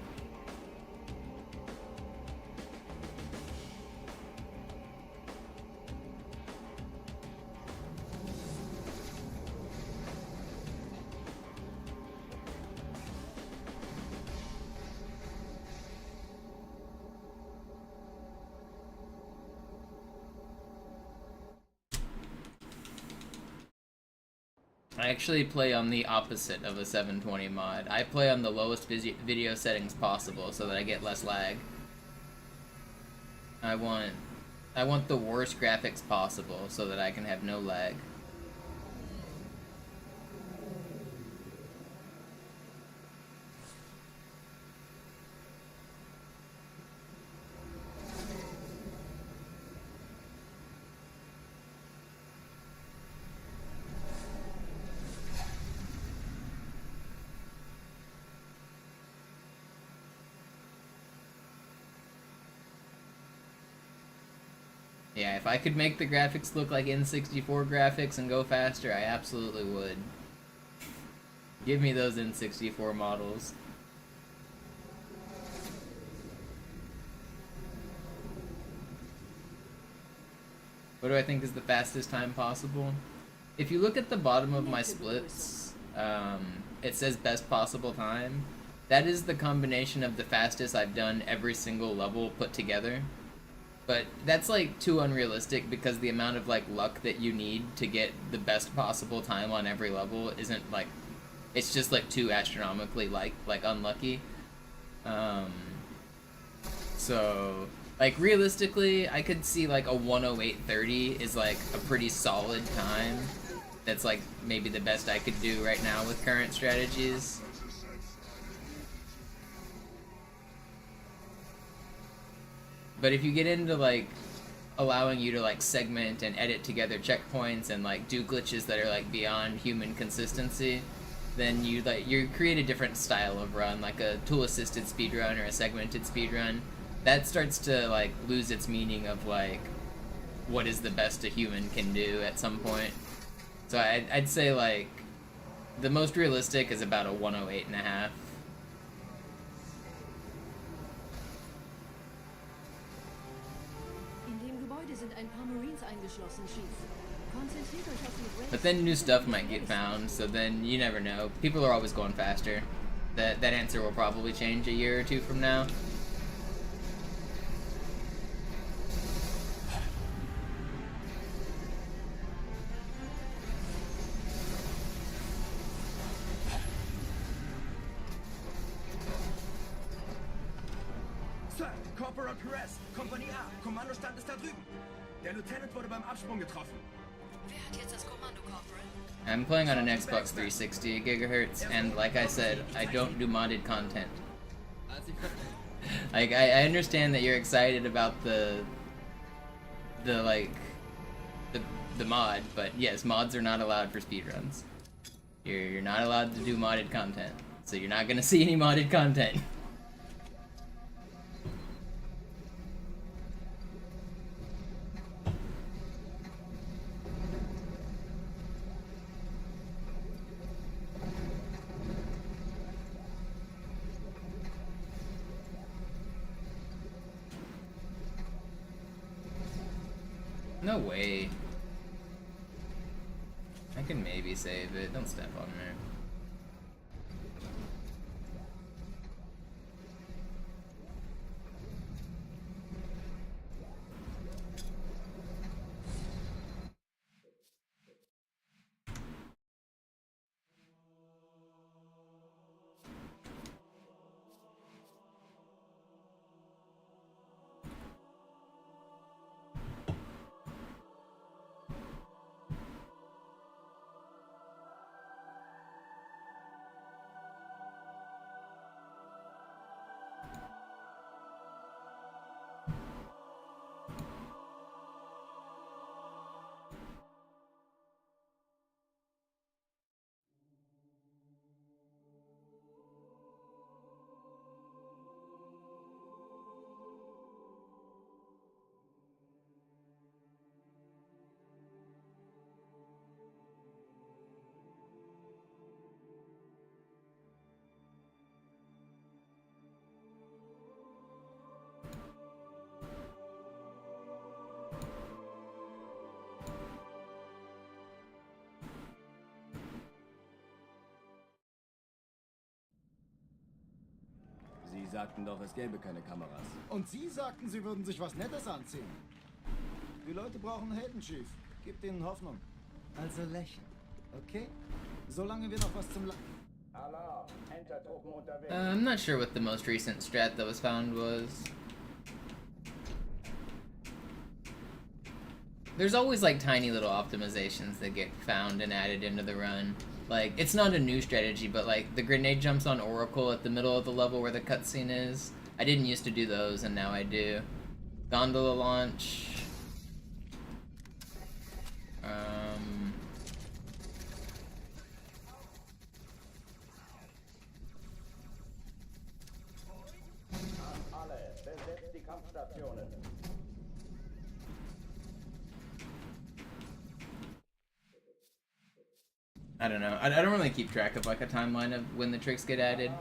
I actually play on the opposite of a 720 mod. I play on the lowest video settings possible so that I get less lag. I want the worst graphics possible so that I can have no lag. Yeah, if I could make the graphics look like N64 graphics and go faster, I absolutely would. Give me those N64 models. What do I think is the fastest time possible? If you look at the bottom of my splits, it says best possible time. That is the combination of the fastest I've done every single level put together. But that's like too unrealistic because the amount of like luck that you need to get the best possible time on every level isn't like, it's just like too astronomically like unlucky. So like realistically, I could see like a 1:08:30 is like a pretty solid time. That's like maybe the best I could do right now with current strategies. But if you get into like allowing you to like segment and edit together checkpoints and like do glitches that are like beyond human consistency, then you create a different style of run, like a tool assisted speedrun or a segmented speedrun. That starts to like lose its meaning of like what is the best a human can do at some point. So I'd say like the most realistic is about a 1:08.5. But then new stuff might get found, so then you never know. People are always going faster. That answer will probably change a year or two from now. Corporal Perez, Kompanie A. Kommandostand ist da drüben. Der Lieutenant wurde beim Absprung getroffen. Wer hat jetzt das Kommando, Corporal? I'm playing on an Xbox 360 gigahertz, and like I said, I don't do modded content. Like, I understand that you're excited about the mod, but yes, mods are not allowed for speedruns. You're not allowed to do modded content, so you're not gonna see any modded content. No way. I can maybe save it. Don't step on me. Sie sagten doch, es gäbe keine Kameras. Und Sie sagten, Sie würden sich was Nettes anziehen. Die Leute brauchen Helden, Chief. Gib denen Hoffnung. Also lächeln, okay? Solange wir noch was zum Lachen. Alarm, Enter-Truppen unterwegs. I'm not sure what the most recent strat that was found was. There's always like tiny little optimizations that get found and added into the run. Like, it's not a new strategy, but like the grenade jumps on Oracle at the middle of the level where the cutscene is. I didn't used to do those, and now I do. Gondola launch. Alle, besetzt die Kampfstationen. I don't know. I don't really keep track of like a timeline of when the tricks get added.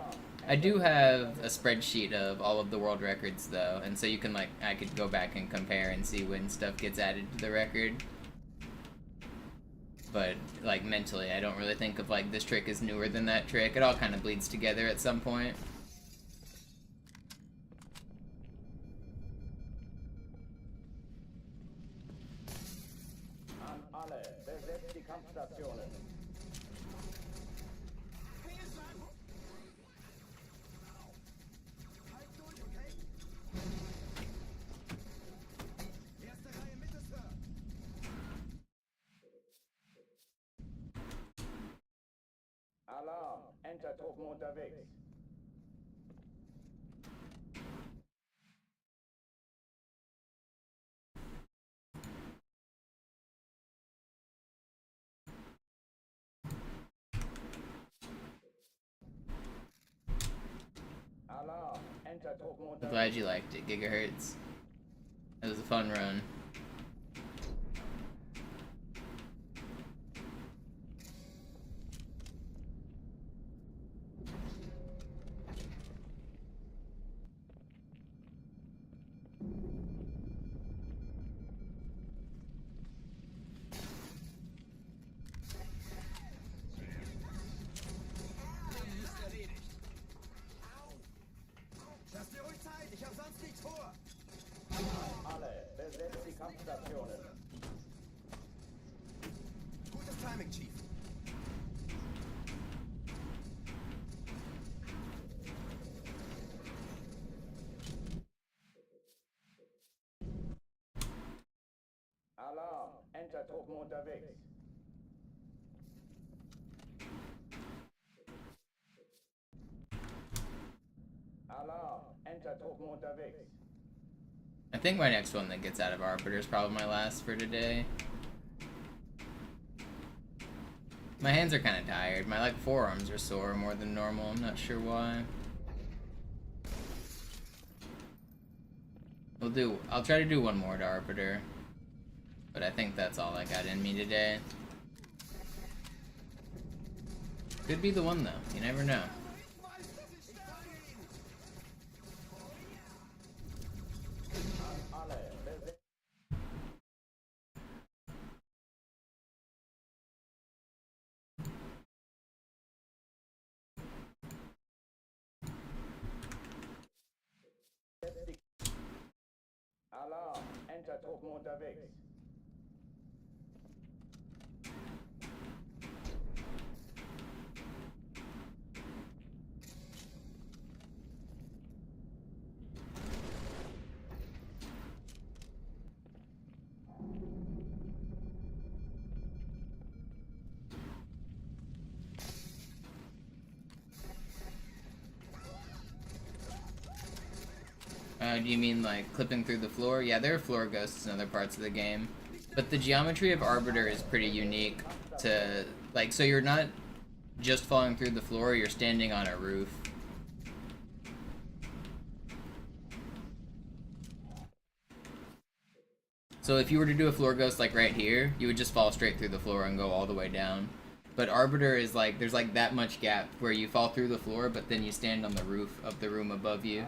I do have a spreadsheet of all of the world records though, and so you can like, I could go back and compare and see when stuff gets added to the record. But like mentally, I don't really think of like this trick is newer than that trick. It all kind of bleeds together at some point. An alle, besetzt die Kampfstationen. Alarm, Enter-Truppen unterwegs. Alarm, Enter-Truppen I'm unterwegs. glad you liked it, Gigahertz. It was a fun run. Lass dir ruhig Zeit, ich hab sonst nichts vor. Alle, besetzt die Entertruppen unterwegs. Alarm, Entertruppen unterwegs. I think my next one that gets out of Arbiter is probably my last for today. My hands are kind of tired. My forearms are sore more than normal. I'm not sure why. I'll try to do one more to Arbiter. But I think that's all I got in me today. Could be the one though. You never know. Alarm, Entertruppen unterwegs. Do you mean like clipping through the floor? Yeah, there are floor ghosts in other parts of the game. But the geometry of Arbiter is pretty unique to, like, so you're not just falling through the floor, you're standing on a roof. So if you were to do a floor ghost like right here, you would just fall straight through the floor and go all the way down. But Arbiter is like, there's like that much gap where you fall through the floor, but then you stand on the roof of the room above you.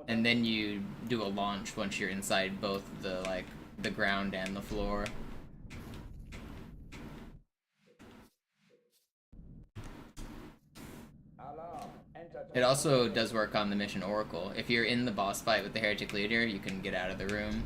And then you do a launch once you're inside both the ground and the floor. It also does work on the mission Oracle. If you're in the boss fight with the Heretic Leader, you can get out of the room.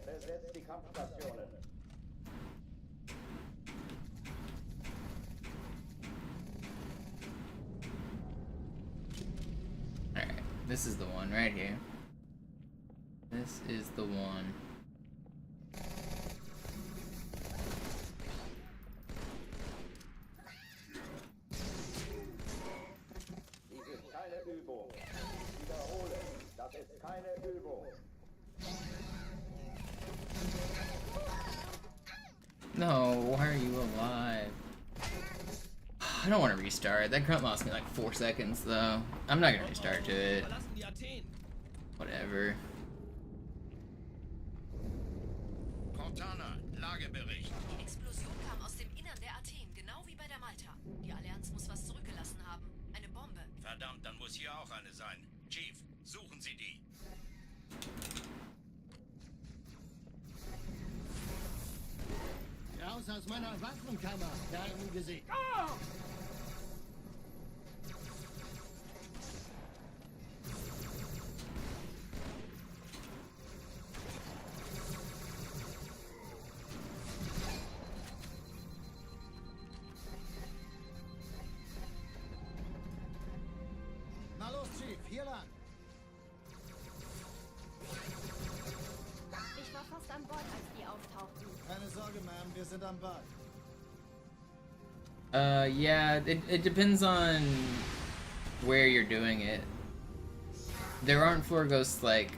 Besetzt die Kampfstationen. Alright, this is the one right here. This is the one. Dies ist keine Übung. Ich wiederhole, das ist keine Übung. No, why are you alive? I don't want to restart. That grunt lost me like 4 seconds though. I'm not gonna restart to it. Whatever. Cortana, Lagebericht. Die Explosion kam aus dem Innern der Athen, genau wie bei der Malta. Die Allianz muss was zurückgelassen haben. Eine Bombe. Verdammt, dann muss hier auch eine sein. Chief, suchen Sie die. Raus aus meiner Waffenkammer, Gesicht. Na los, Chief, hier lang. Ich war fast an Bord, als die auftauchten. Keine Sorge, Ma'am, wir sind am Bad. Yeah, it depends on where you're doing it. There aren't floor ghosts like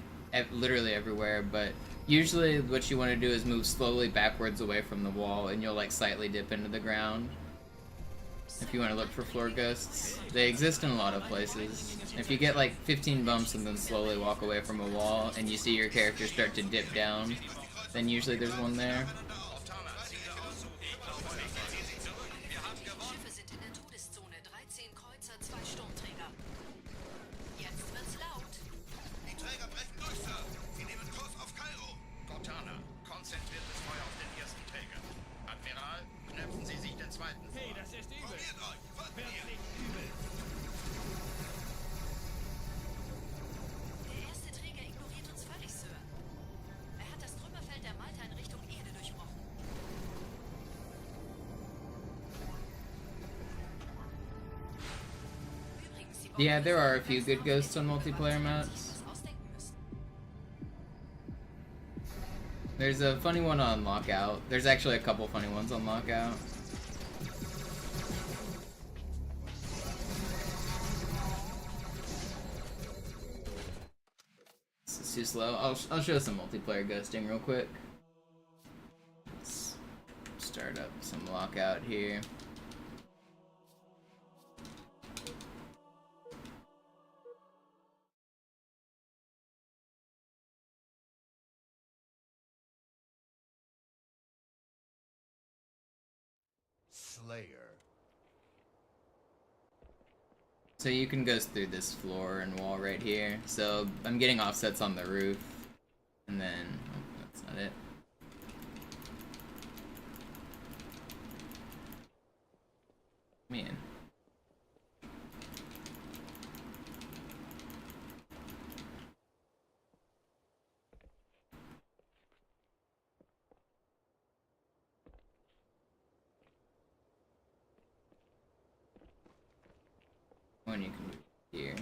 literally everywhere, but usually what you want to do is move slowly backwards away from the wall and you'll like slightly dip into the ground. If you want to look for floor ghosts, they exist in a lot of places. If you get like 15 bumps and then slowly walk away from a wall and you see your character start to dip down, then usually there's one there. Schiffe sind in der Todeszone. 13 Kreuzer, 2 Sturmträger. Jetzt wird's laut. Die Träger brechen durch, Sir. Sie nehmen Kurs auf Kairo. Cortana, konzentriertes Feuer auf den ersten Träger. Admiral, knöpfen Sie sich Yeah, there are a few good ghosts on multiplayer maps. There's a funny one on Lockout. There's actually a couple funny ones on Lockout. This is too slow. I'll show some multiplayer ghosting real quick. Let's start up some Lockout here. Slayer. So you can go through this floor and wall right here. So I'm getting offsets on the roof. And then, oh, that's not it. Man. One you can do here.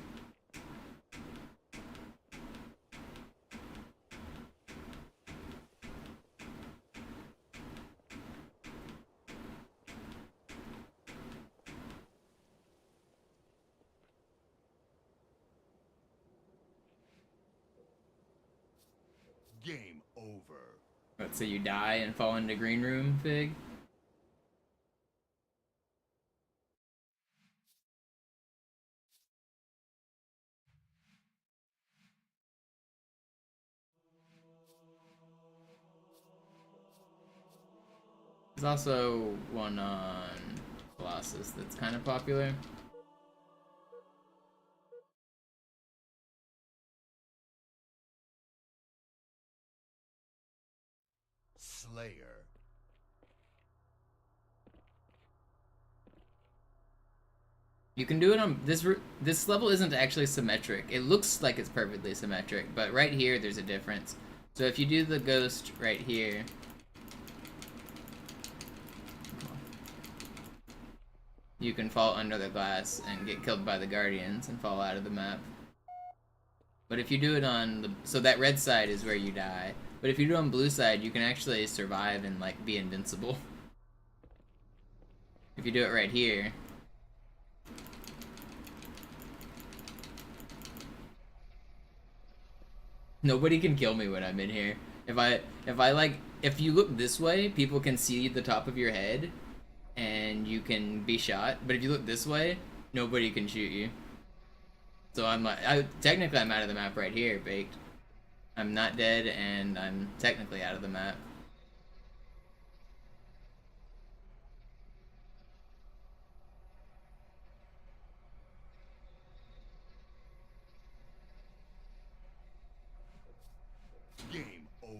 Game over. What, so you die and fall into green room, Fig? There's also one on Colossus that's kind of popular. Slayer. You can do it on this level isn't actually symmetric. It looks like it's perfectly symmetric, but right here there's a difference. So if you do the ghost right here, you can fall under the glass and get killed by the guardians and fall out of the map. But if you do it on the so that red side is where you die. But if you do it on blue side, you can actually survive and like be invincible. If you do it right here. Nobody can kill me when I'm in here. If you look this way, people can see the top of your head and you can be shot. But if you look this way, nobody can shoot you. So technically I'm out of the map right here, Baked. I'm not dead and I'm technically out of the map. Game over.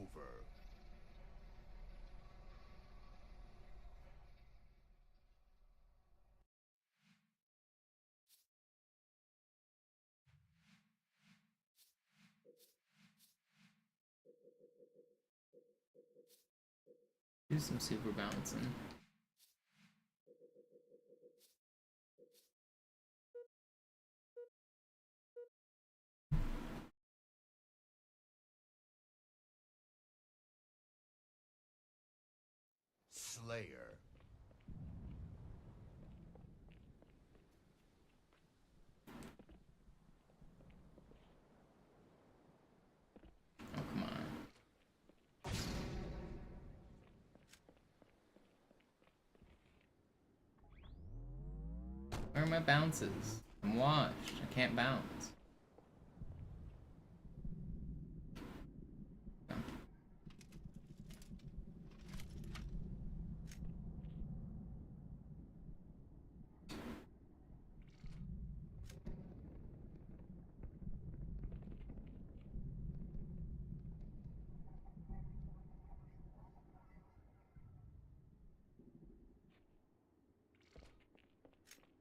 Do some super bouncing. Slayer. Oh, come on. Where are my bounces? I'm washed. I can't bounce. No.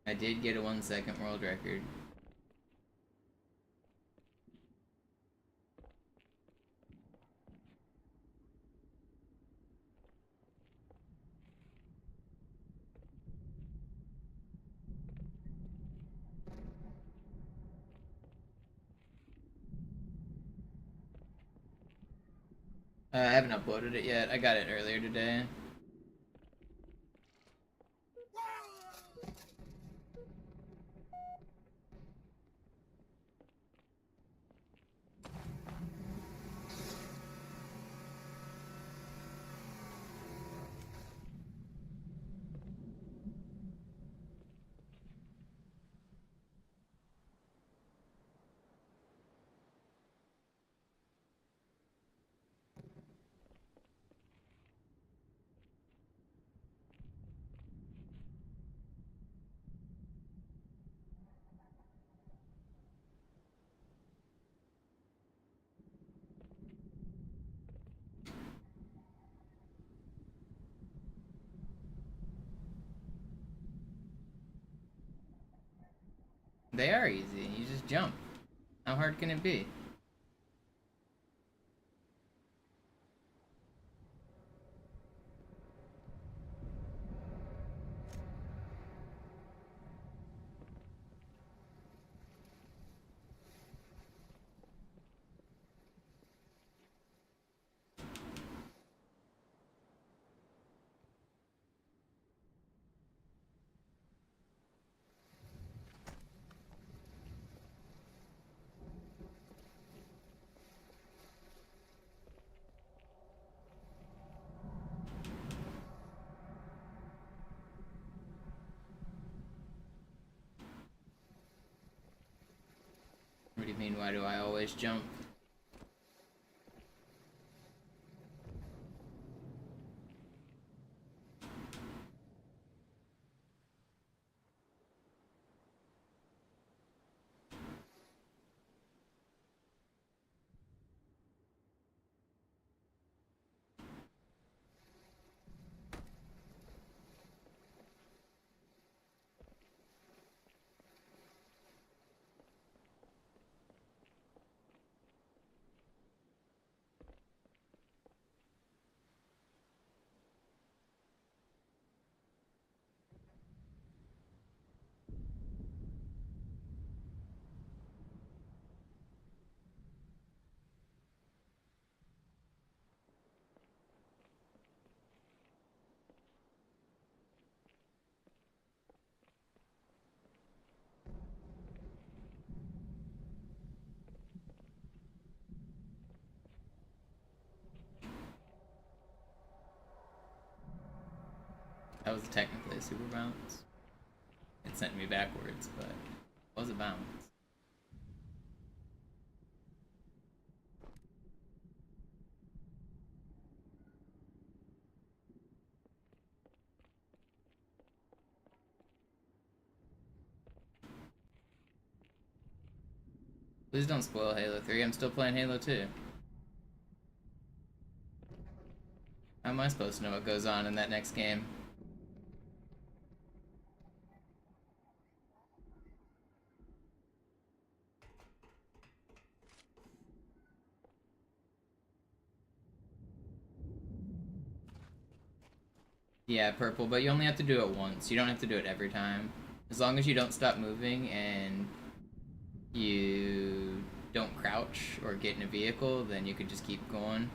I did get a 1 second world record. I haven't uploaded it yet. I got it earlier today. They are easy. You just jump. How hard can it be? What do you mean, why do I always jump? That was technically a super bounce. It sent me backwards, but it was a bounce. Please don't spoil Halo 3. I'm still playing Halo 2. How am I supposed to know what goes on in that next game? Yeah, purple, but you only have to do it once. You don't have to do it every time. As long as you don't stop moving and you don't crouch or get in a vehicle, then you could just keep going.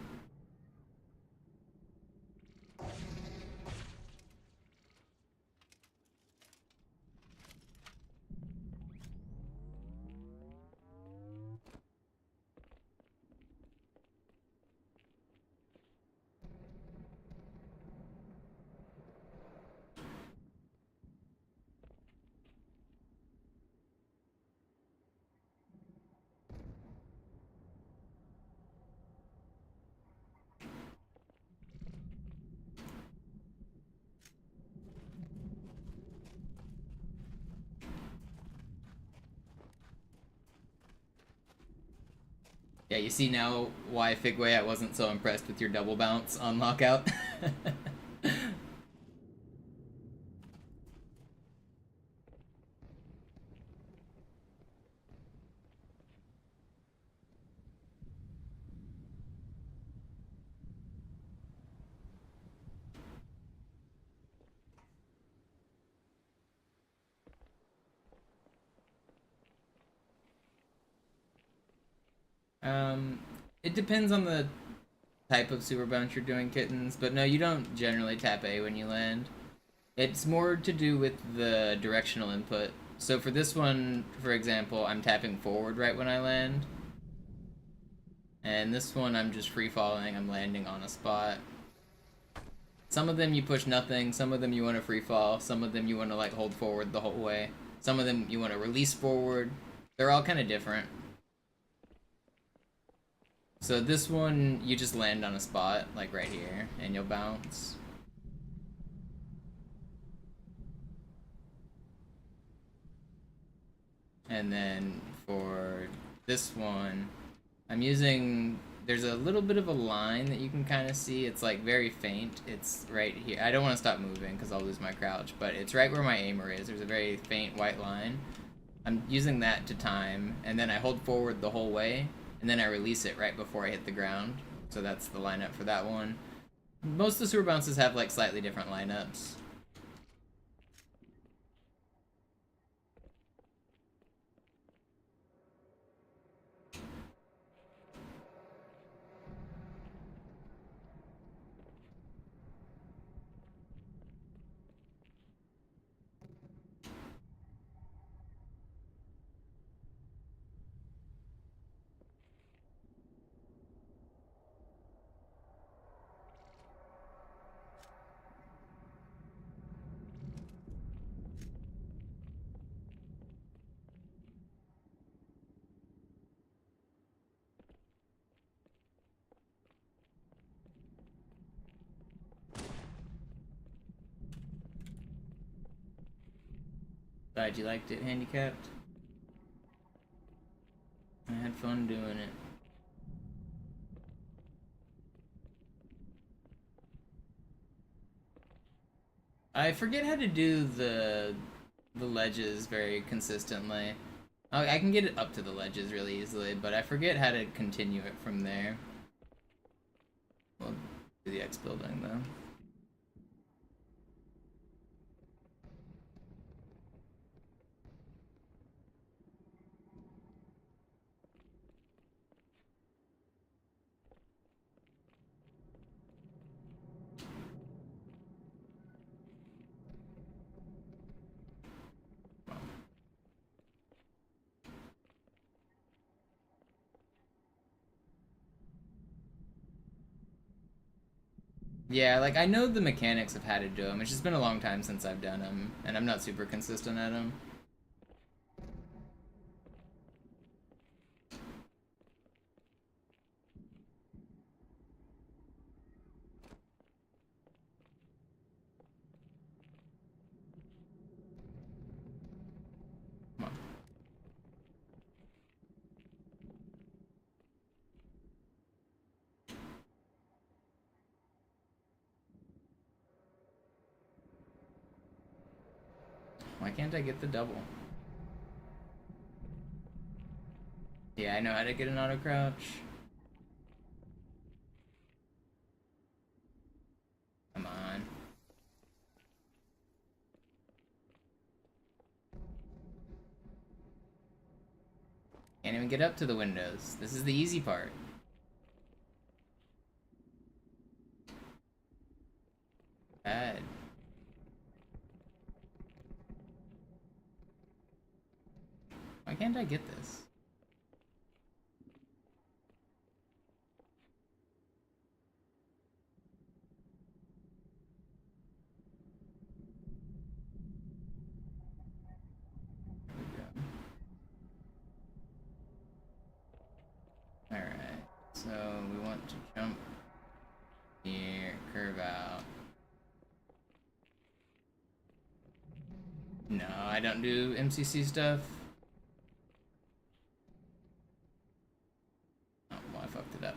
Yeah, you see now why Figway I wasn't so impressed with your double bounce on lockout. It depends on the type of super bounce you're doing, Kittens, but no, you don't generally tap A when you land. It's more to do with the directional input. So for this one, for example, I'm tapping forward right when I land. And this one, I'm just free falling, I'm landing on a spot. Some of them you push nothing, some of them you want to free fall, some of them you want to like hold forward the whole way. Some of them you want to release forward. They're all kind of different. So this one, you just land on a spot, like right here, and you'll bounce. And then for this one, I'm using, there's a little bit of a line that you can kind of see. It's like very faint. It's right here. I don't want to stop moving because I'll lose my crouch, but it's right where my aimer is. There's a very faint white line. I'm using that to time, and then I hold forward the whole way, and then I release it right before I hit the ground. So that's the lineup for that one. Most of the super bounces have like slightly different lineups. Glad you liked it, Handicapped. I had fun doing it. I forget how to do the ledges very consistently. I can get it up to the ledges really easily, but I forget how to continue it from there. We'll do the X building though. Yeah, like, I know the mechanics of how to do them. It's just been a long time since I've done them, and I'm not super consistent at them. Come on. Why can't I get the double? Yeah, I know how to get an auto crouch. Come on. Can't even get up to the windows. This is the easy part. Bad. Why can't I get this? Alright, so we want to jump here, curve out. No, I don't do MCC stuff. Oh, well, I fucked it up.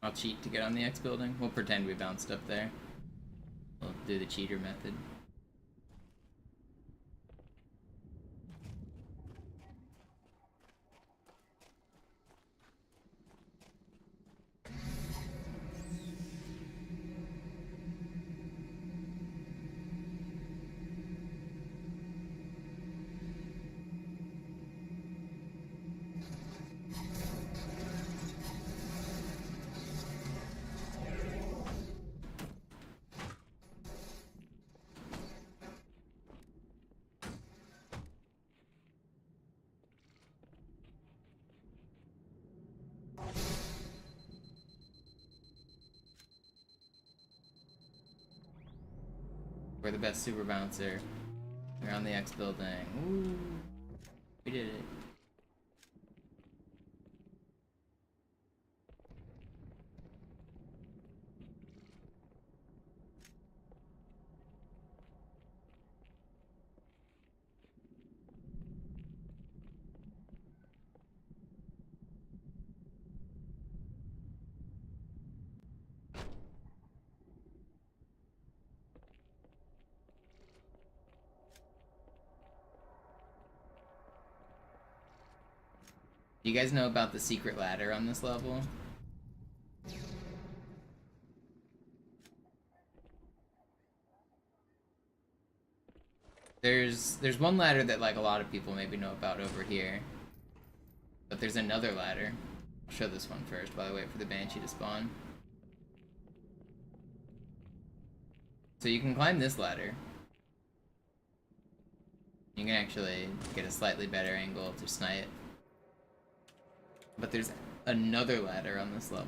I'll cheat to get on the X building. We'll pretend we bounced up there. We'll do the cheater method. We're the best super bouncer. We're on the X building. Ooh. We did it. Do you guys know about the secret ladder on this level? There's one ladder that like a lot of people maybe know about over here. But there's another ladder. I'll show this one first while I wait for the Banshee to spawn. So you can climb this ladder. You can actually get a slightly better angle to snipe. But there's another ladder on this level.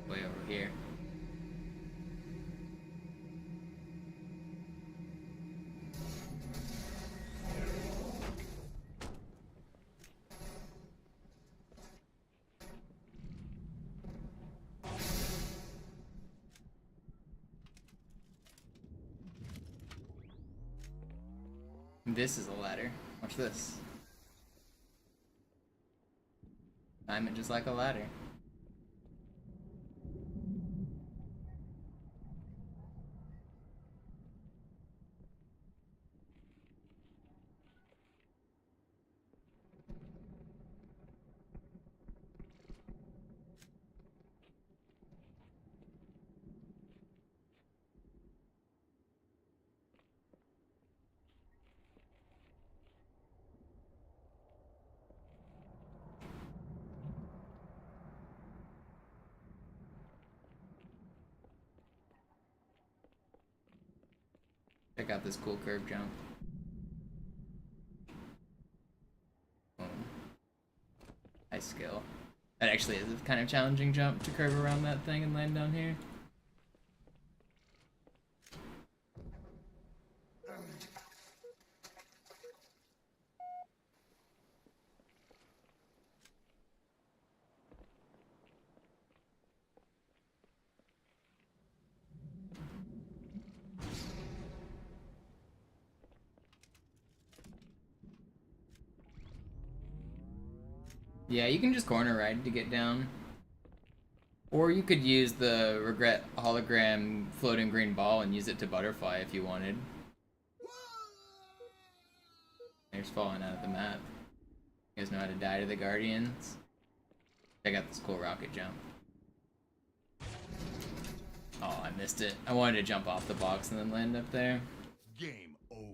Way over here. This is a ladder. Watch this. Climb it just like a ladder. Check out this cool curve jump. Boom. Nice skill. That actually is a kind of challenging jump to curve around that thing and land down here. Yeah, you can just corner ride to get down. Or you could use the Regret hologram floating green ball and use it to butterfly if you wanted. There's falling out of the map. You guys know how to die to the Guardians? Check out this cool rocket jump. Oh, I missed it. I wanted to jump off the box and then land up there. Game over.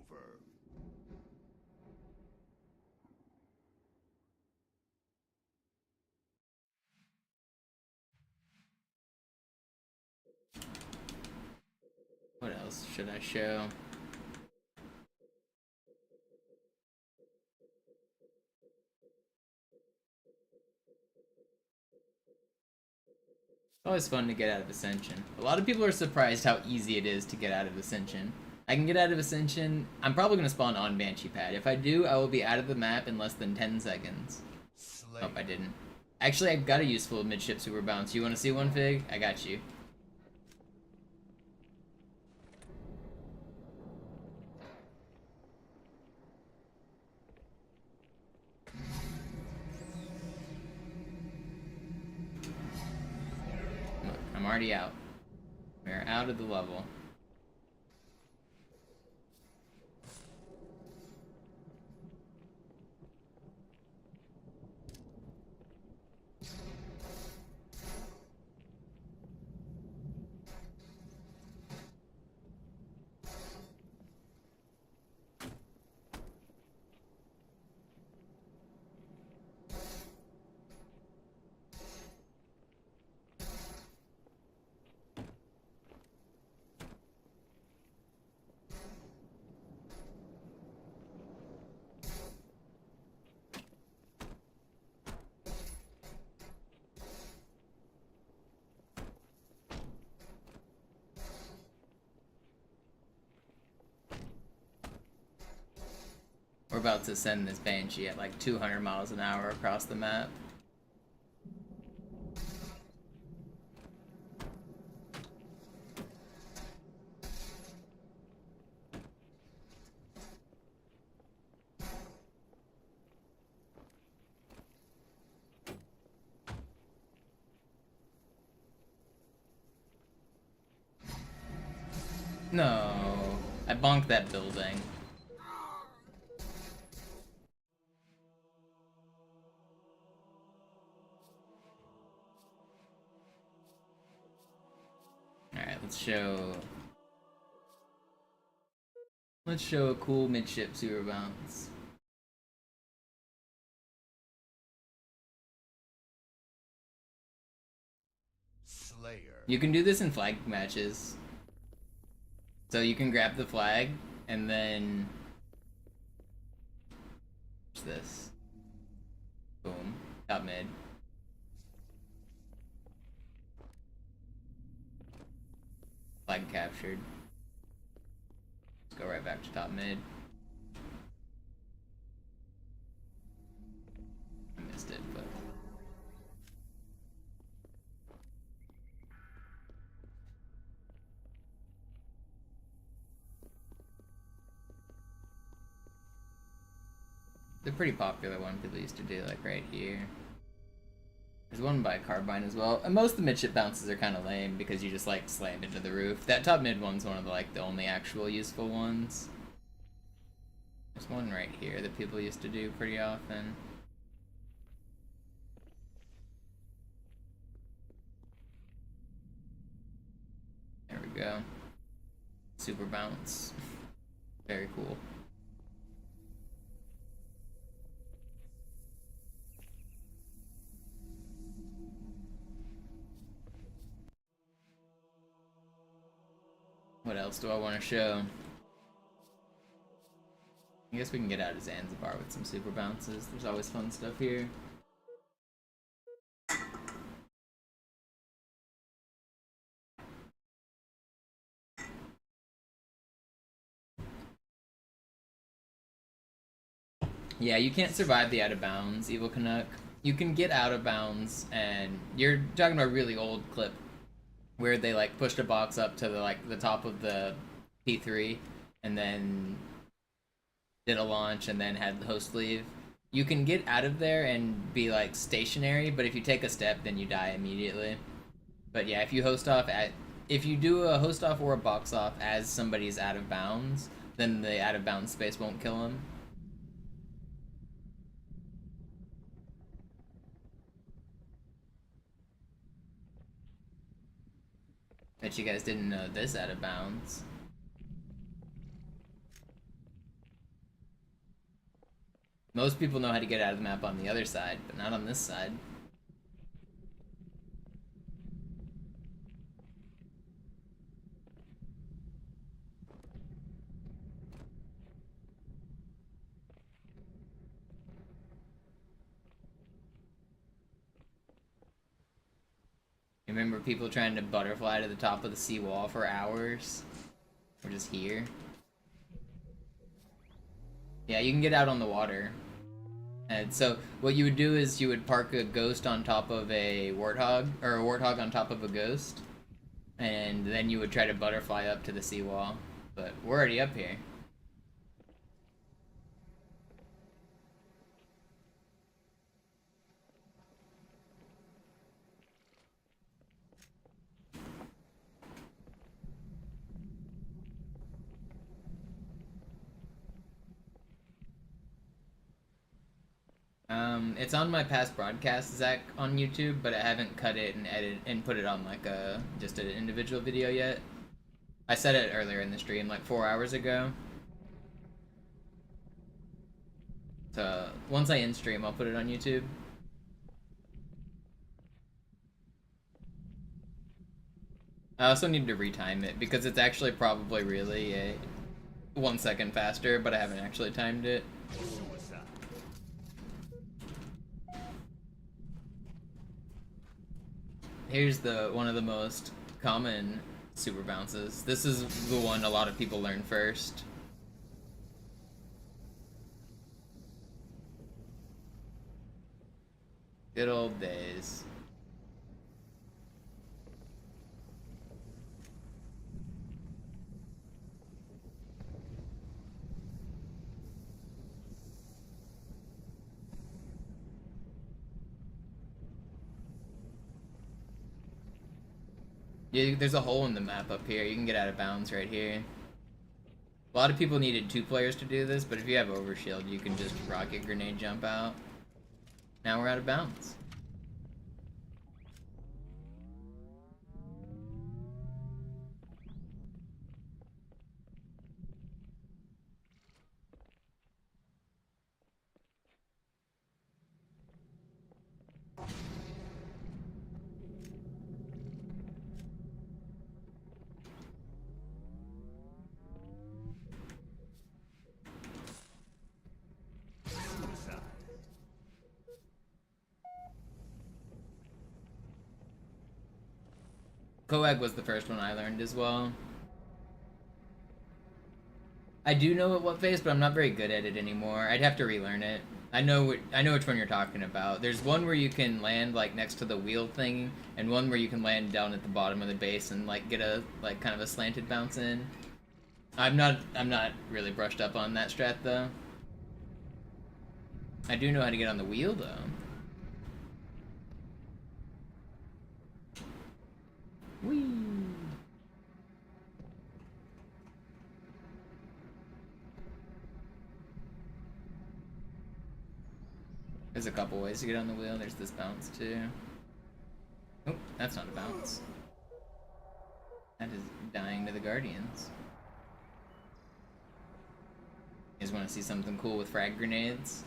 What else should I show? It's always fun to get out of Ascension. A lot of people are surprised how easy it is to get out of Ascension. I can get out of Ascension. I'm probably going to spawn on Banshee Pad. If I do, I will be out of the map in less than 10 seconds. Oh, I didn't. Actually, I got a useful midship super bounce. You want to see one, Fig? I got you. Look, I'm already out. We're out of the level. We're about to send this Banshee at like 200 miles an hour across the map. No, I bonked that building. Alright, let's show a cool midship super bounce. Slayer. You can do this in flag matches. So you can grab the flag and then what's this? Boom. Top mid. Flag captured. Let's go right back to top mid. I missed it, but they're pretty popular one people used to do, like right here. There's one by Carbine as well. And most of the midship bounces are kind of lame because you just like slam into the roof. That top mid one's one of the, like the only actual useful ones. There's one right here that people used to do pretty often. There we go. Super bounce. Very cool. What else do I want to show? I guess we can get out of Zanzibar with some super bounces. There's always fun stuff here. Yeah, you can't survive the out of bounds, Evil Canuck. You can get out of bounds, and you're talking about a really old clip where they like pushed a box up to the top of the P3 and then did a launch and then had the host leave. You can get out of there and be like stationary, but if you take a step then you die immediately. But yeah, if you do a host off or a box off as somebody's out of bounds, then the out of bounds space won't kill him. Bet you guys didn't know this out of bounds. Most people know how to get out of the map on the other side, but not on this side. Remember people trying to butterfly to the top of the seawall for hours? We're just here. Yeah, you can get out on the water. And so what you would do is you would park a ghost on top of a warthog, or a warthog on top of a ghost, and then you would try to butterfly up to the seawall. But we're already up here. It's on my past broadcast, Zach, on YouTube, but I haven't cut it and edited and put it on like just an individual video yet. I said it earlier in the stream, like 4 hours ago. So once I end stream, I'll put it on YouTube. I also need to retime it because it's actually probably really 1 second faster, but I haven't actually timed it. Here's one of the most common super bounces. This is the one a lot of people learn first. Good old days. Yeah, there's a hole in the map up here. You can get out of bounds right here. A lot of people needed 2 players to do this, but if you have overshield, you can just rocket grenade jump out. Now we're out of bounds. Coag was the first one I learned as well. I do know at what phase, but I'm not very good at it anymore. I'd have to relearn it. I know which one you're talking about. There's one where you can land like next to the wheel thing, and one where you can land down at the bottom of the base and like get a like kind of a slanted bounce in. I'm not really brushed up on that strat though. I do know how to get on the wheel though. Whee! There's a couple ways to get on the wheel. There's this bounce too. Oh, that's not a bounce. That is dying to the Guardians. You guys want to see something cool with frag grenades?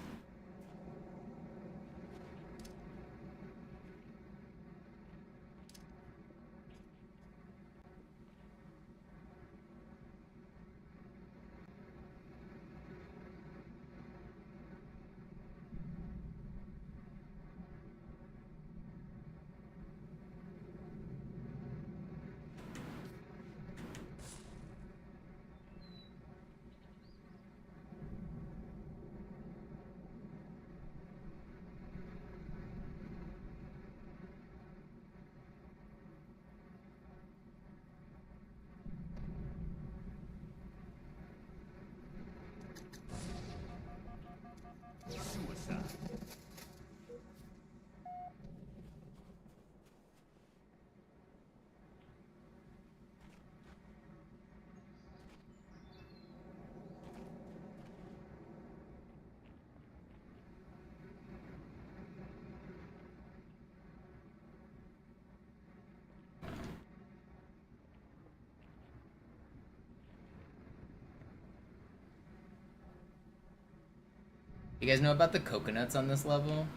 You guys know about the coconuts on this level?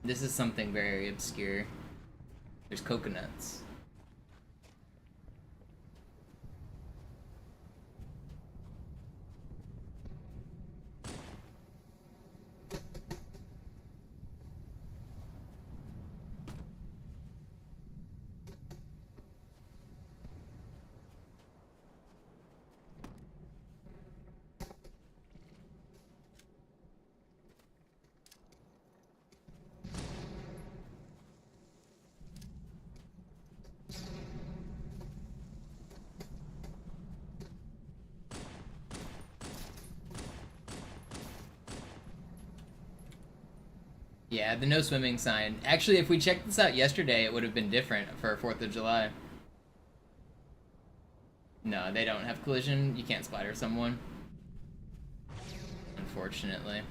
This is something very obscure. There's coconuts. Yeah, the no swimming sign. Actually, if we checked this out yesterday, it would have been different for 4th of July. No, they don't have collision. You can't splatter someone. Unfortunately.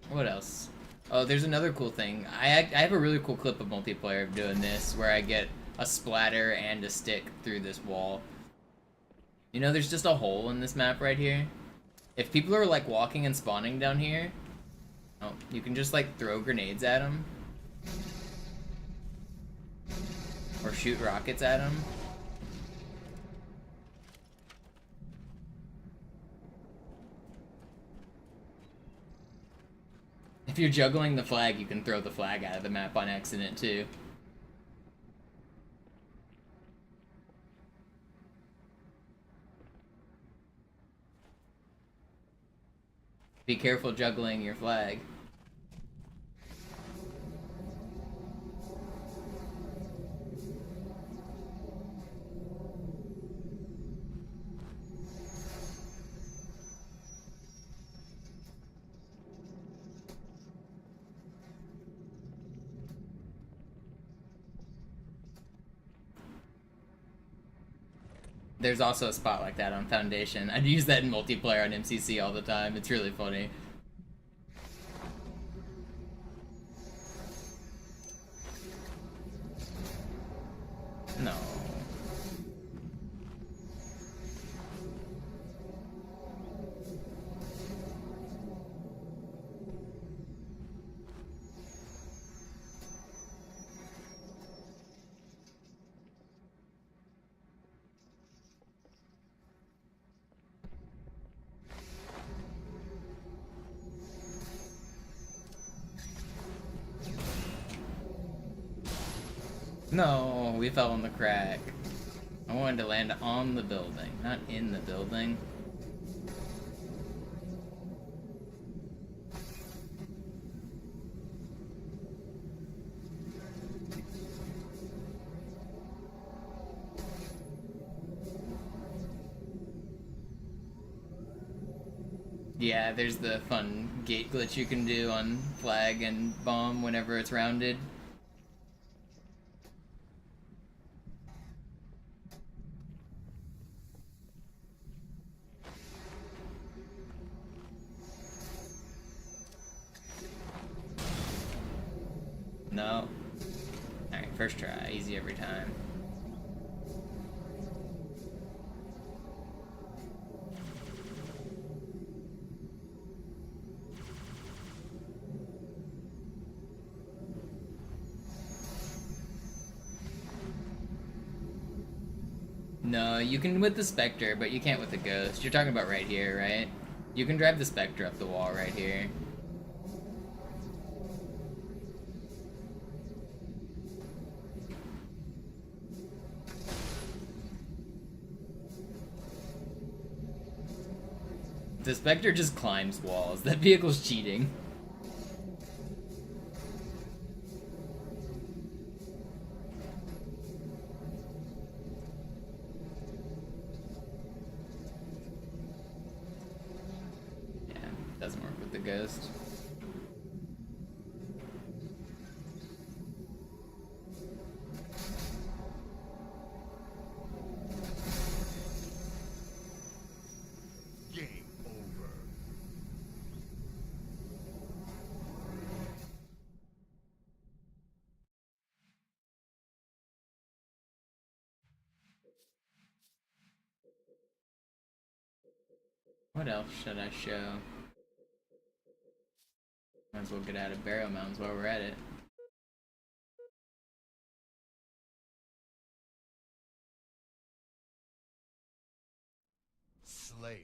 What else? Oh, there's another cool thing. I have a really cool clip of multiplayer of doing this, where I get a splatter and a stick through this wall. You know, there's just a hole in this map right here. If people are like walking and spawning down here, oh, you can just like throw grenades at them. Or shoot rockets at them. If you're juggling the flag, you can throw the flag out of the map on accident too. Be careful juggling your flag. There's also a spot like that on Foundation. I'd use that in multiplayer on MCC all the time. It's really funny. No. No, we fell in the crack. I wanted to land on the building, not in the building. Yeah, there's the fun gate glitch you can do on flag and bomb whenever it's rounded. No. Alright, first try. Easy every time. No, you can with the Spectre, but you can't with the Ghost. You're talking about right here, right? You can drive the Spectre up the wall right here. The Spectre just climbs walls. That vehicle's cheating. Yeah, doesn't work with the Ghost. What else should I show? Might as well get out of Barrow Mountains while we're at it. Slayer.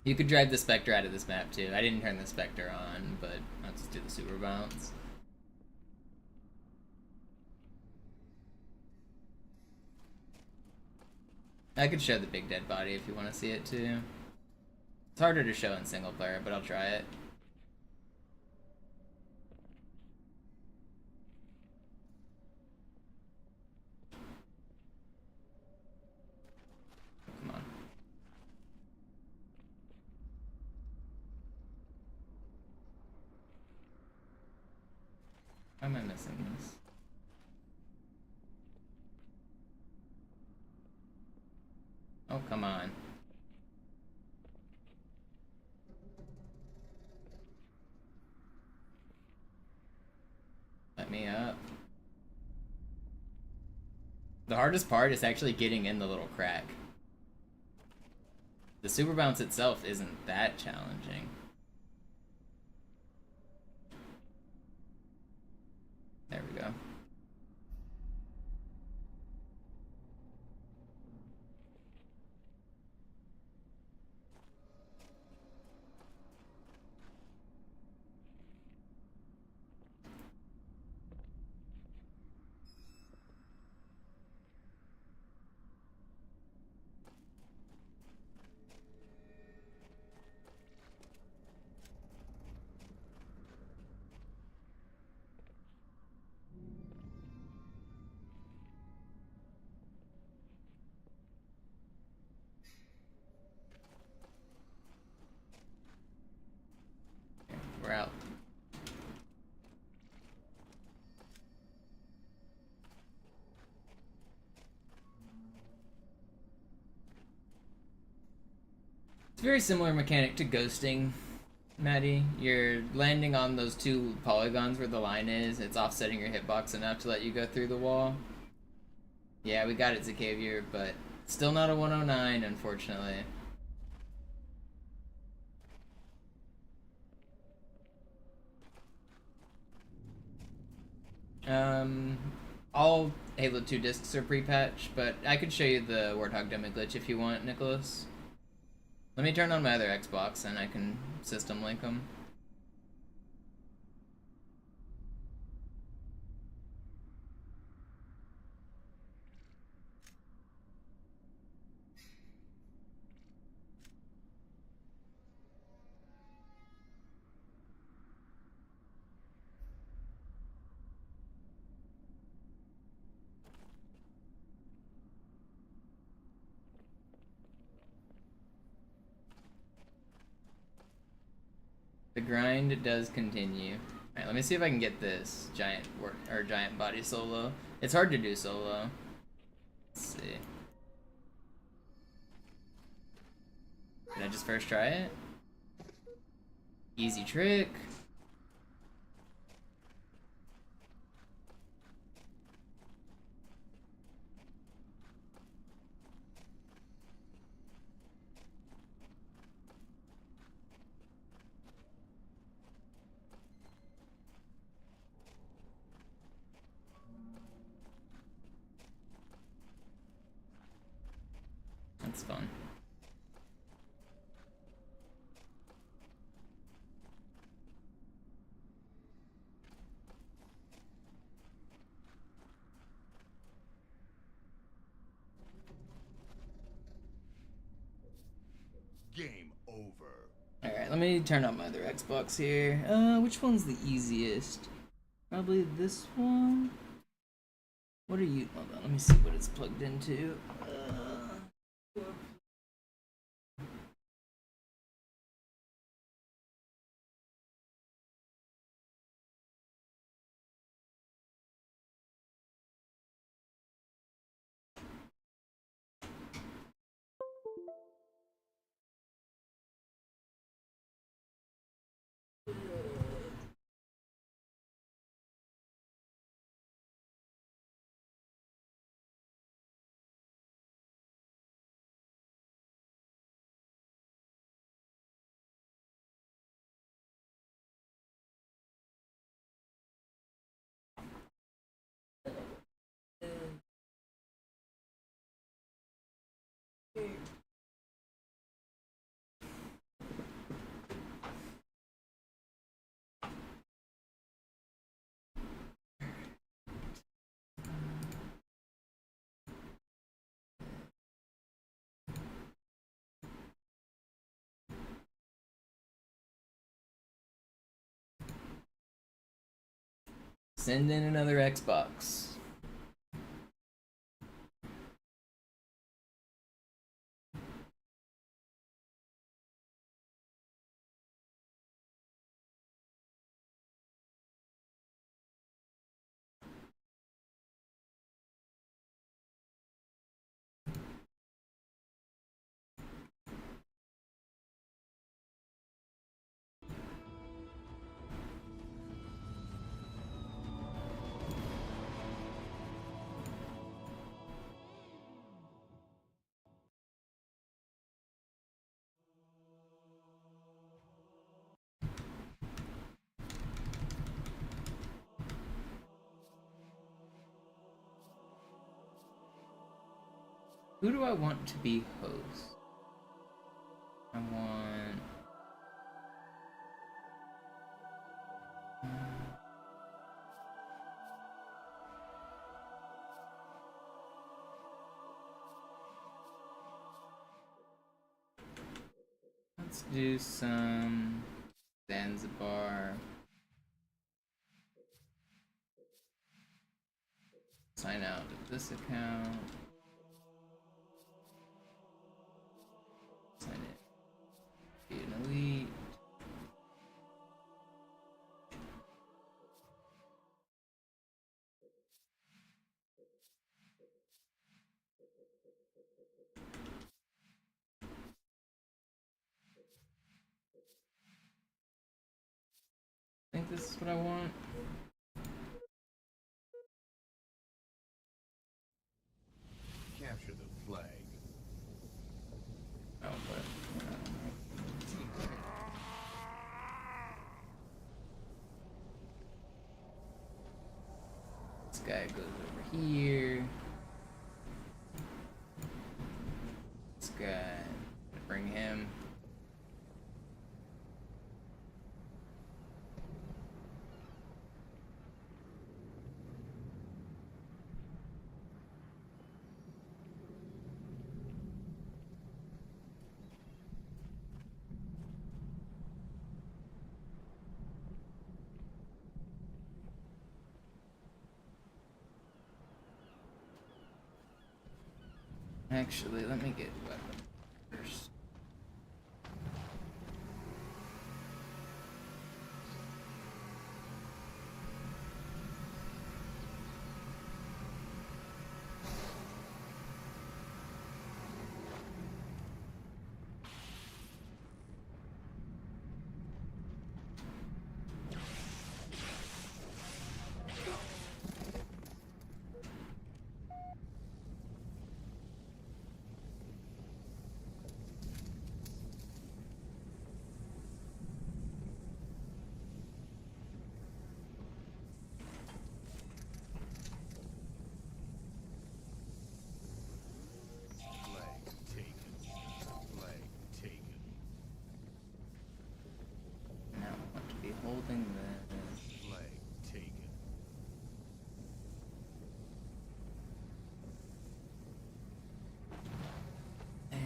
You could drive the Spectre out of this map too. I didn't turn the Spectre on, but I'll just do the super bounce. I could show the big dead body if you want to see it too. It's harder to show in single player, but I'll try it. Come on. Why am I missing this? Oh, come on. Let me up. The hardest part is actually getting in the little crack. The super bounce itself isn't that challenging. There we go. It's a very similar mechanic to ghosting, Maddie. You're landing on those two polygons where the line is. It's offsetting your hitbox enough to let you go through the wall. Yeah, we got it, Zacavier, but still not a 109, unfortunately. All Halo 2 discs are pre-patched, but I could show you the Warthog demo glitch if you want, Nicholas. Let me turn on my other Xbox and I can system link them. The grind does continue. Alright, let me see if I can get this giant body solo. It's hard to do solo. Let's see. Did I just first try it? Easy trick. That's fun. Game over. Alright, let me turn on my other Xbox here. Which one's the easiest? Probably this one? What are you? Hold on, let me see what it's plugged into. Send in another Xbox. Who do I want to be host? I want... Let's do some Zanzibar. Sign out of this account. Sign in. Be an elite. think this is what I want. Capture the flag. Oh, but this guy goes over here. This guy, bring him. Actually, let me get a weapon first. Holding this. Flag taken. There.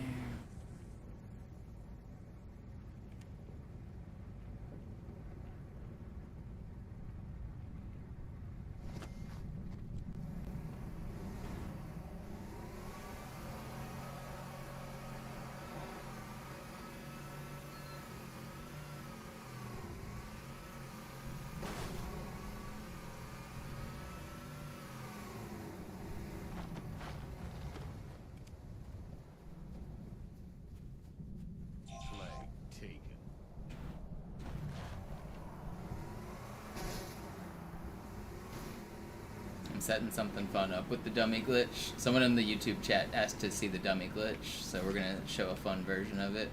Setting something fun up with the dummy glitch. Someone in the YouTube chat asked to see the dummy glitch, so we're gonna show a fun version of it.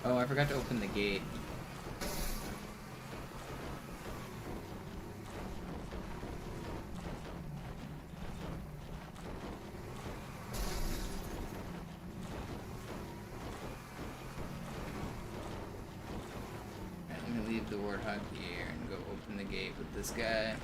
Oh, I forgot to open the gate. Let me leave the warthog here and go open the gate with this guy.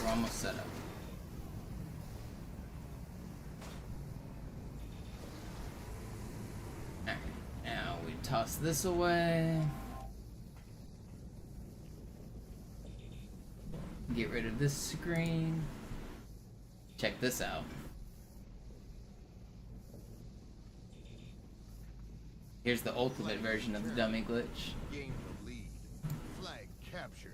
We're almost set up. Alright, now we toss this away. Get rid of this screen. Check this out. Here's the ultimate version of the dummy glitch. Gain the lead. Flag captured.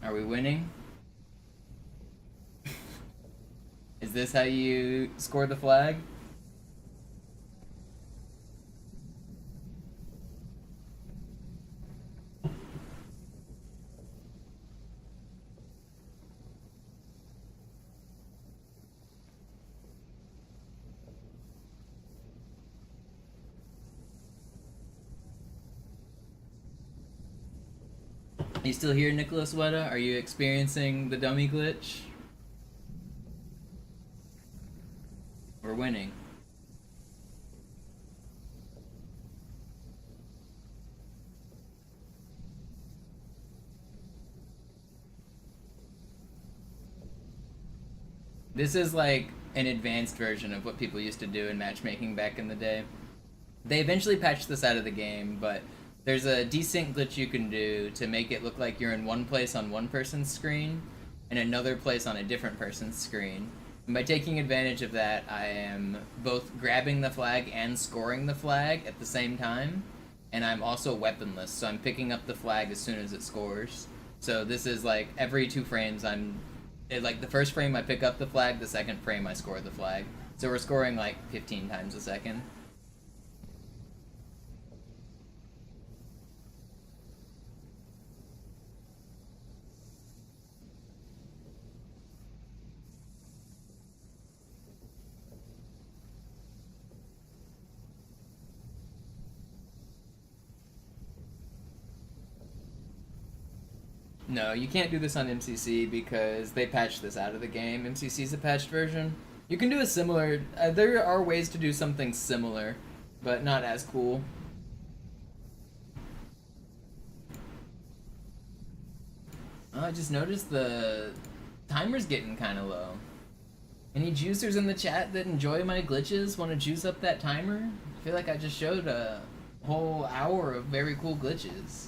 Are we winning? Is this how you score the flag? You still here, Nicholas Weta? Are you experiencing the dummy glitch? We're winning. This is like an advanced version of what people used to do in matchmaking back in the day. They eventually patched this out of the game, but there's a desync glitch you can do to make it look like you're in one place on one person's screen and another place on a different person's screen. And by taking advantage of that, I am both grabbing the flag and scoring the flag at the same time, and I'm also weaponless, so I'm picking up the flag as soon as it scores. So this is like every 2 frames like the first frame I pick up the flag, the second frame I score the flag. So we're scoring like 15 times a second. No, you can't do this on MCC because they patched this out of the game. MCC's a patched version. You can do a similar... there are ways to do something similar, but not as cool. Oh, I just noticed the timer's getting kind of low. Any juicers in the chat that enjoy my glitches want to juice up that timer? I feel like I just showed a whole hour of very cool glitches.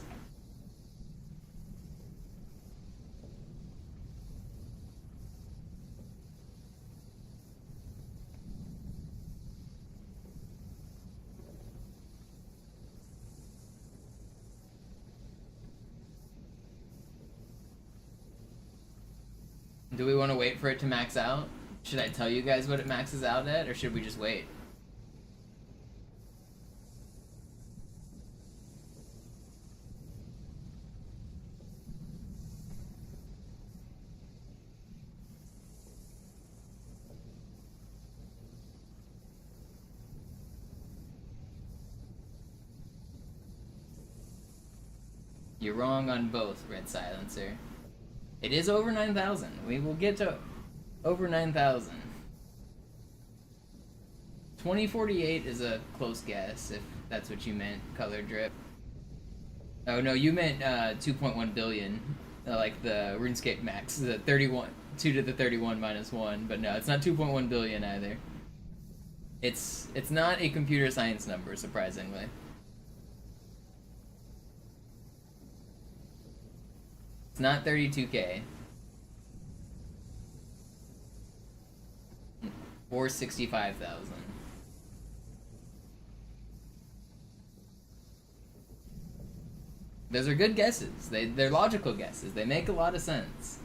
Do we want to wait for it to max out? Should I tell you guys what it maxes out at, or should we just wait? You're wrong on both, Red Silencer. It is over 9,000. We will get to over 9,000. 2048 is a close guess, if that's what you meant, Color Drip. Oh no, you meant 2.1 billion, like the RuneScape max, the 31, 2 to the 31 minus 1, but no, it's not 2.1 billion either. It's not a computer science number, surprisingly. It's not 32K. Or 65,000. Those are good guesses. They're logical guesses. They make a lot of sense.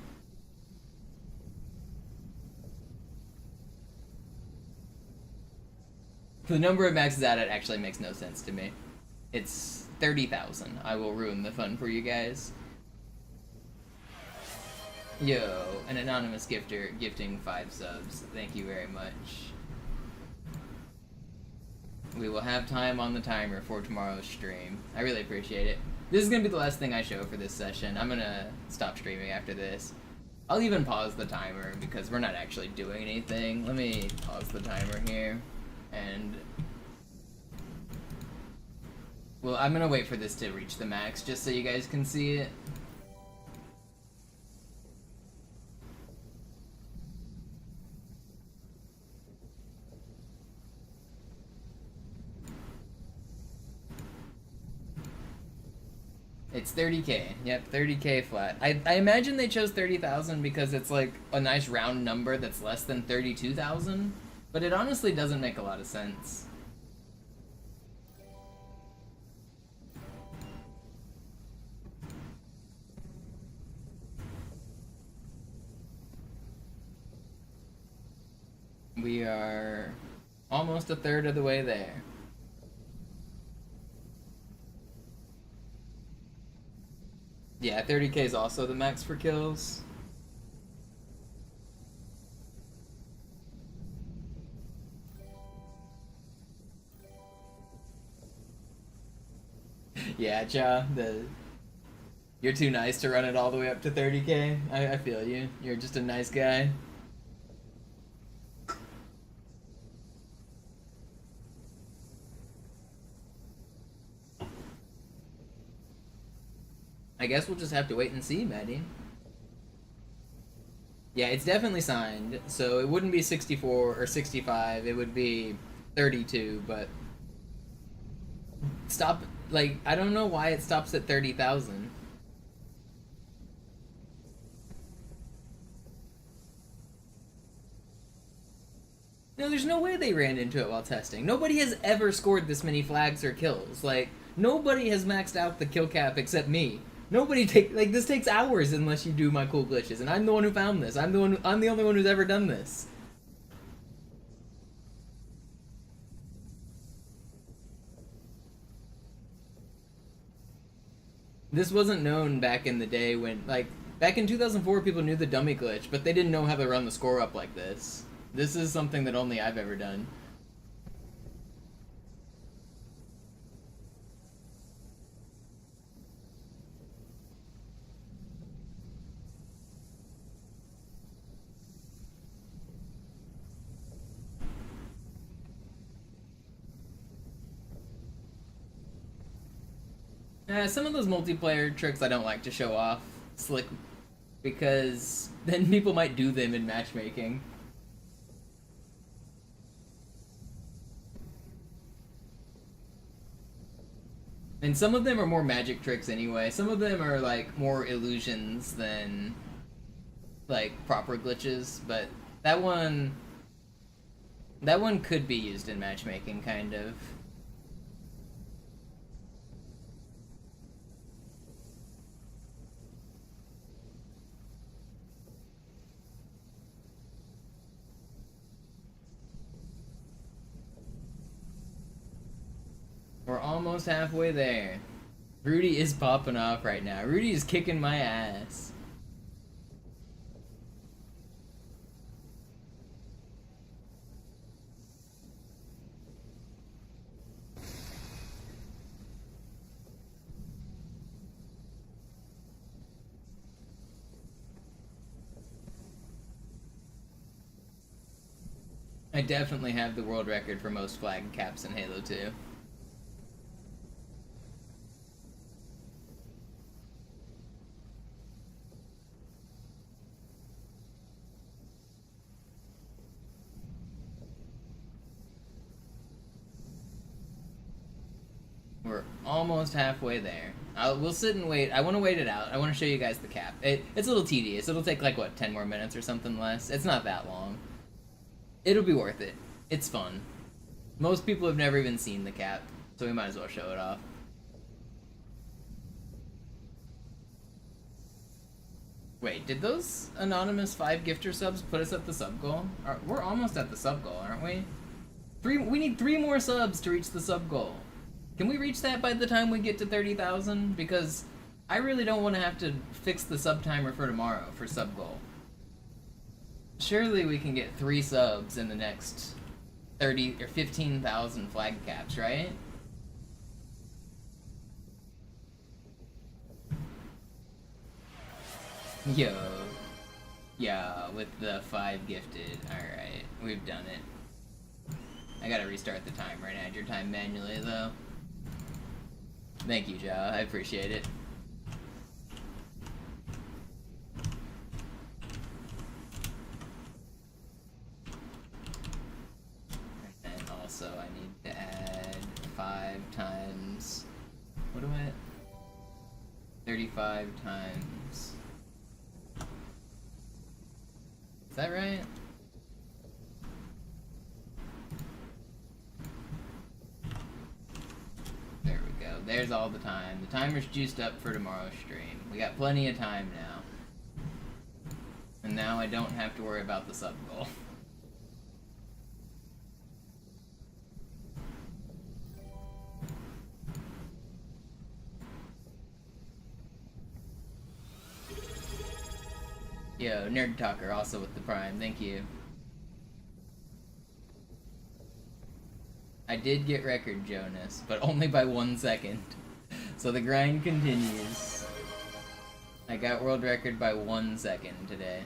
The number it maxes out at actually makes no sense to me. It's 30,000. I will ruin the fun for you guys. Yo, an anonymous gifter gifting 5 subs. Thank you very much. We will have time on the timer for tomorrow's stream. I really appreciate it. This is going to be the last thing I show for this session. I'm going to stop streaming after this. I'll even pause the timer because we're not actually doing anything. Let me pause the timer here. And... well, I'm going to wait for this to reach the max just so you guys can see it. It's 30K. Yep, 30K flat. I imagine they chose 30,000 because it's like a nice round number that's less than 32,000, but it honestly doesn't make a lot of sense. We are almost a third of the way there. Yeah, 30K is also the max for kills. Yeah, Ja, you're too nice to run it all the way up to 30K. I feel you. You're just a nice guy. I guess we'll just have to wait and see, Maddie. Yeah, it's definitely signed, so it wouldn't be 64 or 65, it would be 32, but... Stop, like, I don't know why it stops at 30,000. No, there's no way they ran into it while testing. Nobody has ever scored this many flags or kills. Like, nobody has maxed out the kill cap except me. Nobody this takes hours unless you do my cool glitches, and I'm the one who found this. I'm the only one who's ever done this. This wasn't known back in the day when, like, back in 2004 people knew the dummy glitch, but they didn't know how to run the score up like this. This is something that only I've ever done. Some of those multiplayer tricks I don't like to show off, Slick, because then people might do them in matchmaking. And some of them are more magic tricks anyway. Some of them are like more illusions than like proper glitches, but that one could be used in matchmaking, kind of. We're almost halfway there. Rudy is popping off right now. Rudy is kicking my ass. I definitely have the world record for most flag caps in Halo 2. We're almost halfway there. We'll sit and wait. I want to wait it out. I want to show you guys the cap. It's a little tedious. It'll take like, what, 10 more minutes or something less? It's not that long. It'll be worth it. It's fun. Most people have never even seen the cap, so we might as well show it off. Wait, did those anonymous 5 gifter subs put us at the sub goal? We're almost at the sub goal, aren't we? We need 3 more subs to reach the sub goal. Can we reach that by the time we get to 30,000? Because I really don't want to have to fix the sub timer for tomorrow for sub goal. Surely we can get 3 subs in the next 30 or 15,000 flag caps, right? Yo. Yeah, with the 5 gifted. Alright, we've done it. I gotta restart the timer and add your time manually, though. Thank you, Joe. I appreciate it. And also, I need to add 5 times... What do I... 35 times. Is that right? There we go. There's all the time. The timer's juiced up for tomorrow's stream. We got plenty of time now. And now I don't have to worry about the sub goal. Yo, Nerd Talker also with the Prime. Thank you. I did get record, Jonas, but only by 1 second. So the grind continues. I got world record by 1 second today.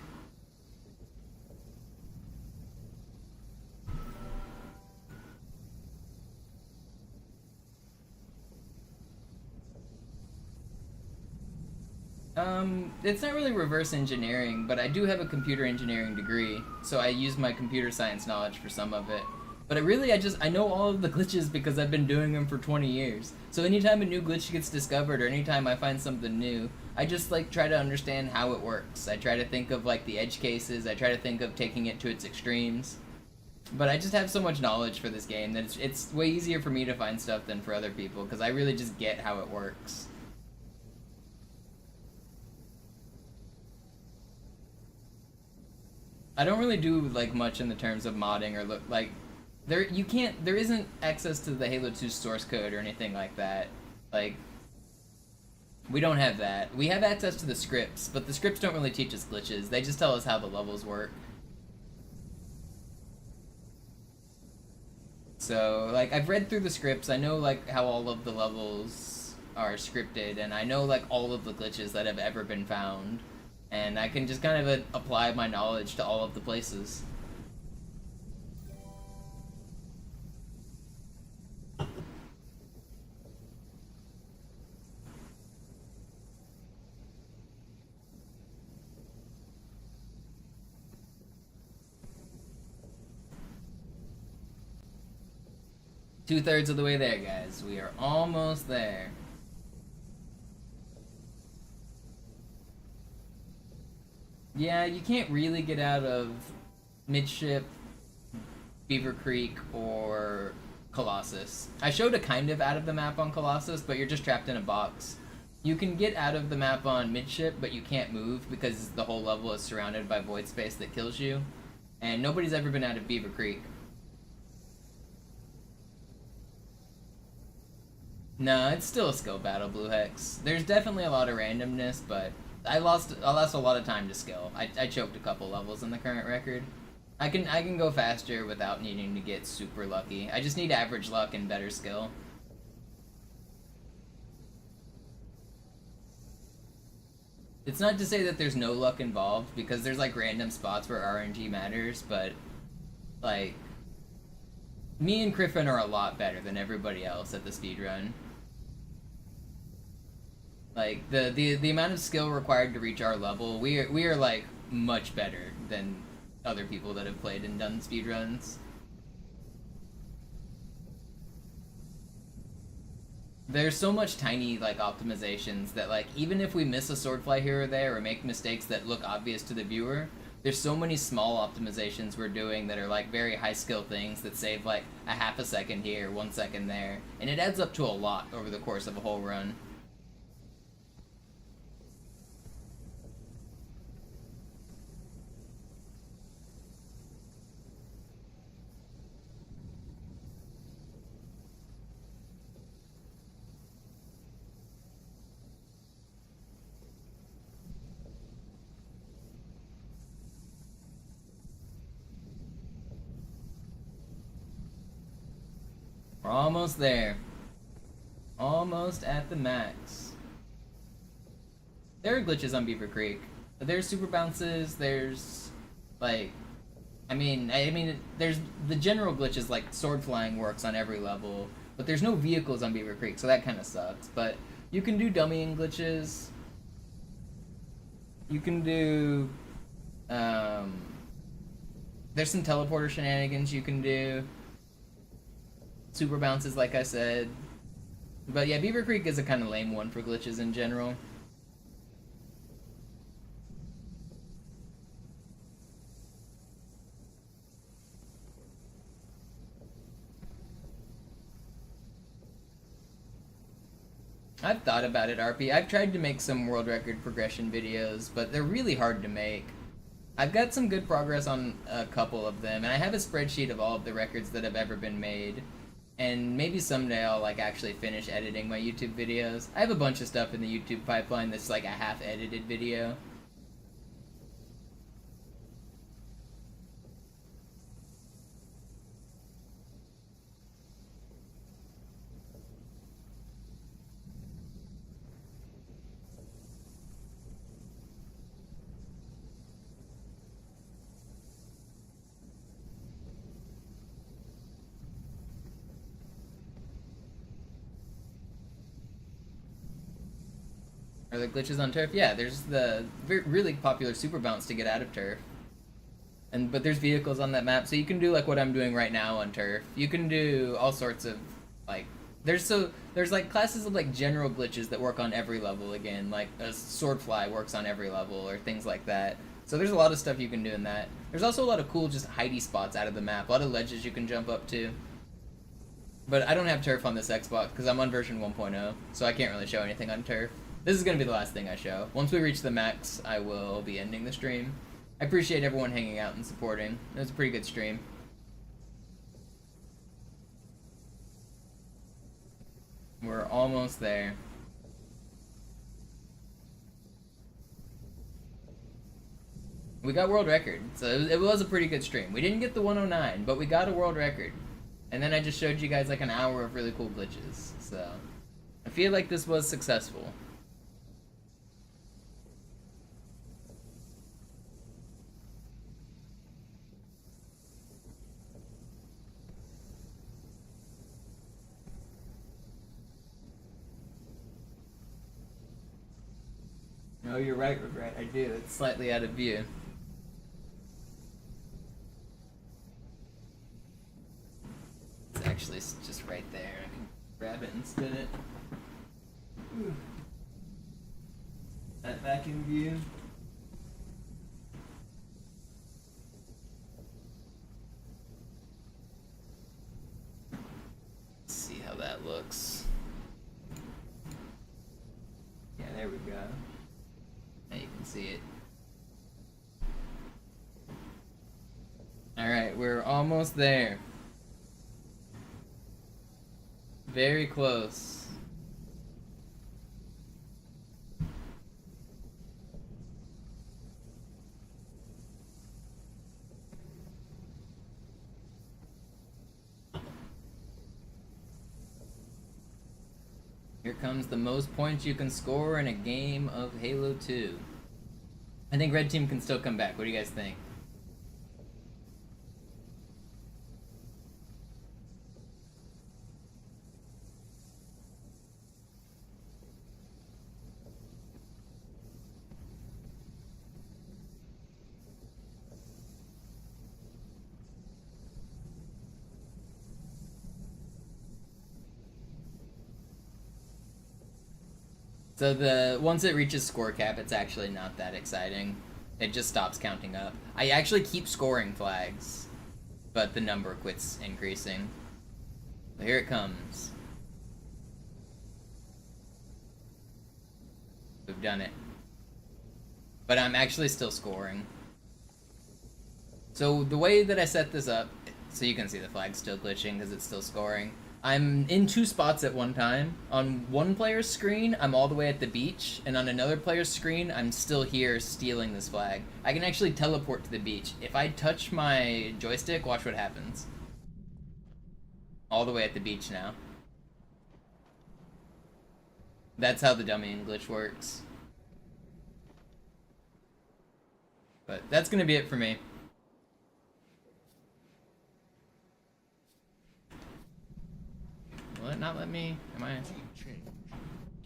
It's not really reverse engineering, but I do have a computer engineering degree, so I use my computer science knowledge for some of it. But I know all of the glitches because I've been doing them for 20 years. So anytime a new glitch gets discovered or anytime I find something new, I just like try to understand how it works. I try to think of like the edge cases, I try to think of taking it to its extremes. But I just have so much knowledge for this game that it's way easier for me to find stuff than for other people because I really just get how it works. I don't really do like much in the terms of modding or look like there isn't access to the Halo 2 source code or anything like that. Like we don't have that. We have access to the scripts, but the scripts don't really teach us glitches. They just tell us how the levels work. So like I've read through the scripts. I know like how all of the levels are scripted, and I know like all of the glitches that have ever been found. And I can just kind of apply my knowledge to all of the places. Two-thirds of the way there, guys. We are almost there. Yeah, you can't really get out of Midship, Beaver Creek, or Colossus. I showed a kind of out of the map on Colossus, but you're just trapped in a box. You can get out of the map on Midship, but you can't move because the whole level is surrounded by void space that kills you. And nobody's ever been out of Beaver Creek. No, it's still a skill battle, Blue Hex. There's definitely a lot of randomness, but I lost a lot of time to skill. I choked a couple levels in the current record. I can go faster without needing to get super lucky. I just need average luck and better skill. It's not to say that there's no luck involved, because there's like random spots where RNG matters, but like me and Griffin are a lot better than everybody else at the speedrun. Like the amount of skill required to reach our level, we are like much better than other people that have played and done speedruns. There's so much tiny like optimizations that like even if we miss a swordfly here or there or make mistakes that look obvious to the viewer, there's so many small optimizations we're doing that are like very high skill things that save like a half a second here, 1 second there, and it adds up to a lot over the course of a whole run. We're almost there. Almost at the max. There are glitches on Beaver Creek. There's super bounces, there's like I mean there's the general glitches like sword flying works on every level, but there's no vehicles on Beaver Creek, so that kinda sucks. But you can do dummying glitches. You can do there's some teleporter shenanigans you can do. Super bounces, like I said. But yeah, Beaver Creek is a kind of lame one for glitches in general. I've thought about it, RP. I've tried to make some world record progression videos, but they're really hard to make. I've got some good progress on a couple of them, and I have a spreadsheet of all of the records that have ever been made. And maybe someday I'll like actually finish editing my YouTube videos. I have a bunch of stuff in the YouTube pipeline that's like a half-edited video. Are there glitches on turf? Yeah, there's the really popular super bounce to get out of turf. But there's vehicles on that map, so you can do like what I'm doing right now on turf. You can do all sorts of like there's like classes of like general glitches that work on every level again, like a swordfly works on every level or things like that. So there's a lot of stuff you can do in that. There's also a lot of cool just hidey spots out of the map, a lot of ledges you can jump up to. But I don't have turf on this Xbox because I'm on version 1.0, so I can't really show anything on turf. This is going to be the last thing I show. Once we reach the max, I will be ending the stream. I appreciate everyone hanging out and supporting. It was a pretty good stream. We're almost there. We got world record, so it was a pretty good stream. We didn't get the 109, but we got a world record. And then I just showed you guys like an hour of really cool glitches, so I feel like this was successful. No, you're right, Regret. I do. It's slightly out of view. It's actually just right there. I can grab it and spin it. Ooh. That back in view. Let's see how that looks. Yeah, there we go. Now you can see it. Alright, we're almost there. Very close. Here comes the most points you can score in a game of Halo 2. I think Red Team can still come back. What do you guys think? So once it reaches score cap, it's actually not that exciting. It just stops counting up. I actually keep scoring flags, but the number quits increasing. So here it comes. We've done it. But I'm actually still scoring. So the way that I set this up, so you can see the flag's still glitching because it's still scoring. I'm in two spots at one time. On one player's screen, I'm all the way at the beach, and on another player's screen, I'm still here stealing this flag. I can actually teleport to the beach. If I touch my joystick, watch what happens. All the way at the beach now. That's how the dummying glitch works. But that's gonna be it for me. Will it not let me? Am I? Team change.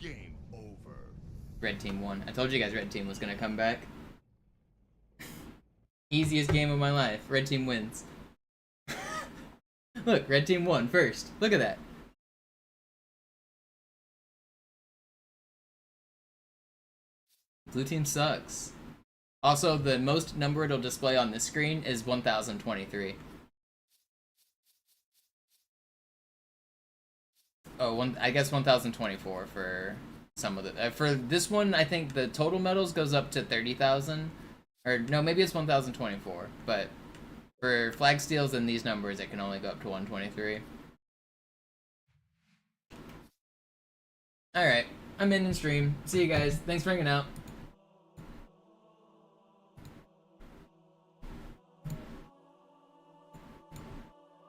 Game over. Red Team won. I told you guys Red Team was gonna come back. Easiest game of my life. Red Team wins. Look, Red Team won first. Look at that. Blue Team sucks. Also, the most number it'll display on this screen is 1023. I guess 1,024 for some of the... for this one, I think the total medals goes up to 30,000. Or, no, maybe it's 1,024. But for flag steals and these numbers, it can only go up to 123. Alright, I'm in stream. See you guys. Thanks for hanging out.